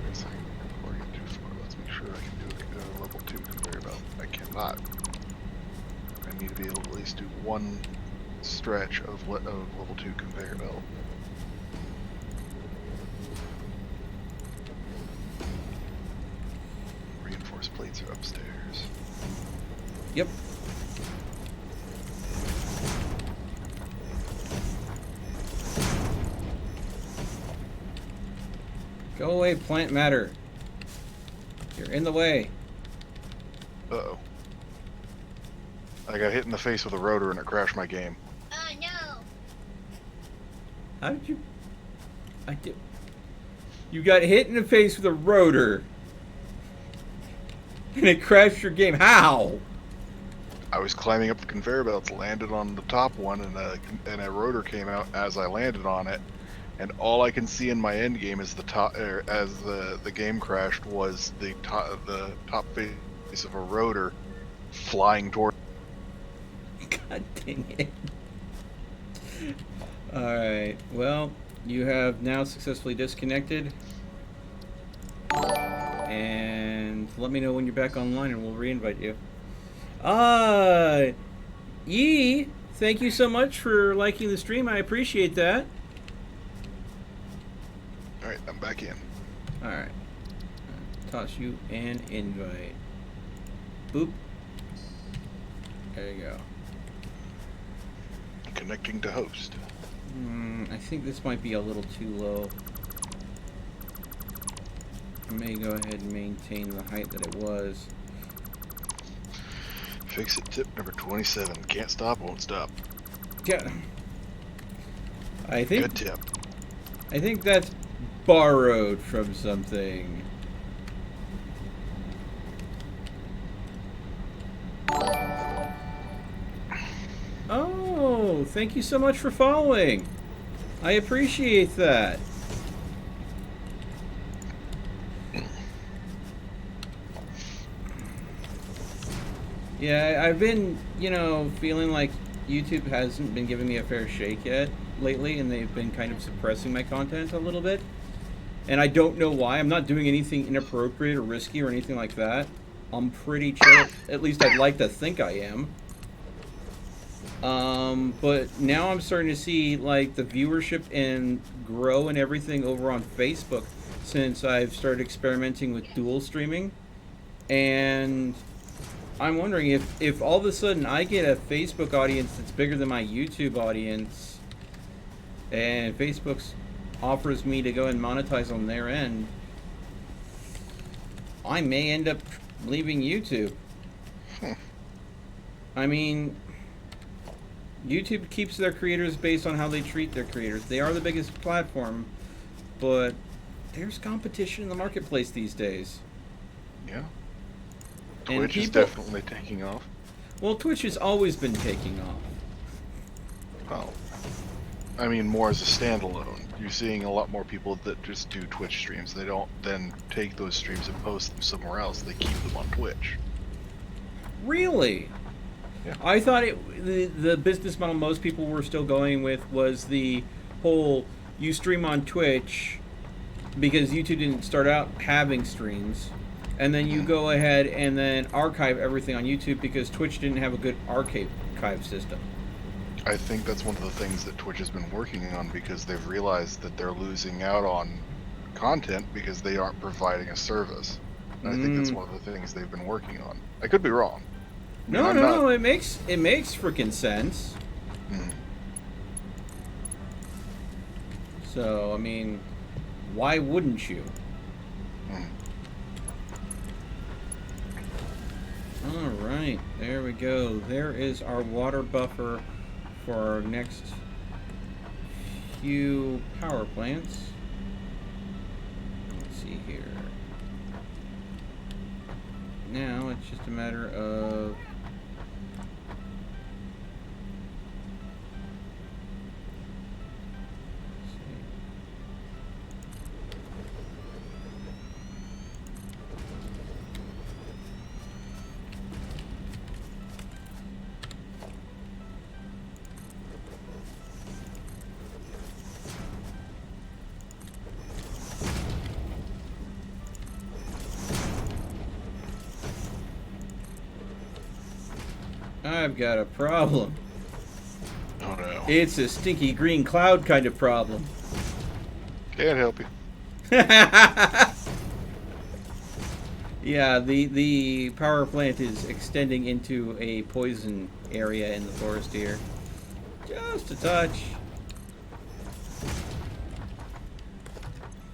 [SPEAKER 4] Wait a second. Before I get too far, let's make sure I can do a level 2 conveyor belt. I cannot. I need to be able to at least do one stretch of level 2 conveyor belt. Reinforced plates are upstairs.
[SPEAKER 1] Yep. Go away, plant matter. You're in the way.
[SPEAKER 4] Uh-oh. I got hit in the face with a rotor and it crashed my game.
[SPEAKER 5] Oh no!
[SPEAKER 1] How did you... I did... You got hit in the face with a rotor. And it crashed your game. How?
[SPEAKER 4] I was climbing up the conveyor belts, landed on the top one, and a rotor came out as I landed on it. And all I can see in my end game is the top, as the game crashed, was the top face of a rotor flying toward.
[SPEAKER 1] God dang it. Alright, well, you have now successfully disconnected. And let me know when you're back online and we'll re-invite you. Yee, thank you so much for liking the stream. I appreciate that.
[SPEAKER 4] All right, I'm back in.
[SPEAKER 1] Alright. toss you an invite. Boop. There you go.
[SPEAKER 4] Connecting to host.
[SPEAKER 1] I think this might be a little too low. I may go ahead and maintain the height that it was.
[SPEAKER 4] Fix it tip number 27. Can't stop, won't stop.
[SPEAKER 1] Yeah. I think
[SPEAKER 4] Good tip.
[SPEAKER 1] I think that's borrowed from something. Oh, thank you so much for following. I appreciate that. Yeah, I've been, feeling like YouTube hasn't been giving me a fair shake yet lately, and they've been kind of suppressing my content a little bit. And I don't know why. I'm not doing anything inappropriate or risky or anything like that. I'm pretty chill. At least I'd like to think I am. But now I'm starting to see, like, the viewership and grow and everything over on Facebook since I've started experimenting with dual streaming. And I'm wondering if all of a sudden I get a Facebook audience that's bigger than my YouTube audience, and Facebook offers me to go and monetize on their end, I may end up leaving YouTube. I mean, YouTube keeps their creators based on how they treat their creators. They are the biggest platform, but there's competition in the marketplace these days.
[SPEAKER 4] Yeah.
[SPEAKER 1] And
[SPEAKER 4] Twitch is definitely taking off.
[SPEAKER 1] Well, Twitch has always been taking off.
[SPEAKER 4] Well, I mean, more as a standalone. You're seeing a lot more people that just do Twitch streams. They don't then take those streams and post them somewhere else. They keep them on Twitch.
[SPEAKER 1] Really?
[SPEAKER 4] Yeah.
[SPEAKER 1] I thought the business model most people were still going with was the whole you stream on Twitch because YouTube didn't start out having streams, and then you go ahead and then archive everything on YouTube because Twitch didn't have a good archive system.
[SPEAKER 4] I think that's one of the things that Twitch has been working on because they've realized that they're losing out on content because they aren't providing a service. And I think that's one of the things they've been working on. I could be wrong.
[SPEAKER 1] No, it makes freaking sense. So, I mean, why wouldn't you? Alright, there we go. There is our water buffer for our next few power plants. Let's see here. Now it's just a matter of I've got a problem.
[SPEAKER 4] Oh no.
[SPEAKER 1] It's a stinky green cloud kind of problem.
[SPEAKER 4] Can't help you.
[SPEAKER 1] Yeah, the power plant is extending into a poison area in the forest here. Just a touch.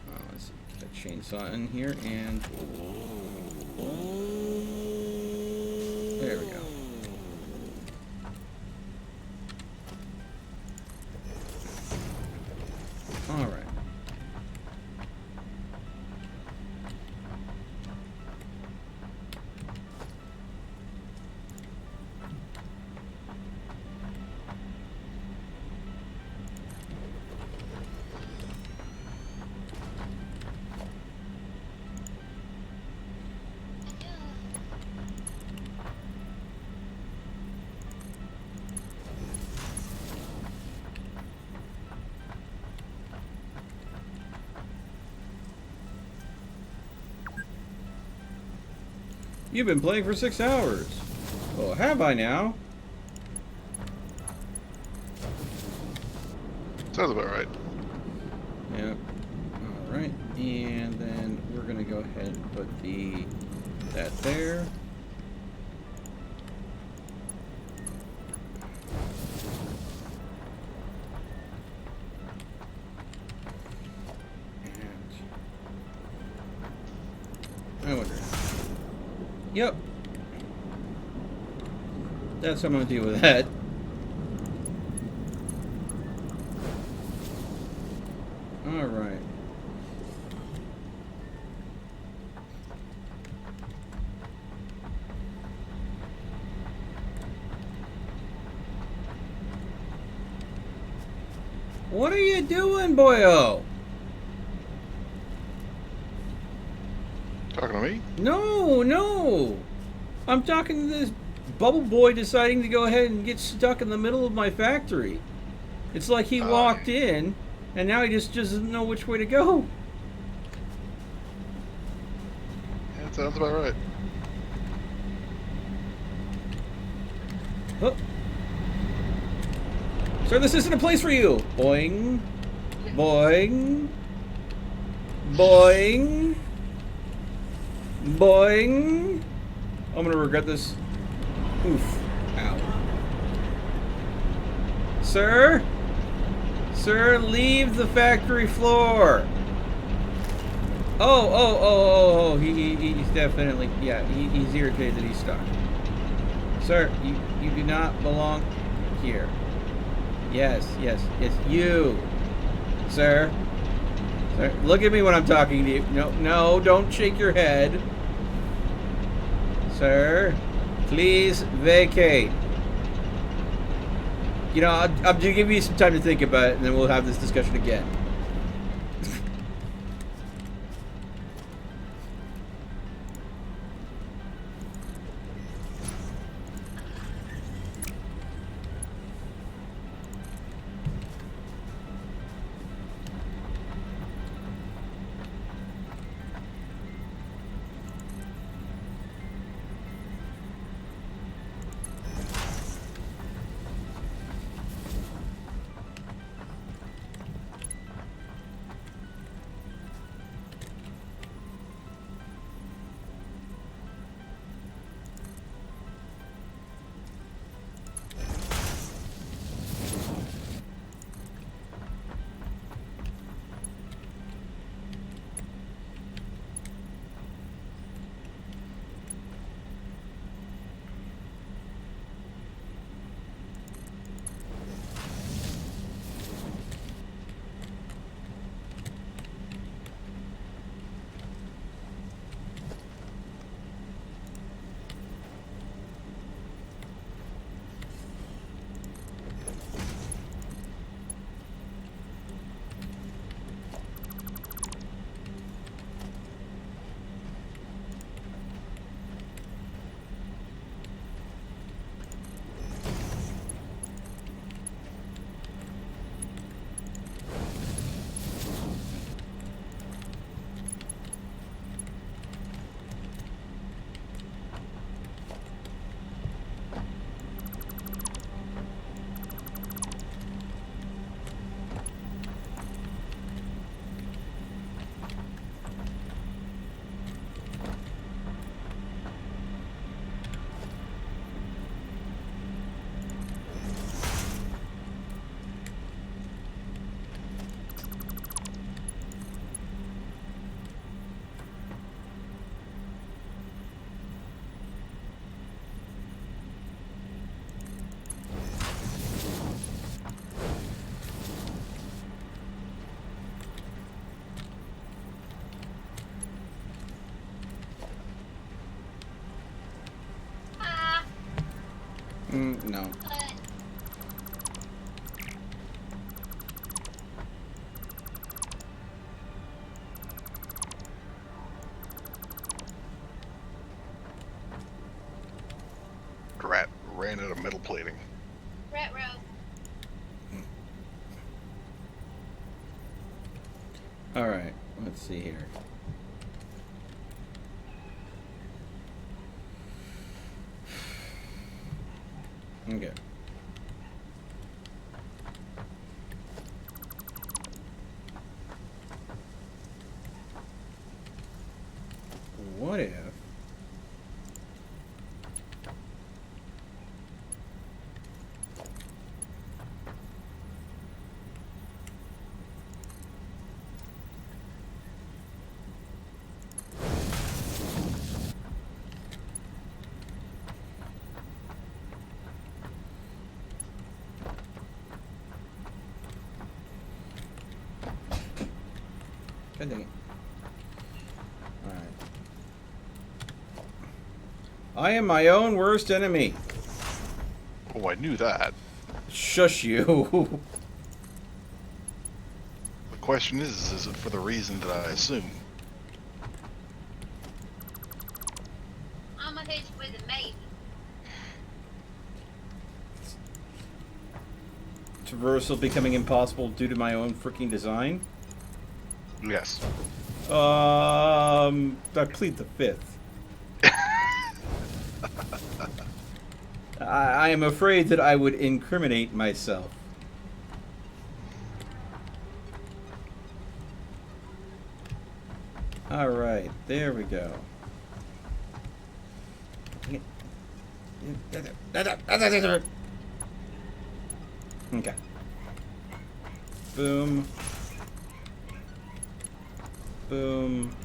[SPEAKER 1] Oh, let's get a chainsaw in here and there we go. All right. You've been playing for 6 hours. Well, have I now?
[SPEAKER 4] Sounds about right.
[SPEAKER 1] Yep. Oh, Alright, and then we're gonna go ahead and put that there. And I wonder. Yep. That's how I'm gonna deal with that. Alright. What are you doing, boyo?
[SPEAKER 4] Talking to me?
[SPEAKER 1] No, no. I'm talking to this bubble boy deciding to go ahead and get stuck in the middle of my factory. It's like he walked in, and now he just doesn't know which way to go.
[SPEAKER 4] Yeah, that sounds about right.
[SPEAKER 1] Oh. Sir, this isn't a place for you. Boing. Boing. Boing. Boing. I'm gonna regret this. Oof. Ow. Sir? Sir, leave the factory floor. Oh. He's definitely, yeah, he's irritated that he's stuck. Sir, you do not belong here. Yes, you. Sir. Sir, look at me when I'm talking to you. No, don't shake your head. Sir, please vacate. You know, I'll give you some time to think about it, and then we'll have this discussion again. No.
[SPEAKER 4] Rat ran out of metal plating.
[SPEAKER 5] Rat row.
[SPEAKER 1] All right. Let's see here. Okay. dang it. Alright. I am my own worst enemy.
[SPEAKER 4] Oh, I knew that.
[SPEAKER 1] Shush you.
[SPEAKER 4] The question is it for the reason that I assume?
[SPEAKER 5] I'm gonna hit you with a maybe.
[SPEAKER 1] Traversal becoming impossible due to my own freaking design?
[SPEAKER 4] Yes.
[SPEAKER 1] I plead the fifth. I am afraid that I would incriminate myself. Alright, there we go. Okay. Boom. Boom.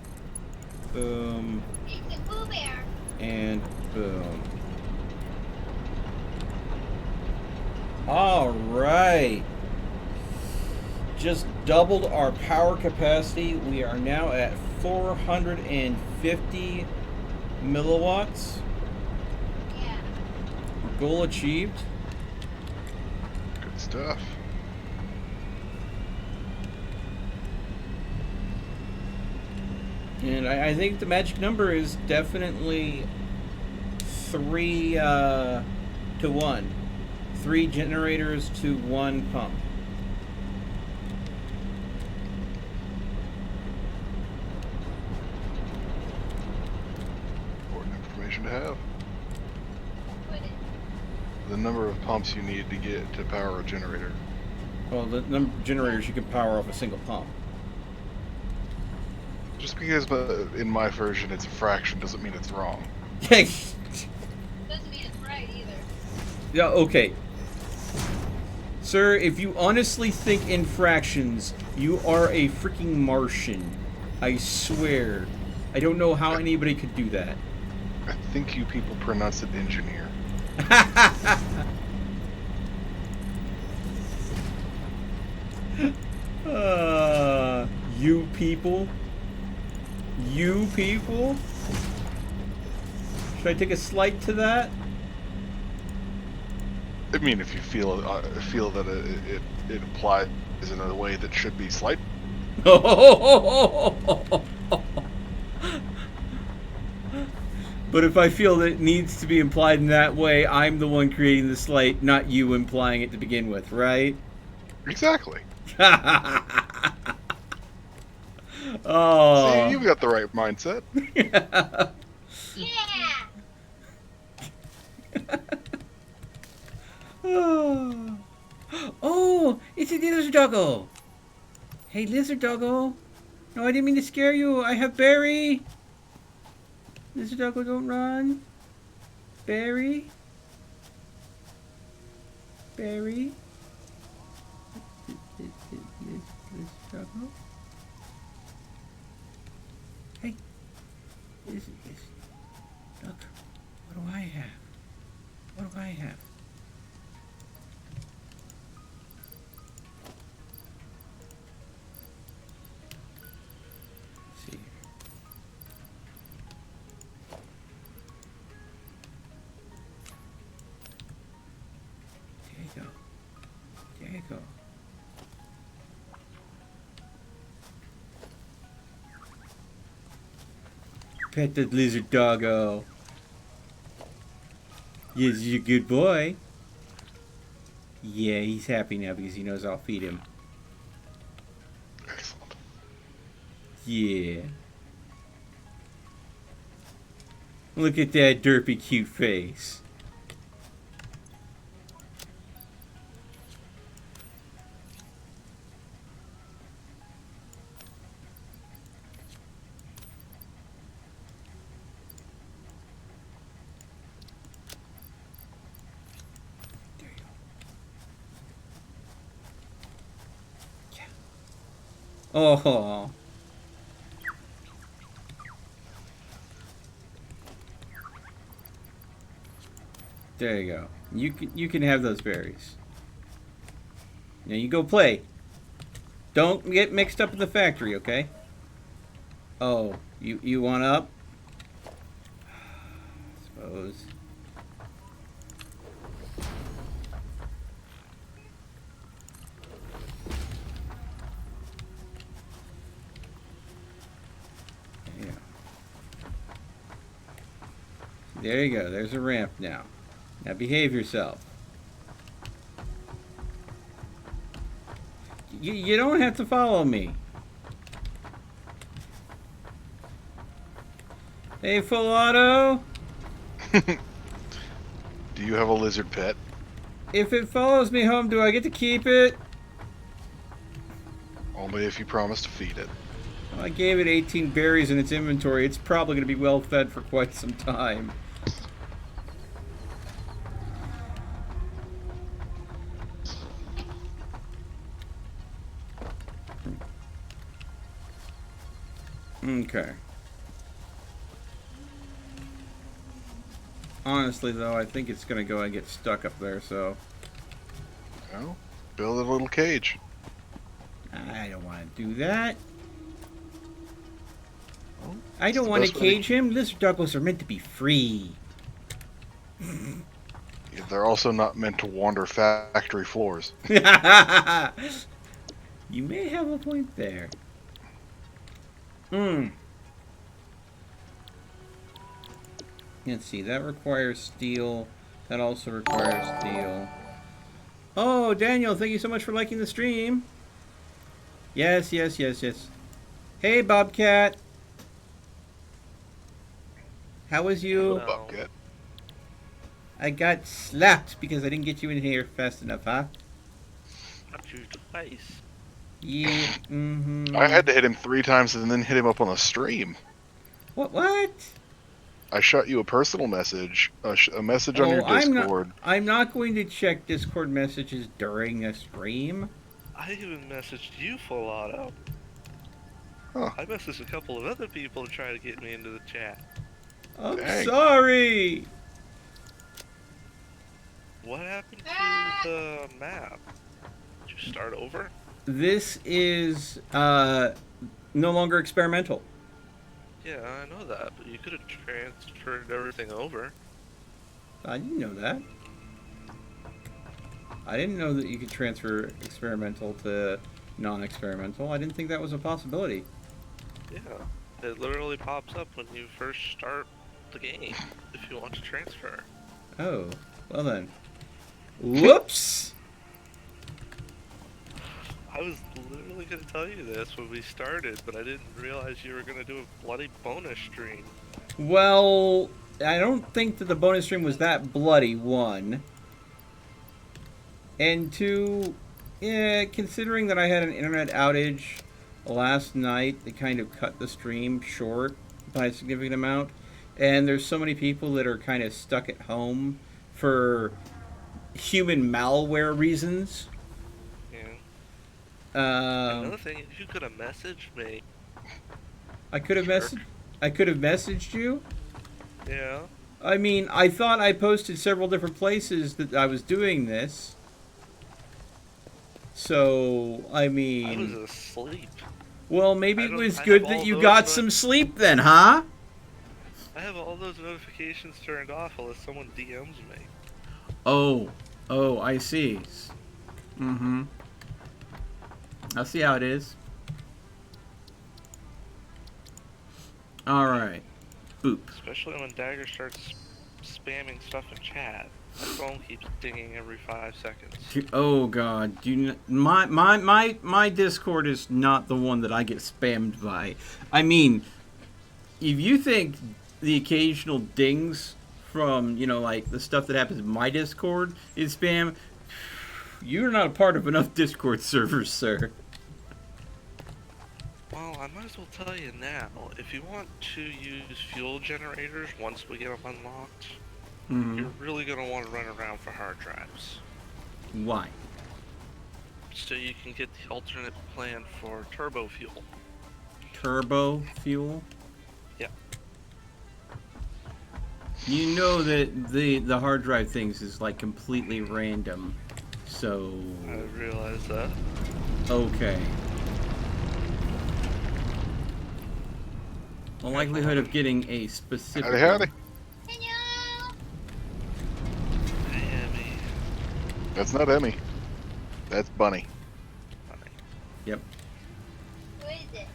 [SPEAKER 1] Boom.
[SPEAKER 5] It's a Pooh Bear.
[SPEAKER 1] And boom. Alright. Just doubled our power capacity. We are now at 450 milliwatts.
[SPEAKER 5] Yeah.
[SPEAKER 1] Goal achieved.
[SPEAKER 4] Good stuff.
[SPEAKER 1] And I think the magic number is definitely 3 to 1. 3 generators to 1 pump.
[SPEAKER 4] Important information to have.
[SPEAKER 5] Put it.
[SPEAKER 4] The number of pumps you need to get to power a generator.
[SPEAKER 1] Well, the number of generators you can power off a single pump.
[SPEAKER 4] Just because in my version it's a fraction doesn't mean it's wrong.
[SPEAKER 5] Doesn't mean it's right either.
[SPEAKER 1] Yeah, okay. Sir, if you honestly think in fractions, you are a freaking Martian. I swear. I don't know how anybody could do that.
[SPEAKER 4] I think you people pronounce it engineer.
[SPEAKER 1] You people? You people? Should I take a slight to that?
[SPEAKER 4] I mean, if you feel that it applies in a way that should be slight.
[SPEAKER 1] But if I feel that it needs to be implied in that way, I'm the one creating the slight, not you implying it to begin with, right?
[SPEAKER 4] Exactly.
[SPEAKER 1] Oh.
[SPEAKER 4] See, you've got the right mindset.
[SPEAKER 5] Yeah.
[SPEAKER 1] Oh, it's a lizard doggo. Hey, lizard doggo. No, I didn't mean to scare you. I have Barry. Lizard doggo, don't run. Barry. Barry. Lizard doggo. Hey. Lizard doggo. What do I have? What do I have? There you go. Pet the lizard doggo. Yes, he's a good boy. Yeah, he's happy now because he knows I'll feed him.
[SPEAKER 4] Excellent.
[SPEAKER 1] Yeah. Look at that derpy cute face. Oh. There you go. You can have those berries. Now you go play. Don't get mixed up in the factory, okay? Oh, you want up? I suppose. Yeah. There you go. There's a ramp now. Now behave yourself. You don't have to follow me. Hey, full auto.
[SPEAKER 4] Do you have a lizard pet?
[SPEAKER 1] If it follows me home, do I get to keep it?
[SPEAKER 4] Only if you promise to feed it.
[SPEAKER 1] Well, I gave it 18 berries in its inventory. It's probably going to be well fed for quite some time. Okay. Honestly, though, I think it's going to go and get stuck up there, so...
[SPEAKER 4] Well, build a little cage.
[SPEAKER 1] I don't want to do that.
[SPEAKER 4] Well,
[SPEAKER 1] I don't
[SPEAKER 4] the
[SPEAKER 1] want to
[SPEAKER 4] best way to-
[SPEAKER 1] cage him. Lizard doggos are meant to be free.
[SPEAKER 4] They're also not meant to wander factory floors.
[SPEAKER 1] You may have a point there. Let's see, that requires steel. That also requires steel. Oh, Daniel, thank you so much for liking the stream. Yes. Hey, Bobcat. How was you?
[SPEAKER 3] Hello.
[SPEAKER 4] Bucket.
[SPEAKER 1] I got slapped because I didn't get you in here fast enough, huh?
[SPEAKER 6] Not you twice.
[SPEAKER 1] Yeah,
[SPEAKER 4] I had to hit him 3 times and then hit him up on the stream.
[SPEAKER 1] What?
[SPEAKER 4] I shot you a personal message, a message on your
[SPEAKER 1] I'm
[SPEAKER 4] Discord.
[SPEAKER 1] I'm not going to check Discord messages during a stream.
[SPEAKER 6] I even messaged you, full auto.
[SPEAKER 4] Huh.
[SPEAKER 6] I messaged a couple of other people to try to get me into the chat.
[SPEAKER 1] I'm
[SPEAKER 4] Dang.
[SPEAKER 1] sorry.
[SPEAKER 6] What happened to the map? Did you start over?
[SPEAKER 1] This is no longer experimental.
[SPEAKER 6] Yeah, I know that, but you could have transferred everything over.
[SPEAKER 1] I didn't know that. I didn't know that you could transfer experimental to non-experimental. I didn't think that was a possibility.
[SPEAKER 6] Yeah, it literally pops up when you first start the game if you want to transfer.
[SPEAKER 1] Oh, well then. Whoops!
[SPEAKER 6] I was literally going to tell you this when we started, but I didn't realize you were going to do a bloody bonus stream.
[SPEAKER 1] Well, I don't think that the bonus stream was that bloody, one. And two, yeah, considering that I had an internet outage last night, that kind of cut the stream short by a significant amount. And there's so many people that are kind of stuck at home for human malware reasons.
[SPEAKER 6] Yeah. Another thing, you could have messaged me.
[SPEAKER 1] I could have messaged you.
[SPEAKER 6] Yeah.
[SPEAKER 1] I mean, I thought I posted several different places that I was doing this. So, I mean...
[SPEAKER 6] I was asleep.
[SPEAKER 1] Well, maybe it was
[SPEAKER 6] I
[SPEAKER 1] good
[SPEAKER 6] have
[SPEAKER 1] that
[SPEAKER 6] all
[SPEAKER 1] you
[SPEAKER 6] those
[SPEAKER 1] got some sleep then, huh?
[SPEAKER 6] I have all those notifications turned off unless someone DMs me.
[SPEAKER 1] Oh, I see. Mm-hmm. I'll see how it is. Alright. Boop.
[SPEAKER 6] Especially when Dagger starts spamming stuff in chat. My phone keeps dinging every 5 seconds.
[SPEAKER 1] Oh god, my Discord is not the one that I get spammed by. I mean, if you think the occasional dings from, like the stuff that happens in my Discord is spam, you're not a part of enough Discord servers, sir.
[SPEAKER 6] Well, I might as well tell you now. If you want to use fuel generators once we get them unlocked, you're really going to want to run around for hard drives.
[SPEAKER 1] Why?
[SPEAKER 6] So you can get the alternate plan for turbo fuel.
[SPEAKER 1] Turbo fuel?
[SPEAKER 6] Yeah.
[SPEAKER 1] You know that the hard drive things is like completely random. So...
[SPEAKER 6] I realize that.
[SPEAKER 1] Okay. The likelihood of getting a specific.
[SPEAKER 4] Howdy, howdy.
[SPEAKER 5] Hello.
[SPEAKER 6] Hey, Emmy.
[SPEAKER 4] That's not Emmy. That's Bunny.
[SPEAKER 1] Yep.
[SPEAKER 5] Who is it?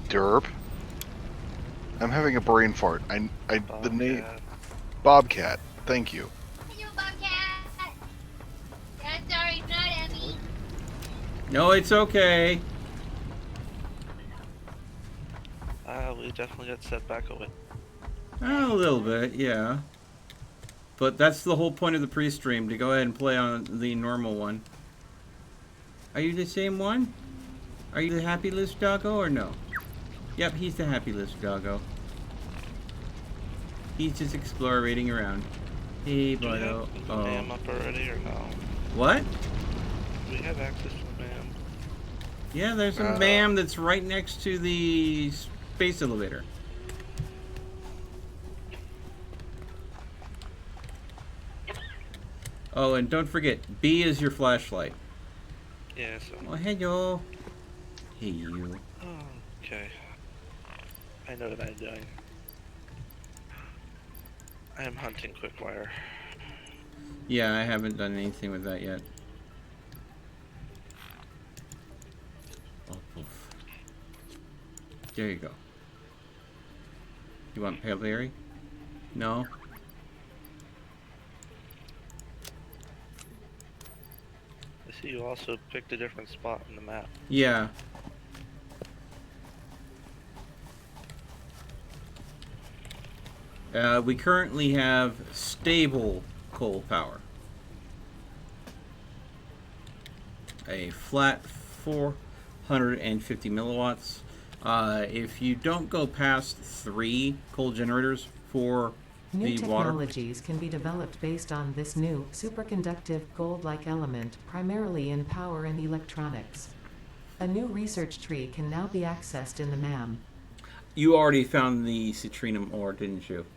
[SPEAKER 4] Derp. I'm having a brain fart. The name
[SPEAKER 6] Bobcat.
[SPEAKER 4] Bobcat. Thank you.
[SPEAKER 5] Hello, Bobcat. Yeah, sorry, it's not Emmy.
[SPEAKER 1] No, it's okay.
[SPEAKER 6] We definitely got set back a bit.
[SPEAKER 1] A little bit, yeah. But that's the whole point of the pre-stream, to go ahead and play on the normal one. Are you the same one? Are you the happy list doggo or no? Yep, he's the happy list doggo. He's just explorating around. Hey,
[SPEAKER 6] Do we
[SPEAKER 1] buddo.
[SPEAKER 6] have the
[SPEAKER 1] Oh.
[SPEAKER 6] MAM up already or no?
[SPEAKER 1] What?
[SPEAKER 6] Do we have access to the MAM?
[SPEAKER 1] Yeah, there's a MAM that's right next to the space elevator. Oh, and don't forget, B is your flashlight.
[SPEAKER 6] Yeah, so.
[SPEAKER 1] Oh, hello. Hey, you.
[SPEAKER 6] Oh, okay. I know what I'm doing. I am hunting Quickwire.
[SPEAKER 1] Yeah, I haven't done anything with that yet. Oh, poof. There you go. You want pale berry? No?
[SPEAKER 6] I see you also picked a different spot in the map.
[SPEAKER 1] Yeah. We currently have stable coal power. A flat 450 milliwatts. If you don't go past 3 coal generators for
[SPEAKER 2] New
[SPEAKER 1] the water.
[SPEAKER 2] technologies can be developed based on this new, superconductive, gold-like element, primarily in power and electronics. A new research tree can now be accessed in the MAM.
[SPEAKER 1] You already found the citrinum ore, didn't you?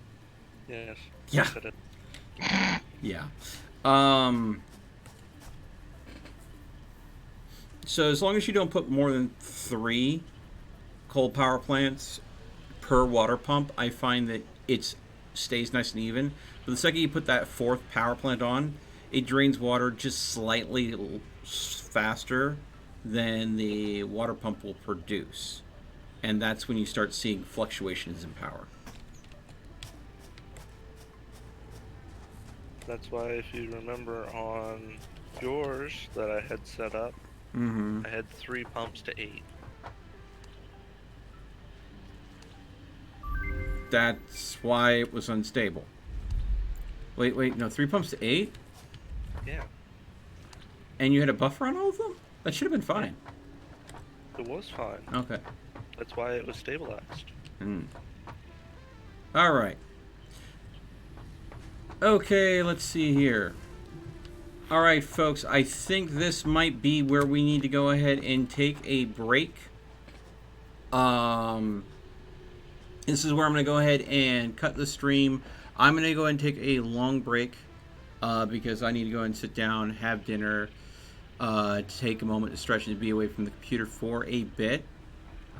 [SPEAKER 6] Yes.
[SPEAKER 1] Yeah.
[SPEAKER 6] I said it.
[SPEAKER 1] Yeah. So as long as you don't put more than 3 coal power plants per water pump, I find that it stays nice and even. But the second you put that 4th power plant on, it drains water just slightly faster than the water pump will produce. And that's when you start seeing fluctuations in power.
[SPEAKER 6] That's why, if you remember on yours that I had set up,
[SPEAKER 1] Mm-hmm.
[SPEAKER 6] I had 3 pumps to 8.
[SPEAKER 1] That's why it was unstable. Wait, no, 3 pumps to 8?
[SPEAKER 6] Yeah,
[SPEAKER 1] And you had a buffer on all of them? That should have been fine.
[SPEAKER 6] it was fine.
[SPEAKER 1] Okay.
[SPEAKER 6] That's why it was stabilized.
[SPEAKER 1] Alright. Okay, let's see here. Alright, folks, I think this might be where we need to go ahead and take a break. This is where I'm going to go ahead and cut the stream. I'm going to go ahead and take a long break because I need to go and sit down, have dinner, take a moment to stretch and to be away from the computer for a bit.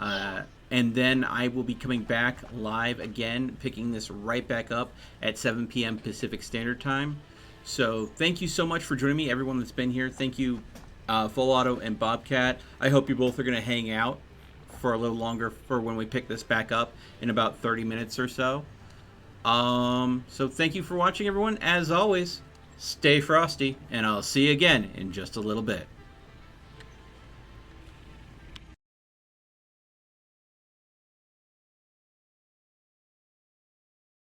[SPEAKER 1] And then I will be coming back live again, picking this right back up at 7 p.m. Pacific Standard Time. So thank you so much for joining me, everyone that's been here. Thank you, Full Auto and Bobcat. I hope you both are going to hang out for a little longer for when we pick this back up in about 30 minutes or so. So thank you for watching, everyone. As always, stay frosty, and I'll see you again in just a little bit.